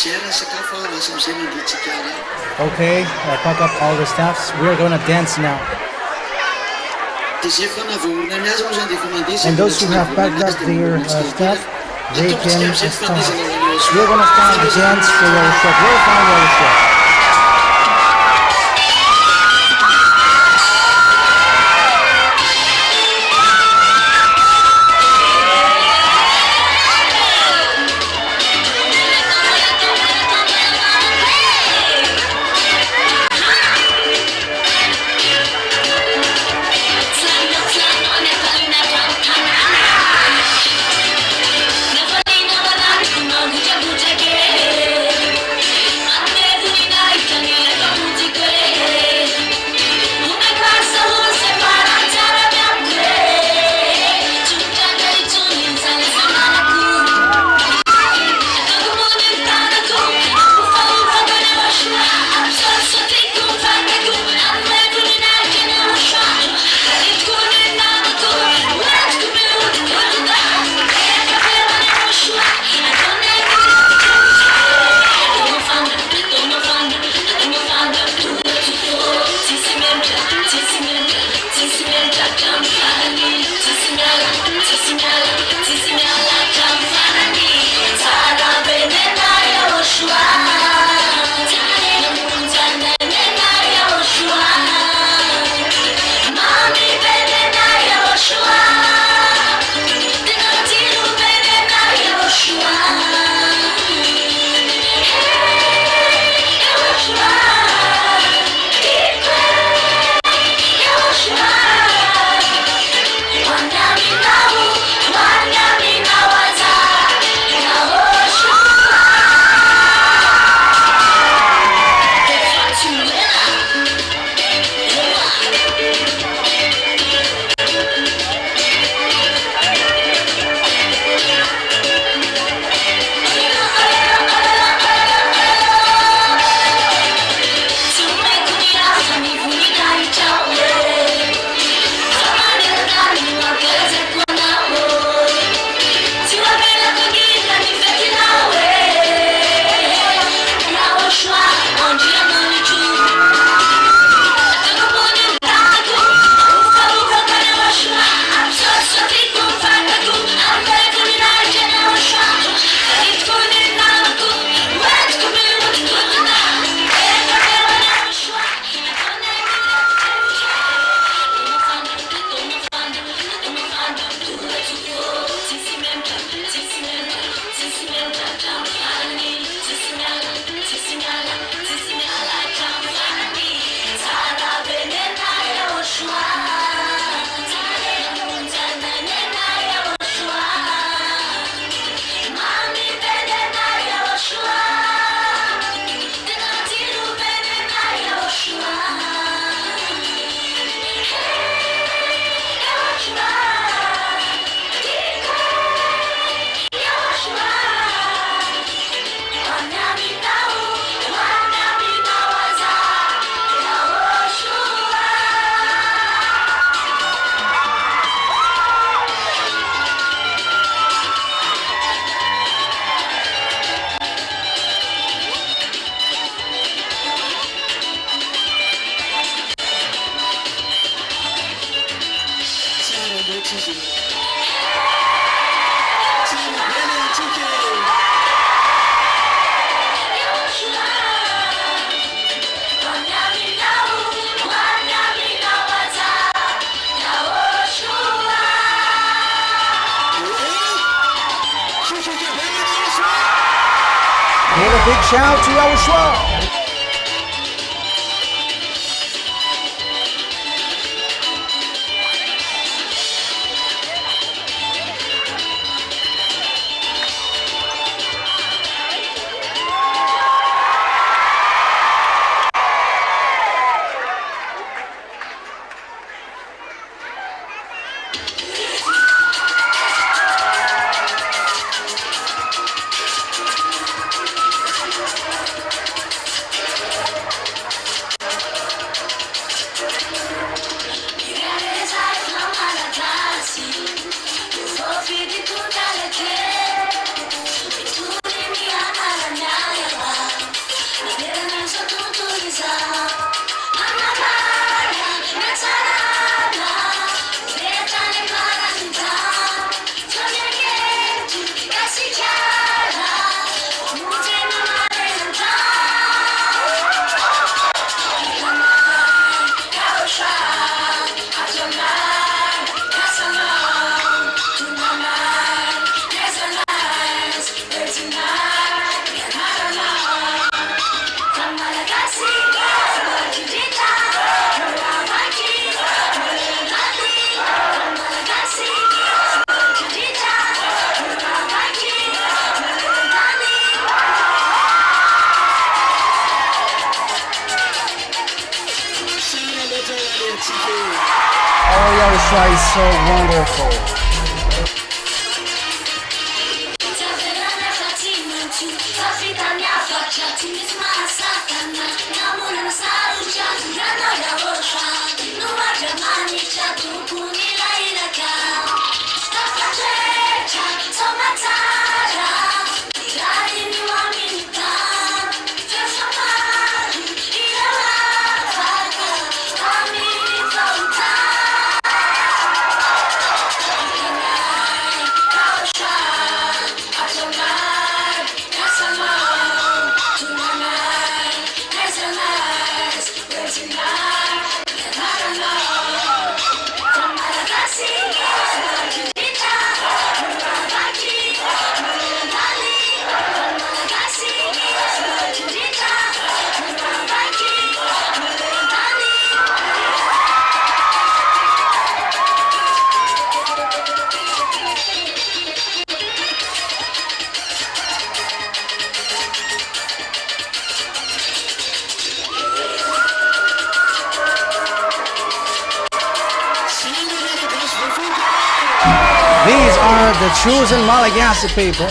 sera sakafo rasa msemi ndichikara. Okay, pack up all the stuffs. We are going to dance now. And those who have packed up their stuff, they can start. We're going to start the dance for YAHOSHUAH. Glorify YAHOSHUAH. Give a big shout to YAHOSHUAH. Yahushua is so wonderful. These are the chosen Malagasy people.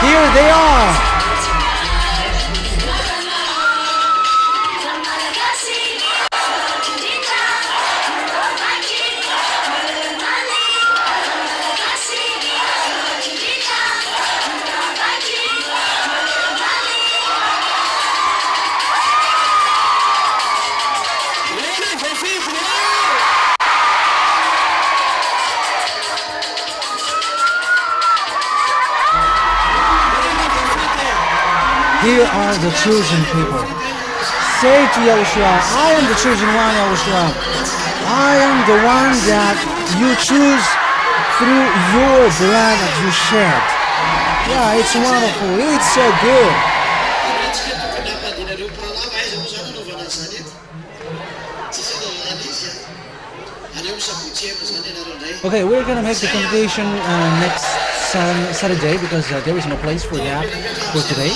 Here they are. Here are the chosen people. Say to Yahushua, I am the chosen one, Yahushua. I am the one that you choose through your blood that you shed. Yeah, it's wonderful. It's so good. Okay, we're gonna make the congregation next Saturday because there is no place for that for today.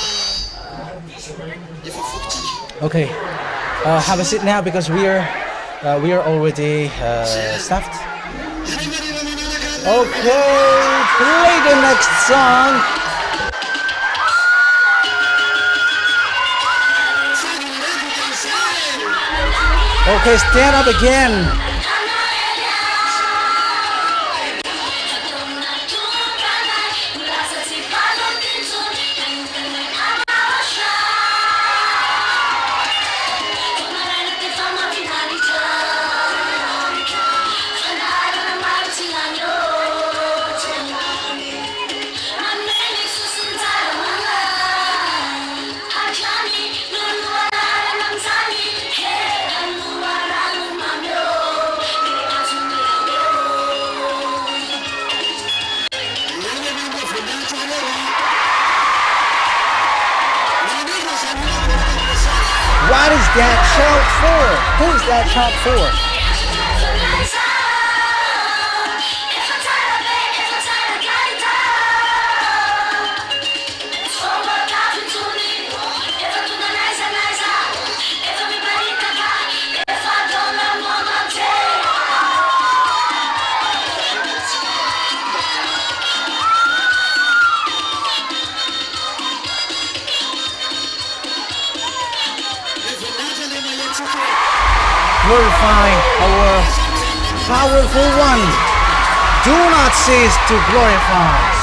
Okay, have a seat now because we are already staffed. Okay, play the next song. Okay, stand up again. What is that shout for? Who is that shout for? Glorify our powerful one. Do not cease to glorify.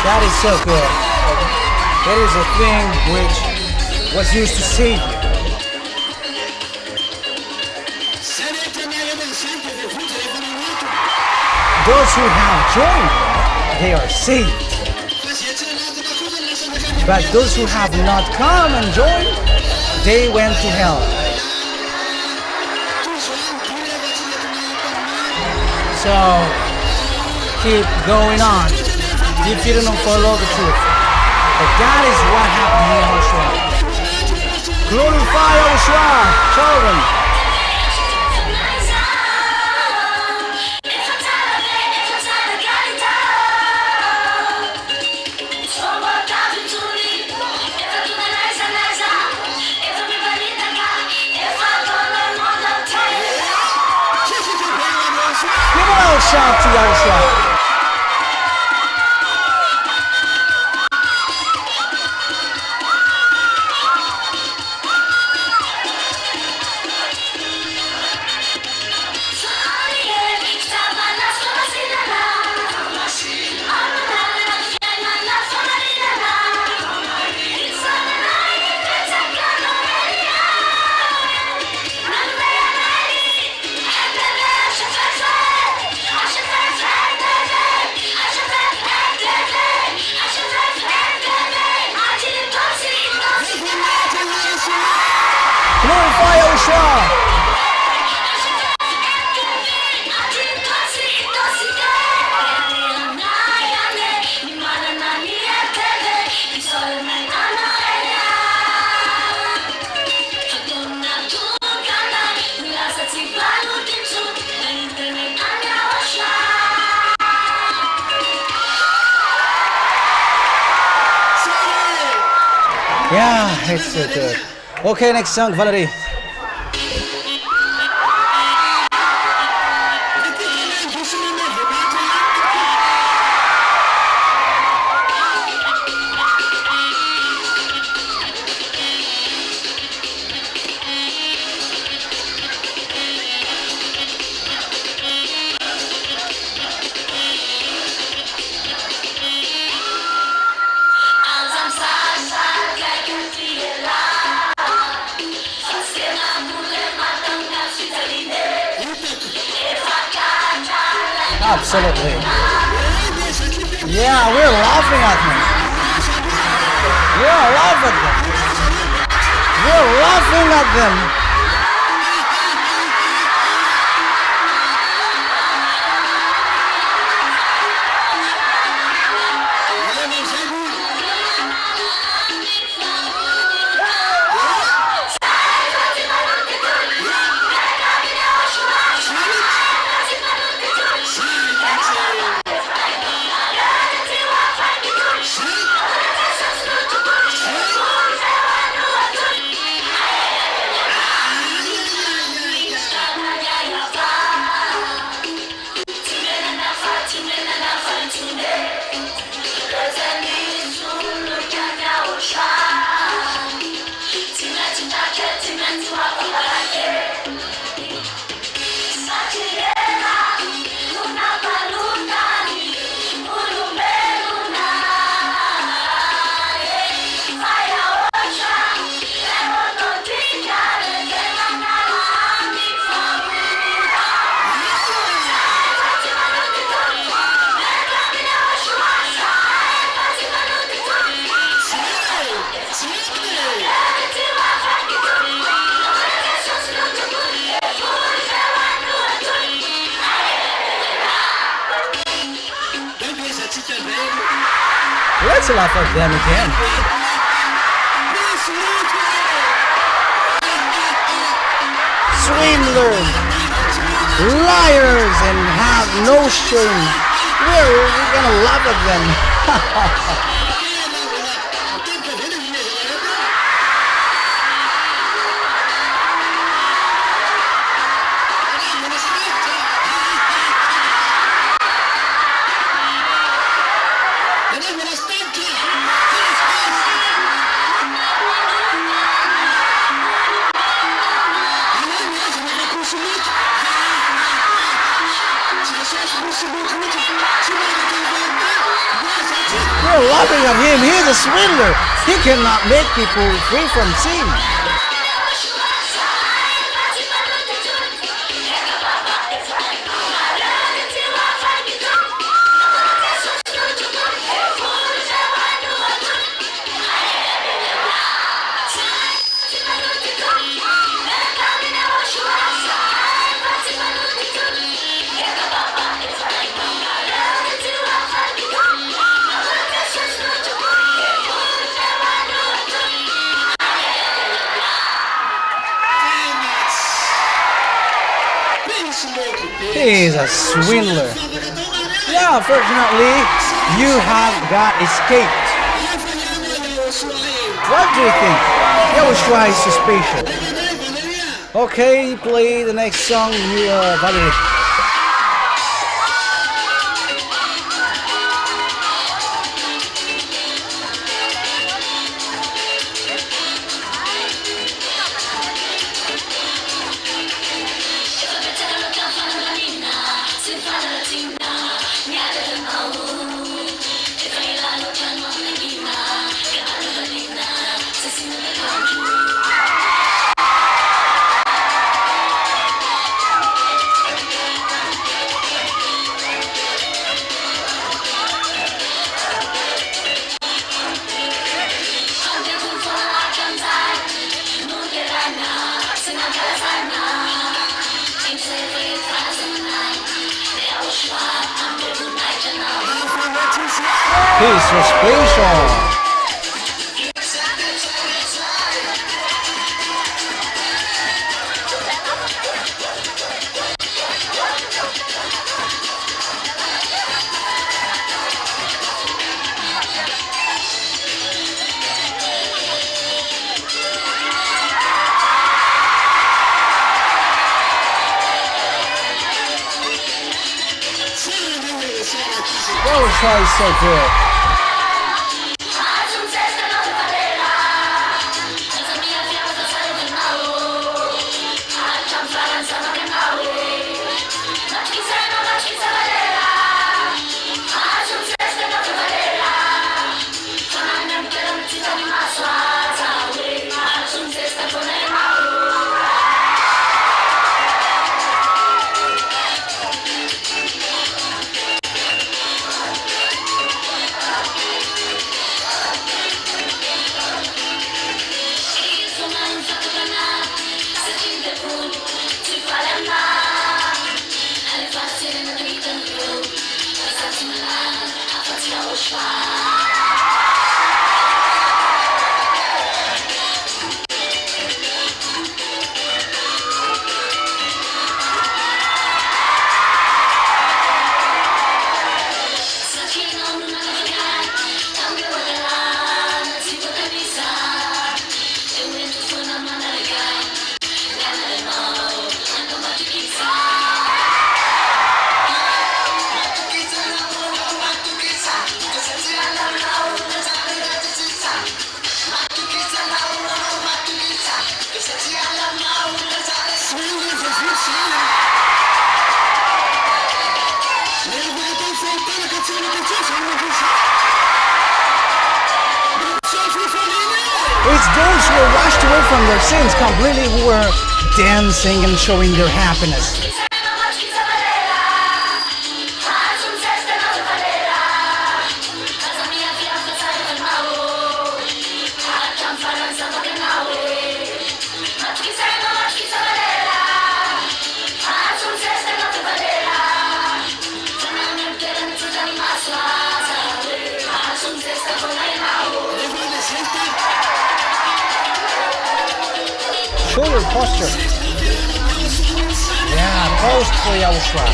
That is so good. It is a thing which was used to save you. Those who have joined, they are saved. But those who have not come and joined, they went to hell. So keep going on if you don't follow the truth. But that is what happened in Yahushua. Glorify Yahushua, children. Give a loud shout to Yahushua. Glorify Yahushua. Yeah, it's so good. Okay, next song, Valerie. Absolutely. Yeah, we're laughing at them. We're laughing at them. We're laughing at them. Let's laugh at them again. Swindlers, liars, and have no shame. We're gonna laugh at them. We're laughing at him. He's a swindler. He cannot make people free from sin. He is a swindler. Yeah, fortunately, you have got escaped. What do you think? Yahushua is suspicious. Okay, play the next song, Valerie. He's suspicious. Yahushua is so good. It's those who are washed away from their sins completely who are dancing and showing their happiness. Shoulder posture. Yeah, post for Yahushua.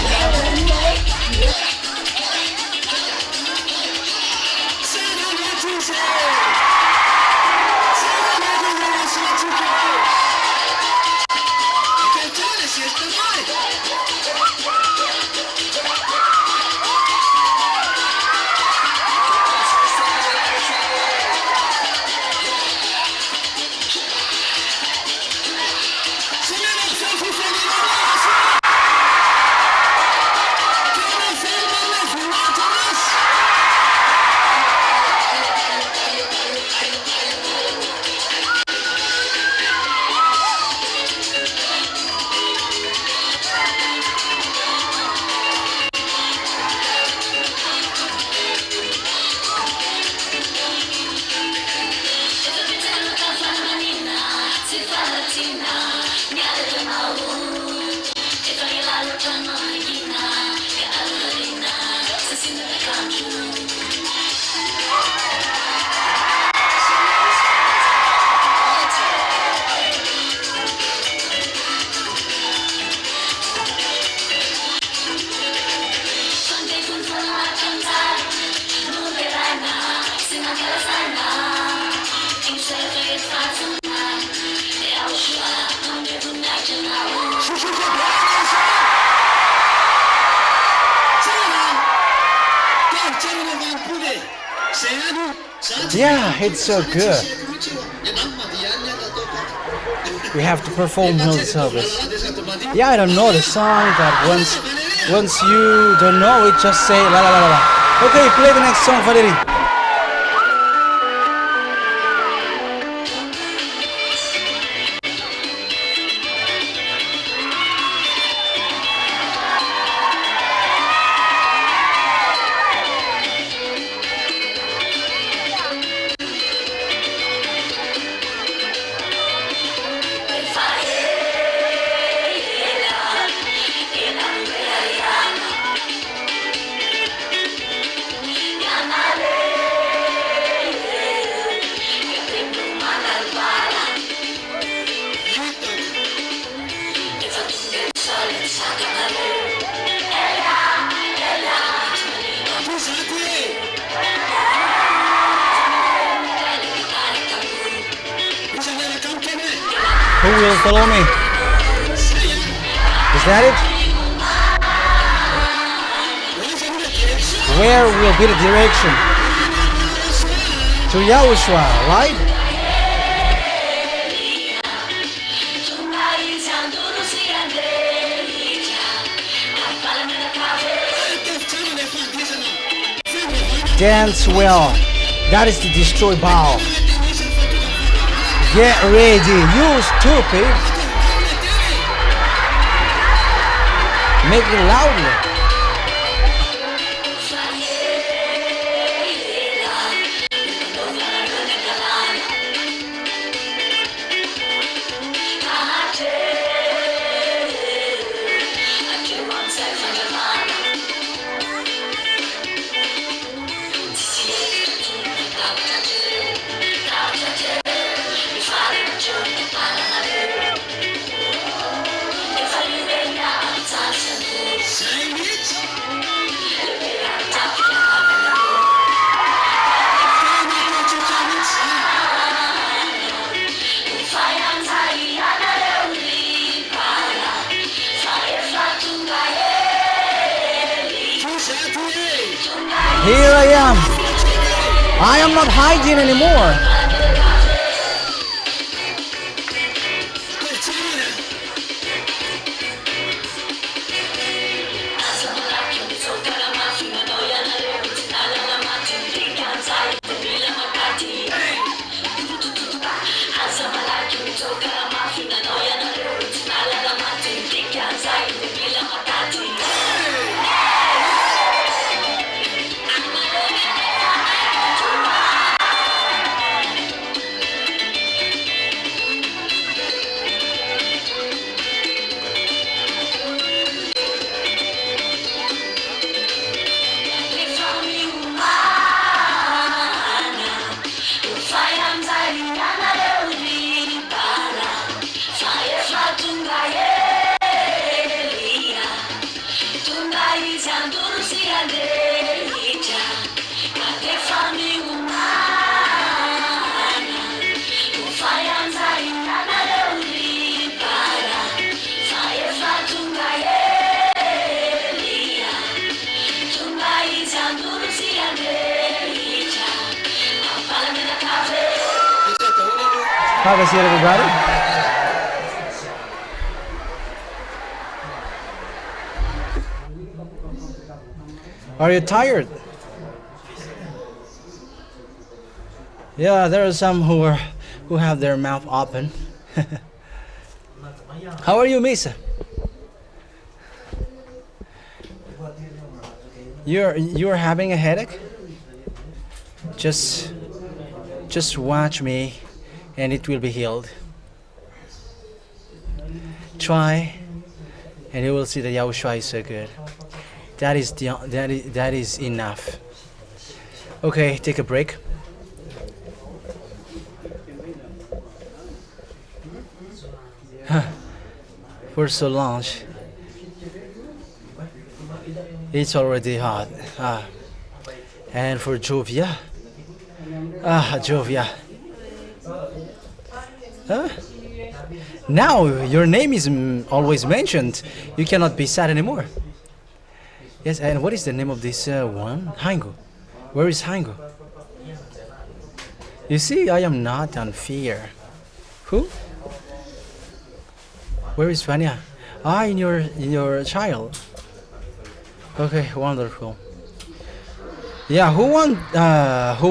Yeah, it's so good. We have to perform whole service. Yeah, I don't know the song, but once you don't know it, just say la la la la. Okay, play the next song, Faderi. Who will follow me? Is that it? Where will be the direction? To Yahushua, right? Dance well. That is to destroy Baal. Get ready, you stupid. Make it loudly. Here I am. I am not hiding anymore. Have a seat, everybody. Are you tired? Yeah, there are some who have their mouth open. How are you, Misa? You're having a headache? Just watch me and it will be healed. Try and you will see that Yahushua is so good. That is enough. Okay, take a break. For so long, it's already hot. And for Jovia, Jovia. Now your name is always mentioned. You cannot be sad anymore. Yes, and what is the name of this one? Hango. Where is Hango? You see, I am not on fear. Who? Where is Vanya? Ah, in your child. Okay, wonderful. Yeah, who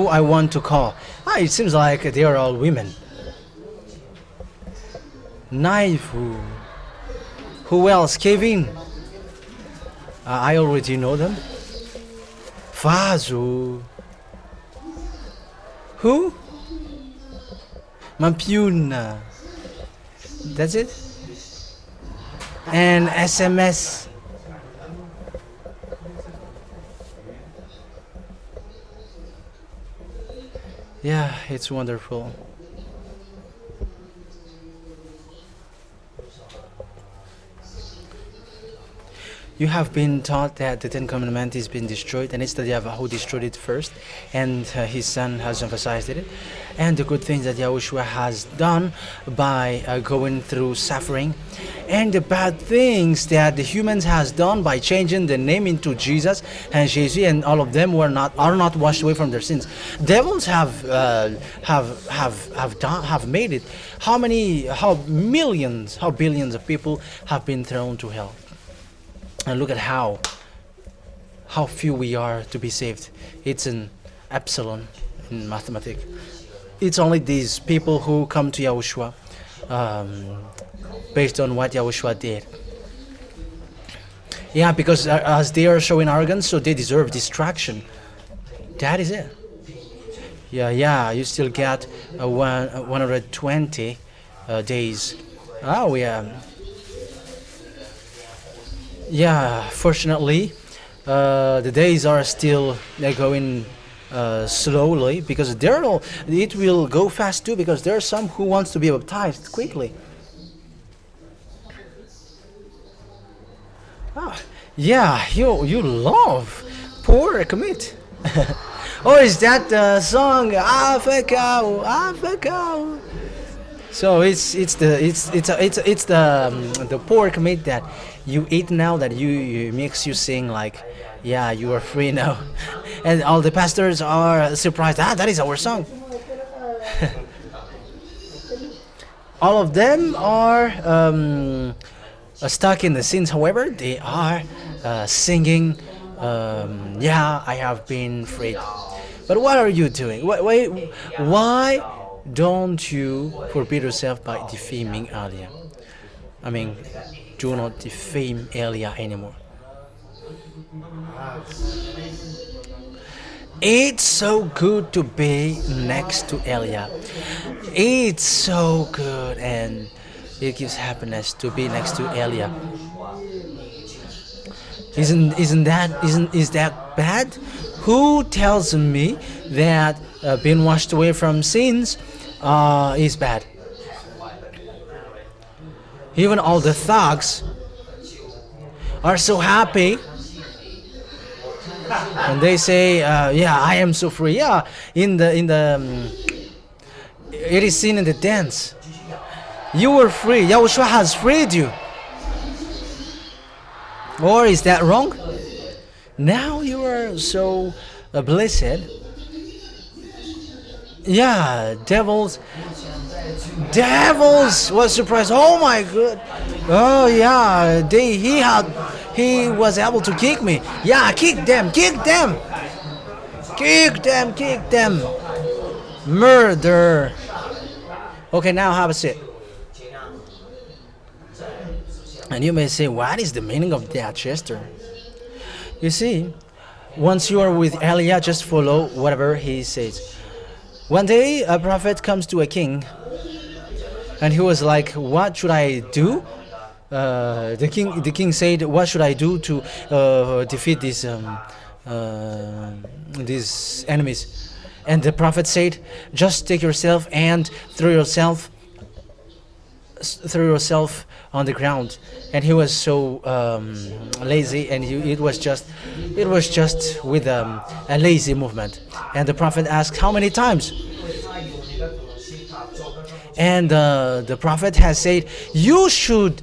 I want to call? Ah, it seems like they are all women. Naifu. Who else? Kevin. I already know them. Fazu. Who? Mampuna. That's it? And SMS. Yeah, it's wonderful. You have been taught that the Ten Commandments has been destroyed, and it's the YAHVAH who destroyed it first, and his son has emphasized it. And the good things that YAHOSHUA has done by going through suffering, and the bad things that the humans has done by changing the name into Jesus and Jesus, and all of them are not washed away from their sins. Devils have made it. How billions of people have been thrown to hell. And look at how few we are to be saved. It's an epsilon in mathematics. It's only these people who come to YAHOSHUA based on what YAHOSHUA did. Yeah, because as they are showing arrogance, so they deserve distraction. That is it. Yeah, you still get 120 days. Oh, yeah. Yeah, fortunately, the days are still going slowly, because it will go fast too, because there are some who wants to be baptized quickly. Yeah, you love poor commit. Or is that the song YAHVAH? So it's the poor commit that you eat now, that you makes you sing like, yeah, you are free now. And all the pastors are surprised. That is our song. All of them are stuck in the sins. However, they are singing, yeah, I have been freed. But what are you doing? Why don't you forbid yourself by defaming Elia? I mean, do not defame Elia anymore. It's so good to be next to Elia. It's so good, and it gives happiness to be next to Elia. Is that bad? Who tells me that being washed away from sins is bad? Even all the thugs are so happy and they say, yeah, I am so free. Yeah, it is seen in the dance. You were free. YAHOSHUA has freed you. Or is that wrong? Now you are so blessed. Yeah, devils was surprised. Oh my God! Oh yeah, he was able to kick me. Yeah, kick them. Murder. Okay, now have a seat. And you may say, what is the meaning of that, Chester? You see, once you are with Elia, just follow whatever he says. One day, a prophet comes to a king, and he was like, "What should I do?" The king said, "What should I do to defeat these enemies?" And the prophet said, "Just take yourself and throw yourself on the ground." And he was so lazy, and it was just with a lazy movement. And the prophet asked, "How many times?" And the prophet has said, you should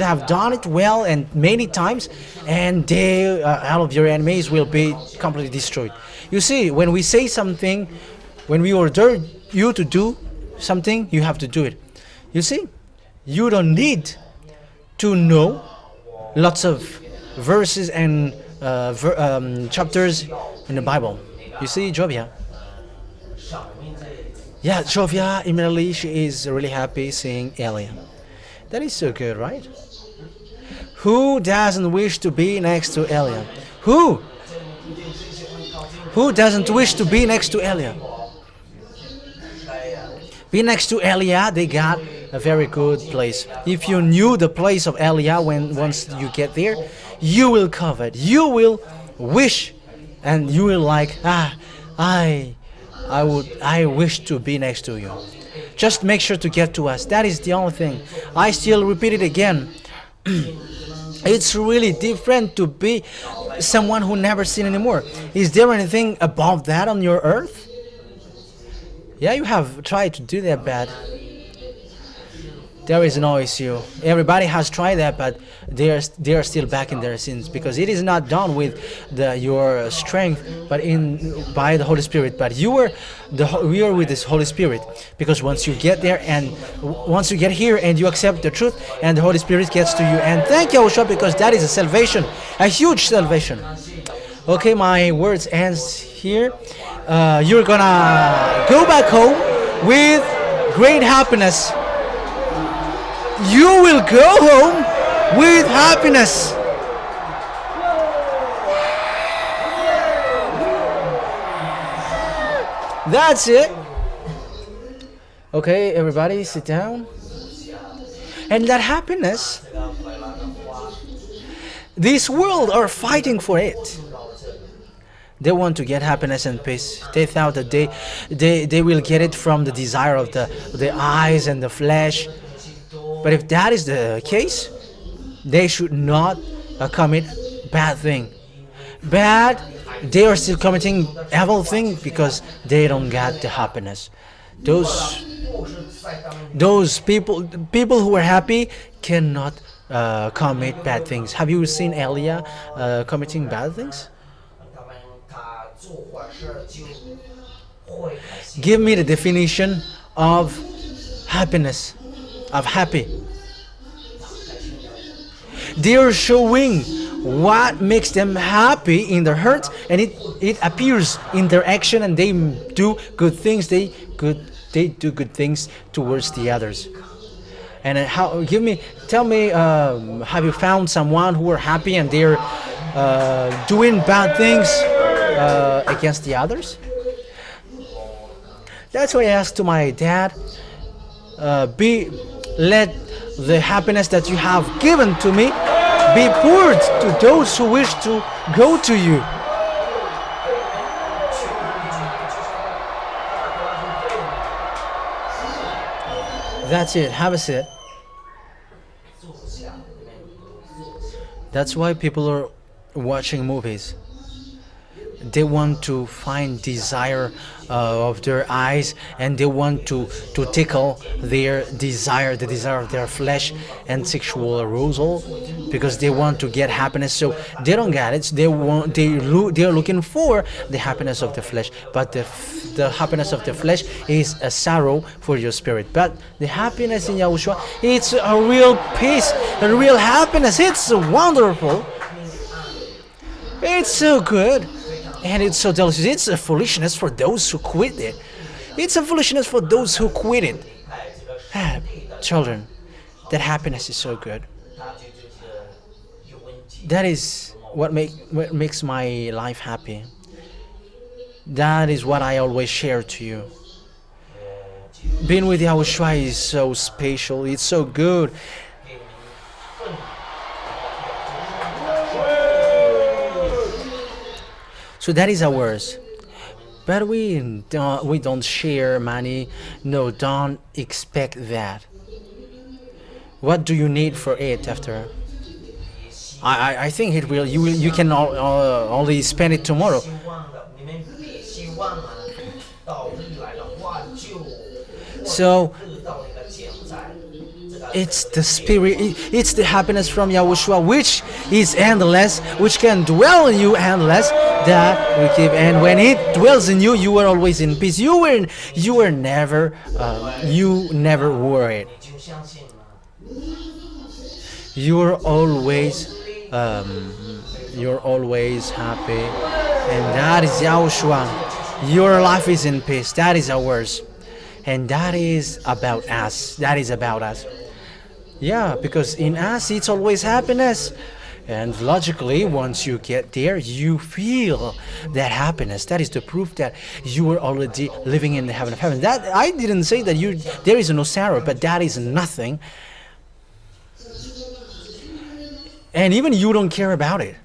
have done it well and many times, and all of your enemies will be completely destroyed. You see, when we say something, When we order you to do something, you have to do it. You see, you don't need to know lots of verses and chapters in the Bible. You see, Jovia. Yeah, Jovia, immediately she is really happy seeing Elia. That is so good, right? Who doesn't wish to be next to Elia? Who? Who doesn't wish to be next to Elia? Be next to Elia, they got a very good place. If you knew the place of Elia once you get there, you will covet, you will wish, and you will like, I wish to be next to you. Just make sure to get to us. That is the only thing. I still repeat it again. It's really different to be someone who never seen anymore. Is there anything above that on your earth? Yeah, you have tried to do that, but there is no issue. Everybody has tried that, but they are still back in their sins, because it is not done with your strength, but by the Holy Spirit. But we are with this Holy Spirit, because once you get there and once you get here and you accept the truth, and the Holy Spirit gets to you. And thank YAHOSHUA, because that is a salvation, a huge salvation. Okay, my words ends here. You're gonna go back home with great happiness. You will go home with happiness. That's it. Okay, everybody sit down. And that happiness, this world are fighting for it. They want to get happiness and peace. They thought that they will get it from the desire of the eyes and the flesh. But if that is the case, they should not commit bad thing. They are still committing evil thing because they don't get the happiness. Those people who are happy cannot commit bad things. Have you seen Elia committing bad things? Give me the definition of happiness, of happy. They are showing what makes them happy in their heart, and it appears in their action, and they do good things. They do good things towards the others. And tell me, have you found someone who are happy and they're doing bad things against the others? That's why I asked to my dad, let the happiness that you have given to me be poured to those who wish to go to you. That's it. Have a seat. That's why people are watching movies. They want to find desire of their eyes, and they want to tickle their desire, the desire of their flesh and sexual arousal, because they want to get happiness. So they don't get it. They are looking for the happiness of the flesh, but the happiness of the flesh is a sorrow for your spirit. But the happiness in YAHOSHUA, it's a real peace, a real happiness. It's wonderful. It's so good. And it's so delicious. It's a foolishness for those who quit it. It's a foolishness for those who quit it. Children, that happiness is so good. That is what makes my life happy. That is what I always share to you. Being with YAHOSHUA is so special. It's so good. So that is ours, but we don't share money. No, don't expect that. What do you need for it after? I think it will. You can only spend it tomorrow. So It's the spirit, it's the happiness from Yahushua, which is endless, which can dwell in you endless, that we keep. And when it dwells in you, you are always in peace. You never worried. You're always happy, and that is Yahushua. Your life is in peace. That is ours, and that is about us. That is about us. Yeah, because in us it's always happiness. And logically, once you get there, you feel that happiness. That is the proof that you are already living in the heaven of heaven. That I didn't say that there is no sorrow, but that is nothing. And even you don't care about it.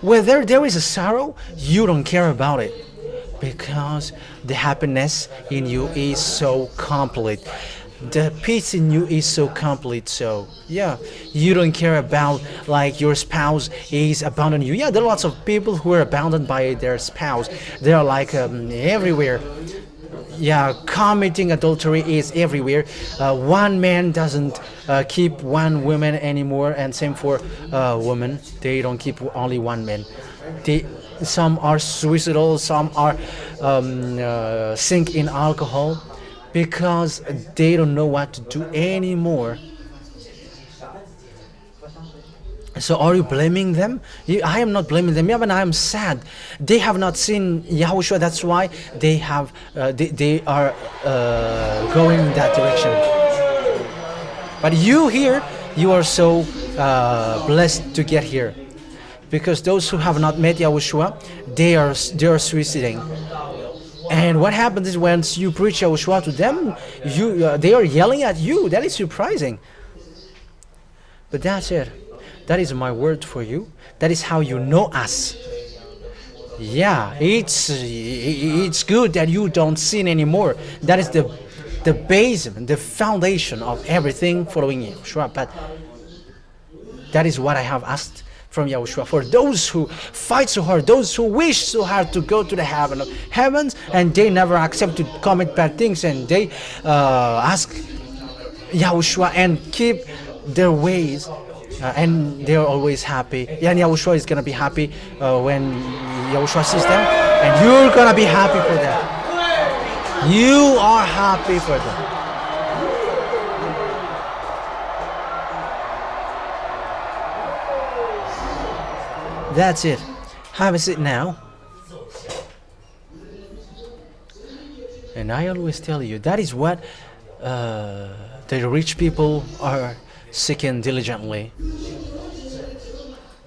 Whether there is a sorrow, you don't care about it, because the happiness in you is so complete. The peace in you is so complete. So yeah, you don't care about like your spouse is abandoning you. Yeah, there are lots of people who are abandoned by their spouse. They are like everywhere. Yeah, committing adultery is everywhere. One man doesn't keep one woman anymore, and same for women. They don't keep only one man. Some are suicidal, some are sink in alcohol, because they don't know what to do anymore. So are you blaming them? I am not blaming them. Yeah, but I am sad. They have not seen Yahushua. That's why they are going in that direction. But you here, you are so blessed to get here, because those who have not met Yahushua, they are suiciding. And what happens is, once you preach Yahushua to them, they are yelling at you. That is surprising. But that's it. That is my word for you. That is how you know us. Yeah, it's good that you don't sin anymore. That is the base, the foundation of everything following Yahushua. But that is what I have asked from Yahushua, for those who fight so hard, those who wish so hard to go to the heaven of heavens, and they never accept to commit bad things, and they ask Yahushua and keep their ways, and they are always happy. Yeah, and Yahushua is gonna be happy when Yahushua sees them, and you're gonna be happy for them. You are happy for them. That's it. Have a seat now. And I always tell you, that is what the rich people are seeking diligently.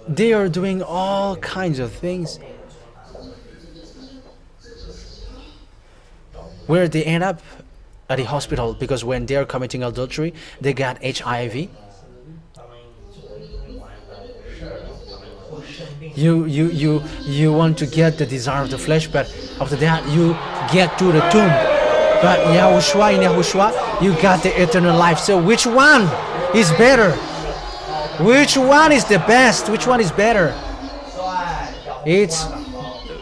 They are doing all kinds of things where they end up at the hospital, because when they are committing adultery, they got HIV. You want to get the desire of the flesh, but after that you get to the tomb. But in Yahushua, you got the eternal life. So which one is better? Which one is the best? Which one is better? It's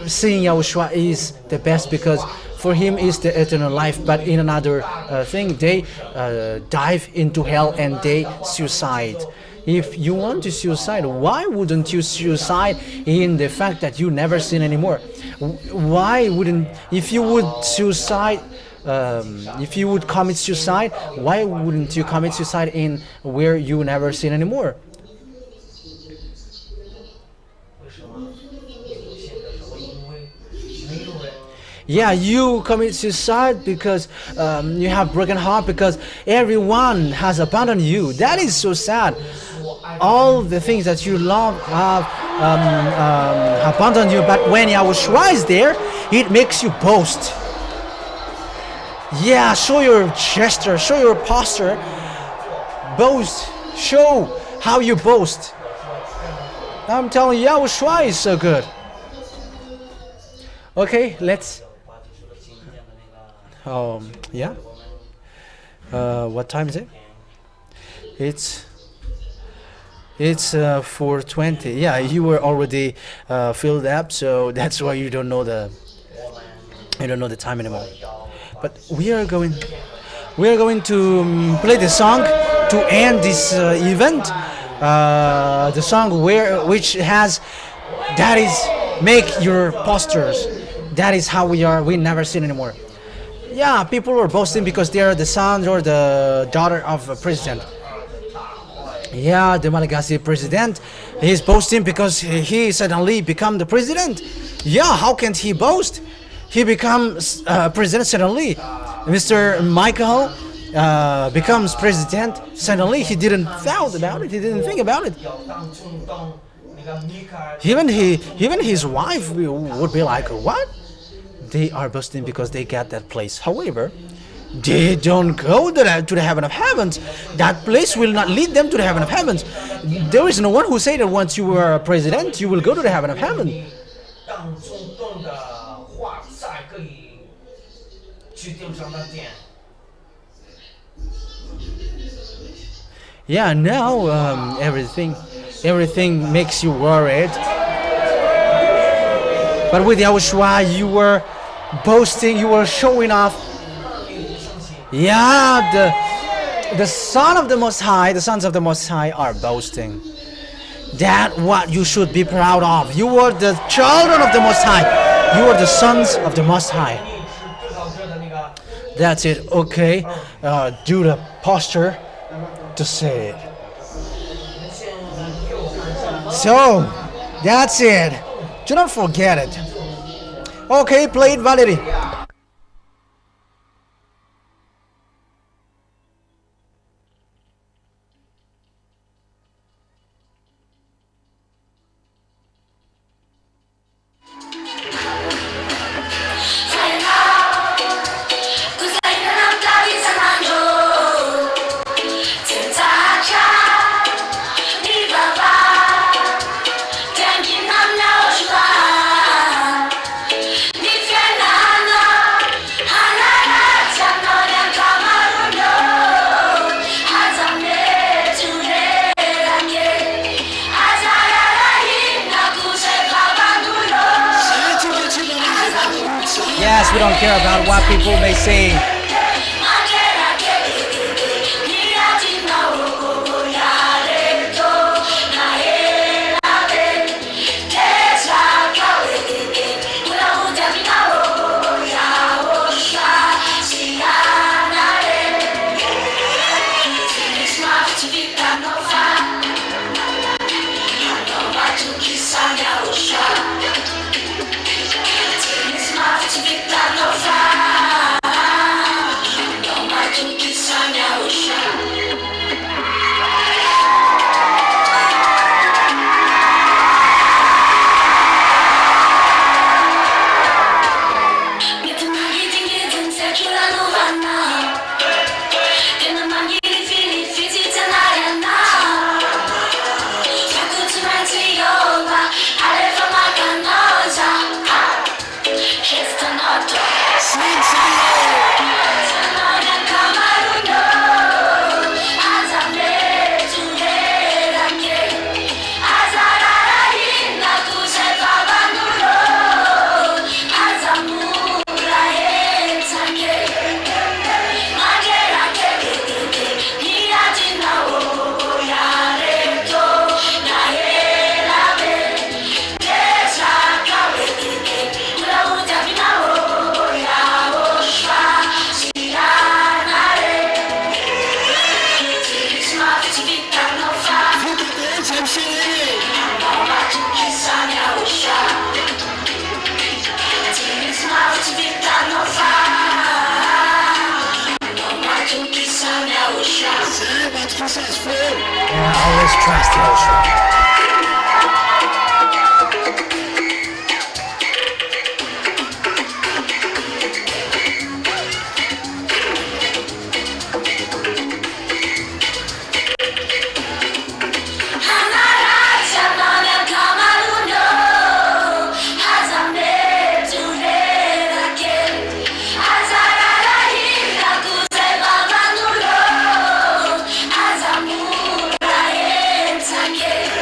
seeing Yahushua is the best, because for him is the eternal life. But in another thing, they dive into hell and they suicide. If you want to suicide, why wouldn't you suicide in the fact that you never sin anymore? Why wouldn't, if you would suicide, if you would commit suicide, why wouldn't you commit suicide in where you never sin anymore? Yeah, you commit suicide because you have broken heart, because everyone has abandoned you. That is so sad. All the things that you love have abandoned you. But when Yahushua is there, it makes you boast. Yeah, show your gesture, show your posture. Boast. Show how you boast. I'm telling you, Yahushua is so good. Okay, let's. Yeah. What time is it? It's 4:20. Yeah, you were already filled up, so that's why you don't know the time anymore. But we are going we are going to play the song to end this event. The song which has that is make your posters. That is how we are. We never sin anymore. Yeah, people are boasting because they are the son or the daughter of a president. Yeah, the Malagasy president, he's boasting because he suddenly become the president. Yeah, how can he boast? He becomes president suddenly. Mr. Michael becomes president suddenly. He didn't thought about it. He didn't think about it. Even his wife would be like, what? They are boasting because they got that place. However, they don't go to the heaven of heavens. That place will not lead them to the heaven of heavens. There is no one who say that once you are a president, you will go to the heaven of heaven. Yeah, now everything makes you worried. But with Yahushua, you were boasting, you were showing off. Yeah, the Son of the Most High, the sons of the Most High are boasting. That's what you should be proud of. You are the children of the Most High. You are the sons of the Most High. That's it. Okay, do the posture to say it. So, that's it. Do not forget it. Okay, play it, Valerie. Yes, we don't care about what people may say. Yeah, always trust Yahushua. Yeah.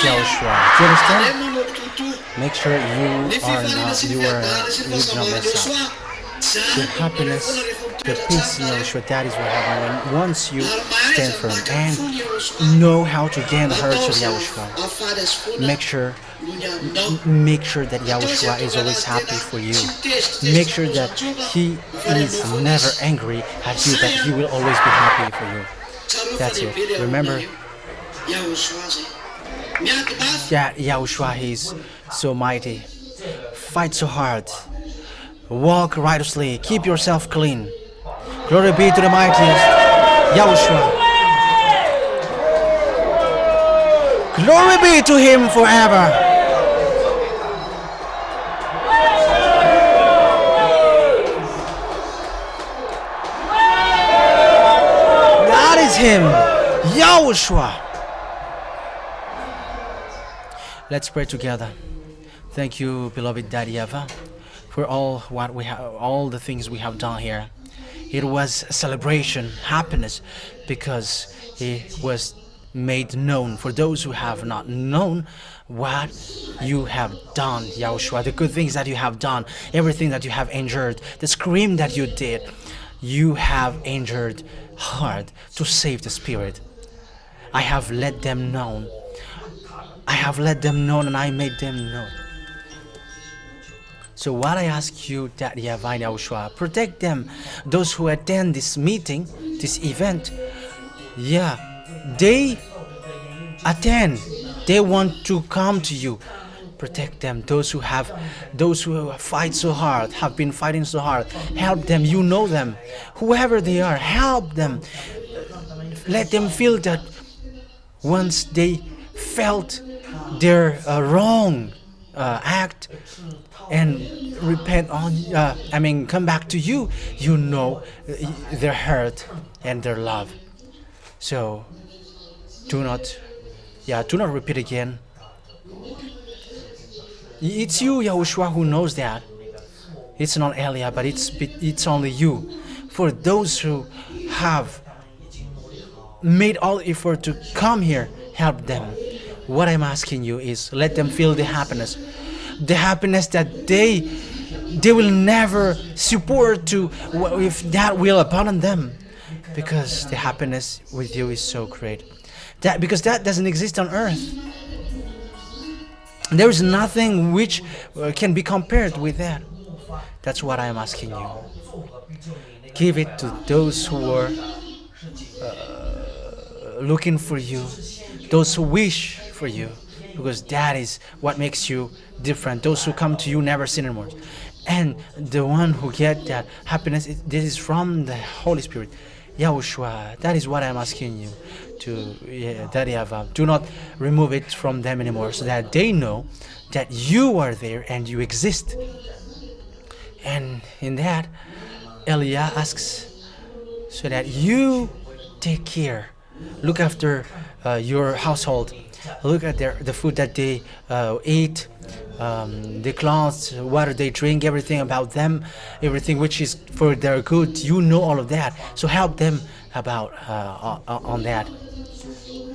Yahushua. Do you understand? Lemon of tutu. Make sure you do not mess up. The happiness, the peace in Yahushua, that is what happens when once you stand firm and know how to gain the heart of Yahushua. Make sure that Yahushua is always happy for you. Make sure that He is never angry at you, that He will always be happy for you. That's it. Remember that Yahushua is so mighty. Fight so hard. Walk righteously. Keep yourself clean. Glory be to the mightiest Yahushua. Glory be to Him forever. That is Him, Yahushua. Let's pray together. Thank you, beloved Daddy YAHVAH, for all the things we have done here. It was a celebration, happiness, because it was made known for those who have not known what you have done, Yahushua, the good things that you have done, everything that you have endured, the scream that you did. You have endured hard to save the spirit. I have let them know. I have let them know and I made them know. So what I ask you, Daddy YAHVAH and Yahushua, protect them, those who attend this meeting, this event. Yeah, they attend, they want to come to you. Protect them, those who fight so hard, have been fighting so hard. Help them, you know them, whoever they are, help them. Let them feel that once they felt their wrong act and repent on, come back to you, you know their hurt and their love. So do not repeat again. It's you, Yahushua, who knows that. It's not Elia, but it's only you. For those who have made all effort to come here, help them. What I'm asking you is let them feel the happiness that they will never support to if that will abandon them, because the happiness with you is so great. Because that doesn't exist on earth. There is nothing which can be compared with that. That's what I am asking you. Give it to those who are looking for you, those who wish for you, because that is what makes you different. Those who come to you never sin anymore. And the one who get that happiness, this is from the Holy Spirit. Yahushua, that is what I'm asking you to, Daddy YAHVAH. Do not remove it from them anymore, so that they know that you are there and you exist. And in that, Elia asks so that you take care, look after your household, look at the food that they eat, the clothes, water they drink, everything about them, everything which is for their good. You know all of that, so help them about on that.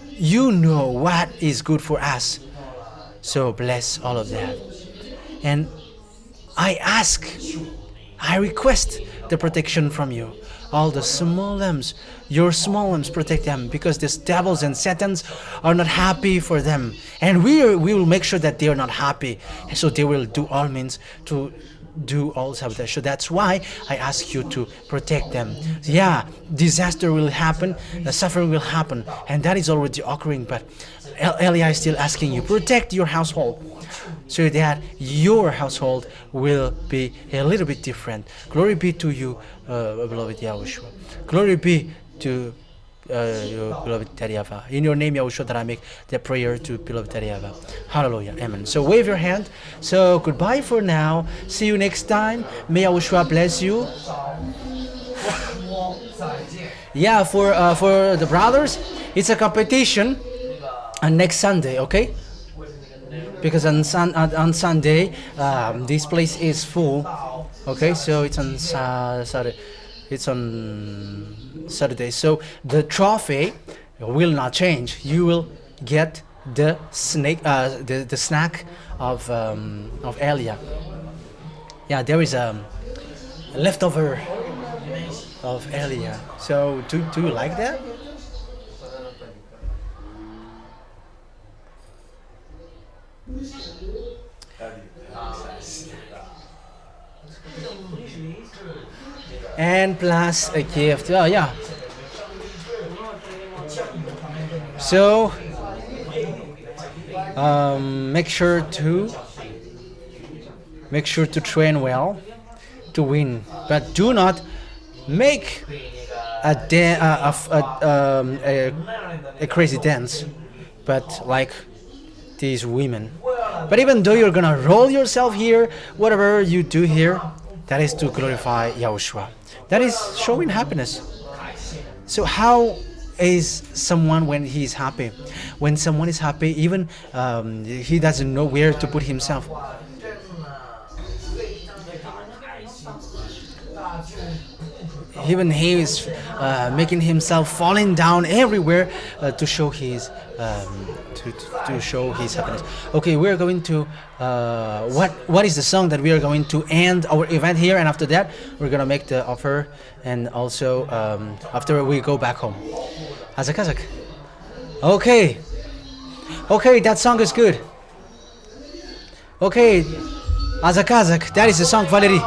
You know what is good for us, so bless all of that. And I request the protection from you. All the small lambs, your small lambs, protect them, because these devils and satans are not happy for them, and we will make sure that they are not happy, so they will do all means to do all sabotage. So that's why I ask you to protect them. Yeah, disaster will happen, suffering will happen, and that is already occurring, but Elia is still asking you, protect your household, so that your household will be a little bit different. Glory be to you, beloved Yahushua. Glory be to your beloved Daddy YAHVAH. In your name, Yahushua, that I make the prayer to beloved Daddy YAHVAH. Hallelujah. Amen. So wave your hand. So goodbye for now. See you next time. May Yahushua bless you. Yeah, for the brothers, it's a competition next Sunday, okay? Because on Sunday, this place is full. Okay, so it's on Saturday. It's on Saturday. So the trophy will not change. You will get the snake, the snack of Elia. Yeah, there is a leftover of Elia. So do you like that? And plus a gift. Oh yeah. So make sure to train well to win, but do not make a crazy dance, but like these women. But even though you're gonna roll yourself here, whatever you do here, that is to glorify Yahushua. That is showing happiness. So how is someone when he's happy? When someone is happy, even he doesn't know where to put himself. Even he is making himself falling down everywhere to show his to show his happiness. Okay, we're going to what is the song that we are going to end our event here, and after that we're gonna make the offer, and also after we go back home. Azakazak. Okay, that song is good. Okay, Azakazak, that is the song, Valerie.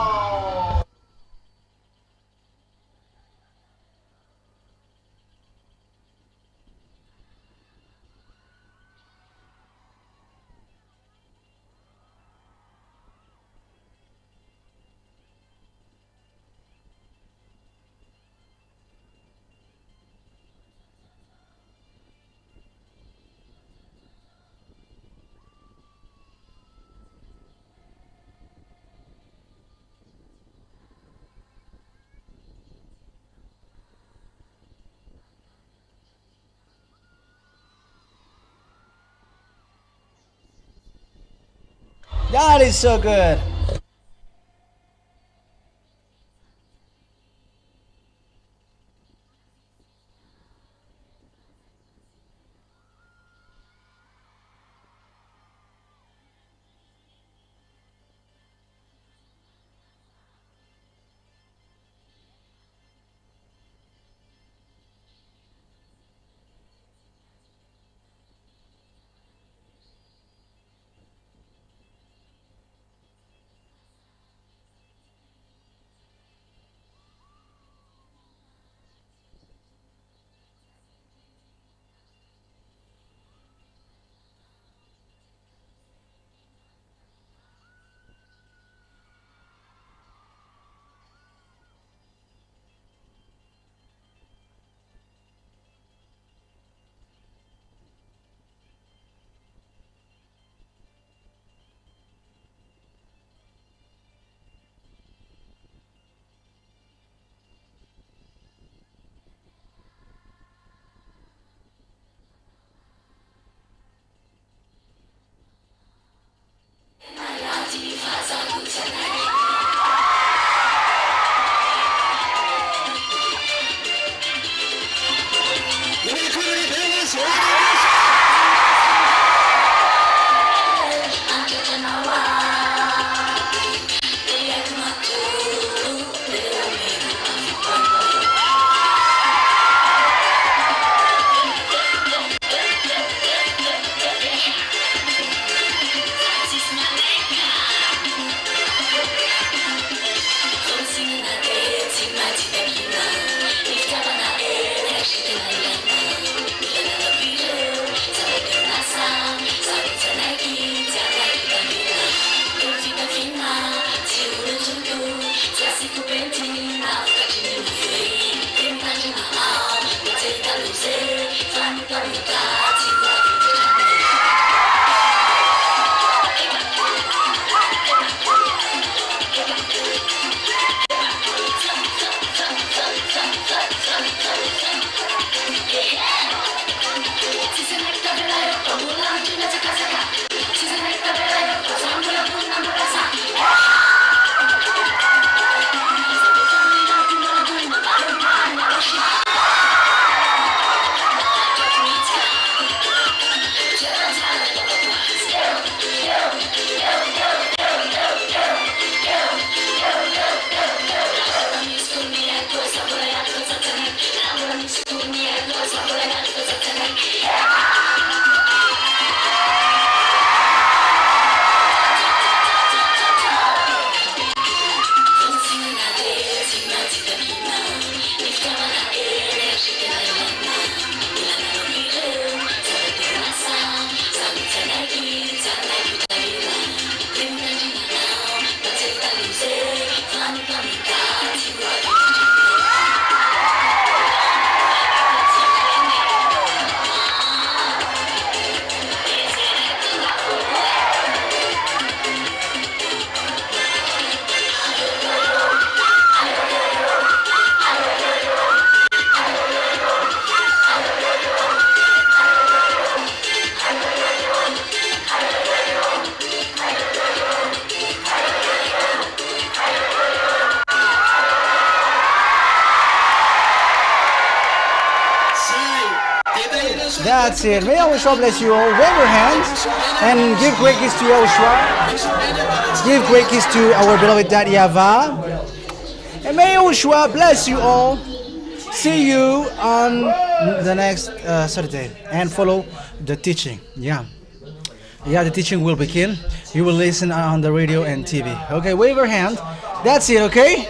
That is so good. That's it. May Yahushua bless you all. Wave your hands and give great gifts to Yahushua. Give great gifts to our beloved Dad YAHVAH. And may Yahushua bless you all. See you on the next Saturday and follow the teaching. Yeah, the teaching will begin. You will listen on the radio and TV. Okay, wave your hand. That's it, okay?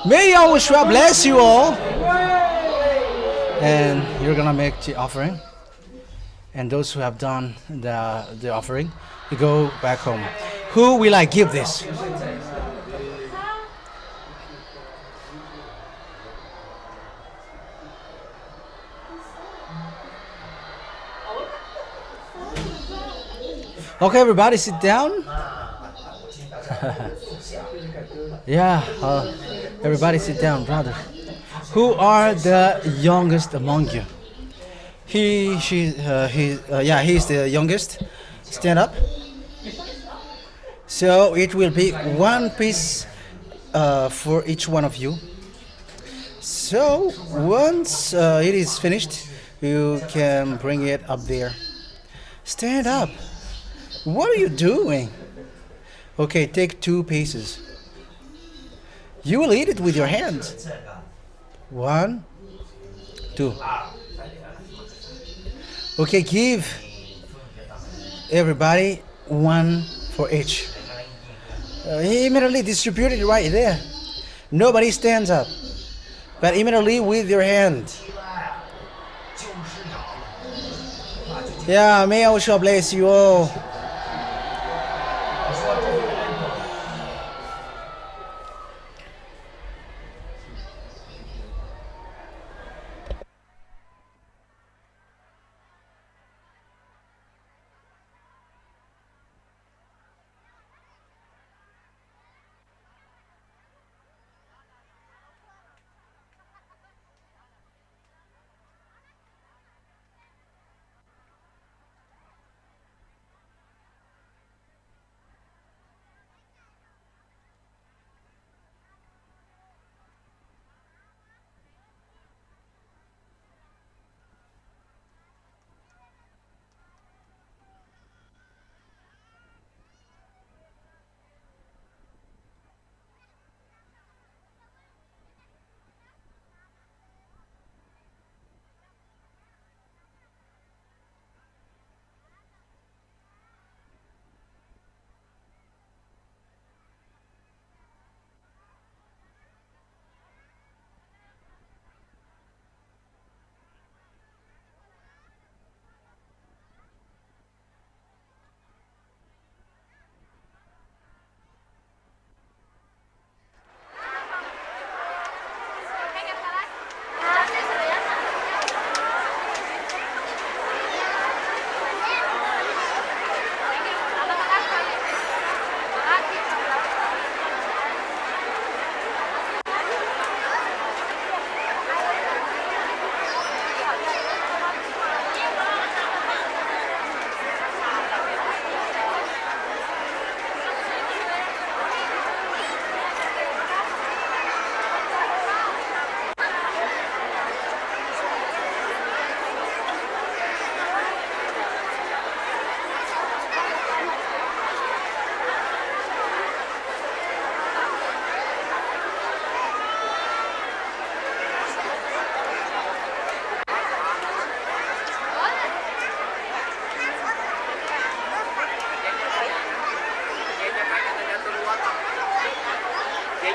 May Yahushua bless you all. And you're gonna make the offering. And those who have done the offering, you go back home. Who will I give this? Okay, everybody sit down. Yeah, everybody sit down, brother. Who are the youngest among you? He's the youngest. Stand up. So it will be one piece for each one of you. So once it is finished, you can bring it up there. Stand up. What are you doing? Okay, take 2 pieces. You will eat it with your hands. 1, 2. Okay, give everybody 1 for each. Immediately distribute it right there. Nobody stands up, but immediately with your hand. Yeah, may Yahushua bless you all.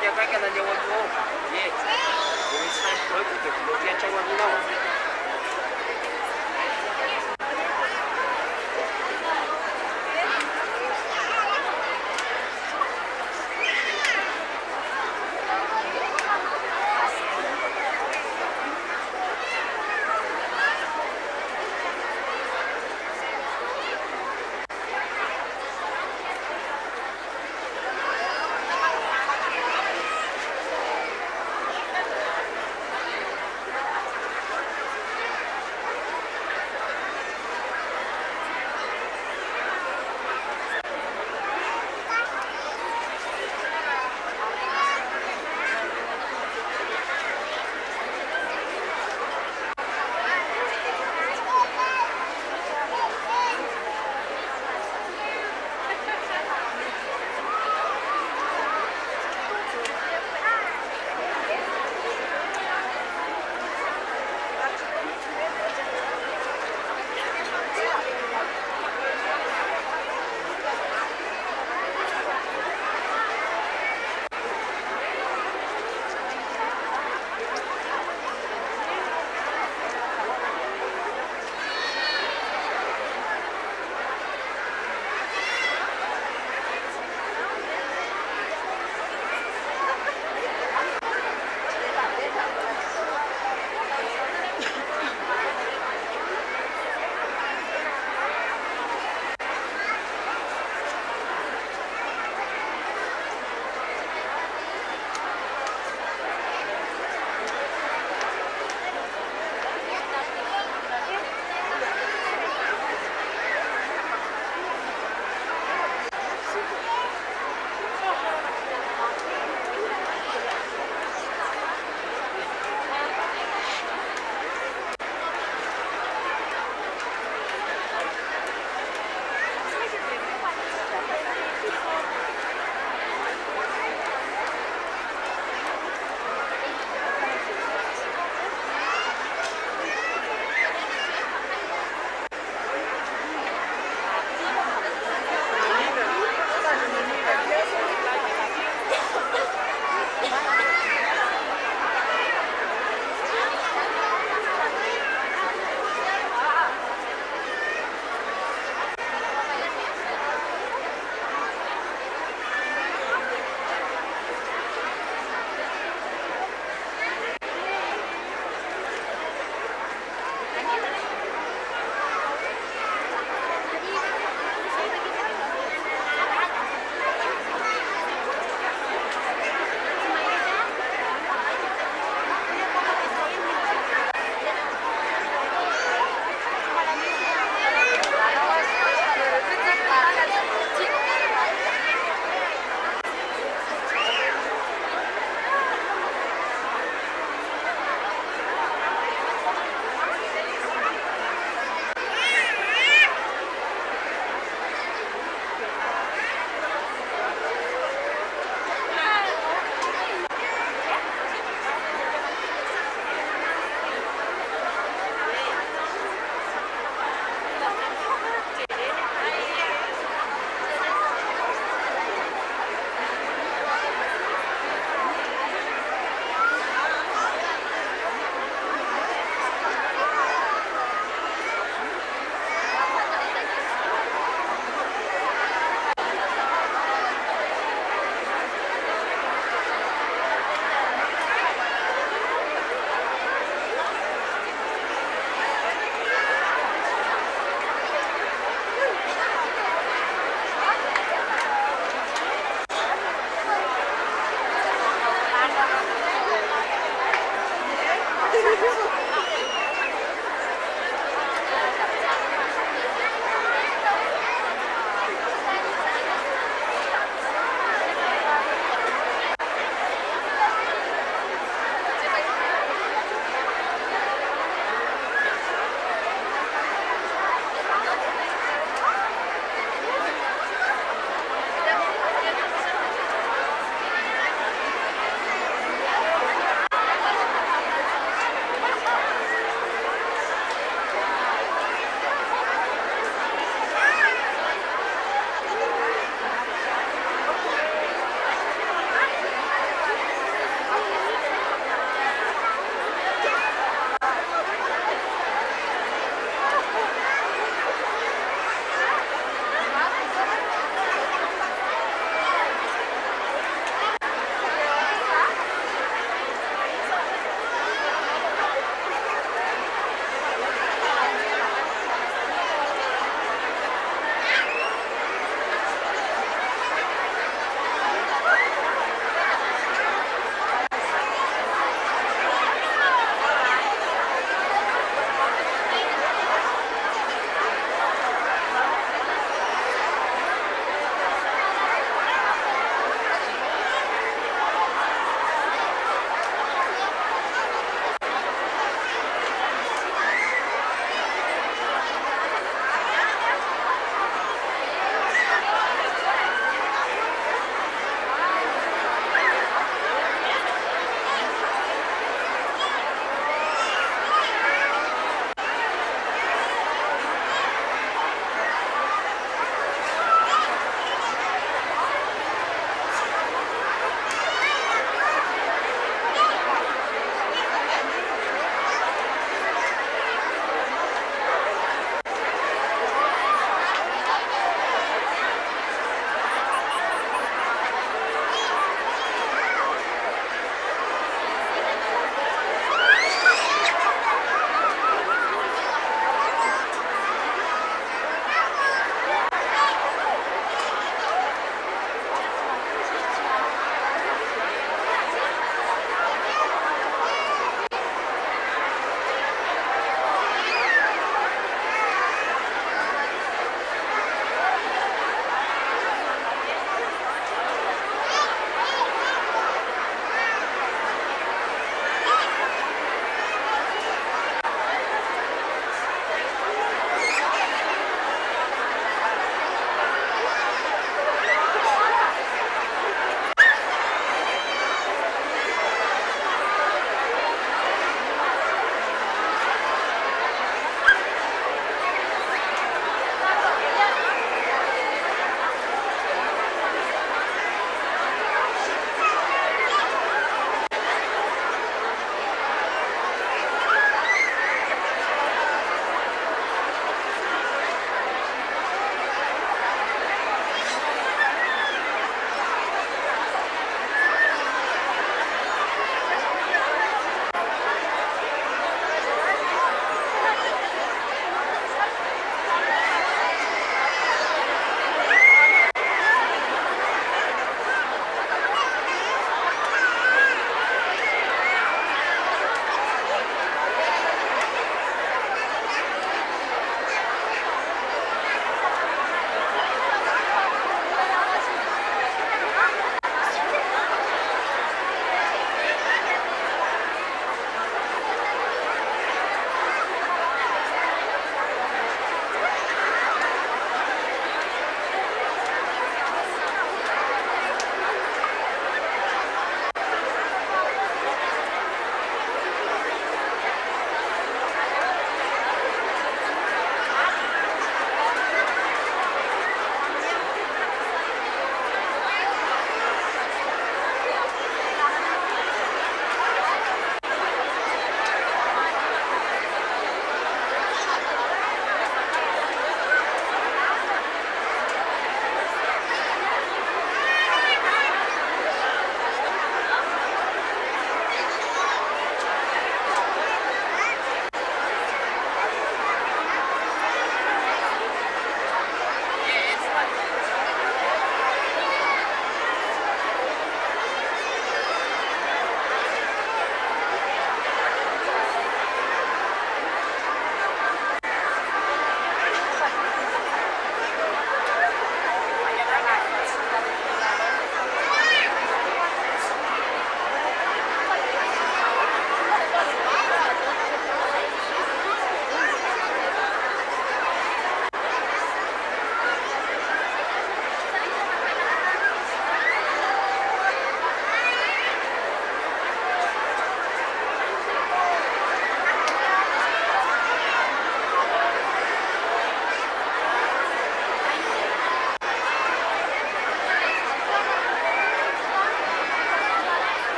Dia vai que ela deu uma boa. E ele sai tanto que não tinha chamado não.